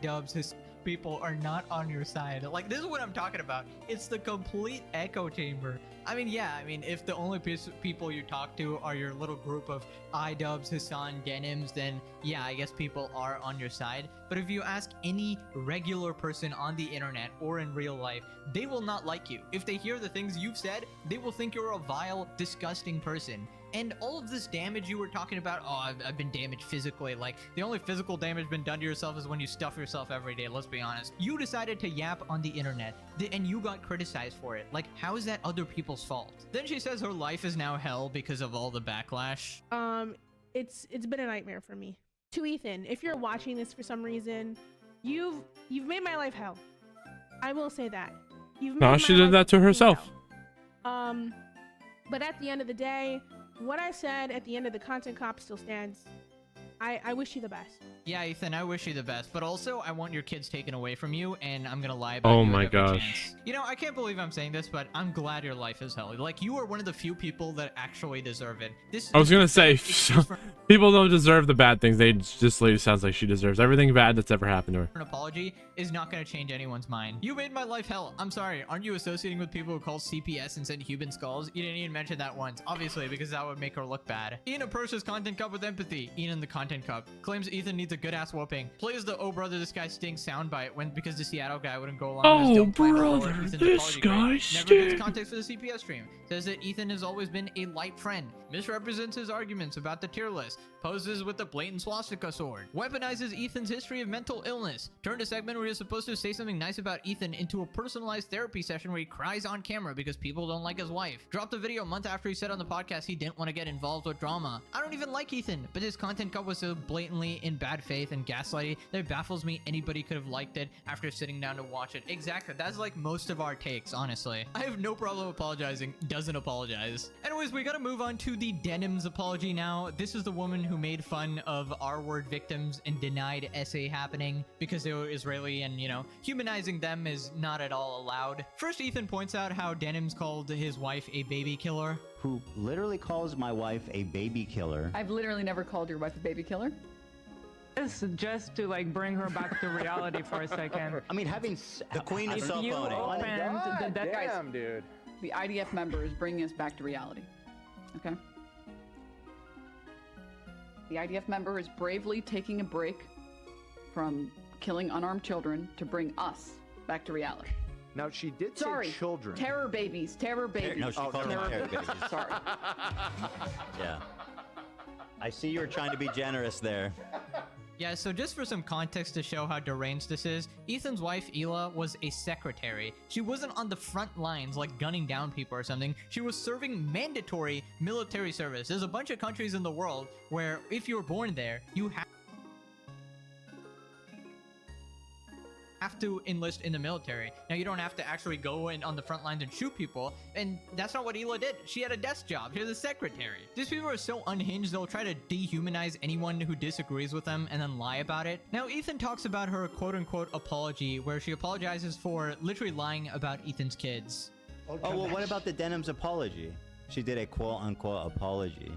Dubs, his people are not on your side. Like, this is what I'm talking about. It's the complete echo chamber. I mean, yeah, if the only people you talk to are your little group of iDubbbz, Hassan, Denims, then yeah, I guess people are on your side. But if you ask any regular person on the internet or in real life, they will not like you. If they hear the things you've said, they will think you're a vile, disgusting person. And all of this damage you were talking about, I've been damaged physically. Like, the only physical damage been done to yourself is when you stuff yourself every day, let's be honest. You decided to yap on the internet, and you got criticized for it. Like, how is that other people's fault? Then she says her life is now hell because of all the backlash. It's been a nightmare for me. To Ethan, if you're watching this for some reason, you've made my life hell. I will say that. No, she did that to herself. But at the end of the day, what I said at the end of the content cop still stands. I wish you the best. Yeah, Ethan, I wish you the best, but also I want your kids taken away from you, and I'm gonna lie about Oh you my at every gosh. chance. You know, I can't believe I'm saying this, but I'm glad your life is hell. Like, you are one of the few people that actually deserve it. I was gonna say, people don't deserve the bad things. This lady sounds like she deserves everything bad that's ever happened to her. An apology is not going to change anyone's mind. You made my life hell. I'm sorry. Aren't you associating with people who call CPS and send human skulls? You didn't even mention that once, obviously, because that would make her look bad. Ian approaches Content Cup with empathy. Ian the Content Cup claims Ethan needs a good ass whooping. Plays the "oh brother, this guy stinks" soundbite because the Seattle guy wouldn't go along with his dumb plan to lower Ethan's apology grade. Never gives context for the CPS stream. Says that Ethan has always been a light friend. Misrepresents his arguments about the tier list. Poses with the blatant swastika sword. Weaponizes Ethan's history of mental illness. Turned a segment where he was supposed to say something nice about Ethan into a personalized therapy session where he cries on camera because people don't like his wife. Dropped a video a month after he said on the podcast he didn't want to get involved with drama. I don't even like Ethan, but his content cut was so blatantly in bad faith and gaslighting that it baffles me anybody could have liked it after sitting down to watch it. Exactly. That's like most of our takes, honestly. I have no problem apologizing. Doesn't apologize. Anyways, we gotta move on to the Denim's apology now. This is the woman who made fun of R-word victims and denied SA happening because they were Israeli, and, you know, humanizing them is not at all allowed. First, Ethan points out how Denim's called his wife a baby killer. Who literally calls my wife a baby killer. I've literally never called your wife a baby killer. Just to like bring her back to reality for a second. I mean, having the queen of cell phoning. Damn, dude. The IDF member is bringing us back to reality. Okay? The IDF member is bravely taking a break from killing unarmed children to bring us back to reality. Now, she did Sorry, say children. Terror babies. Terror babies. No, she called them terror babies. Sorry. Yeah. I see you were trying to be generous there. Yeah, so just for some context to show how deranged this is, Ethan's wife, Ela, was a secretary. She wasn't on the front lines, like gunning down people or something. She was serving mandatory military service. There's a bunch of countries in the world where if you were born there, you have to enlist in the military. Now, you don't have to actually go in on the front lines and shoot people, and that's not what Ela did. She had a desk job. She was a secretary. These people are so unhinged, they'll try to dehumanize anyone who disagrees with them and then lie about it. Now, Ethan talks about her quote-unquote apology, where she apologizes for literally lying about Ethan's kids. Oh, well, what about the Denim's apology? She did a quote-unquote apology.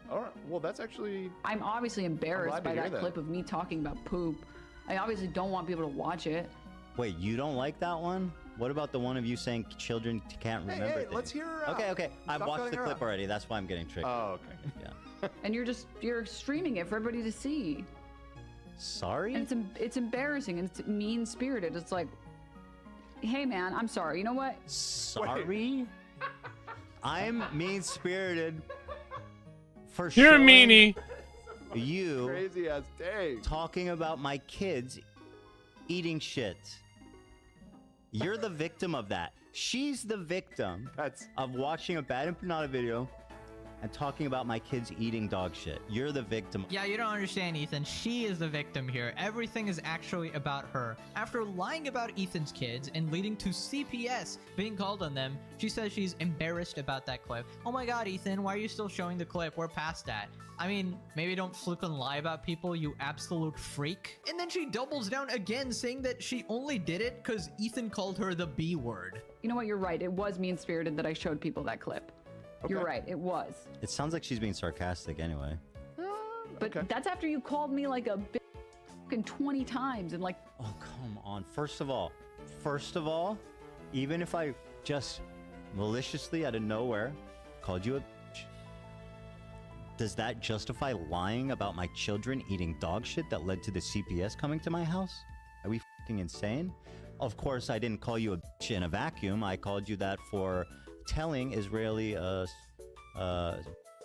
All right. Well, that's actually... I'm obviously embarrassed by that that. clip of me talking about poop. I obviously don't want people to watch it. Wait, you don't like that one? What about the one of you saying children can't remember Hey, things? let's hear her out. Okay, I've Stop watched cutting the her clip off. already. That's why I'm getting tricked. Oh, okay. Yeah. And you're streaming it for everybody to see. Sorry? And it's embarrassing and it's mean-spirited. It's like, hey man, I'm sorry. You know what? Sorry? I'm mean-spirited for You're a showing meanie. You Crazy ass take. talking about my kids eating shit. You're the victim of that. She's the victim of watching a bad empanada video and talking about my kids eating dog shit. You're the victim. Yeah, you don't understand, Ethan. She is the victim here. Everything is actually about her. After lying about Ethan's kids and leading to CPS being called on them, she says she's embarrassed about that clip. Oh my god, Ethan, why are you still showing the clip? We're past that. I mean, maybe don't flip and lie about people, you absolute freak. And then she doubles down again, saying that she only did it because Ethan called her the B word. You know what? You're right. It was mean-spirited that I showed people that clip. Okay. You're right. It was. It sounds like she's being sarcastic anyway. But that's after you called me like a fucking 20 times and like... Oh, come on. First of all, even if I just maliciously out of nowhere called you a bitch, does that justify lying about my children eating dog shit that led to the CPS coming to my house? Are we fucking insane? Of course, I didn't call you a bitch in a vacuum. I called you that for telling Israeli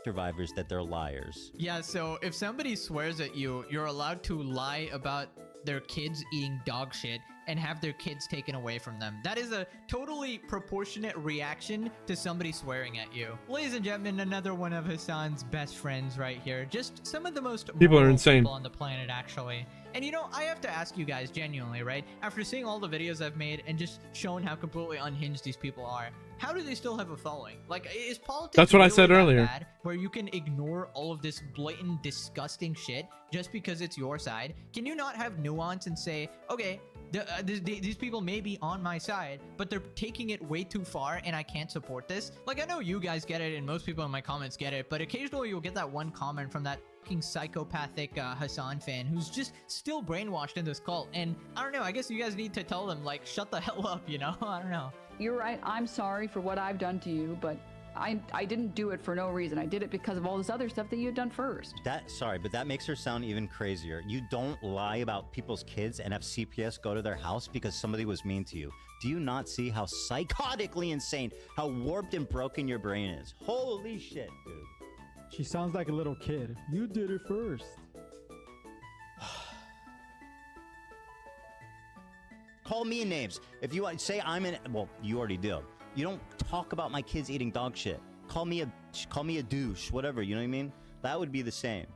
survivors that they're liars. Yeah, so if somebody swears at you, you're allowed to lie about their kids eating dog shit and have their kids taken away from them. That is a totally proportionate reaction to somebody swearing at you. Ladies and gentlemen, another one of Hassan's best friends right here. Just some of the most People are moral insane. people on the planet, actually. And you know, I have to ask you guys genuinely, right? After seeing all the videos I've made and just shown how completely unhinged these people are, how do they still have a following? Like, is politics That's what I really said that earlier. bad, where you can ignore all of this blatant, disgusting shit just because it's your side? Can you not have nuance and say, okay, these people may be on my side, but they're taking it way too far and I can't support this? Like, I know you guys get it and most people in my comments get it, but occasionally you'll get that one comment from that fucking psychopathic Hassan fan who's just still brainwashed in this cult. And I don't know, I guess you guys need to tell them, like, shut the hell up, you know? I don't know. You're right. I'm sorry for what I've done to you, but I didn't do it for no reason. I did it because of all this other stuff that you had done first. Sorry, but that makes her sound even crazier. You don't lie about people's kids and have CPS go to their house because somebody was mean to you. Do you not see how psychotically insane, how warped and broken your brain is? Holy shit, dude. She sounds like a little kid. You did it first. Call me names. If you say I'm in, well, you already do. You don't talk about my kids eating dog shit. Call me a douche, whatever, you know what I mean? That would be the same.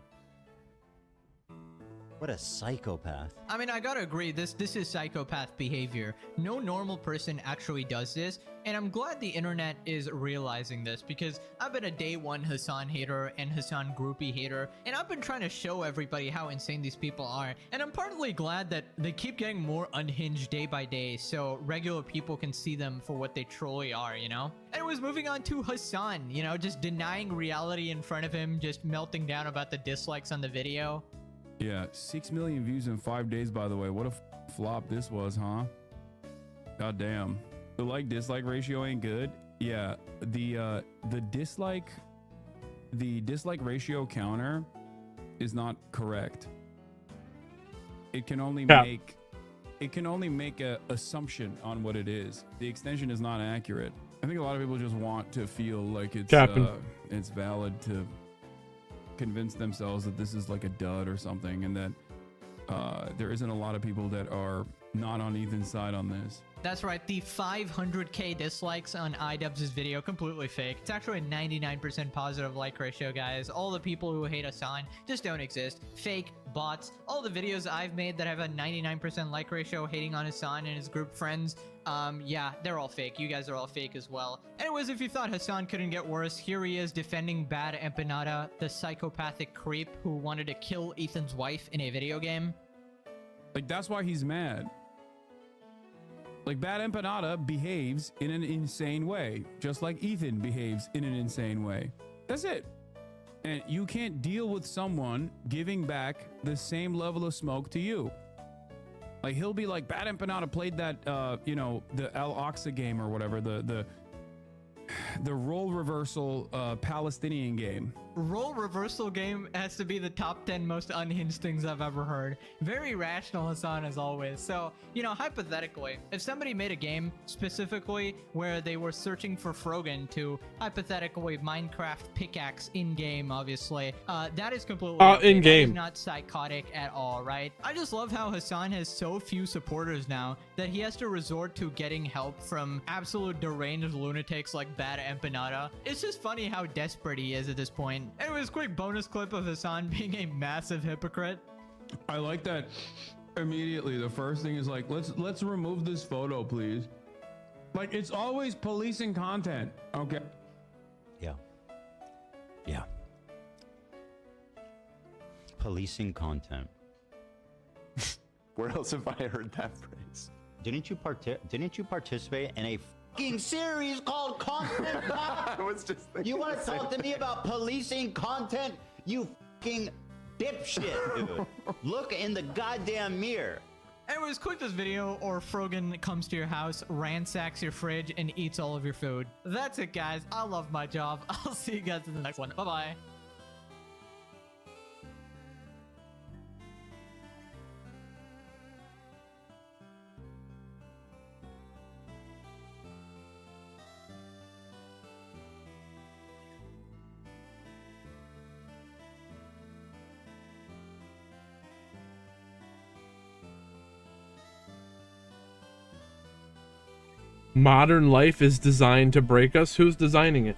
What a psychopath. I mean, I gotta agree, this is psychopath behavior. No normal person actually does this, and I'm glad the internet is realizing this, because I've been a day one Hassan hater and Hassan groupie hater, and I've been trying to show everybody how insane these people are, and I'm partly glad that they keep getting more unhinged day by day, so regular people can see them for what they truly are, you know? Anyways, moving on to Hassan, you know, just denying reality in front of him, just melting down about the dislikes on the video. Yeah, 6 million views in 5 days, by the way. What a flop this was, huh? God damn. The like-dislike ratio ain't good. Yeah, the dislike ratio counter is not correct. It can only make a assumption on what it is. The extension is not accurate. I think a lot of people just want to feel like it's valid to convince themselves that this is like a dud or something, and that there isn't a lot of people that are not on Ethan's side on this. That's right, the 500k dislikes on iDubbbz' video, completely fake. It's actually a 99% positive like ratio, guys. All the people who hate Hassan just don't exist. Fake, bots, all the videos I've made that have a 99% like ratio hating on Hassan and his group friends, yeah, they're all fake. You guys are all fake as well. Anyways, if you thought Hassan couldn't get worse, here he is defending Bad Empanada, the psychopathic creep who wanted to kill Ethan's wife in a video game. Like, that's why he's mad. Like, Bad Empanada behaves in an insane way, just like Ethan behaves in an insane way. That's it. And you can't deal with someone giving back the same level of smoke to you. Like, he'll be like, Bad Empanada played that, you know, the Al Aqsa game or whatever, the role reversal Palestinian game. Role reversal game has to be the top 10 most unhinged things I've ever heard. Very rational, Hassan, as always. So, you know, hypothetically, if somebody made a game specifically where they were searching for Frogan to hypothetically Minecraft pickaxe in-game, obviously, that is completely in-game. That is not psychotic at all, right? I just love how Hassan has so few supporters now that he has to resort to getting help from absolute deranged lunatics like Bad Empanada. It's just funny how desperate he is at this point. Anyways, quick bonus clip of Hassan being a massive hypocrite. I like that immediately. The first thing is like, let's remove this photo, please. Like, it's always policing content. Okay. Yeah. Yeah. Policing content. Where else have I heard that phrase? Didn't you participate in a fucking series called Content Cop? I was just thinking you want to talk to me about policing content? You fucking dipshit, dude. Look in the goddamn mirror. Anyways, click this video or Frogan comes to your house, ransacks your fridge, and eats all of your food. That's it, guys. I love my job. I'll see you guys in the next one. Bye-bye. Modern life is designed to break us. Who's designing it?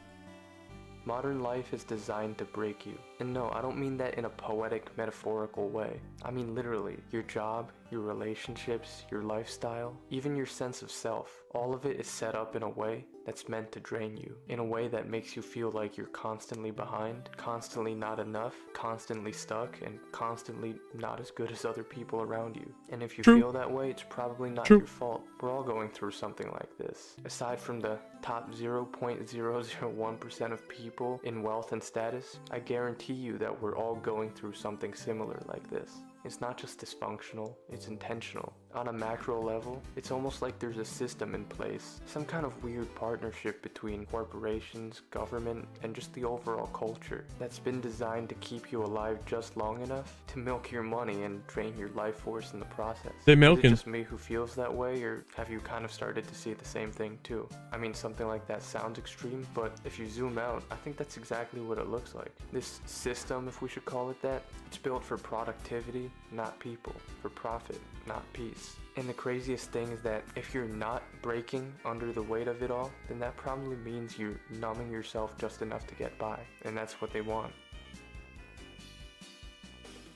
Modern life is designed to break you. And no, I don't mean that in a poetic, metaphorical way. I mean literally, your job, your relationships, your lifestyle, even your sense of self, all of it is set up in a way that's meant to drain you, in a way that makes you feel like you're constantly behind, constantly not enough, constantly stuck, and constantly not as good as other people around you. And if you feel that way, it's probably not your fault. We're all going through something like this. Aside from the top 0.001% of people in wealth and status, I guarantee you that we're all going through something similar like this. It's not just dysfunctional, it's intentional. On a macro level, it's almost like there's a system in place, some kind of weird partnership between corporations, government, and just the overall culture that's been designed to keep you alive just long enough to milk your money and drain your life force in the process. They Is milking. it just me who feels that way, or have you kind of started to see the same thing too? I mean, something like that sounds extreme, but if you zoom out, I think that's exactly what it looks like. This system, if we should call it that, it's built for productivity, not people, for profit, not peace. And the craziest thing is that if you're not breaking under the weight of it all, then that probably means you're numbing yourself just enough to get by, and that's what they want.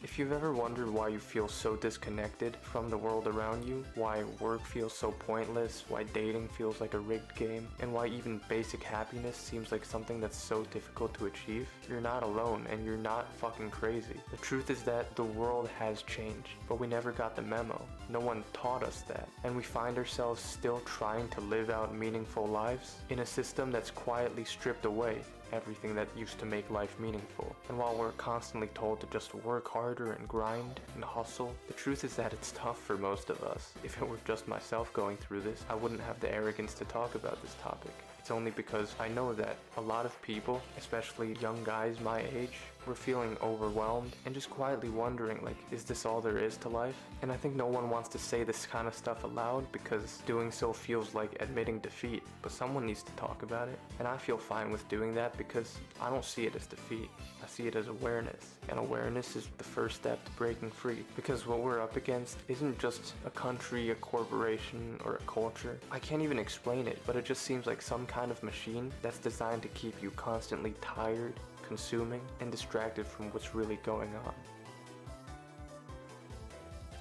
If you've ever wondered why you feel so disconnected from the world around you, why work feels so pointless, why dating feels like a rigged game, and why even basic happiness seems like something that's so difficult to achieve, you're not alone and you're not fucking crazy. The truth is that the world has changed, but we never got the memo. No one taught us that, and we find ourselves still trying to live out meaningful lives in a system that's quietly stripped away everything that used to make life meaningful. And while we're constantly told to just work harder and grind and hustle, the truth is that it's tough for most of us. If it were just myself going through this, I wouldn't have the arrogance to talk about this topic. It's only because I know that a lot of people, especially young guys my age, were feeling overwhelmed and just quietly wondering, like, is this all there is to life? And I think no one wants to say this kind of stuff aloud because doing so feels like admitting defeat, but someone needs to talk about it. And I feel fine with doing that because I don't see it as defeat. I see it as awareness. And awareness is the first step to breaking free, because what we're up against isn't just a country, a corporation, or a culture. I can't even explain it, but it just seems like some kind of machine that's designed to keep you constantly tired, consuming, and distracted from what's really going on.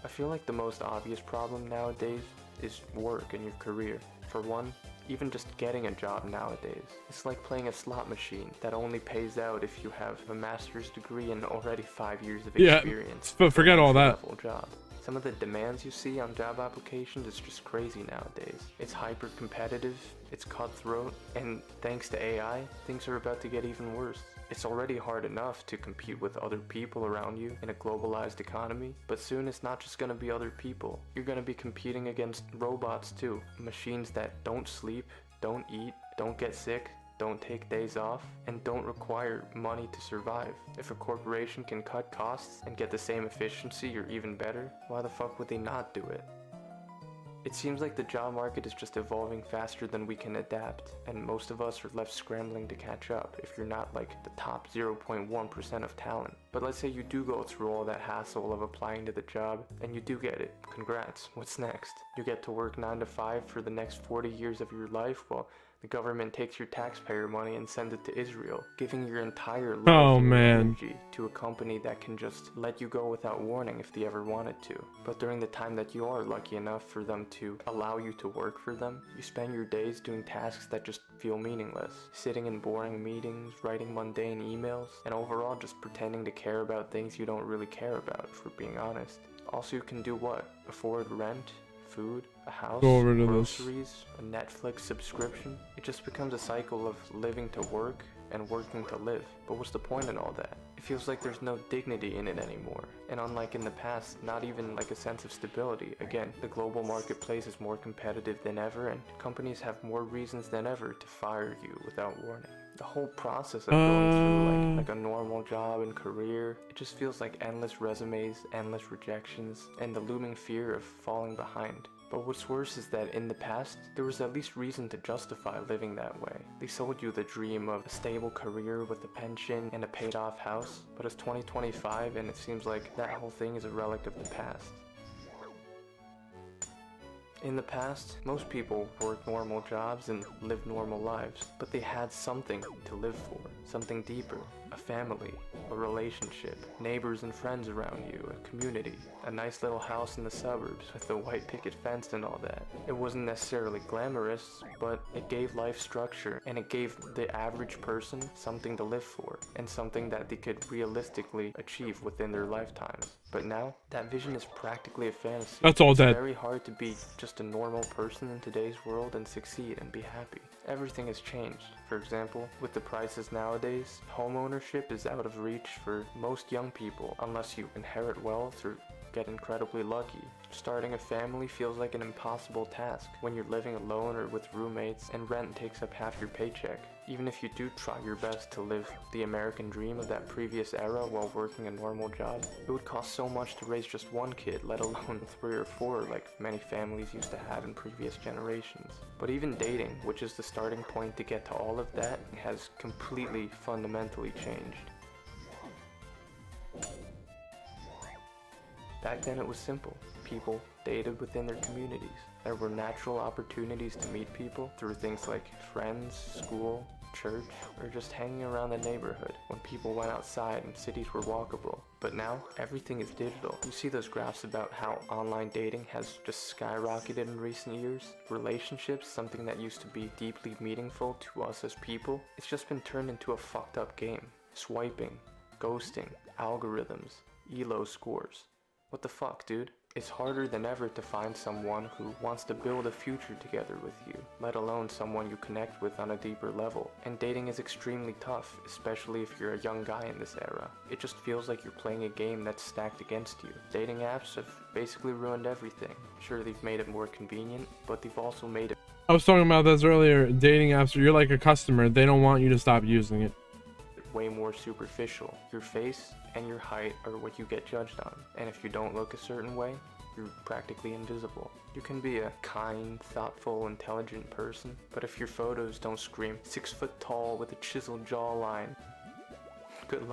I feel like the most obvious problem nowadays is work and your career. For one, even just getting a job nowadays. It's like playing a slot machine that only pays out if you have a master's degree and already 5 years of experience. But forget all that. Job. Some of the demands you see on job applications is just crazy nowadays. It's hyper competitive, it's cutthroat, and thanks to AI, things are about to get even worse. It's already hard enough to compete with other people around you in a globalized economy, but soon it's not just gonna be other people. You're gonna be competing against robots too. Machines that don't sleep, don't eat, don't get sick, don't take days off, and don't require money to survive. If a corporation can cut costs and get the same efficiency or even better, why the fuck would they not do it? It seems like the job market is just evolving faster than we can adapt, and most of us are left scrambling to catch up if you're not like the top 0.1% of talent. But let's say you do go through all that hassle of applying to the job, and you do get it. Congrats, what's next? You get to work 9 to 5 for the next 40 years of your life while the government takes your taxpayer money and sends it to Israel, giving your entire life and energy to a company that can just let you go without warning if they ever wanted to. But during the time that you are lucky enough for them to allow you to work for them, you spend your days doing tasks that just feel meaningless, sitting in boring meetings, writing mundane emails, and overall just pretending to care about things you don't really care about, if we're being honest. Also, you can do what? Afford rent? Food, a house, groceries, a Netflix subscription. It just becomes a cycle of living to work and working to live. But what's the point in all that? It feels like there's no dignity in it anymore. And unlike in the past, not even like a sense of stability. Again, the global marketplace is more competitive than ever, and companies have more reasons than ever to fire you without warning. The whole process of going through like a normal job and career, it just feels like endless resumes, endless rejections, and the looming fear of falling behind. But what's worse is that in the past, there was at least reason to justify living that way. They sold you the dream of a stable career with a pension and a paid-off house, but it's 2025 and it seems like that whole thing is a relic of the past. In the past, most people worked normal jobs and lived normal lives, but they had something to live for, something deeper, a family, a relationship, neighbors and friends around you, a community, a nice little house in the suburbs with a white picket fence and all that. It wasn't necessarily glamorous, but it gave life structure, and it gave the average person something to live for, and something that they could realistically achieve within their lifetimes. But now, that vision is practically a fantasy. That's all It's dead. very hard to be just a normal person in today's world and succeed and be happy. Everything has changed. For example, with the prices nowadays, home ownership is out of reach for most young people unless you inherit wealth or get incredibly lucky. Starting a family feels like an impossible task when you're living alone or with roommates and rent takes up half your paycheck. Even if you do try your best to live the American dream of that previous era while working a normal job, it would cost so much to raise just one kid, let alone 3 or 4 like many families used to have in previous generations. But even dating, which is the starting point to get to all of that, has completely fundamentally changed. Back then it was simple. People dated within their communities. There were natural opportunities to meet people through things like friends, school, church, or just hanging around the neighborhood when people went outside and cities were walkable. But now, everything is digital. You see those graphs about how online dating has just skyrocketed in recent years? Relationships, something that used to be deeply meaningful to us as people, it's just been turned into a fucked up game. Swiping, ghosting, algorithms, ELO scores. What the fuck, dude? It's harder than ever to find someone who wants to build a future together with you, let alone someone you connect with on a deeper level. And dating is extremely tough, especially if you're a young guy in this era. It just feels like you're playing a game that's stacked against you. Dating apps have basically ruined everything. Sure, they've made it more convenient, but they've also made it... I was talking about this earlier. Dating apps, you're like a customer. They don't want you to stop using it. way more superficial. Your face and your height are what you get judged on, and if you don't look a certain way, you're practically invisible. You can be a kind, thoughtful, intelligent person, but if your photos don't scream 6 foot tall with a chiseled jawline, good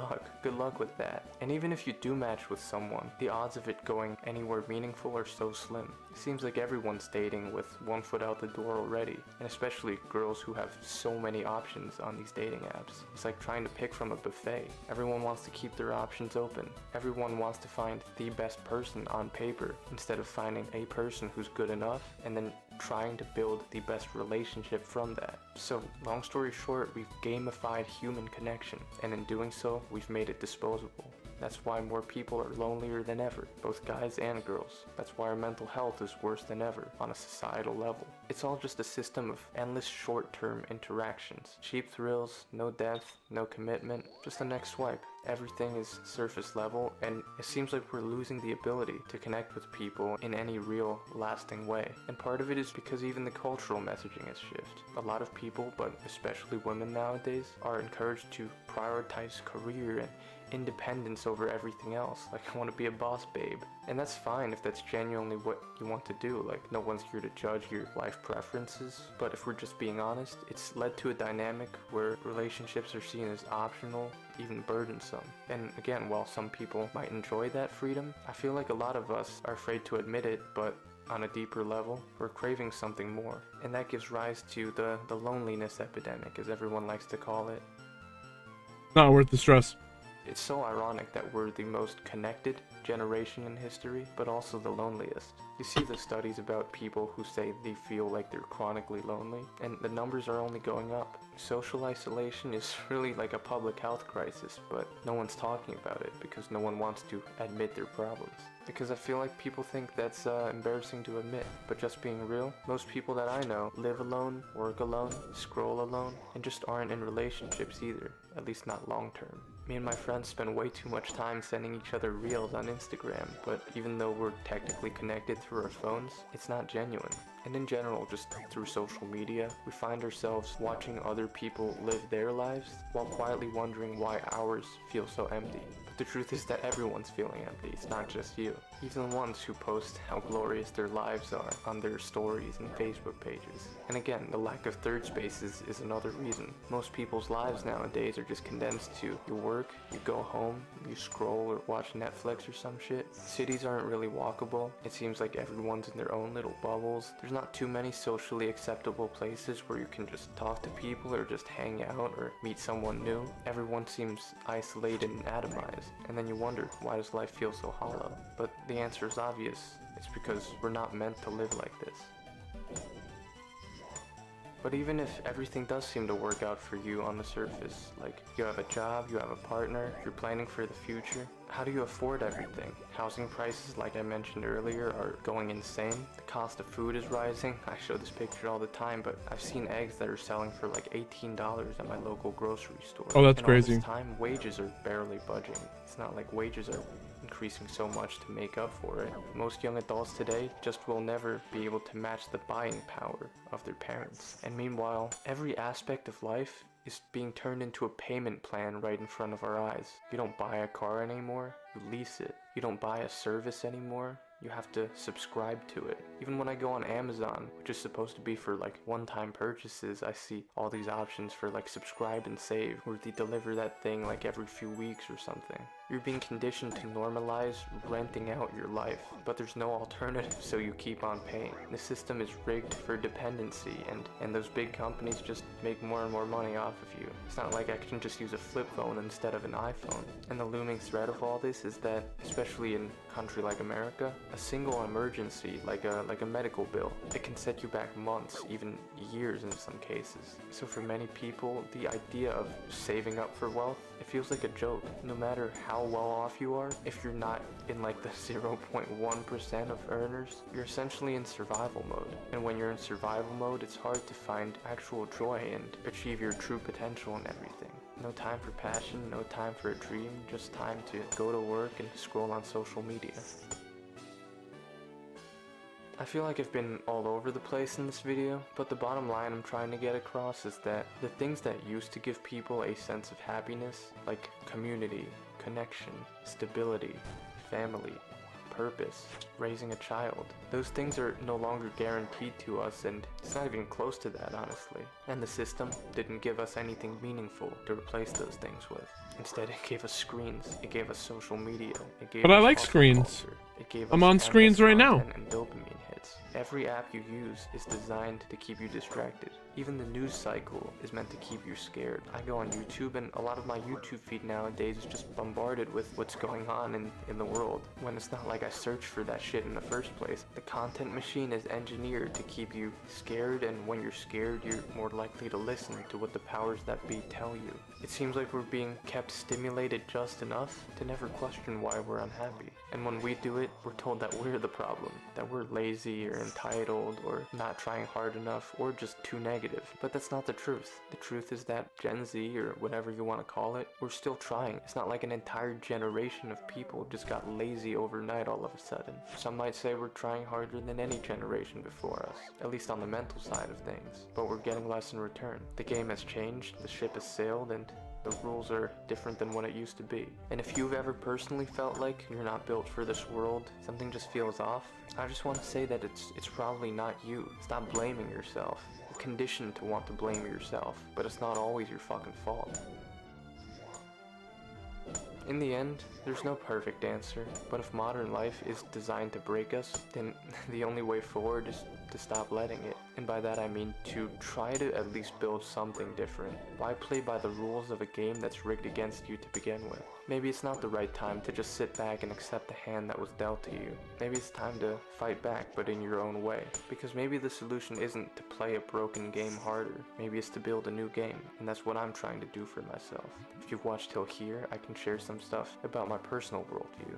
luck with that. And even if you do match with someone, the odds of it going anywhere meaningful are so slim. It seems like everyone's dating with 1 foot out the door already, and especially girls who have so many options on these dating apps. It's like trying to pick from a buffet. Everyone wants to keep their options open. Everyone wants to find the best person on paper instead of finding a person who's good enough and then trying to build the best relationship from that. So, long story short, we've gamified human connection, and in doing so, we've made it disposable. That's why more people are lonelier than ever, both guys and girls. That's why our mental health is worse than ever on a societal level. It's all just a system of endless short-term interactions. Cheap thrills, no depth, no commitment, just the next swipe. Everything is surface level, and it seems like we're losing the ability to connect with people in any real, lasting way. And part of it is because even the cultural messaging has shifted. A lot of people, but especially women nowadays, are encouraged to prioritize career and independence over everything else. Like, I want to be a boss babe. And that's fine if that's genuinely what you want to do. Like, no one's here to judge your life preferences. But if we're just being honest, it's led to a dynamic where relationships are seen as optional, even burdensome. And again, while some people might enjoy that freedom, I feel like a lot of us are afraid to admit it, but on a deeper level, we're craving something more. And that gives rise to the loneliness epidemic, as everyone likes to call it. Not worth the stress. It's so ironic that we're the most connected generation in history, but also the loneliest. You see the studies about people who say they feel like they're chronically lonely, and the numbers are only going up. Social isolation is really like a public health crisis, but no one's talking about it because no one wants to admit their problems. Because I feel like people think that's embarrassing to admit, but just being real, most people that I know live alone, work alone, scroll alone, and just aren't in relationships either, at least not long term. Me and my friends spend way too much time sending each other reels on Instagram, but even though we're technically connected through our phones, it's not genuine. And in general, just through social media, we find ourselves watching other people live their lives while quietly wondering why ours feel so empty. The truth is that everyone's feeling empty, it's not just you. Even the ones who post how glorious their lives are on their stories and Facebook pages. And again, the lack of third spaces is another reason. Most people's lives nowadays are just condensed to you work, you go home, you scroll or watch Netflix or some shit. Cities aren't really walkable. It seems like everyone's in their own little bubbles. There's not too many socially acceptable places where you can just talk to people or just hang out or meet someone new. Everyone seems isolated and atomized. And then you wonder, why does life feel so hollow? But the answer is obvious. It's because we're not meant to live like this. But even if everything does seem to work out for you on the surface, like you have a job, you have a partner, you're planning for the future, how do you afford everything? Housing prices, like I mentioned earlier, are going insane. The cost of food is rising. I show this picture all the time, but I've seen eggs that are selling for like $18 at my local grocery store. Oh, that's and crazy. All this time, wages are barely budging. It's not like wages are increasing so much to make up for it. Most young adults today just will never be able to match the buying power of their parents. And meanwhile, every aspect of life is being turned into a payment plan right in front of our eyes. You don't buy a car anymore, you lease it. You don't buy a service anymore, you have to subscribe to it. Even when I go on Amazon, which is supposed to be for like one-time purchases, I see all these options for like subscribe and save, where they deliver that thing like every few weeks or something. You're being conditioned to normalize renting out your life, but there's no alternative, so you keep on paying. The system is rigged for dependency, and those big companies just make more and more money off of you. It's not like I can just use a flip phone instead of an iPhone. And the looming threat of all this is that, especially in a country like America, a single emergency, like a medical bill, it can set you back months, even years in some cases. So for many people, the idea of saving up for wealth, it feels like a joke. No matter how well off you are, if you're not in like the 0.1% of earners, you're essentially in survival mode. And when you're in survival mode, it's hard to find actual joy and achieve your true potential in everything. No time for passion, no time for a dream, just time to go to work and scroll on social media. I feel like I've been all over the place in this video, but the bottom line I'm trying to get across is that the things that used to give people a sense of happiness, like community, connection, stability, family, purpose, raising a child, those things are no longer guaranteed to us, and it's not even close to that, honestly. And the system didn't give us anything meaningful to replace those things with. Instead, it gave us screens, it gave us social media, it gave But I us like hustle screens. culture, it gave I'm us on screens endless right now. content and dopamine hits. Every app you use is designed to keep you distracted. Even the news cycle is meant to keep you scared. I go on YouTube, and a lot of my YouTube feed nowadays is just bombarded with what's going on in the world, when it's not like I searched for that shit in the first place. The content machine is engineered to keep you scared, and when you're scared, you're more likely to listen to what the powers that be tell you. It seems like we're being kept stimulated just enough to never question why we're unhappy. And when we do it, we're told that we're the problem, that we're lazy or entitled or not trying hard enough or just too negative. But that's not the truth. The truth is that Gen Z, or whatever you want to call it, we're still trying. It's not like an entire generation of people just got lazy overnight all of a sudden. Some might say we're trying harder than any generation before us, at least on the mental side of things, but we're getting less in return. The game has changed, the ship has sailed, and the rules are different than what it used to be. And if you've ever personally felt like you're not built for this world, something just feels off, I just want to say that it's probably not you. Stop blaming yourself. You're conditioned to want to blame yourself, but it's not always your fucking fault. In the end, there's no perfect answer, but if modern life is designed to break us, then the only way forward is to stop letting it. And by that I mean to try to at least build something different. Why play by the rules of a game that's rigged against you to begin with? Maybe it's not the right time to just sit back and accept the hand that was dealt to you. Maybe it's time to fight back, but in your own way. Because maybe the solution isn't to play a broken game harder. Maybe it's to build a new game, and that's what I'm trying to do for myself. If you've watched till here, I can share some stuff about my personal worldview.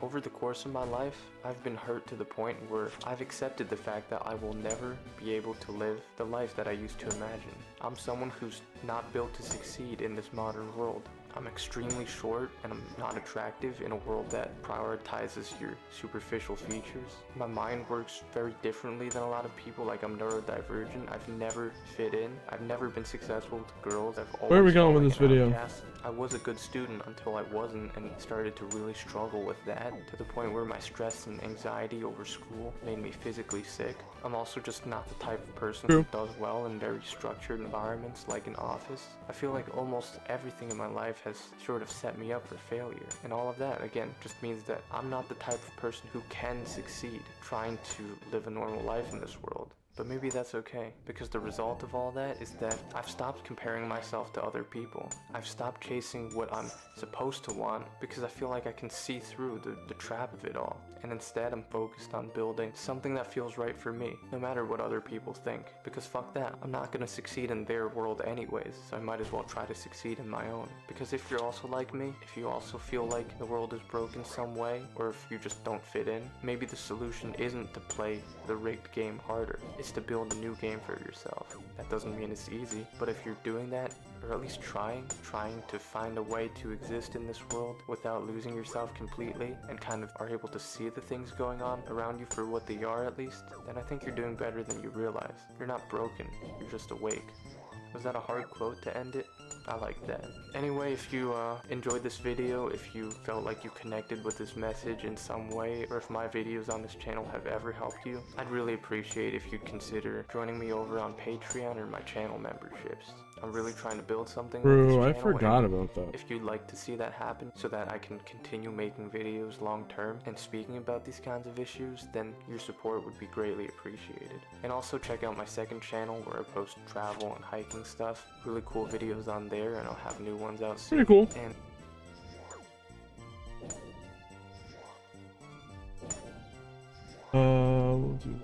Over the course of my life, I've been hurt to the point where I've accepted the fact that I will never be able to live the life that I used to imagine. I'm someone who's not built to succeed in this modern world. I'm extremely short and I'm not attractive in a world that prioritizes your superficial features. My mind works very differently than a lot of people. Like, I'm neurodivergent. I've never fit in. I've never been successful with girls. I've always Where are we going felt with like this an video? outcast. I was a good student until I wasn't, and started to really struggle with that, to the point where my stress and anxiety over school made me physically sick. I'm also just not the type of person who does well in very structured environments like an office. I feel like almost everything in my life has sort of set me up for failure. And all of that, again, just means that I'm not the type of person who can succeed trying to live a normal life in this world. But maybe that's okay, because the result of all that is that I've stopped comparing myself to other people. I've stopped chasing what I'm supposed to want because I feel like I can see through the trap of it all. And instead I'm focused on building something that feels right for me, no matter what other people think. Because fuck that, I'm not gonna succeed in their world anyways, so I might as well try to succeed in my own. Because if you're also like me, if you also feel like the world is broken some way, or if you just don't fit in, maybe the solution isn't to play the rigged game harder. It's to build a new game for yourself. That doesn't mean it's easy, but if you're doing that, or at least trying to find a way to exist in this world without losing yourself completely, and kind of are able to see the things going on around you for what they are at least, then I think you're doing better than you realize. You're not broken, you're just awake. Was that a hard quote to end it? I like that. Anyway, if you enjoyed this video, if you felt like you connected with this message in some way, or if my videos on this channel have ever helped you, I'd really appreciate if you'd consider joining me over on Patreon or my channel memberships. I'm really trying to build something with this Bro, I channel, forgot and about that. if you'd like to see that happen so that I can continue making videos long term and speaking about these kinds of issues, then your support would be greatly appreciated. And also check out my second channel where I post travel and hiking stuff. Really cool videos on there, and I'll have new ones out soon. Pretty cool. And we'll do.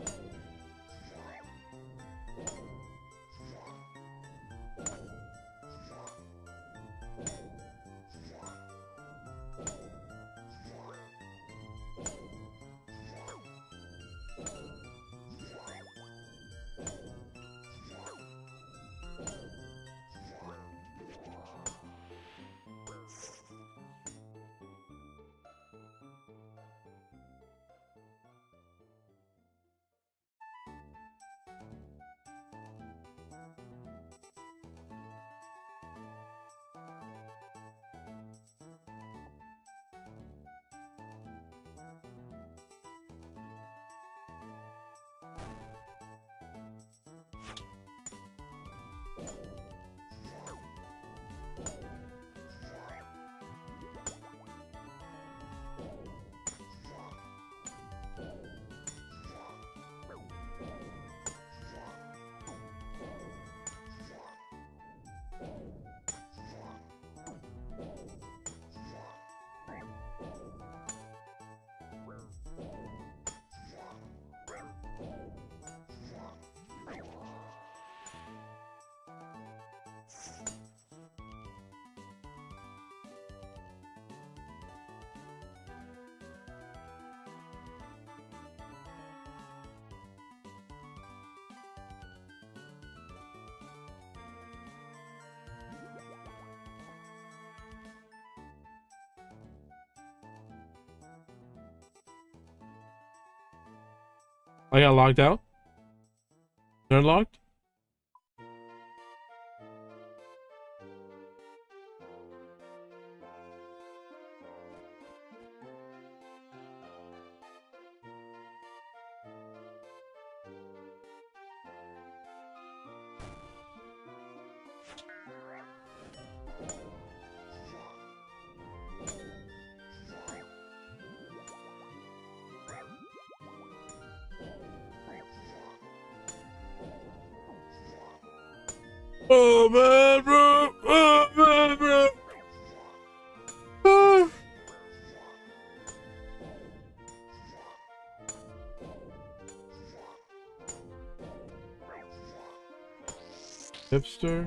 I got logged out? They're locked? Oh man, bro! Oh man, bro! Ah. Hipster.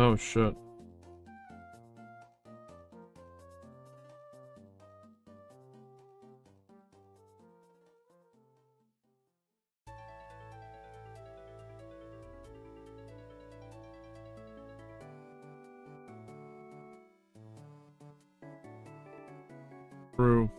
Oh shit. True.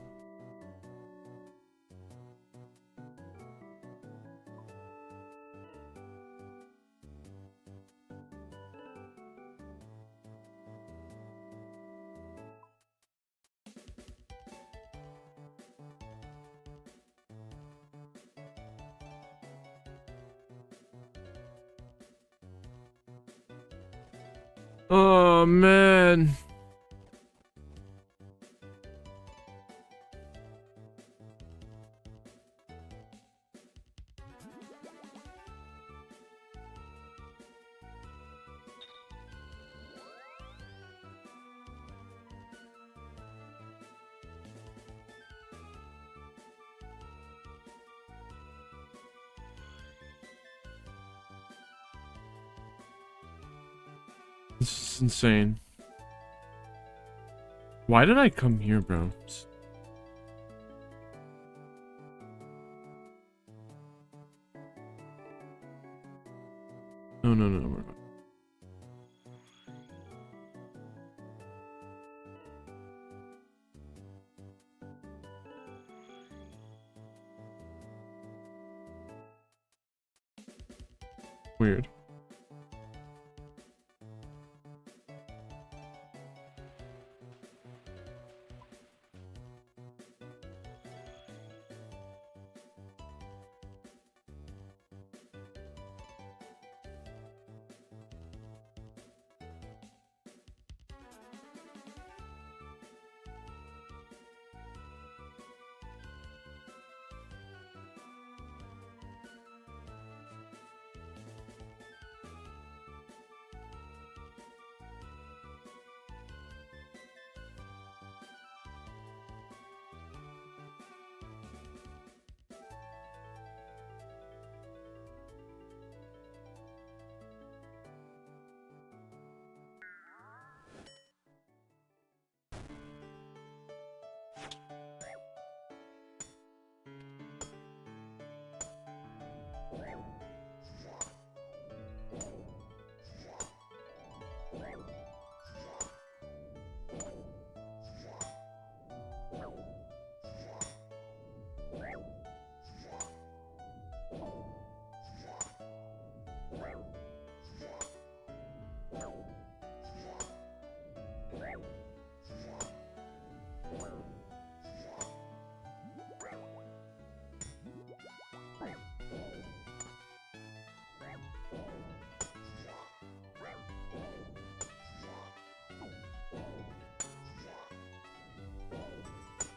Oh man. This is insane. Why did I come here, bro? No, no, no, no. We're not. Weird.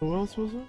Who else was it?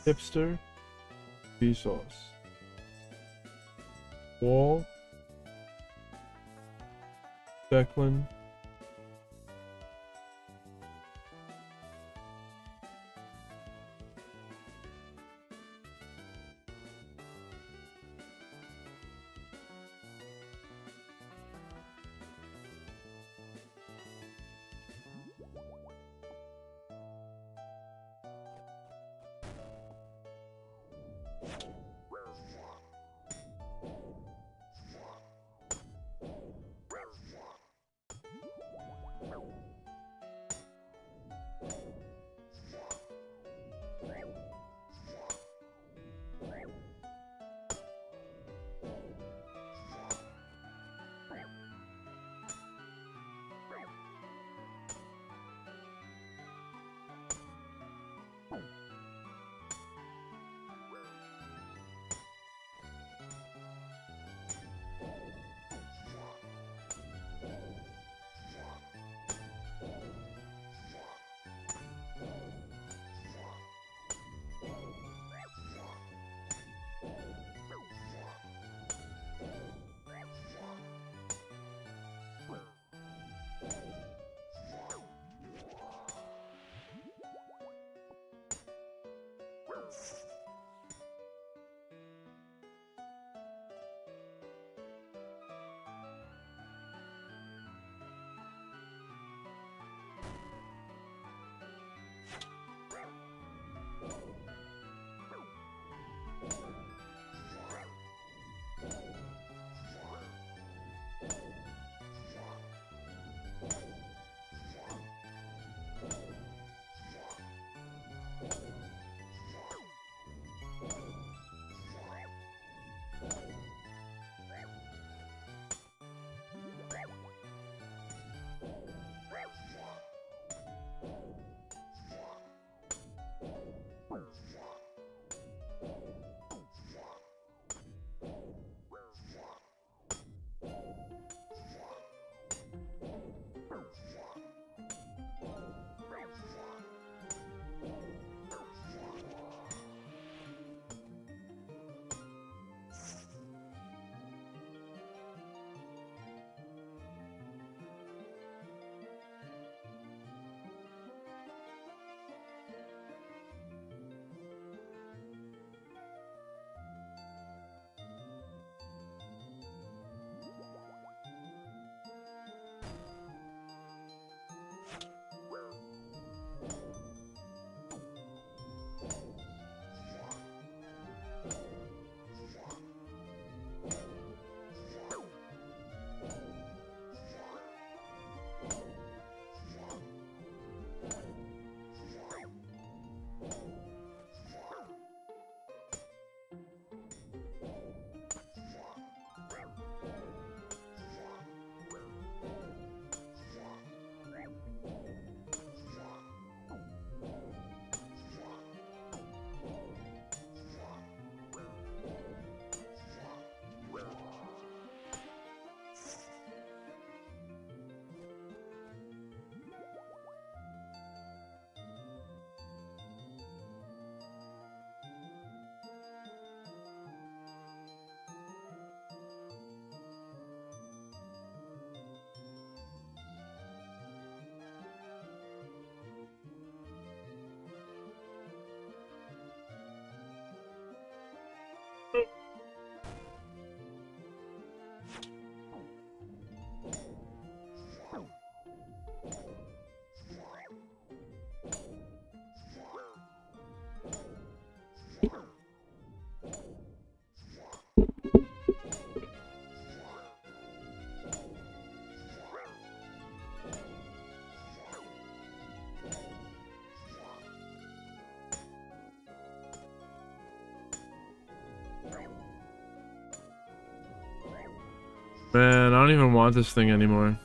Hipster, Vsauce, Wall, Declan, Man, I don't even want this thing anymore.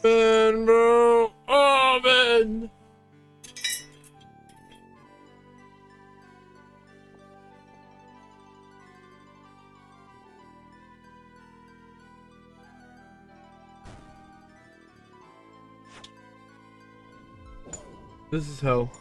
Man, bro. Oh, man. This is hell.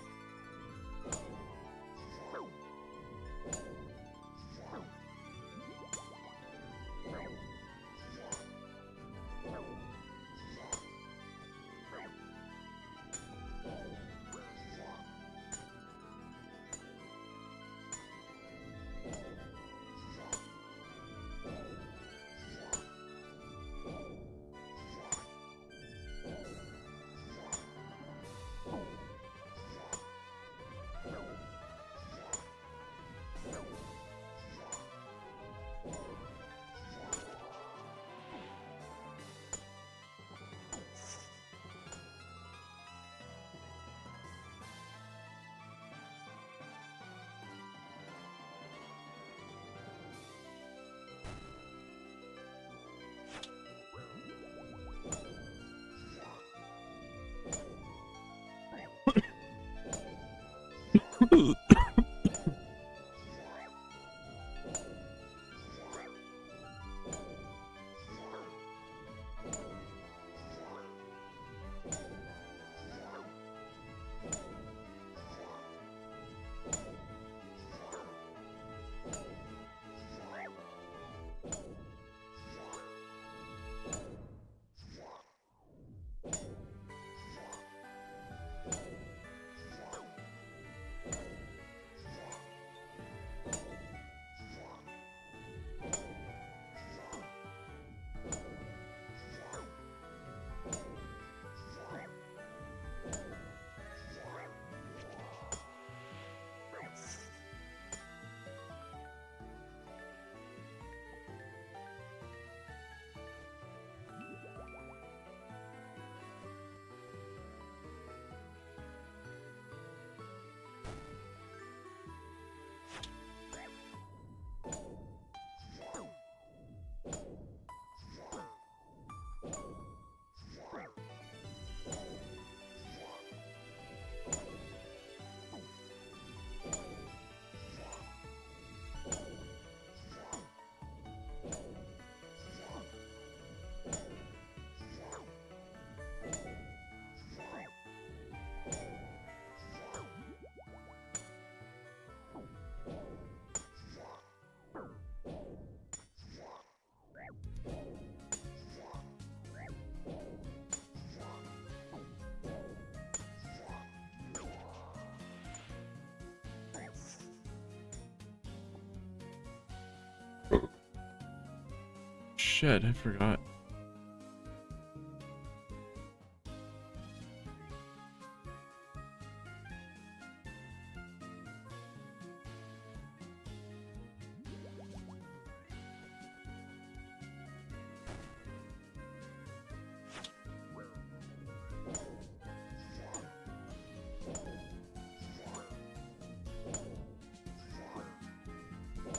Shit, I forgot.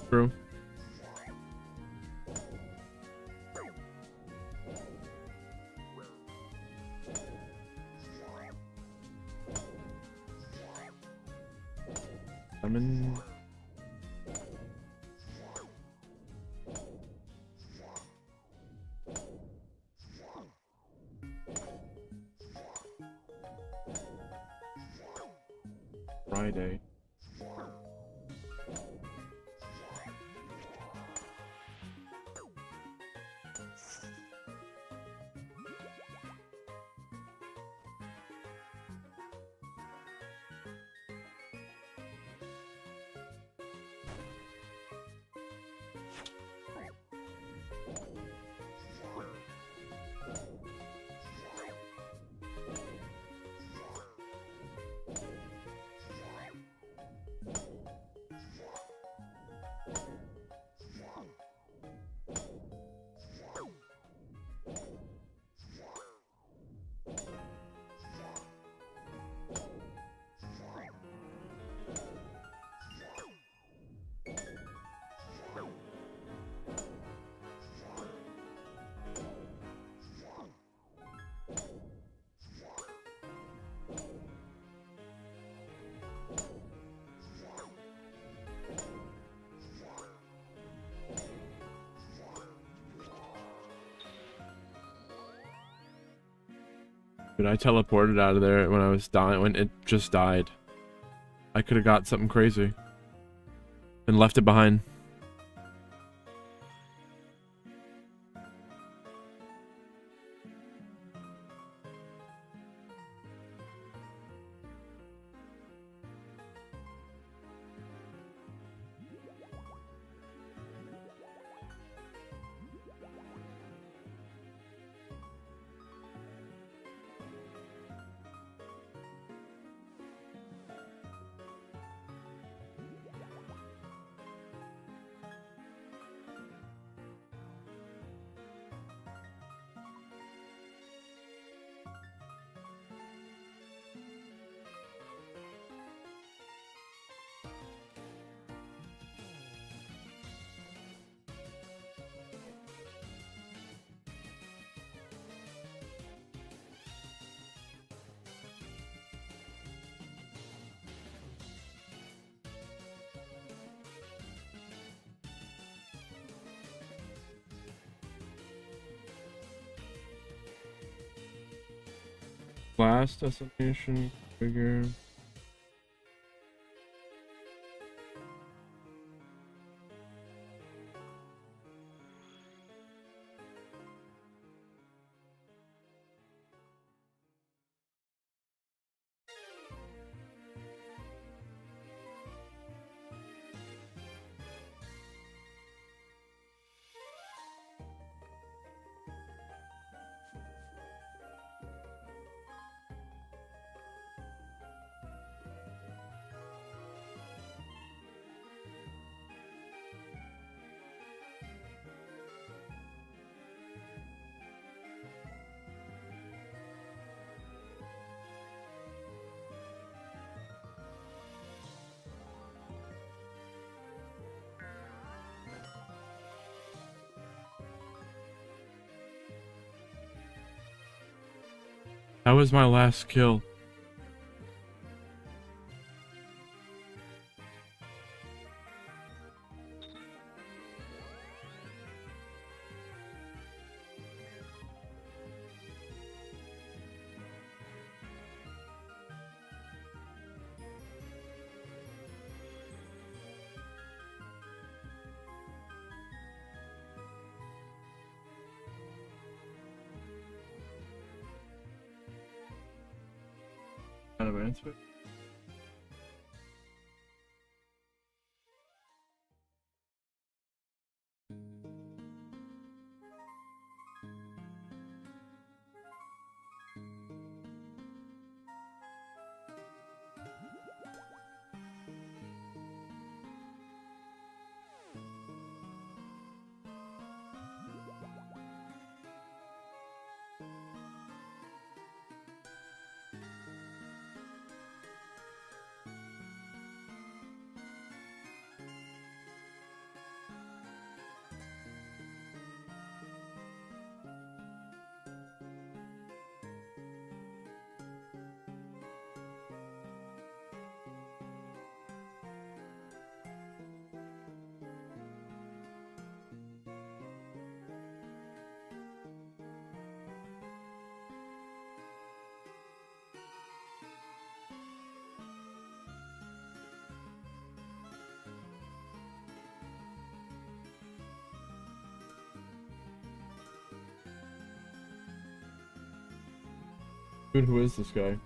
True. Lemon. Friday. Dude, I teleported out of there when I was dying, when it just died. I could have got something crazy and left it behind. Last destination figure. That was my last kill. Kind of answer. Dude, who is this guy?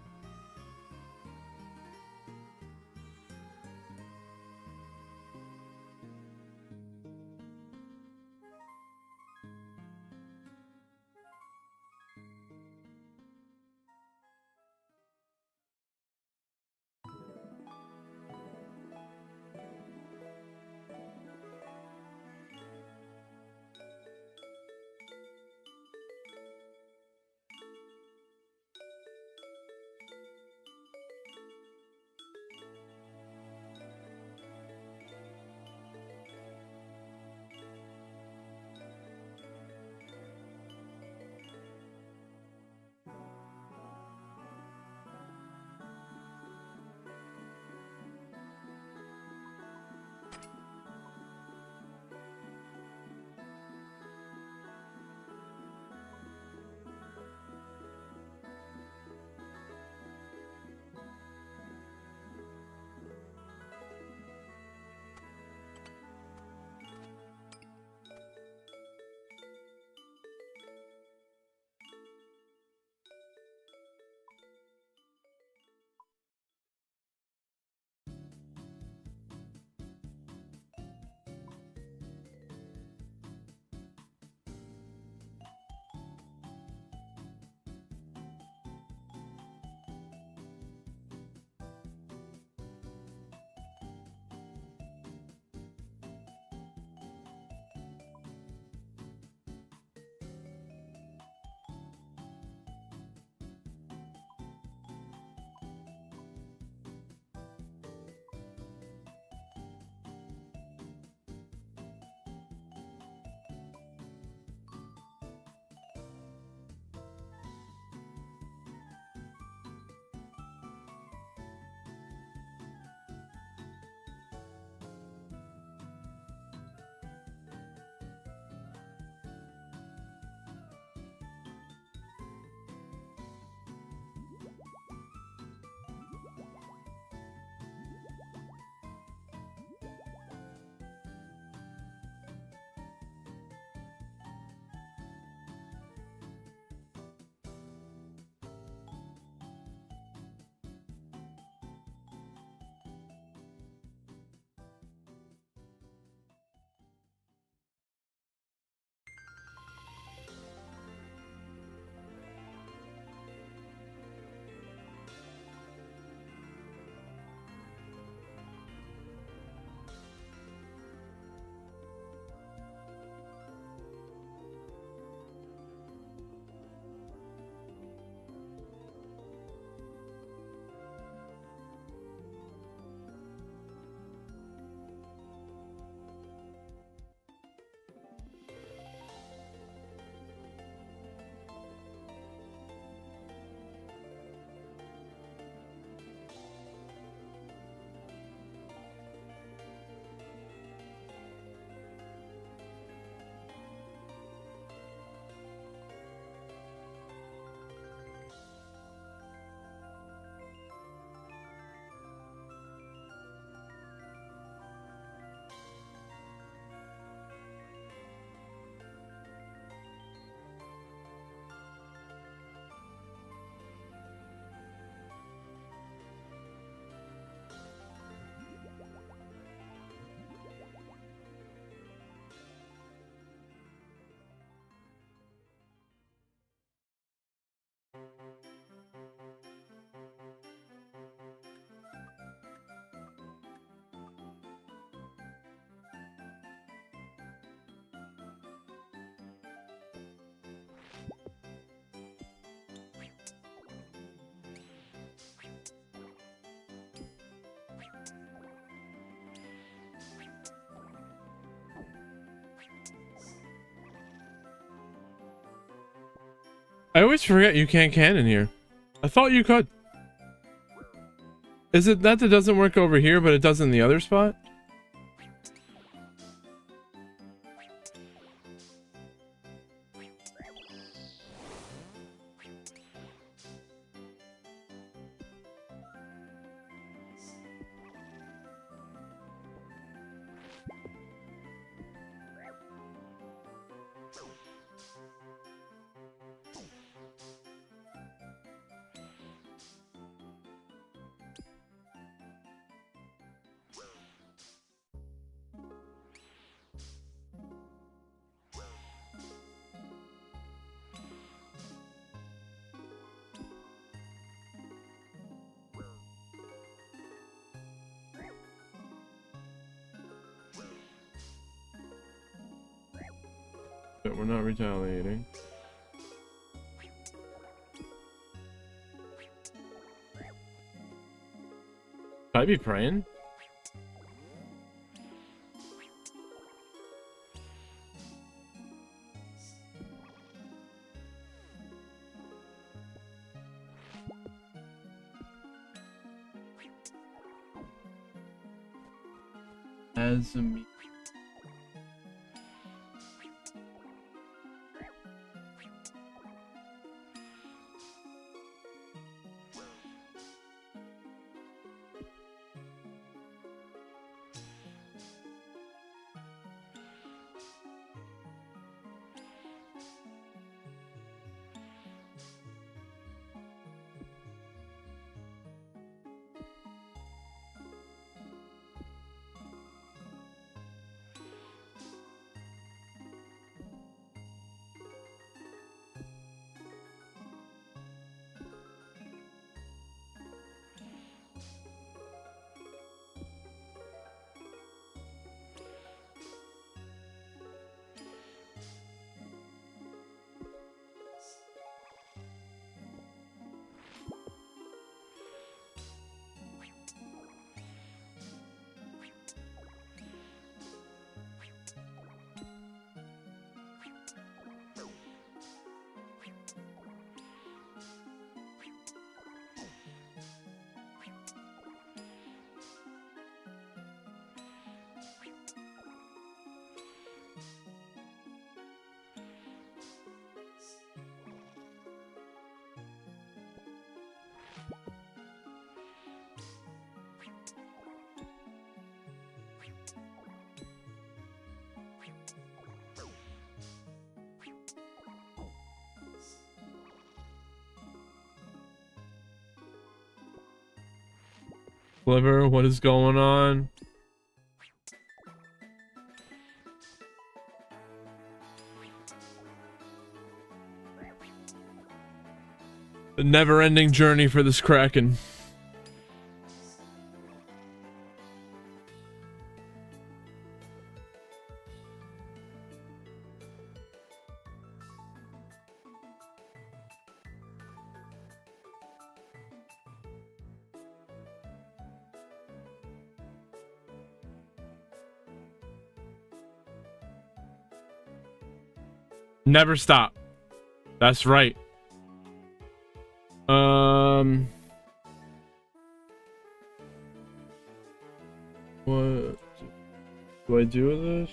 I always forget you can't can in here. I thought you could. Is it that doesn't work over here, but it does in the other spot? But we're not retaliating. Should I be praying? As a me. Clever, what is going on? The never-ending journey for this Kraken. Never stop. That's right. What do I do with this?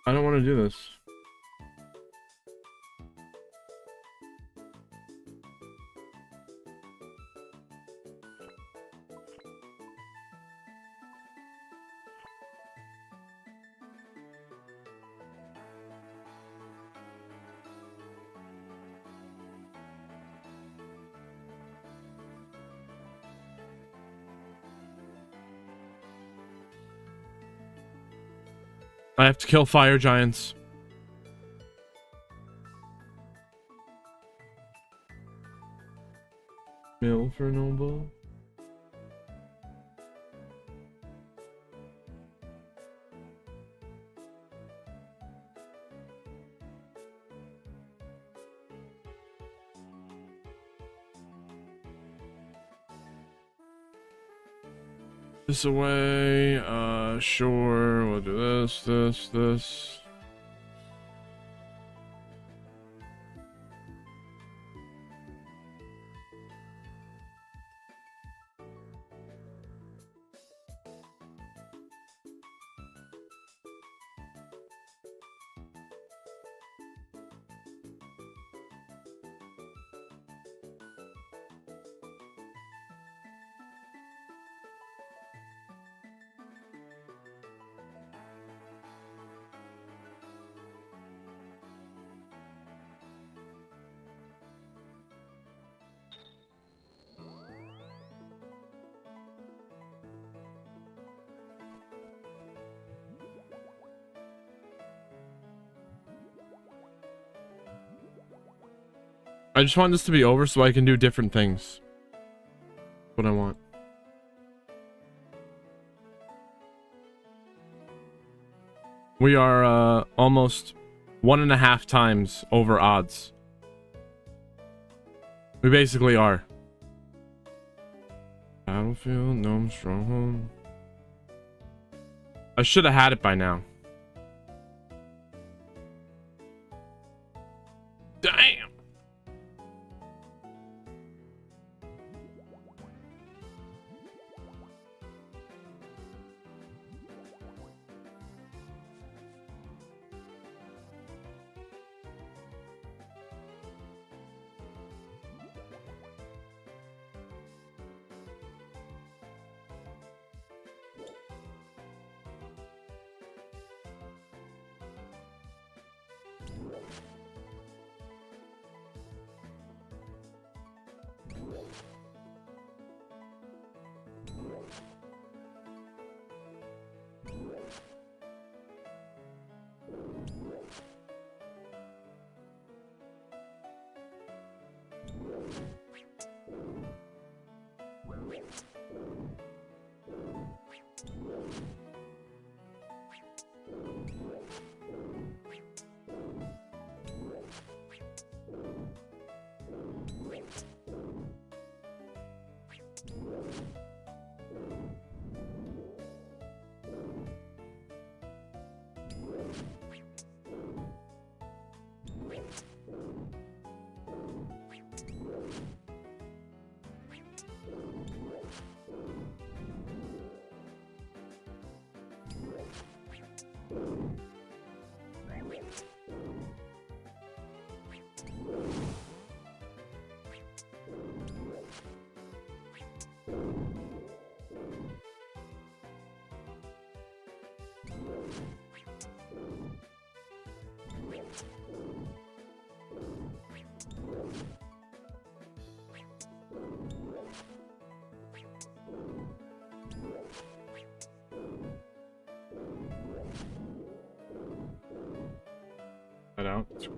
I don't want to do this. I have to kill fire giants. Mill for noble. this away. Sure. We'll do this. I just want this to be over so I can do different things. What I want. We are almost 1.5 times over odds. We basically are. Battlefield, Gnome Stronghold. I should have had it by now. Damn. Out.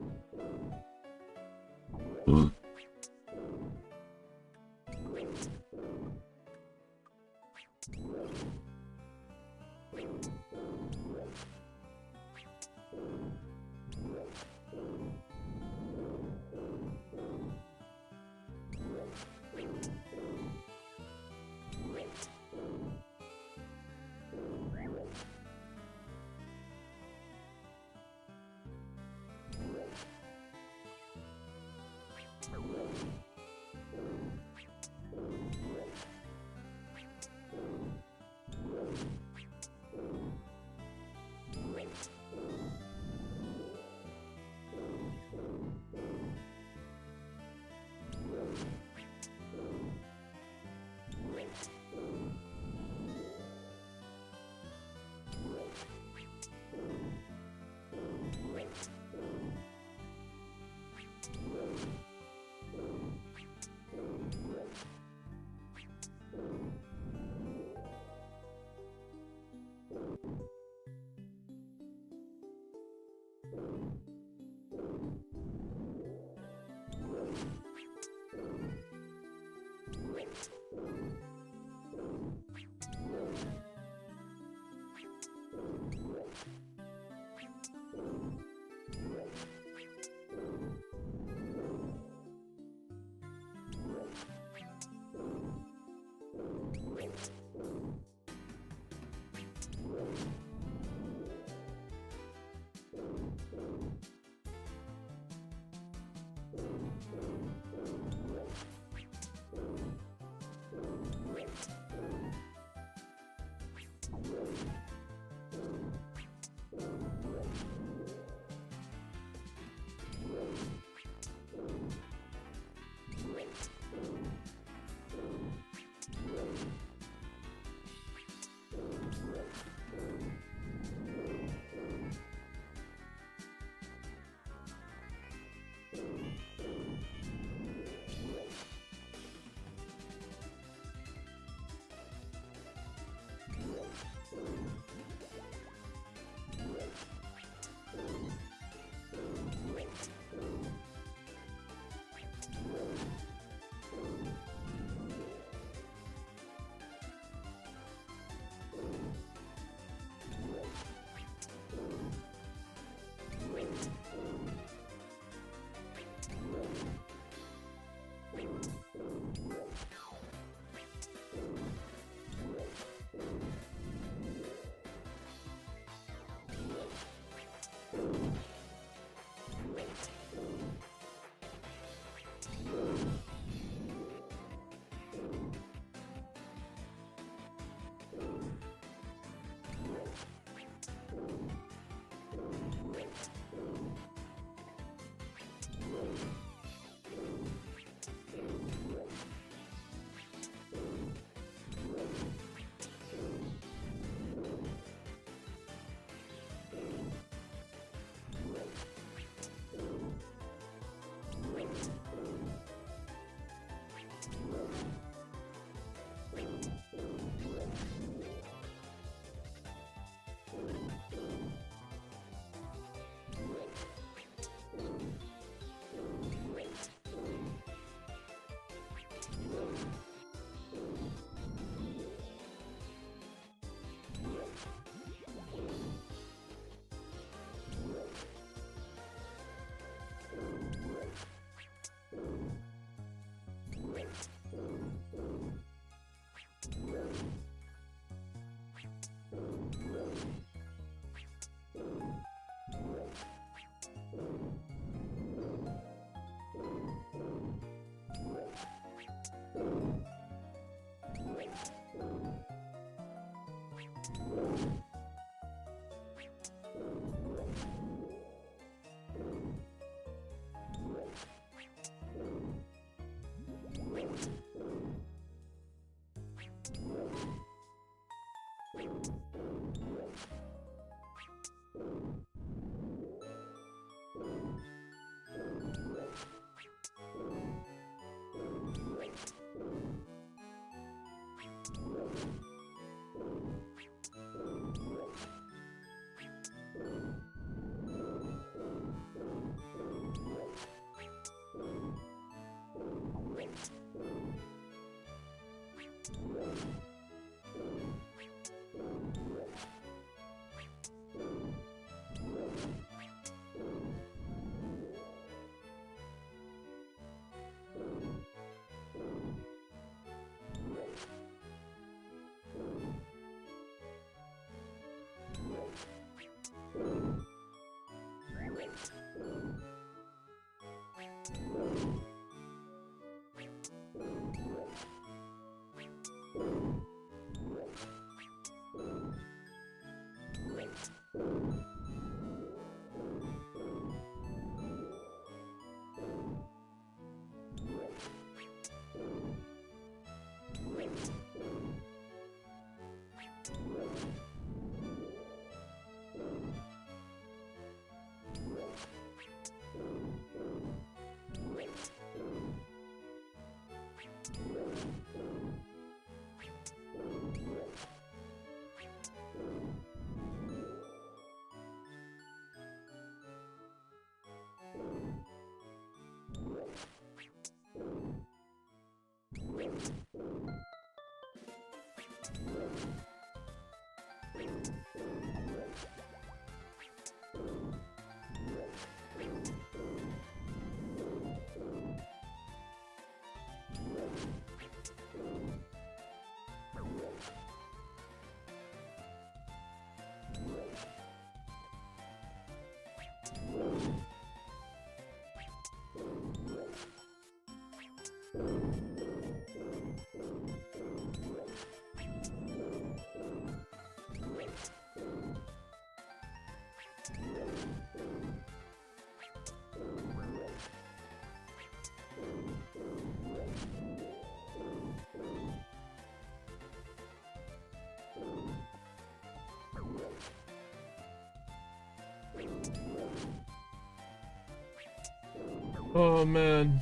Oh man.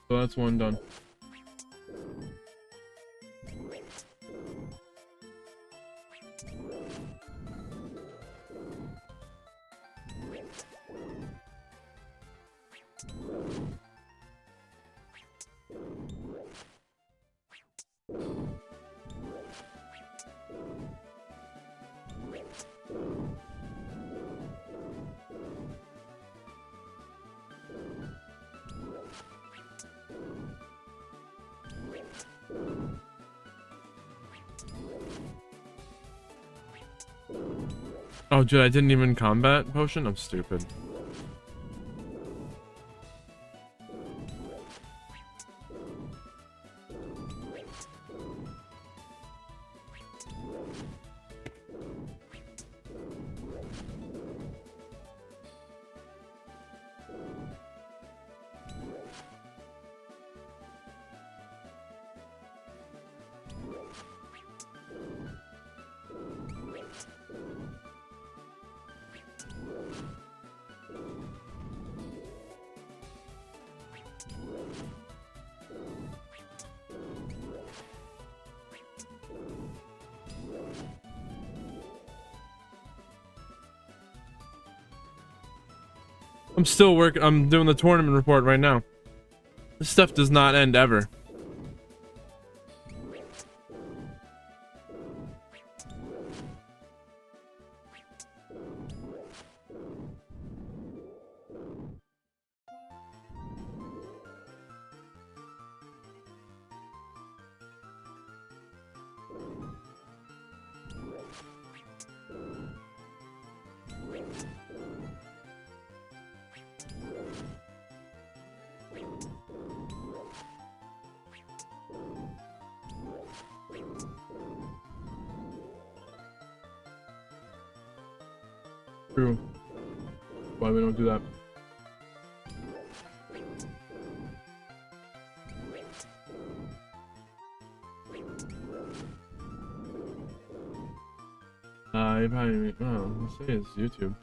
So that's one done. Oh, dude, I didn't even combat potion? I'm stupid. I'm still working. I'm doing the tournament report right now. This stuff does not end ever. True. Why we don't do that? You probably, let's say it's YouTube.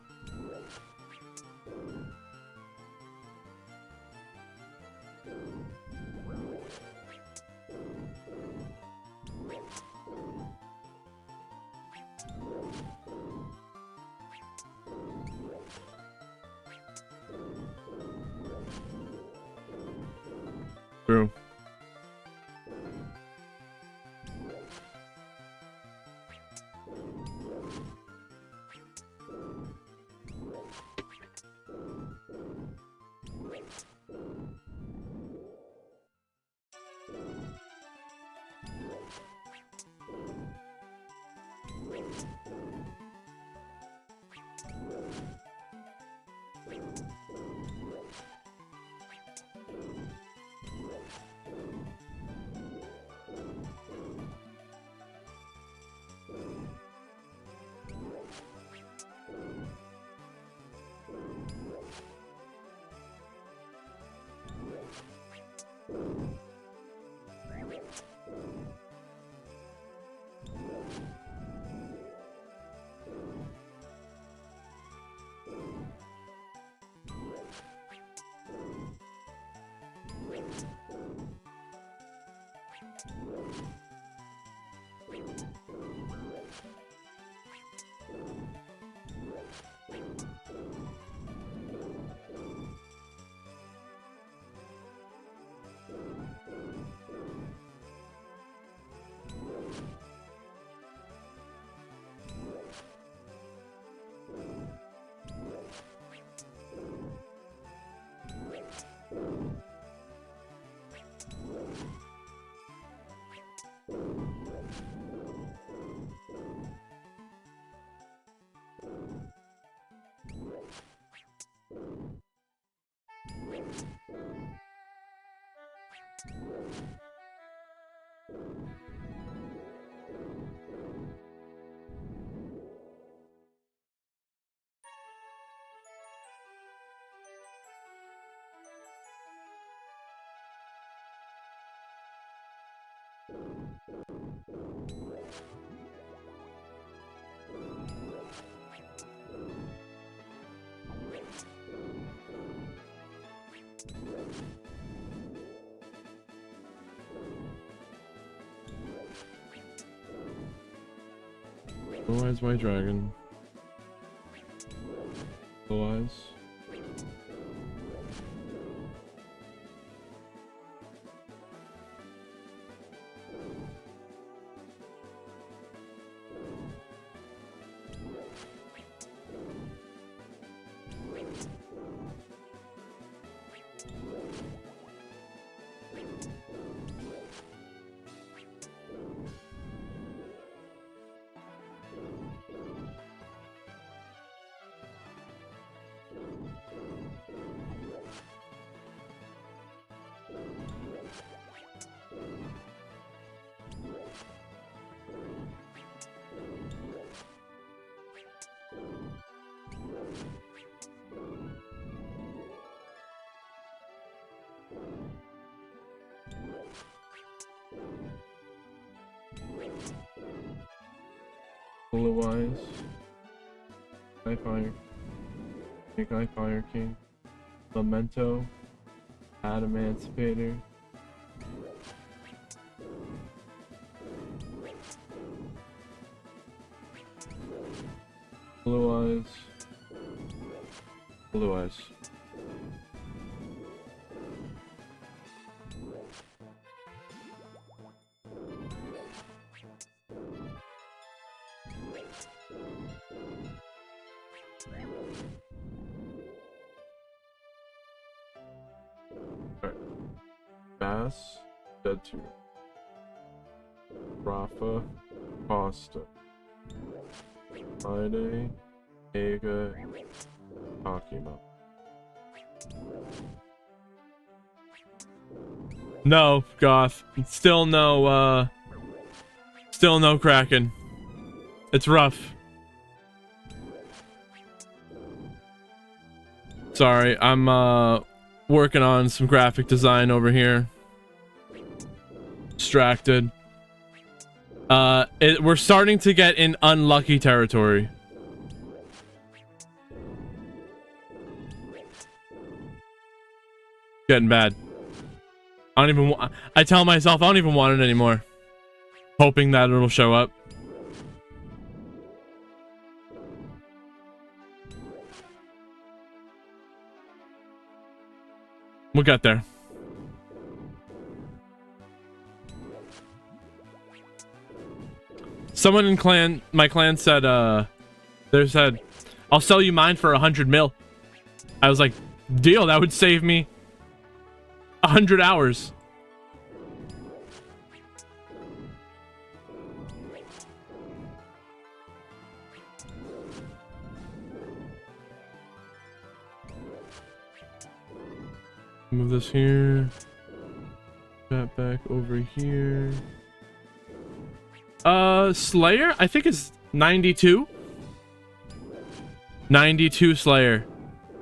True. Blue eyes, white dragon. Blue eyes. Blue Eyes. Eye Fire. Big Eye Fire King. Memento. Adamantipator. Blue Eyes. Blue Eyes. Alright. Bass. Dead 2. Rafa. Costa. Friday. Ega. Akima. No, Goth. Still no Kraken. It's rough. Sorry, I'm working on some graphic design over here. Distracted. We're starting to get in unlucky territory. Getting bad. I tell myself I don't even want it anymore. Hoping that it'll show up. We'll get there. Someone in my clan said, they said, I'll sell you mine for 100 mil. I was like, deal, that would save me 100 hours. Move this here. That back over here. Slayer, I think it's 92. 92 Slayer.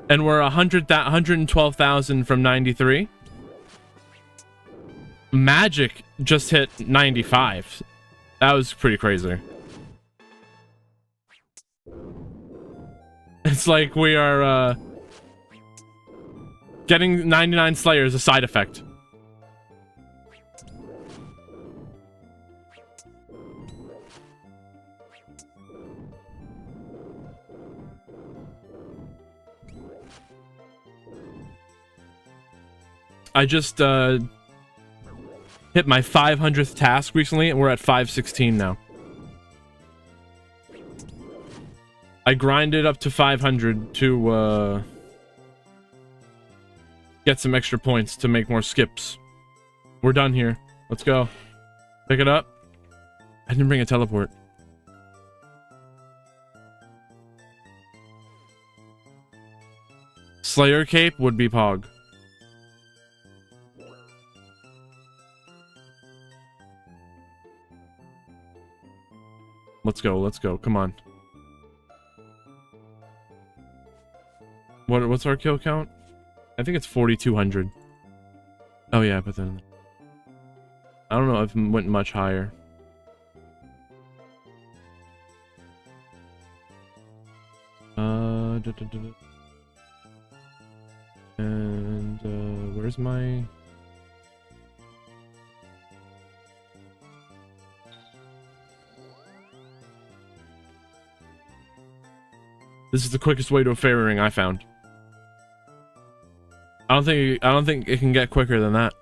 And we're 112,000 from 93. Magic just hit 95. That was pretty crazy. It's like we are getting 99 Slayer as a side effect. I just hit my 500th task recently, and we're at 516 now. I grinded up to 500 to get some extra points to make more skips. We're done here. Let's go. Pick it up. I didn't bring a teleport. Slayer cape would be Pog. Let's go, let's go. Come on. What's our kill count? I think it's 4,200. Oh yeah, but then I don't know if it went much higher. And where's my This is the quickest way to a fairy ring I found. I don't think it can get quicker than that.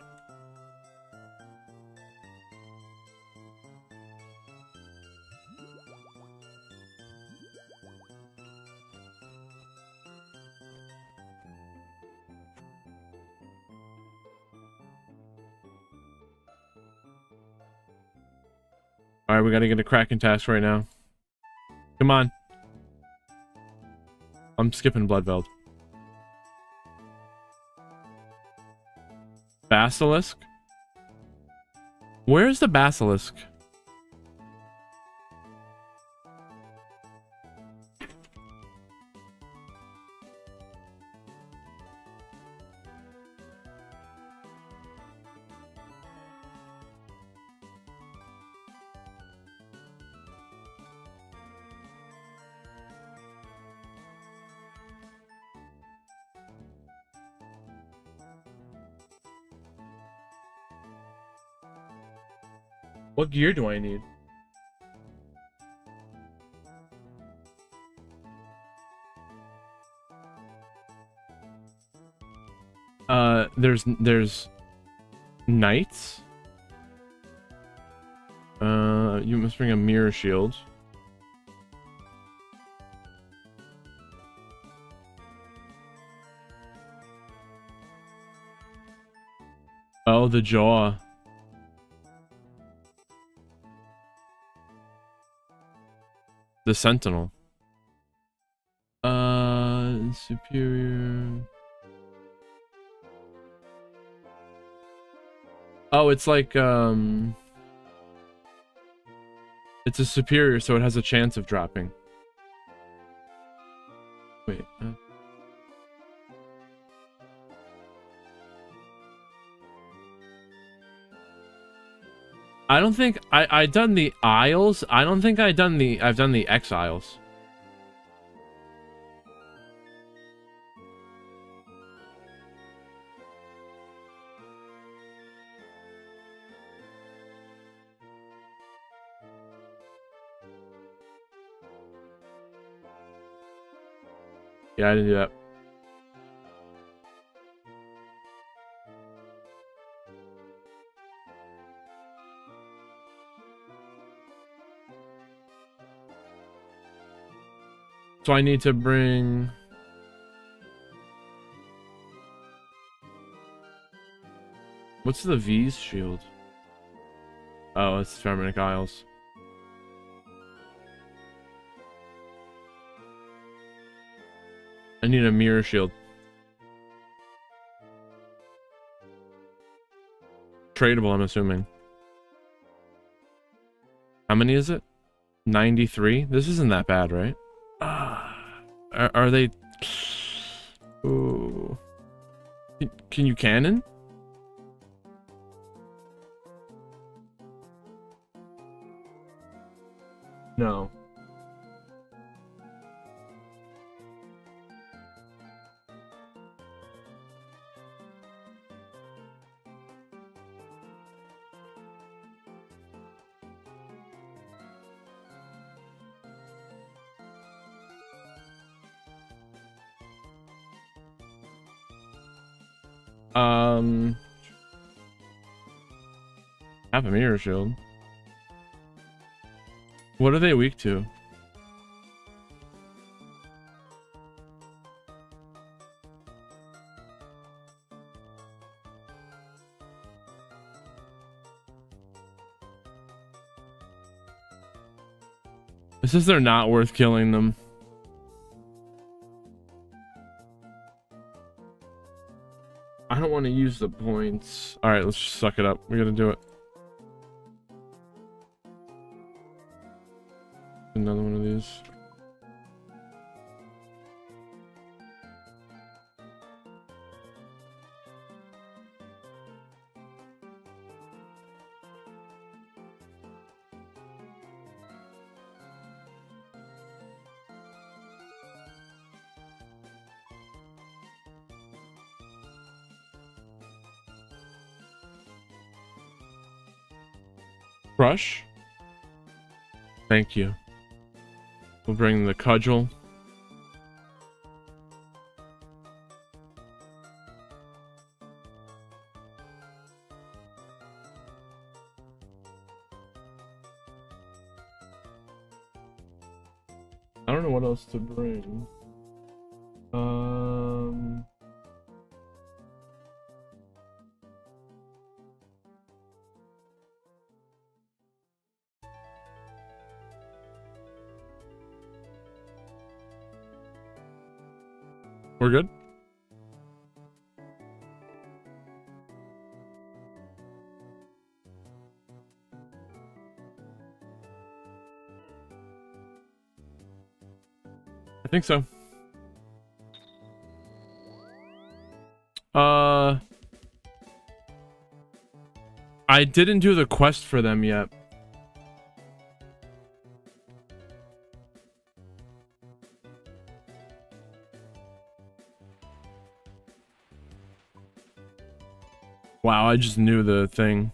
Alright, we gotta get a Kraken task right now. Come on. I'm skipping Bloodveld. Basilisk? Where's the Basilisk? What gear do I need? There's knights. You must bring a mirror shield. Oh, the jaw. The sentinel. Superior. Oh, it's like, it's a superior, so it has a chance of dropping. Wait. I don't think I done the Isles. I don't think I've done the Exiles. Yeah, I didn't do that. So I need to bring... What's the V's shield? Oh, it's Ferminic Isles. I need a mirror shield. Tradable, I'm assuming. How many is it? 93? This isn't that bad, right? Are they... Ooh. Can you cannon? No. Have a mirror shield. What are they weak to? It says they're not worth killing them. I don't want to use the points. All right, let's just suck it up. We gotta do it. Another one of these. Crush? Thank you. We'll bring the cudgel. I don't know what else to bring. We're good? I think so. I didn't do the quest for them yet. Wow, I just knew the thing.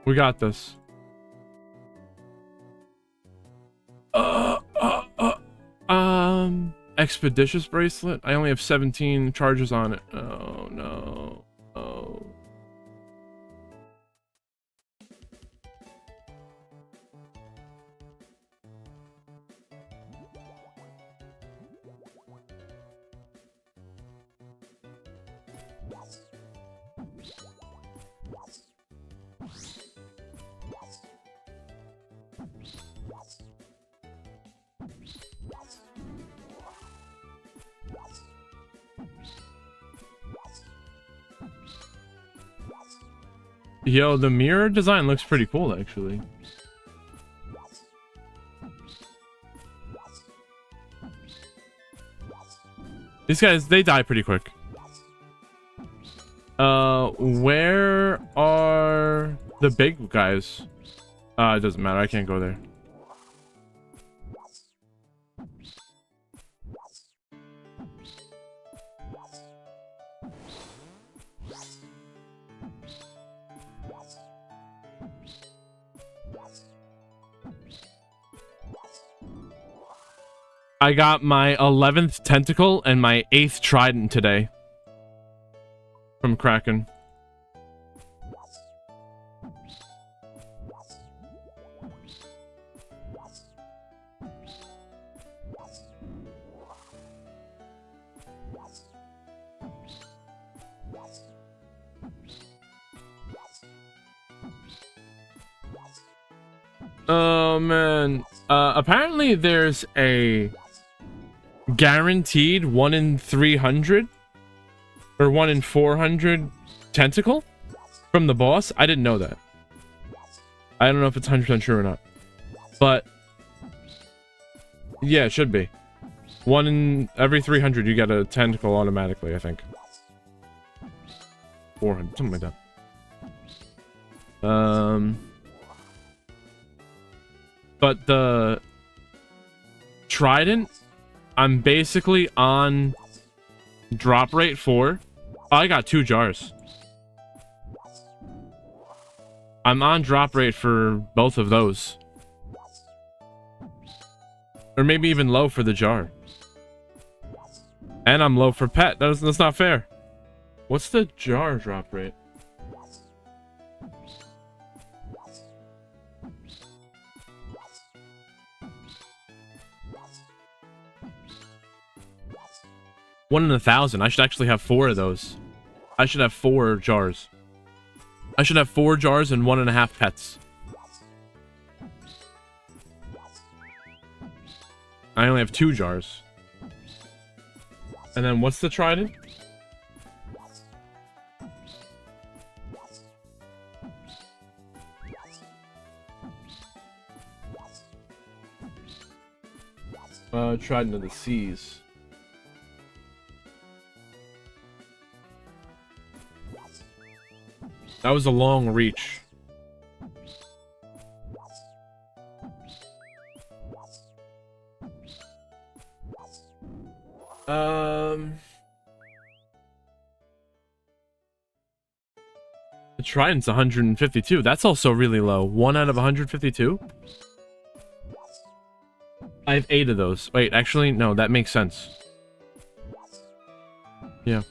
We got this. Expeditious bracelet. I only have 17 charges on it. Oh no. Oh. Yo, the mirror design looks pretty cool, actually. These guys, they die pretty quick. Where are the big guys? It doesn't matter. I can't go there. I got my 11th tentacle and my 8th trident today from Kraken. Oh man, apparently there's a guaranteed 1 in 300 or 1 in 400 tentacle from the boss. I didn't know that. I don't know if it's 100% true or not, but yeah, it should be 1 in every 300 you get a tentacle automatically. I think 400, something like that. But the trident, I'm basically on drop rate 4. Oh, I got 2 jars. I'm on drop rate for both of those. Or maybe even low for the jar. And I'm low for pet. That's not fair. What's the jar drop rate? One in 1,000. I should actually have 4 of those. I should have 4 jars. I should have 4 jars and 1.5 pets. I only have 2 jars. And then what's the trident? Trident of the Seas. That was a long reach. The Trident's 152. That's also really low. 1 out of 152? I have 8 of those. Wait, actually, no, that makes sense. Yeah.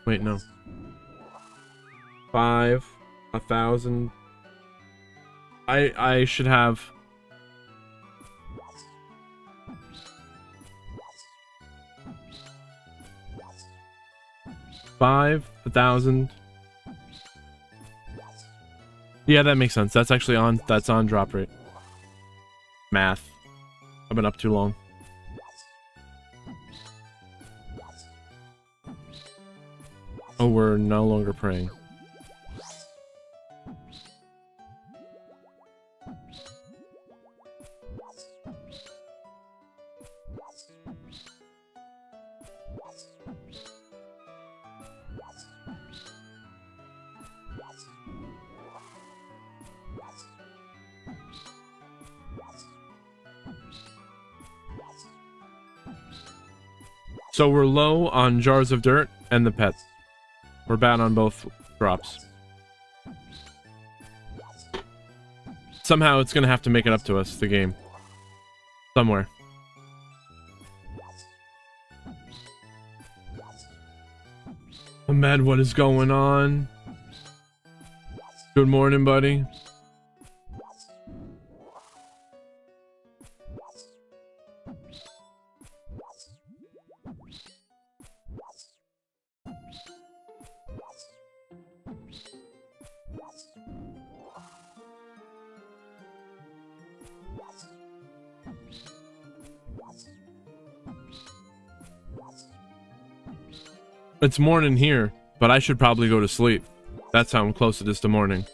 Wait, no. 5, 1,000. I should have 5, 1,000. Yeah, that makes sense. That's actually on. That's on drop rate. Math. I've been up too long. Oh, we're no longer praying. So we're low on jars of dirt and the pets. We're bad on both drops. Somehow it's gonna have to make it up to us, the game. Somewhere. Ahmed, what is going on? Good morning, buddy. It's morning here, but I should probably go to sleep. That's how close it is to morning.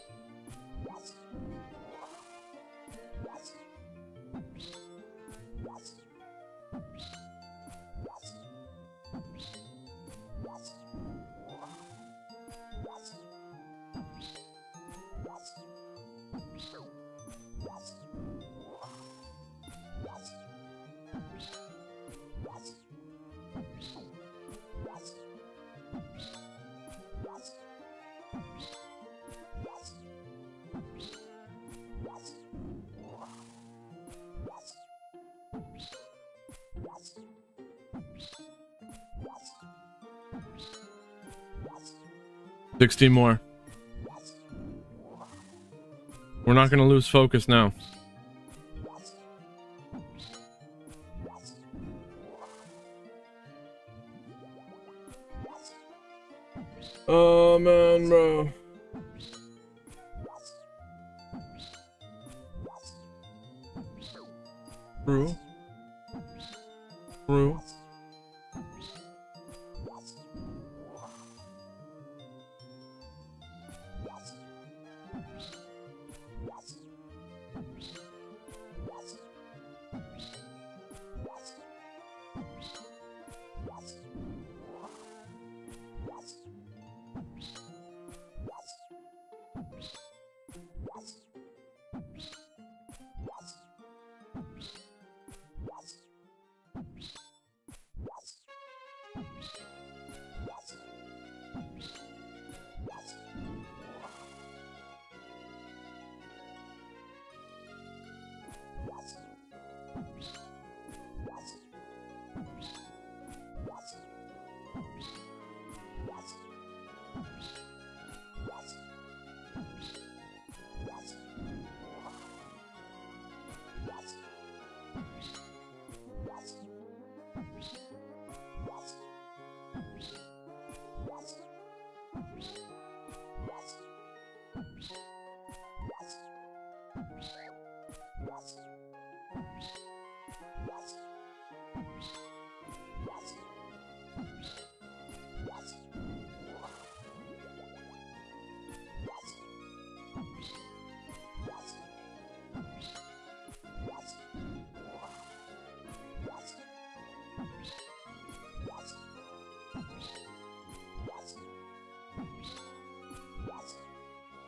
$16 more. We're not gonna lose focus now. Oh man, bro. True. True.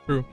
True.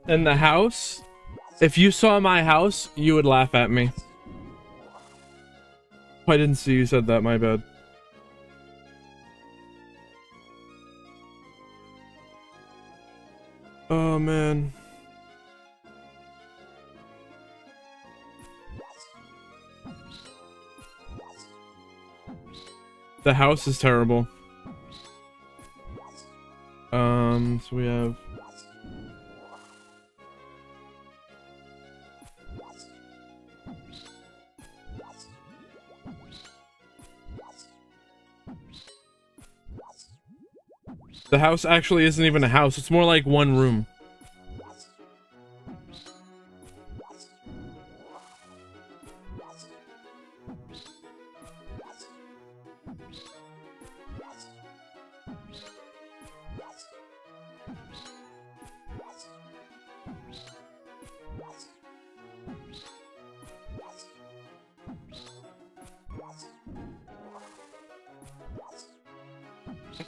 In the house, if you saw my house, you would laugh at me. I didn't see you said that, my bad. Oh man. The house is terrible. So we have the house actually isn't even a house. It's more like one room.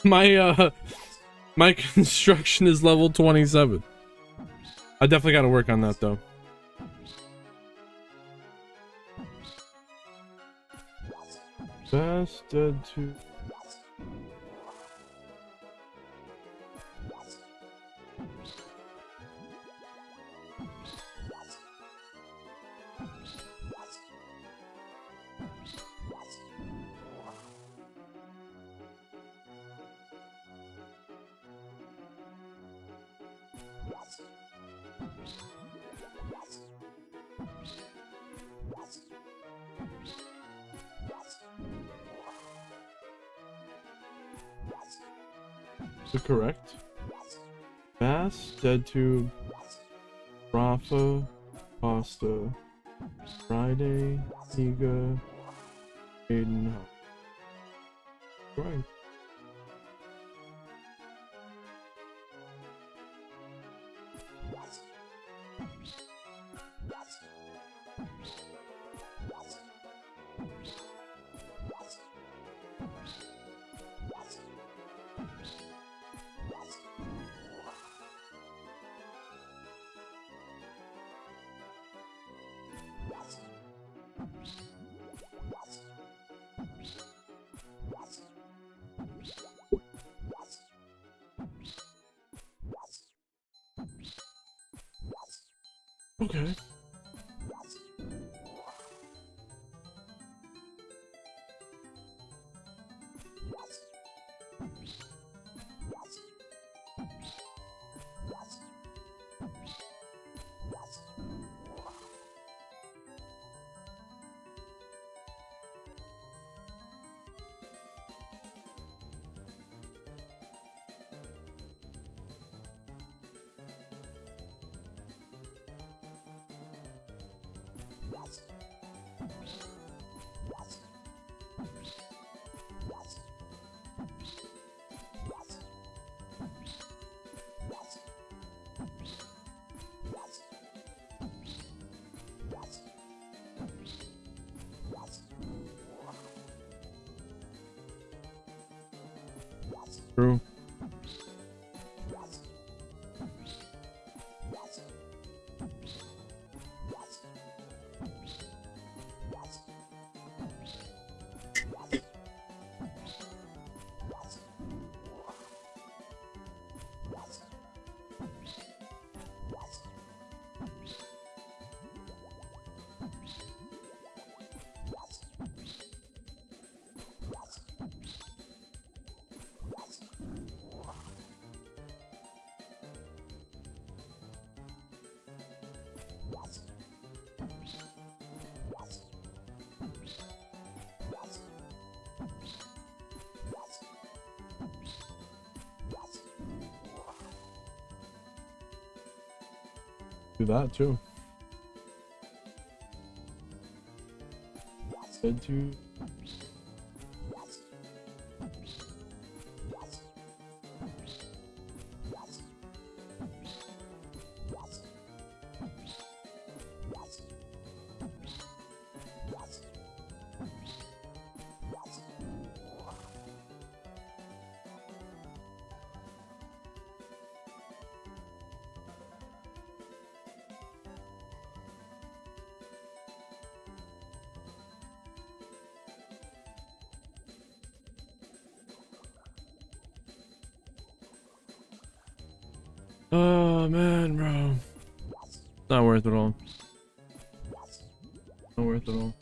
My construction is level 27. I definitely got to work on that though. Best dead to. Correct. Bass, dead tube, Rafa, Pasta, Friday, Niga, Aiden, right. Okay. True. Do that too. Dead to. Oh man, bro. Not worth it all. Not worth it all.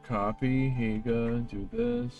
Copy, Higa, do this.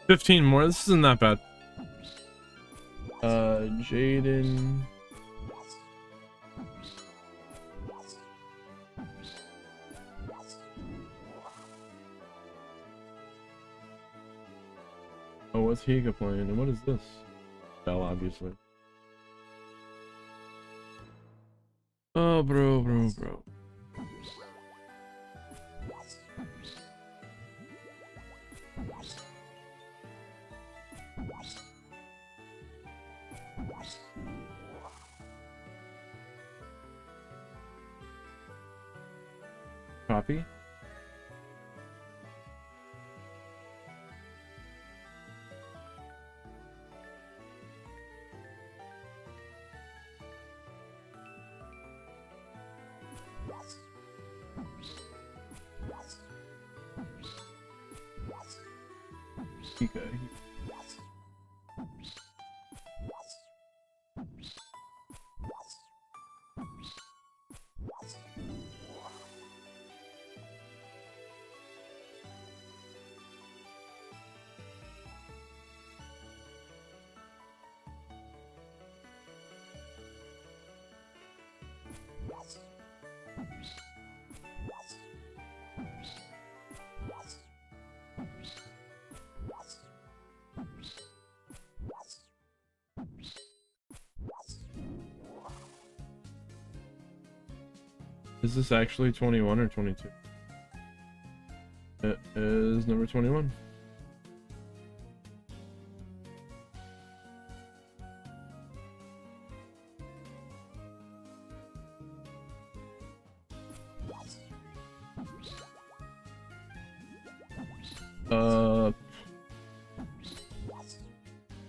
$15 more. This isn't that bad. Jaden. Oh, what's Higa playing? And what is this? Bell, obviously. Oh, bro. Copy. Okay. Is this actually 21 or 22? It is number 21.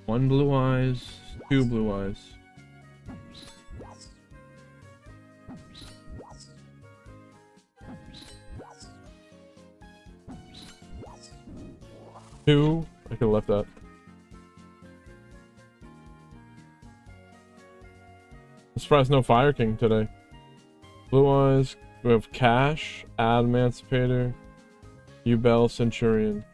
One blue eyes, two blue eyes. Two. I could have left that. I'm surprised no Fire King today. Blue eyes. We have Cash, Emancipator, Ubel, Centurion.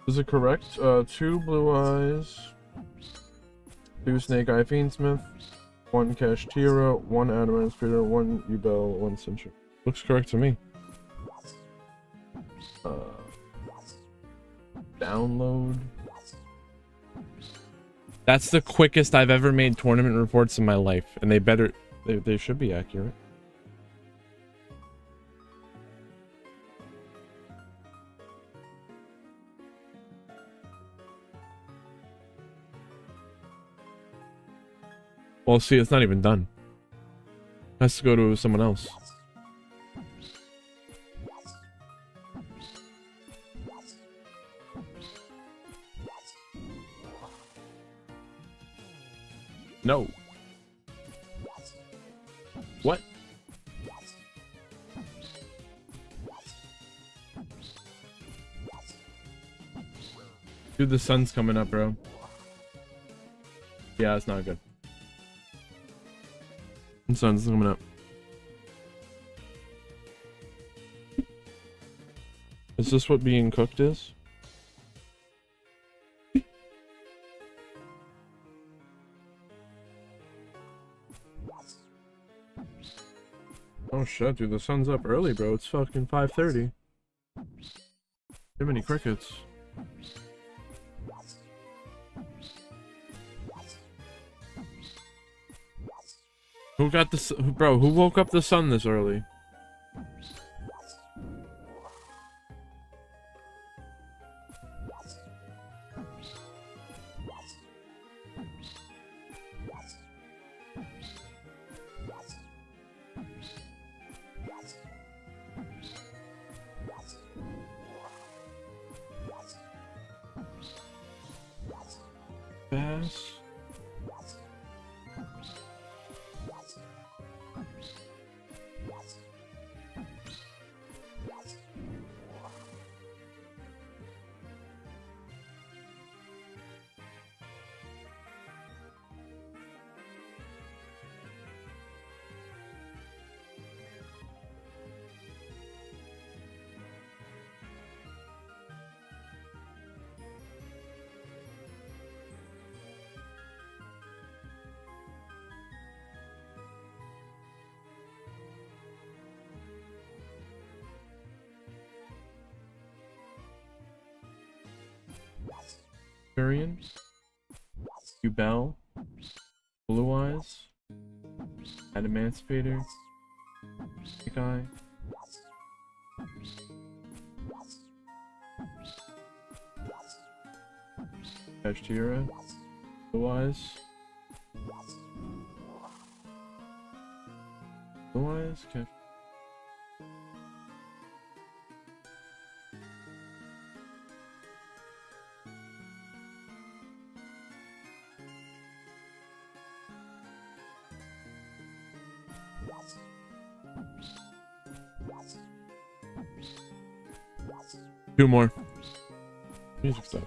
Is it correct? 2 Blue Eyes, 2 Snake Eye Fiendsmith, 1 Kashtira, 1 Adamant Speeder, 1 Ubel, 1 Sentry. Looks correct to me. Download. That's the quickest I've ever made tournament reports in my life, and they should be accurate. Well, see, it's not even done. It has to go to someone else. No. What? Dude, the sun's coming up, bro. Yeah, it's not good. The sun's coming up. Is this what being cooked is? Oh shit, dude, the sun's up early, bro. It's fucking 5:30. Too many crickets. Who got this, bro? Who woke up the sun this early? Bass. Turian, Ubel, Blue Eyes, Adamantipator, Snake Eye, Kashtira, Blue Eyes, Blue Eyes, two more. Music stop.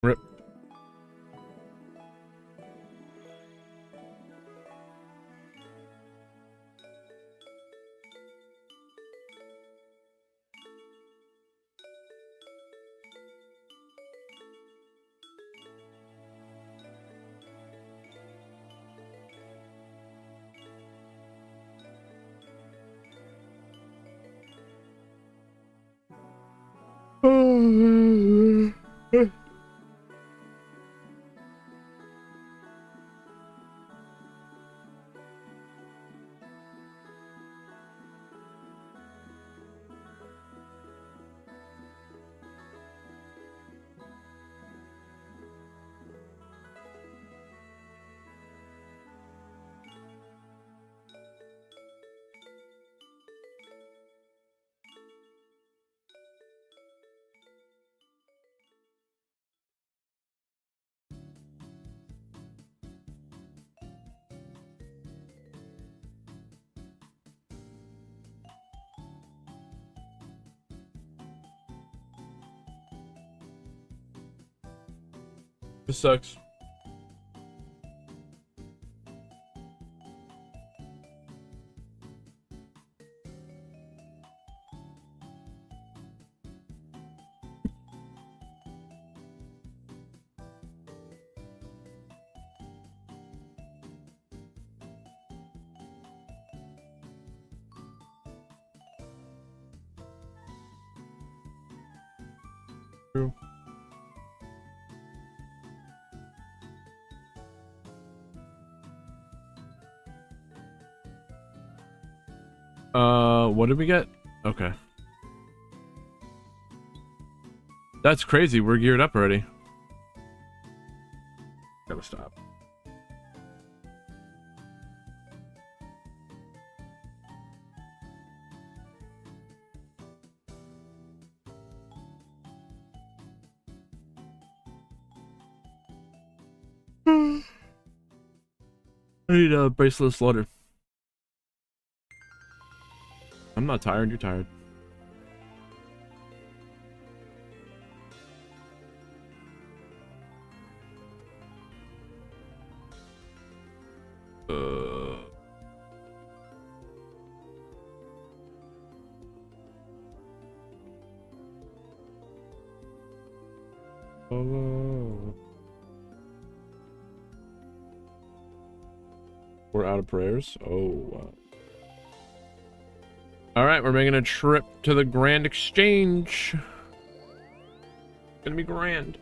Rip. This sucks. True. What did we get? Okay. That's crazy. We're geared up already. Gotta stop. I need a bracelet slaughter. I'm not tired, you're tired. We're out of prayers. Oh, wow. All right, we're making a trip to the Grand Exchange. It's gonna be grand.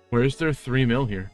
Where's their 3 mil here?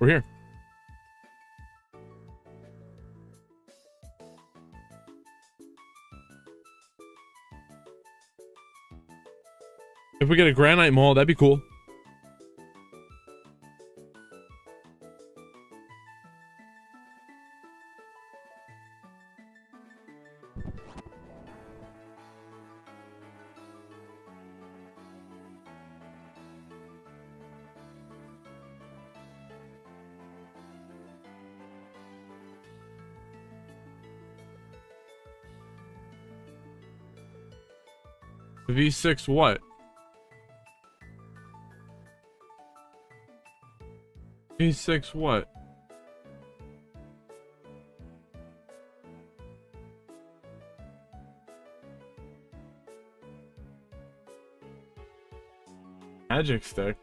We're here. If we get a granite mall, that'd be cool. V6 what? V6 what? Magic stick.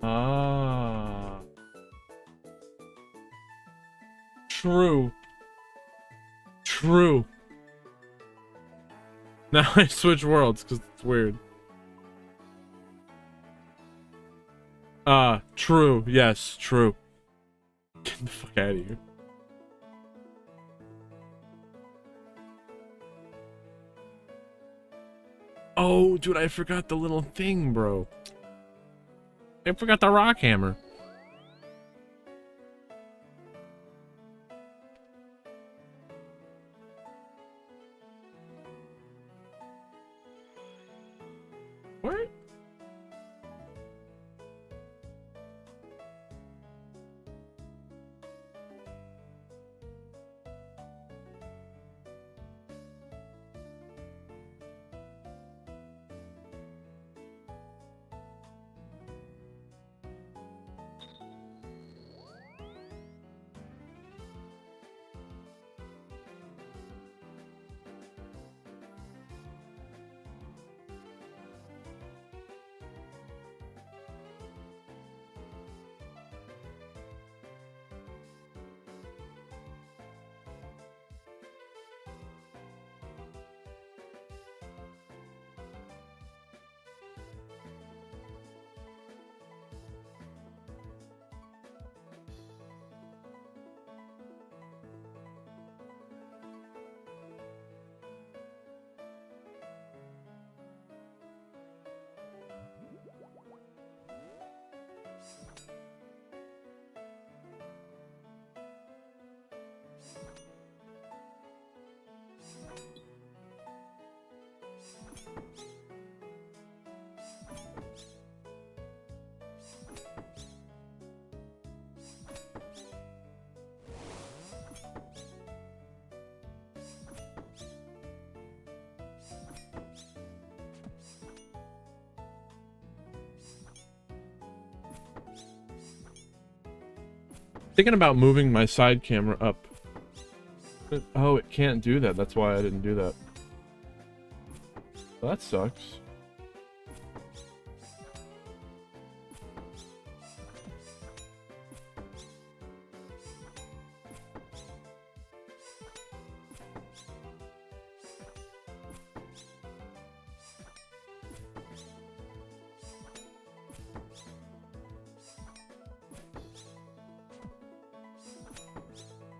Ah. True. True. Now I switch worlds because it's weird. True. Yes, true. Get the fuck out of here. Oh, dude, I forgot the little thing, bro. I forgot the rock hammer. What? Thinking about moving my side camera up. Oh, it can't do that. That's why I didn't do that. Well, that sucks.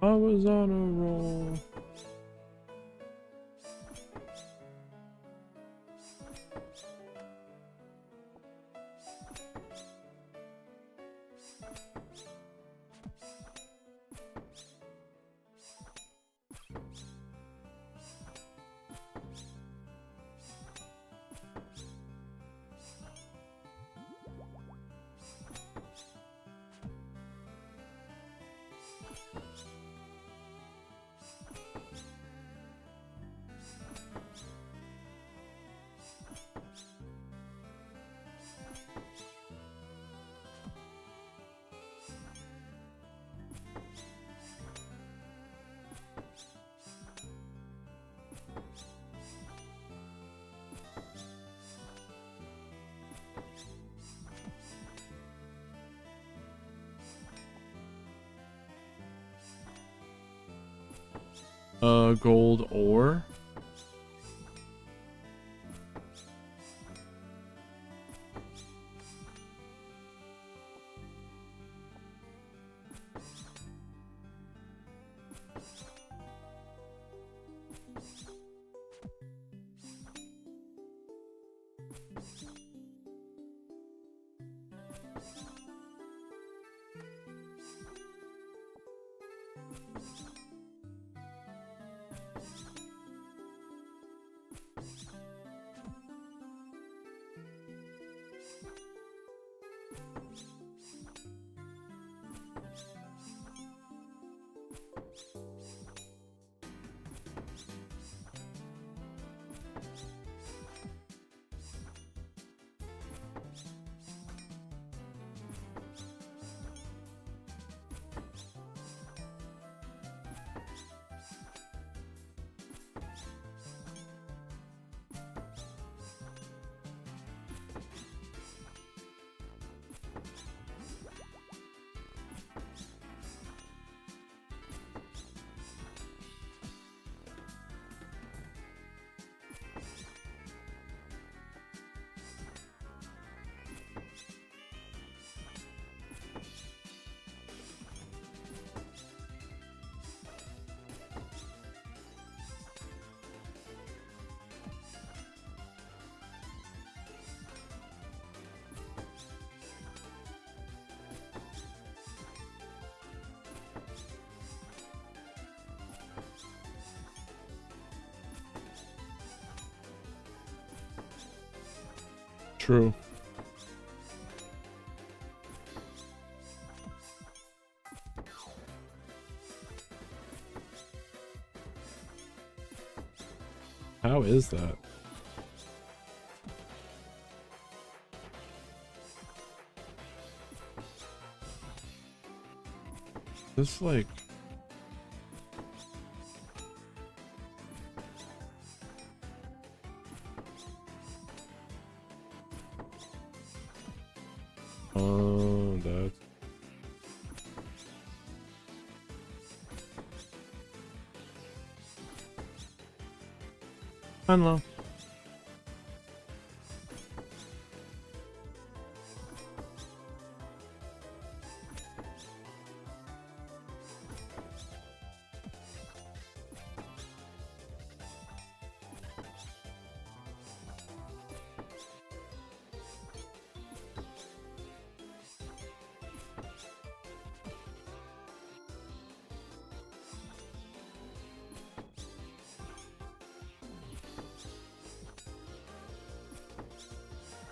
I was on a roll. Gold ore. True. How is that? This like that's unlock.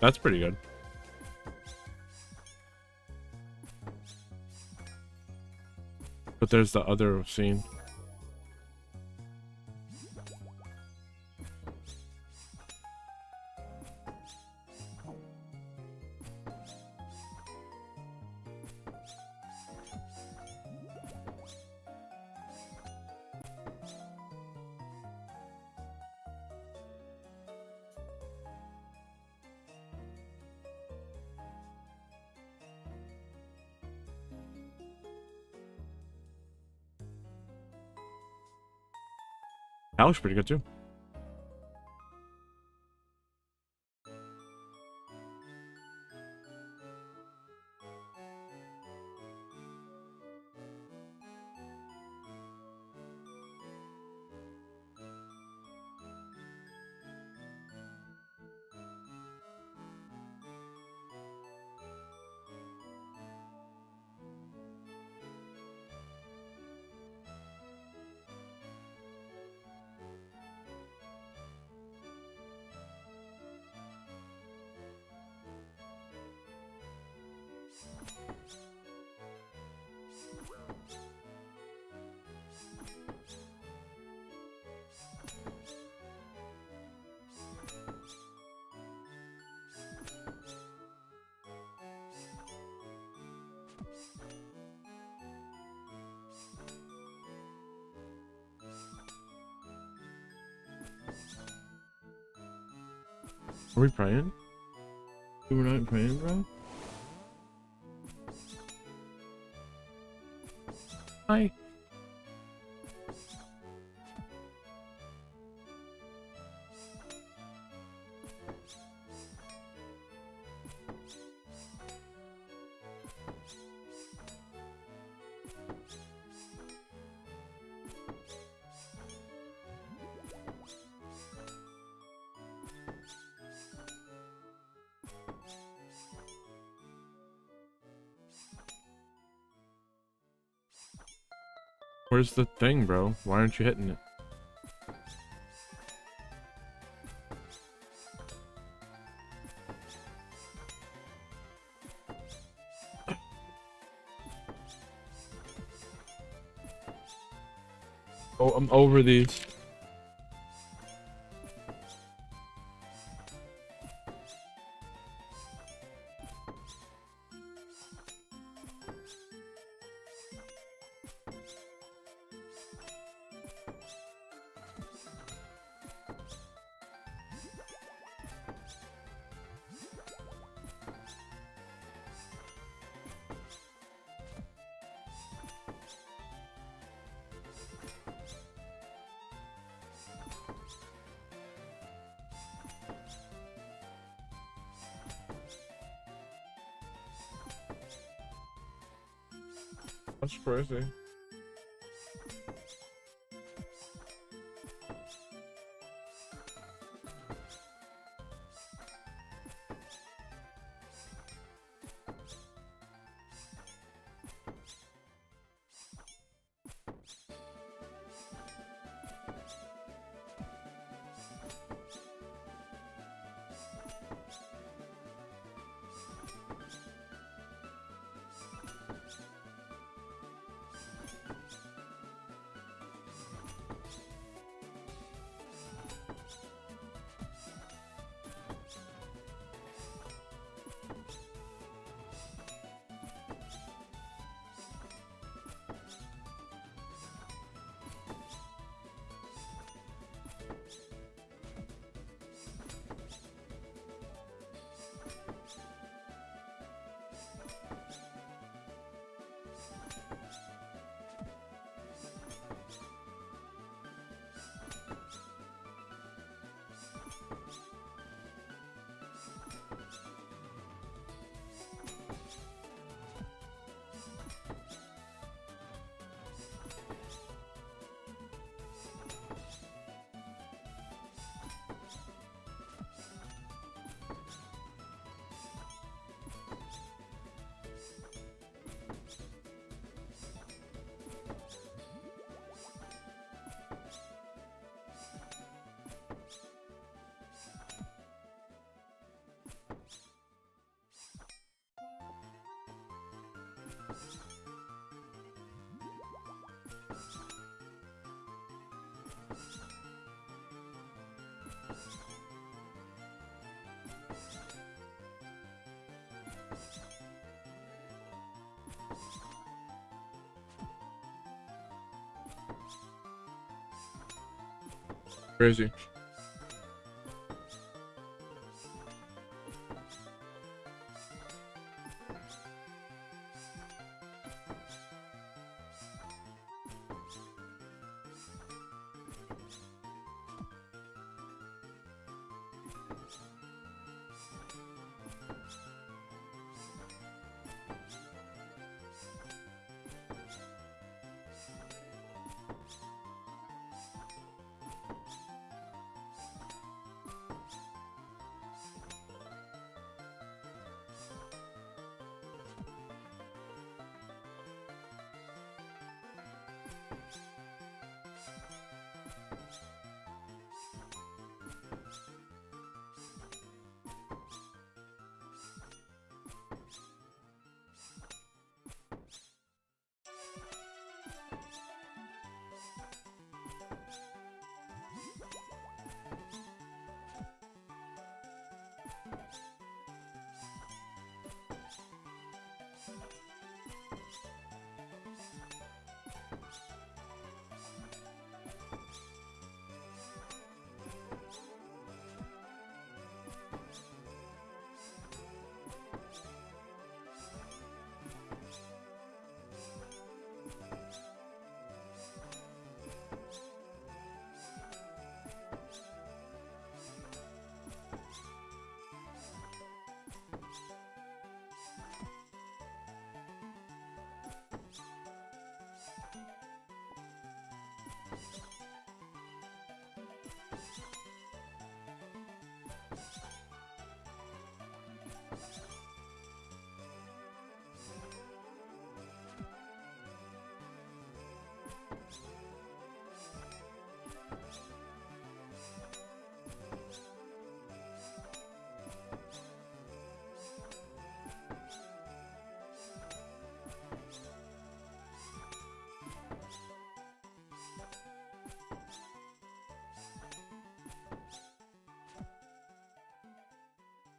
That's pretty good. But there's the other scene. That looks pretty good too. Are we praying? We're not praying, bro? Hi. Where's the thing, bro? Why aren't you hitting it? Oh, I'm over these. That's crazy. Crazy.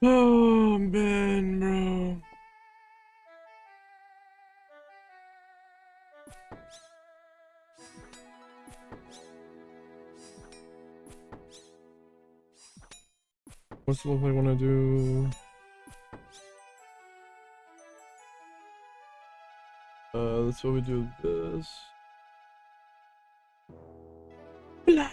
Oh man, bro. What's the look I want to do? That's what we do this. Blah.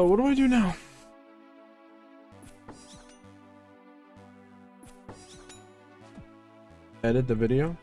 What do I do now? Edit the video?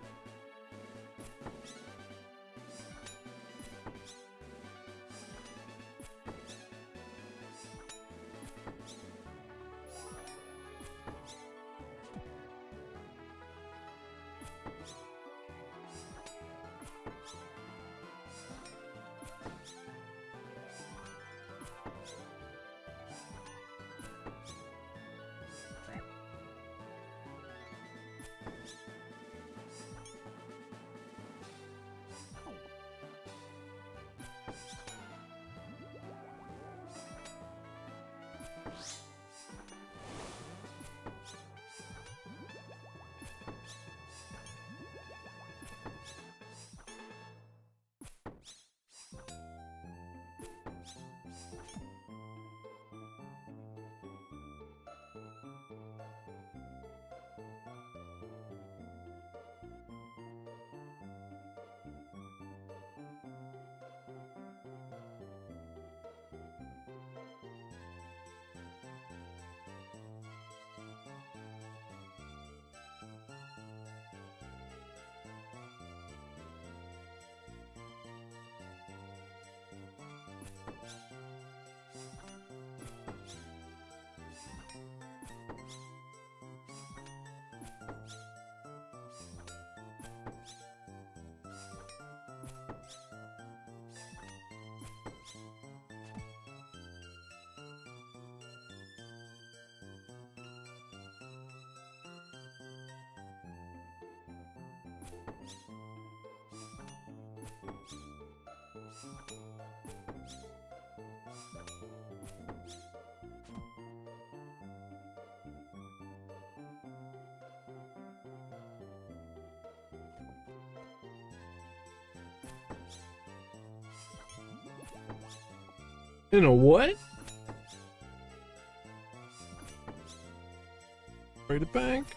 In a what? Ready to bank?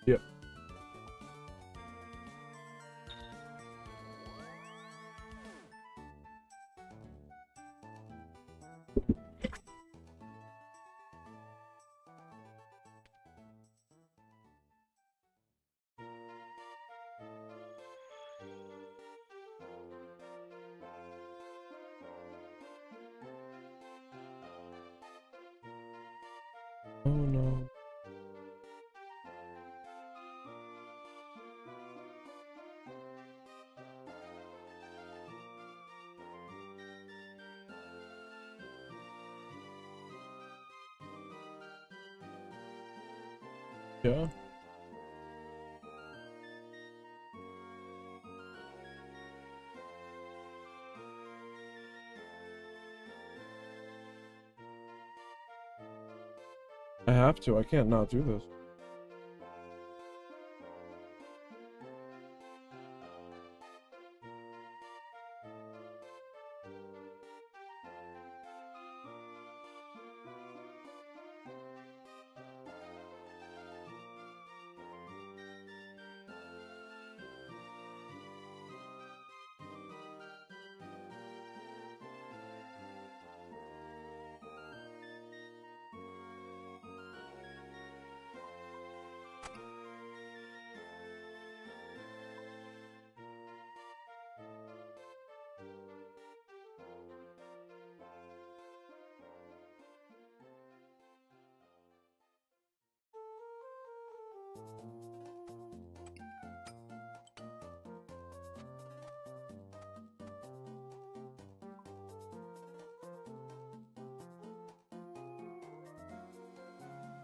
Yep. Oh no. Yeah. I have to. I can't not do this.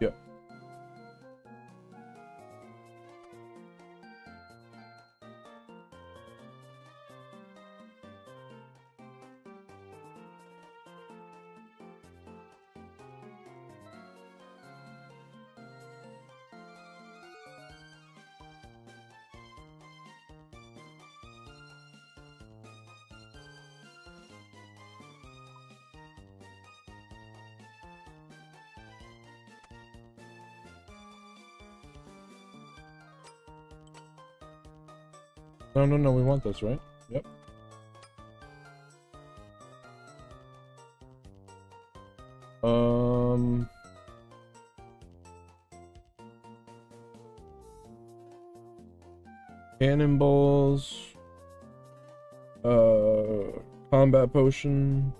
Yep. No, no, no, we want this, right? Yep. Cannonballs. Combat potion.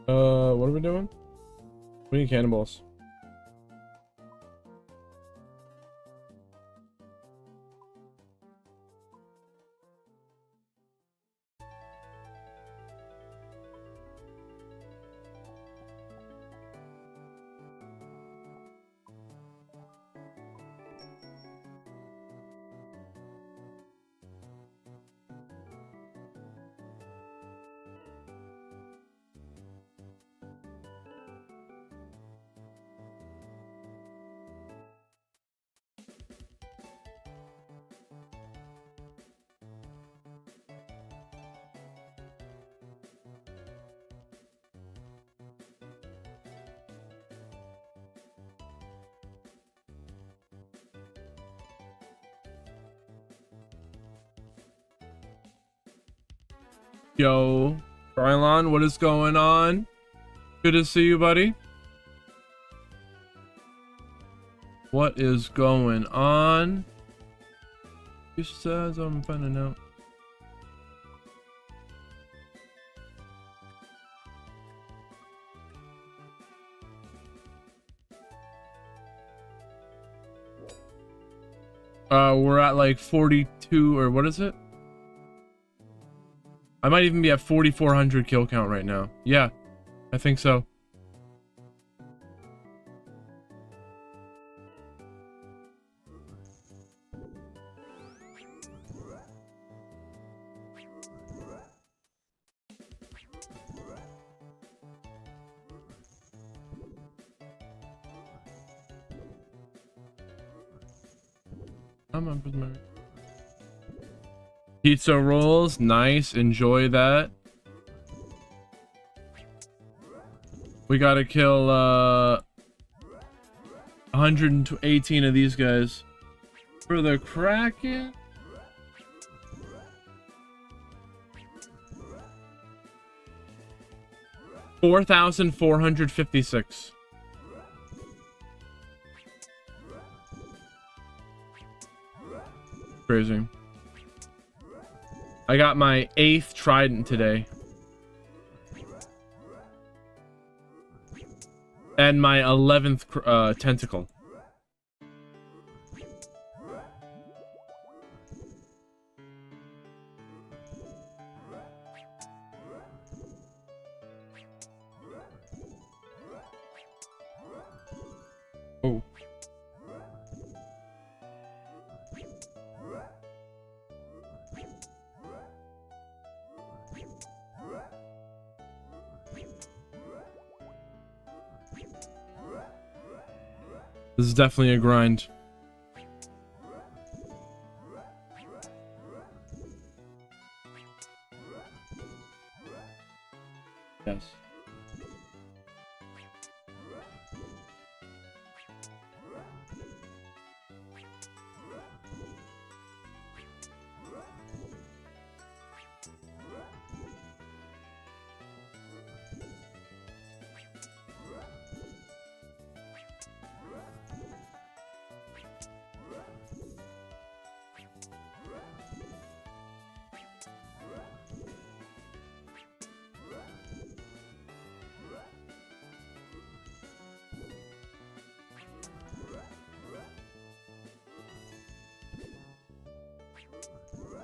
What are we doing? We need cannonballs. Yo, Rylon, what is going on? Good to see you, buddy. What is going on? He says I'm finding out. We're at like 42, or what is it? I might even be at 4,400 kill count right now. Yeah, I think so. I'm up with my pizza rolls. Nice, enjoy that. We gotta kill 118 of these guys for the Kraken. $4,456. Crazy. I got my 8th trident today. And my 11th tentacle. Oh. This is definitely a grind. Yes.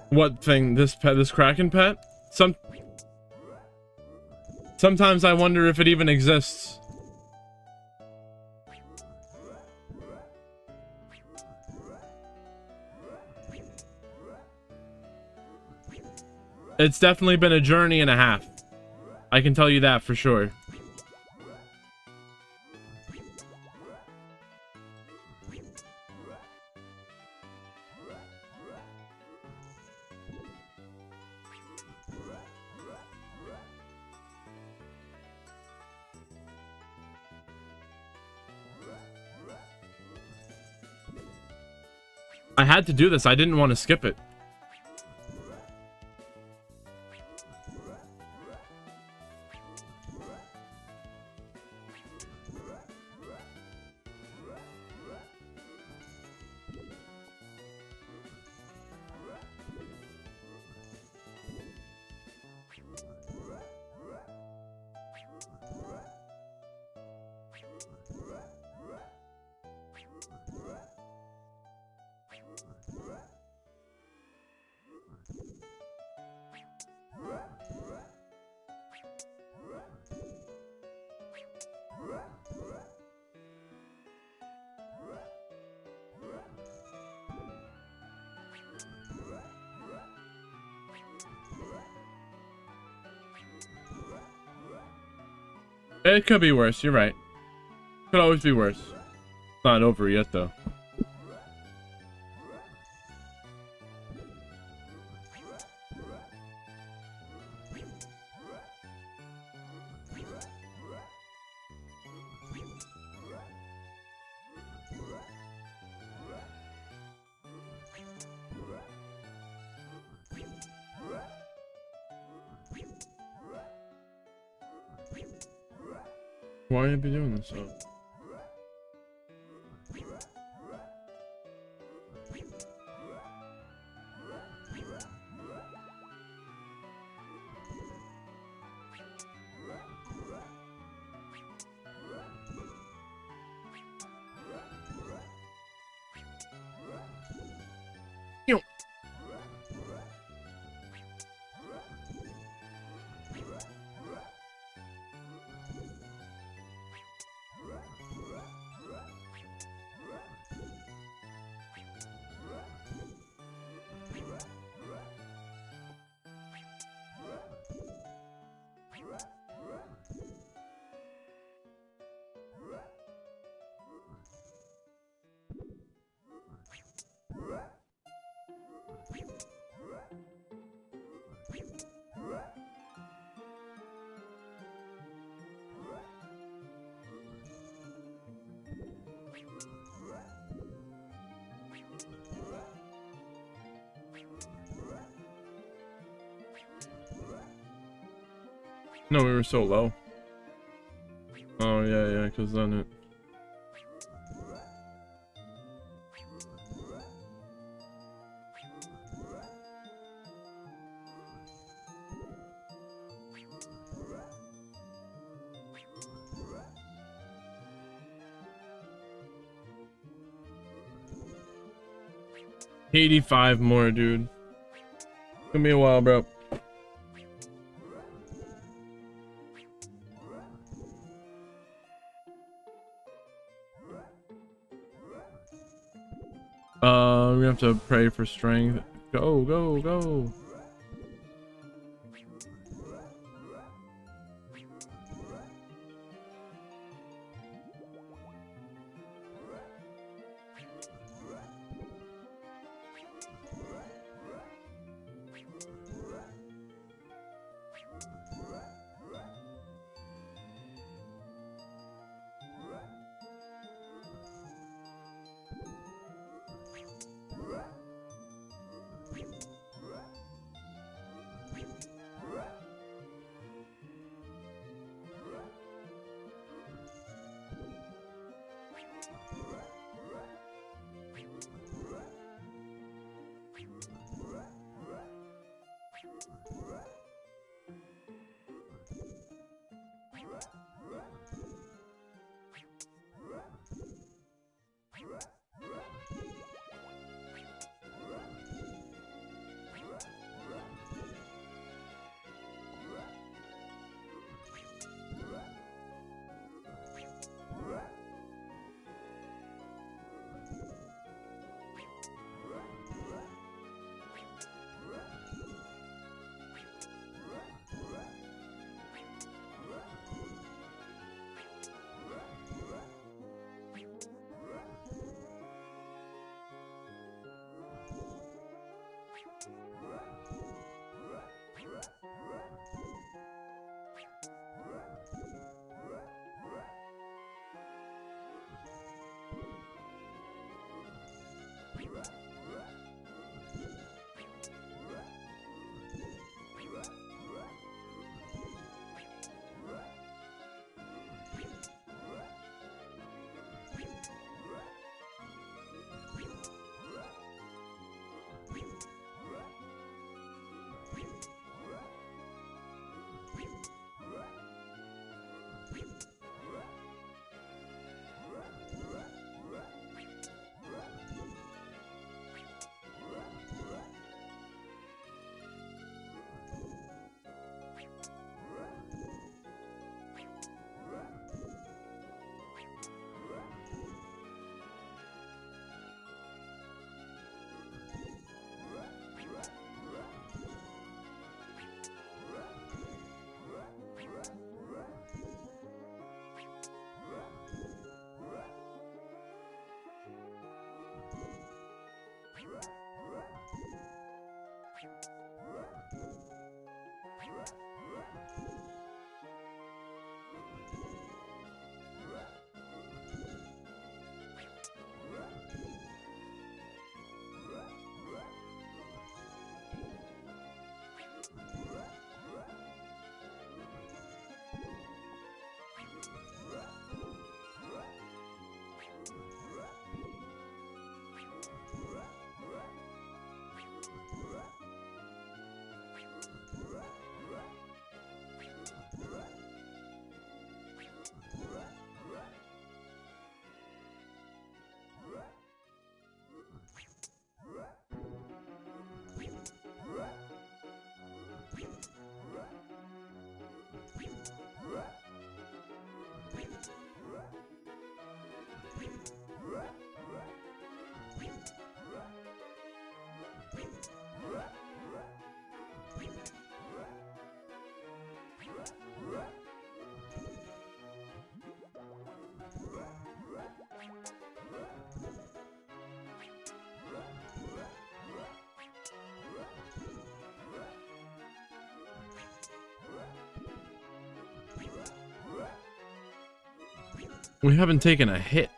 What thing? This pet? This Kraken pet? Sometimes I wonder if it even exists. It's definitely been a journey and a half. I can tell you that for sure. I had to do this. I didn't want to skip it. It could be worse. You're right. Could always be worse. It's not over yet, though. Why are you doing this? Oh. No, we were so low. Oh, yeah, because then it... $85 more, dude. Took me a while, bro. We have to pray for strength. Go, go, go. We haven't taken a hit.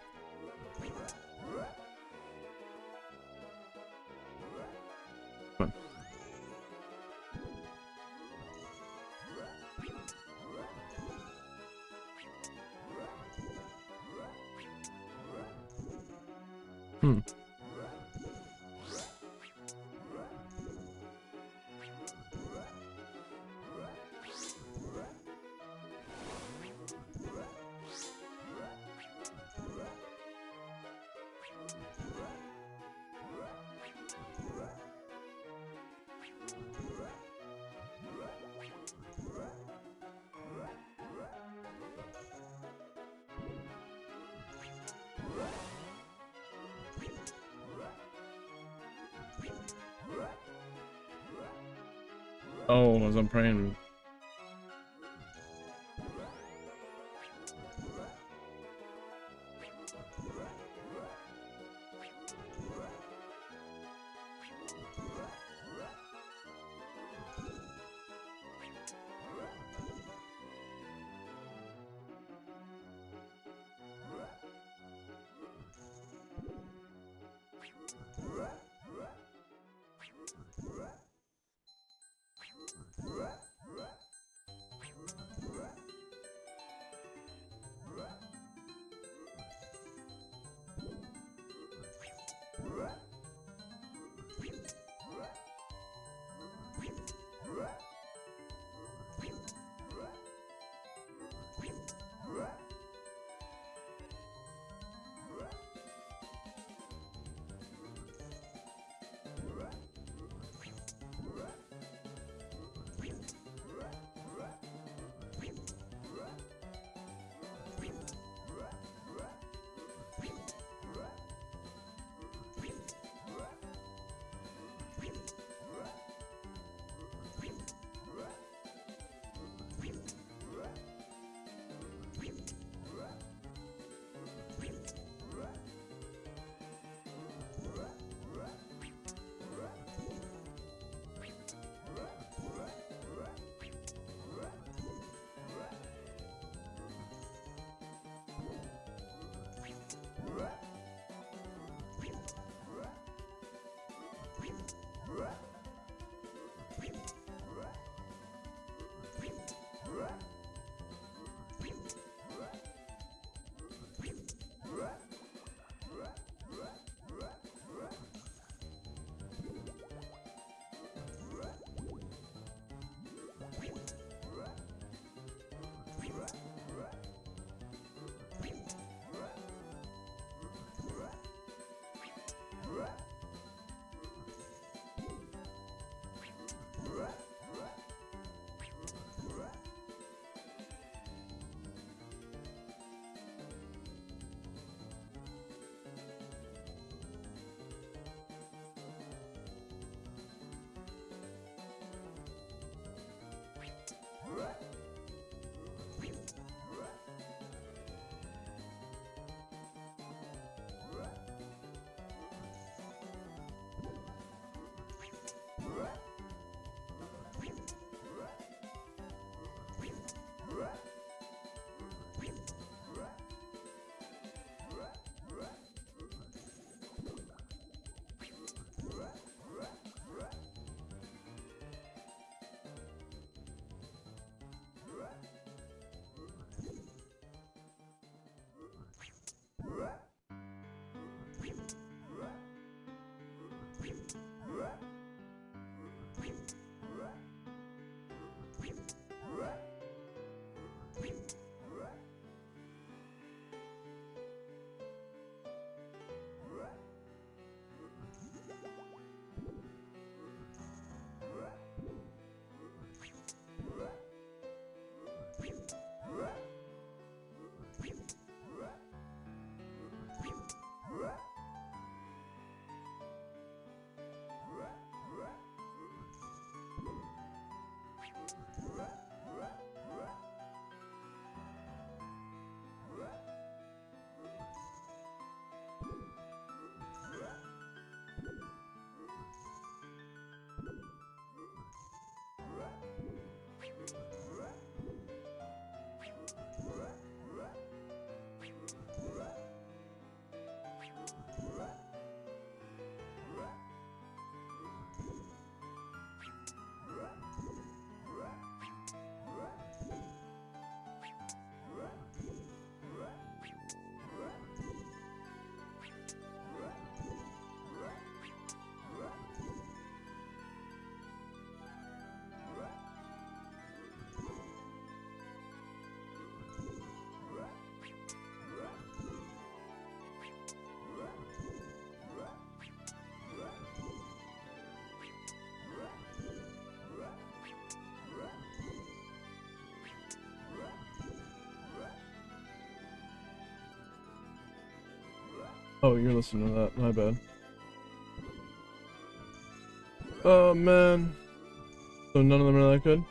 Come on. Hmm. Oh, as I'm praying. Oh, you're listening to that. My bad. Oh, man. So none of them are that good?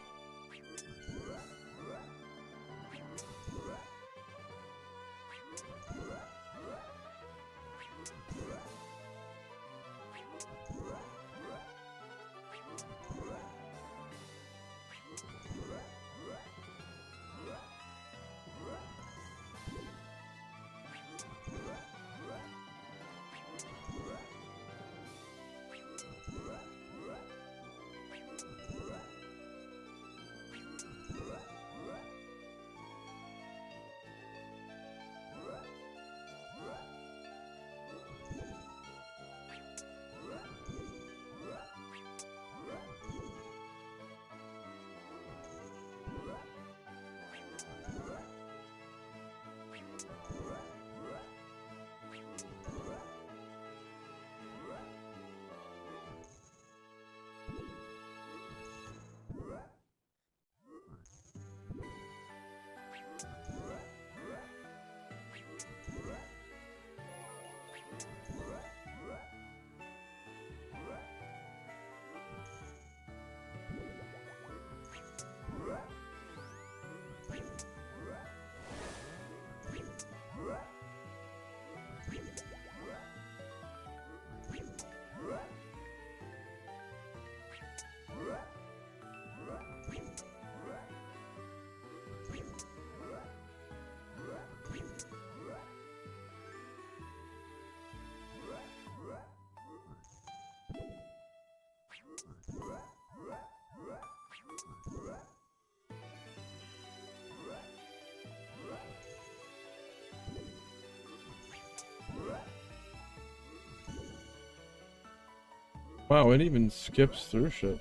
Wow, it even skips through shit.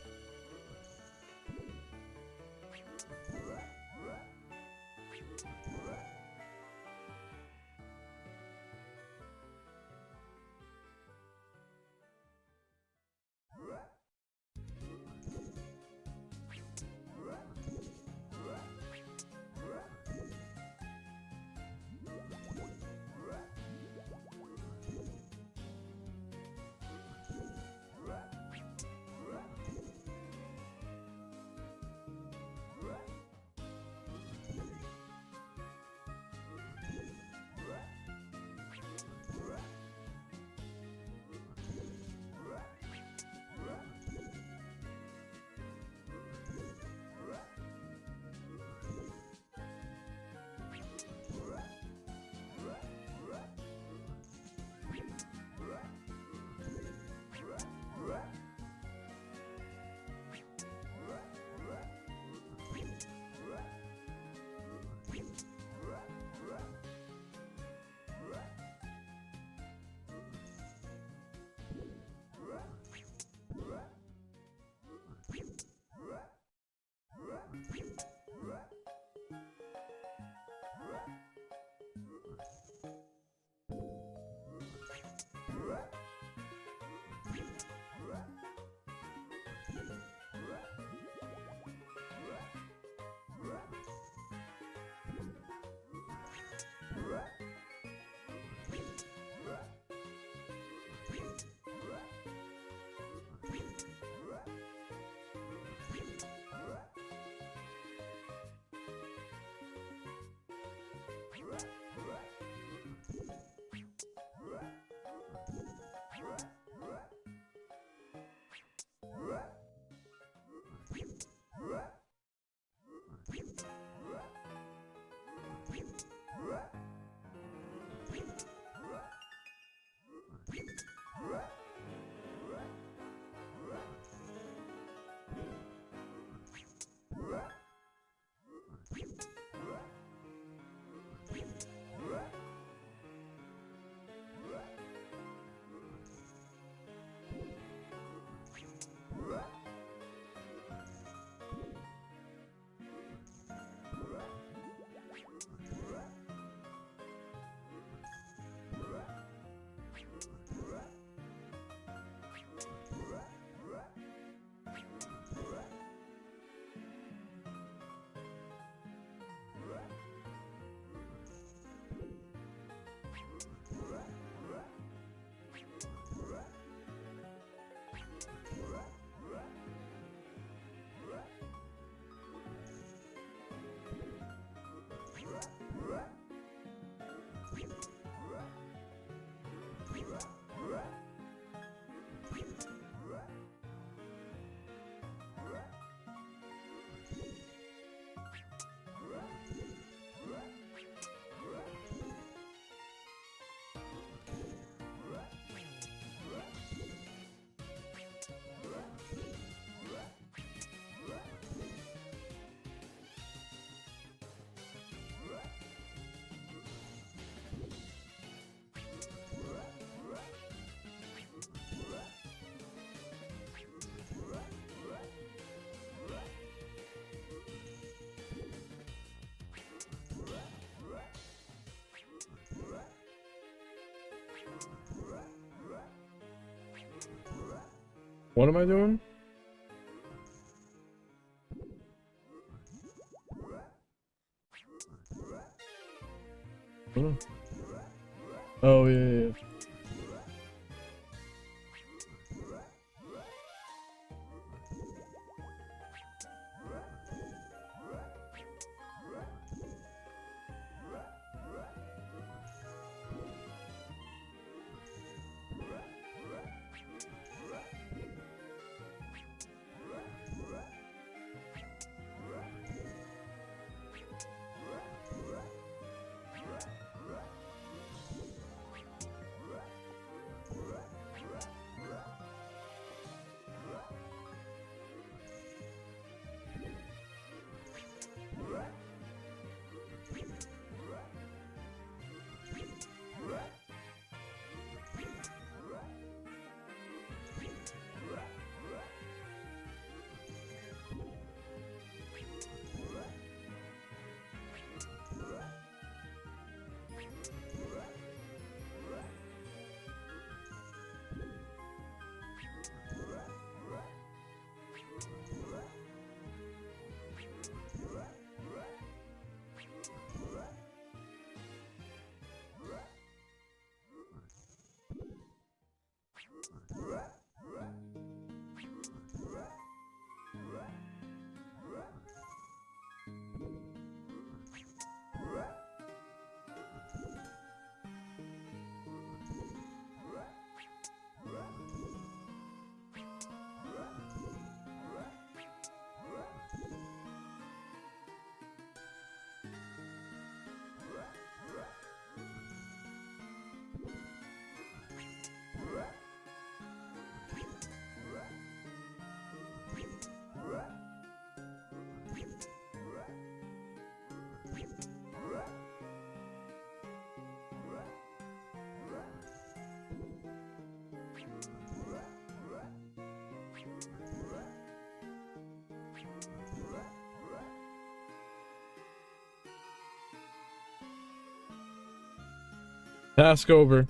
What am I doing? Oh, yeah. Task over.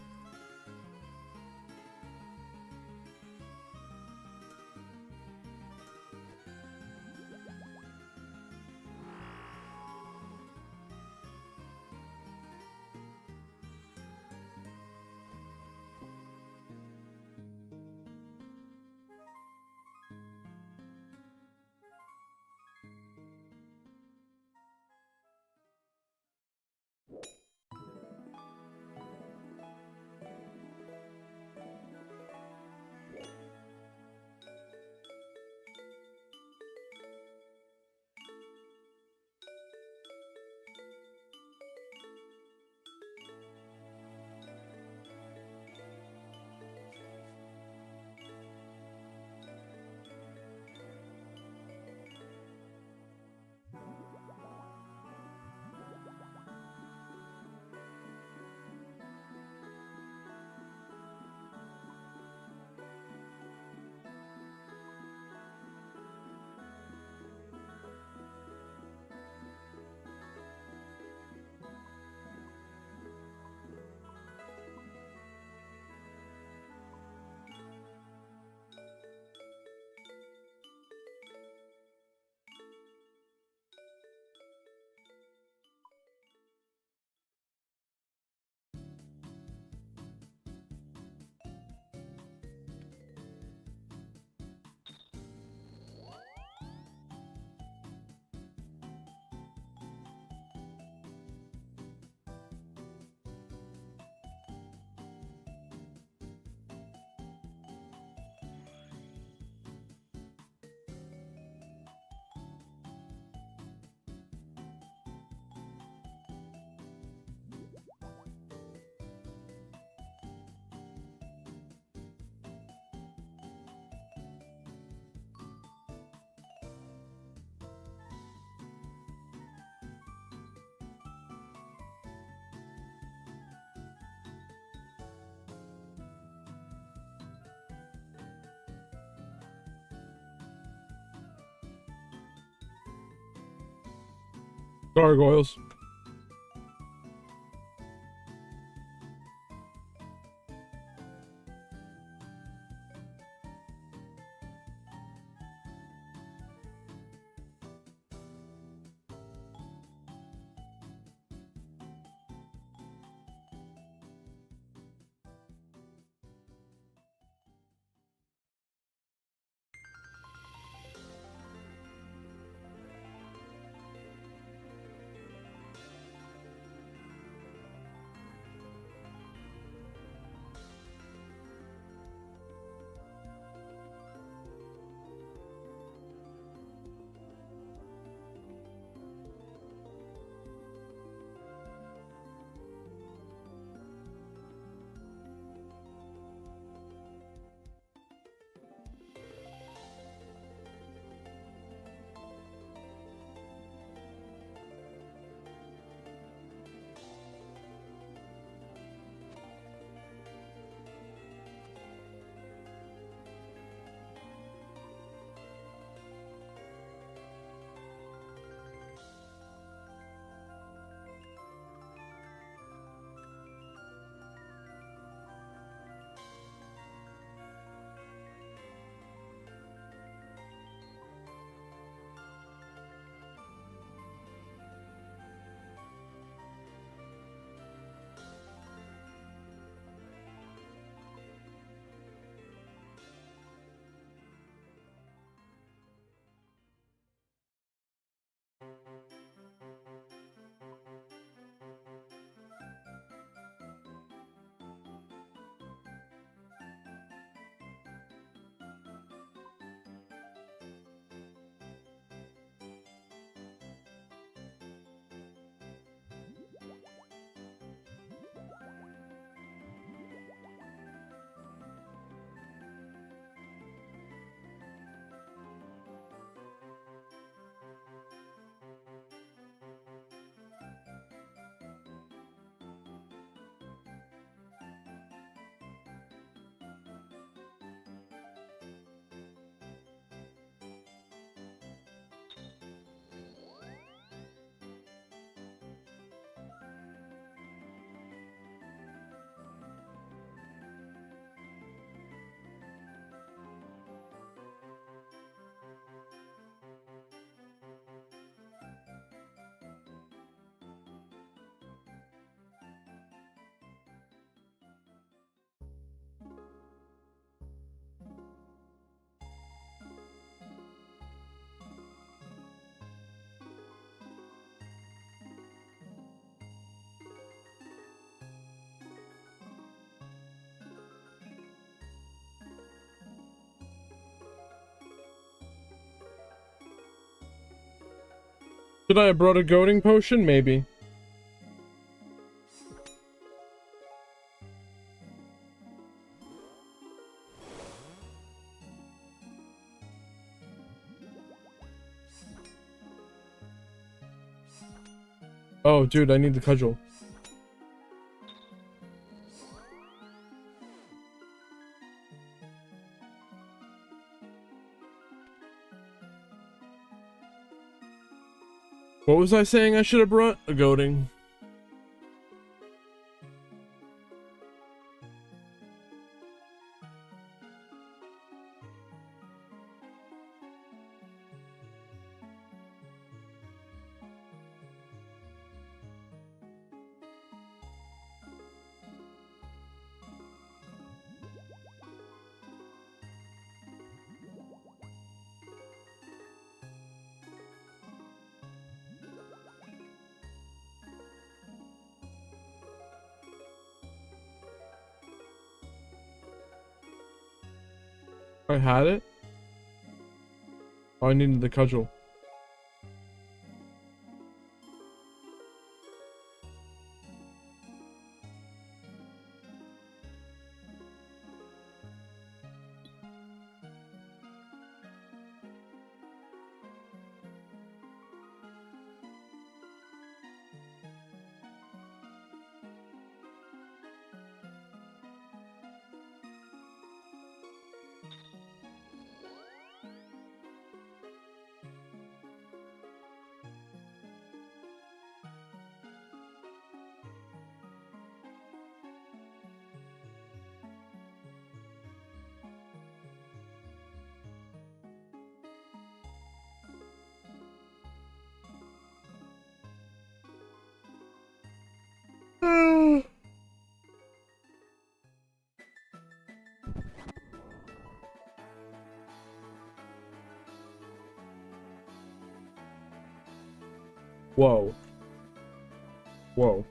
Gargoyles. Should I have brought a goading potion? Maybe. Oh, dude, I need the cudgel. What was I saying I should have brought? A goading. I had it? Oh, I needed the cudgel. Whoa. Whoa.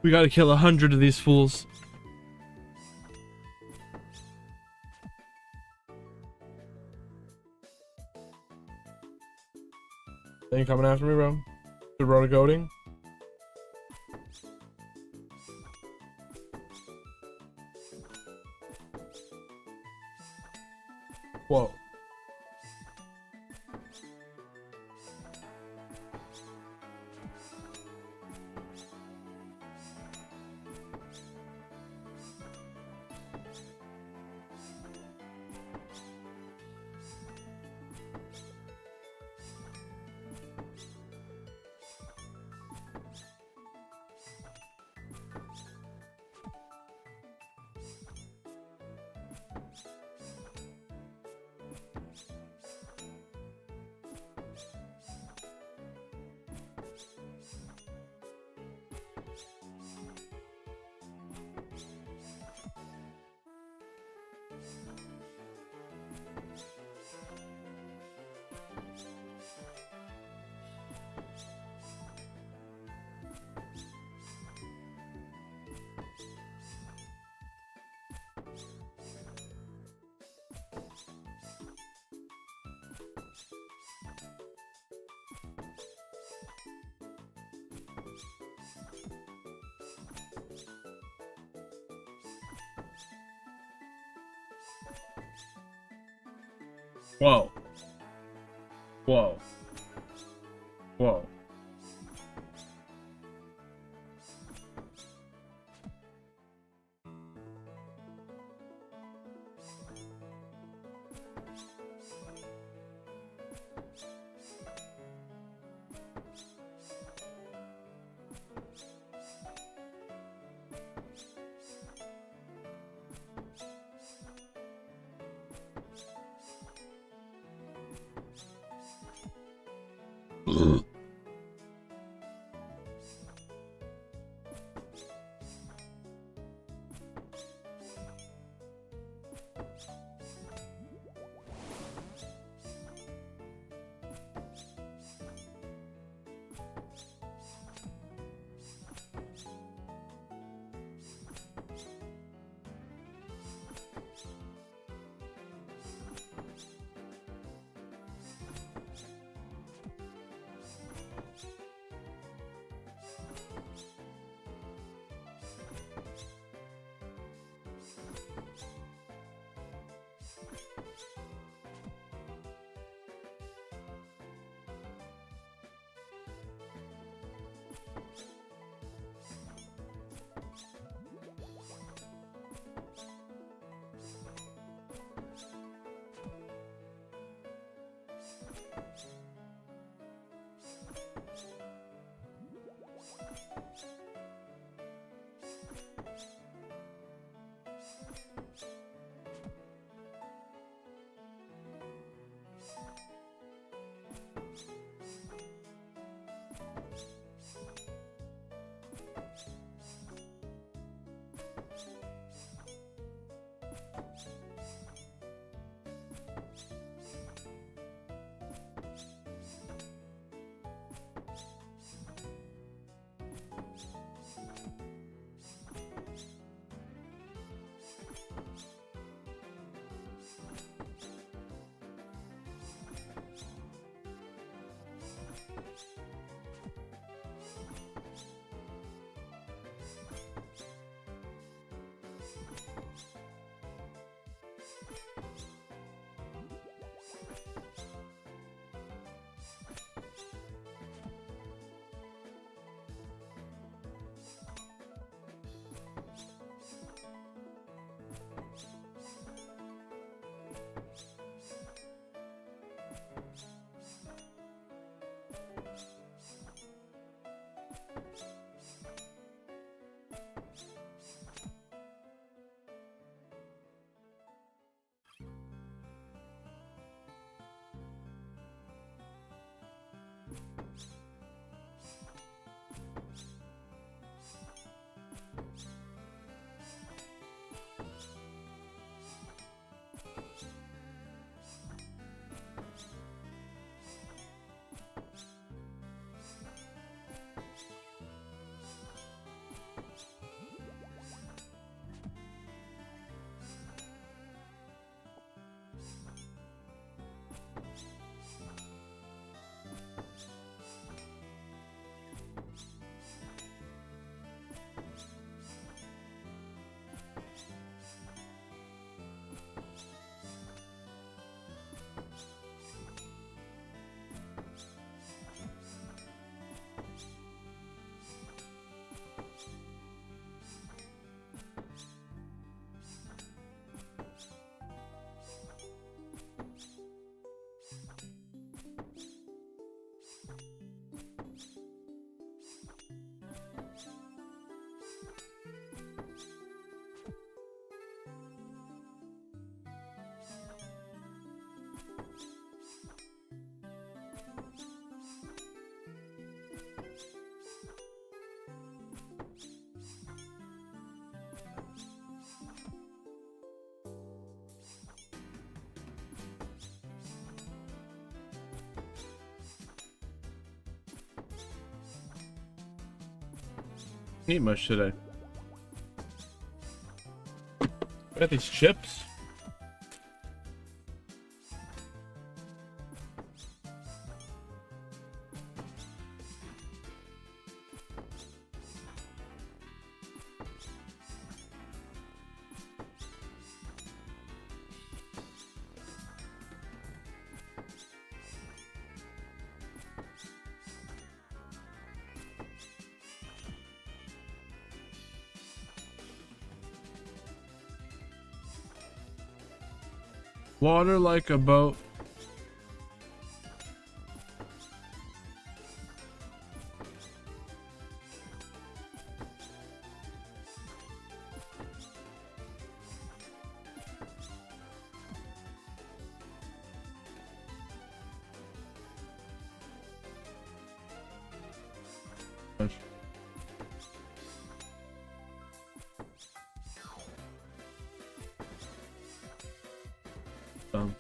We gotta kill 100 of these fools. They ain't coming after me, bro. Should roll a goading. Whoa. Whoa. Whoa. Whoa. Eat much today. I got these chips. Water like a boat. down.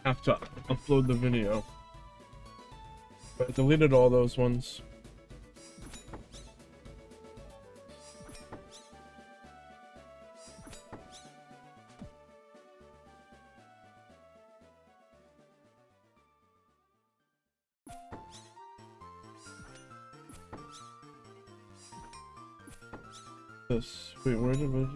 have to upload the video. But I deleted all those ones. This, wait, where did it?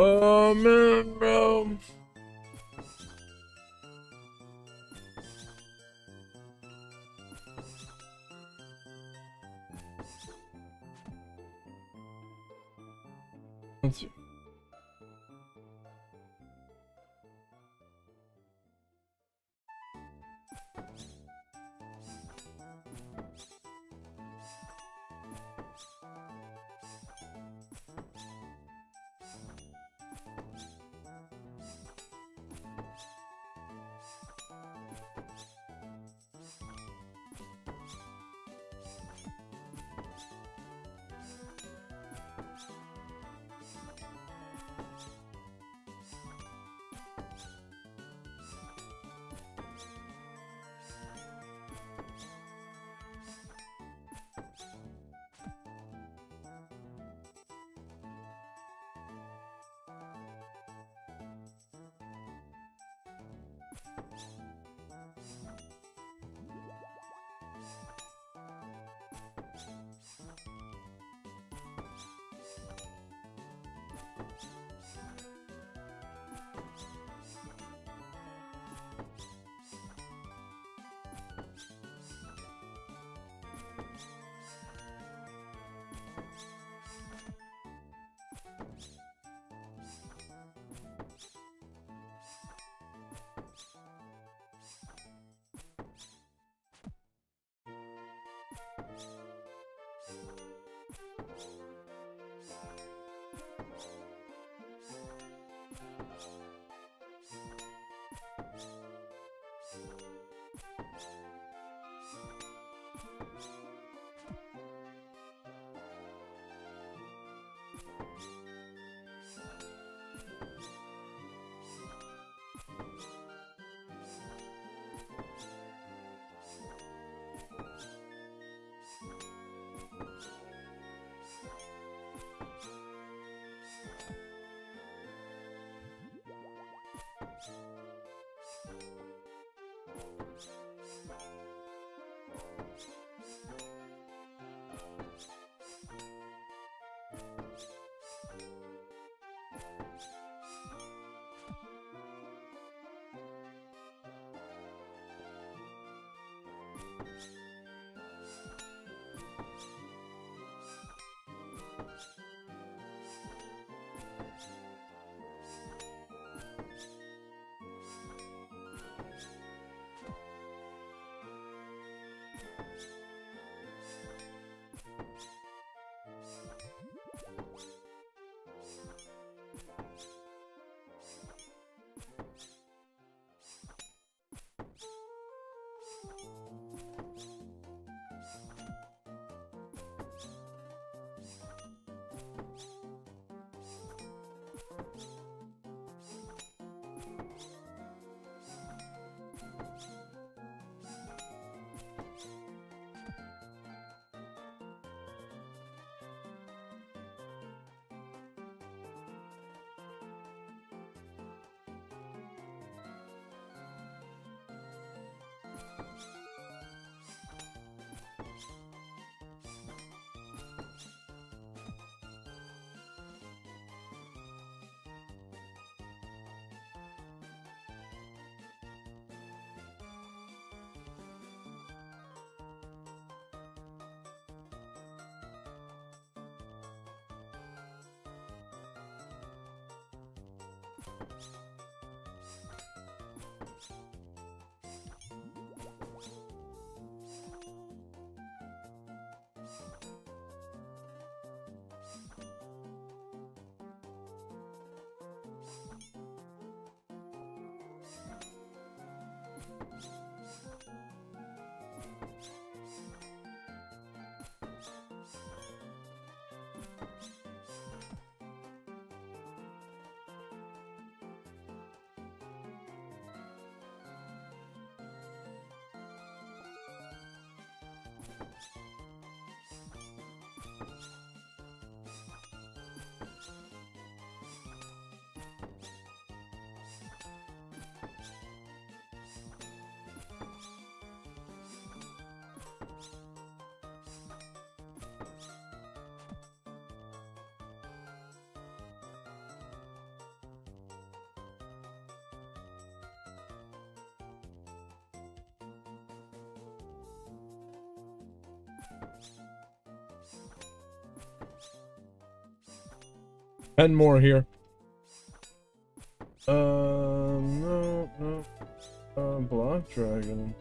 Oh man, bro. Let's see. 10 more here. No. Block Dragon.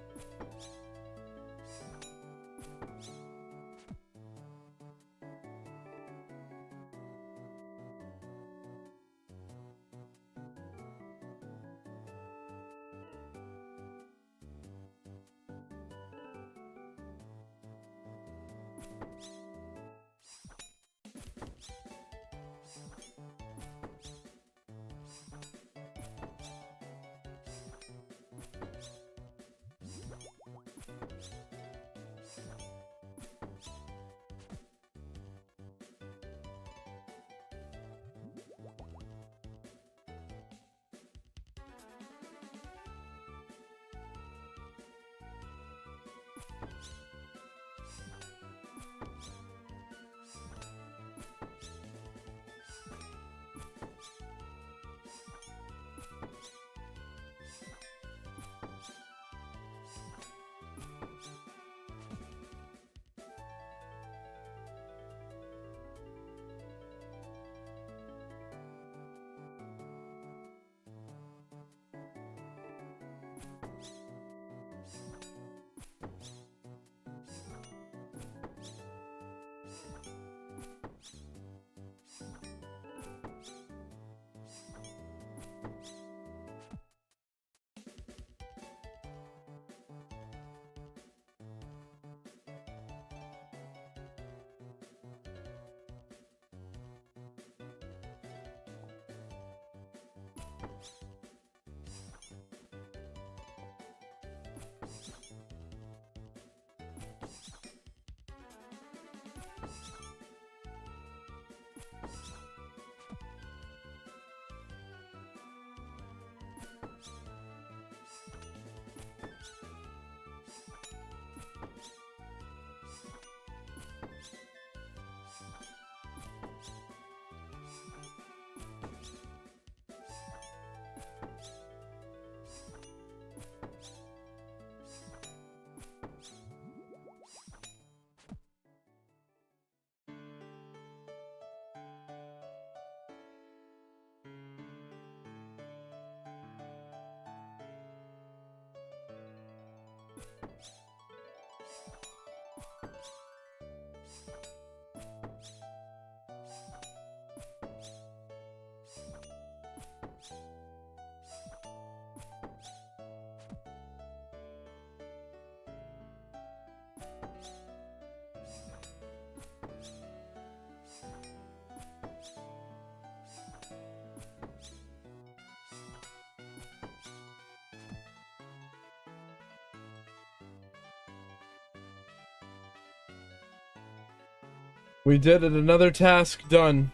We did it. Another task done.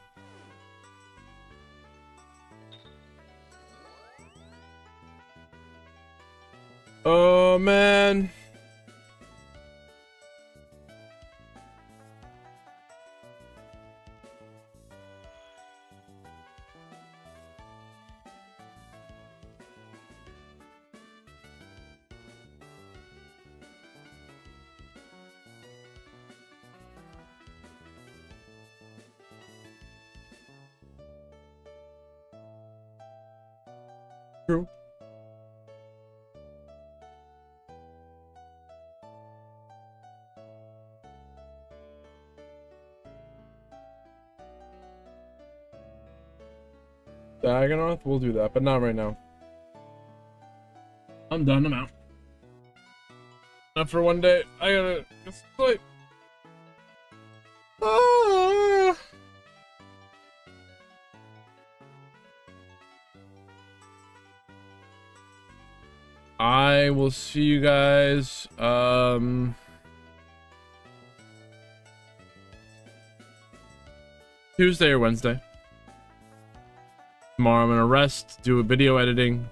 Oh, man. True. Dagonoth, we'll do that, but not right now. I'm done, I'm out. Not for one day. I gotta sleep. Ah. I will see you guys Tuesday or Wednesday. Tomorrow I'm gonna rest, do a video editing,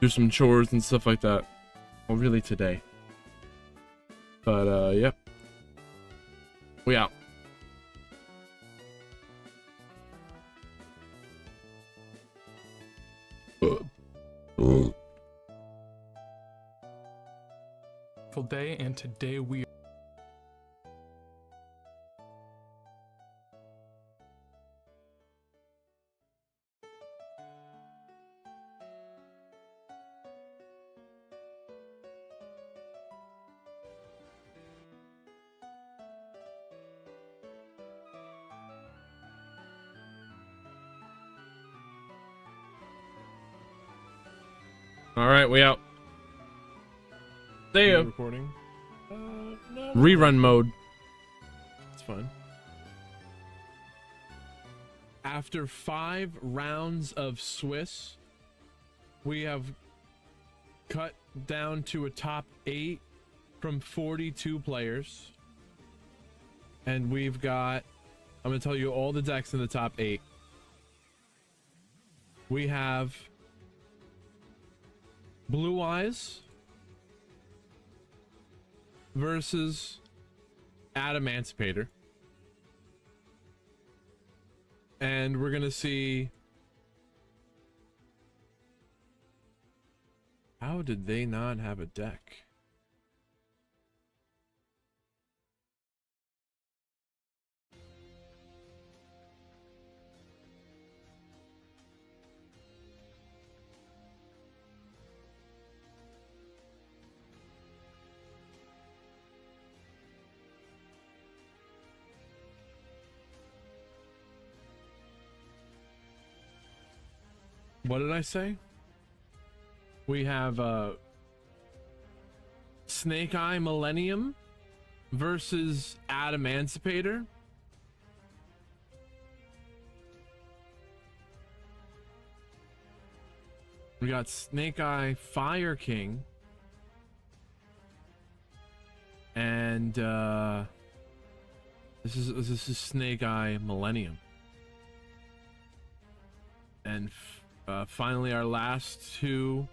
do some chores and stuff like that. Well, really today. But yep. We out. Day, and today we All right, we out. See ya. Recording. No. Rerun mode. It's fine. After 5 rounds of Swiss, we have cut down to a top 8 from 42 players. And we've got, I'm going to tell you all the decks in the top 8. We have Blue Eyes versus Adamantipator. And we're gonna see, how did they not have a deck? What did I say? We have Snake Eye Millennium versus Adamantipator. We got Snake Eye Fire King and this is Snake Eye Millennium. And finally, our last two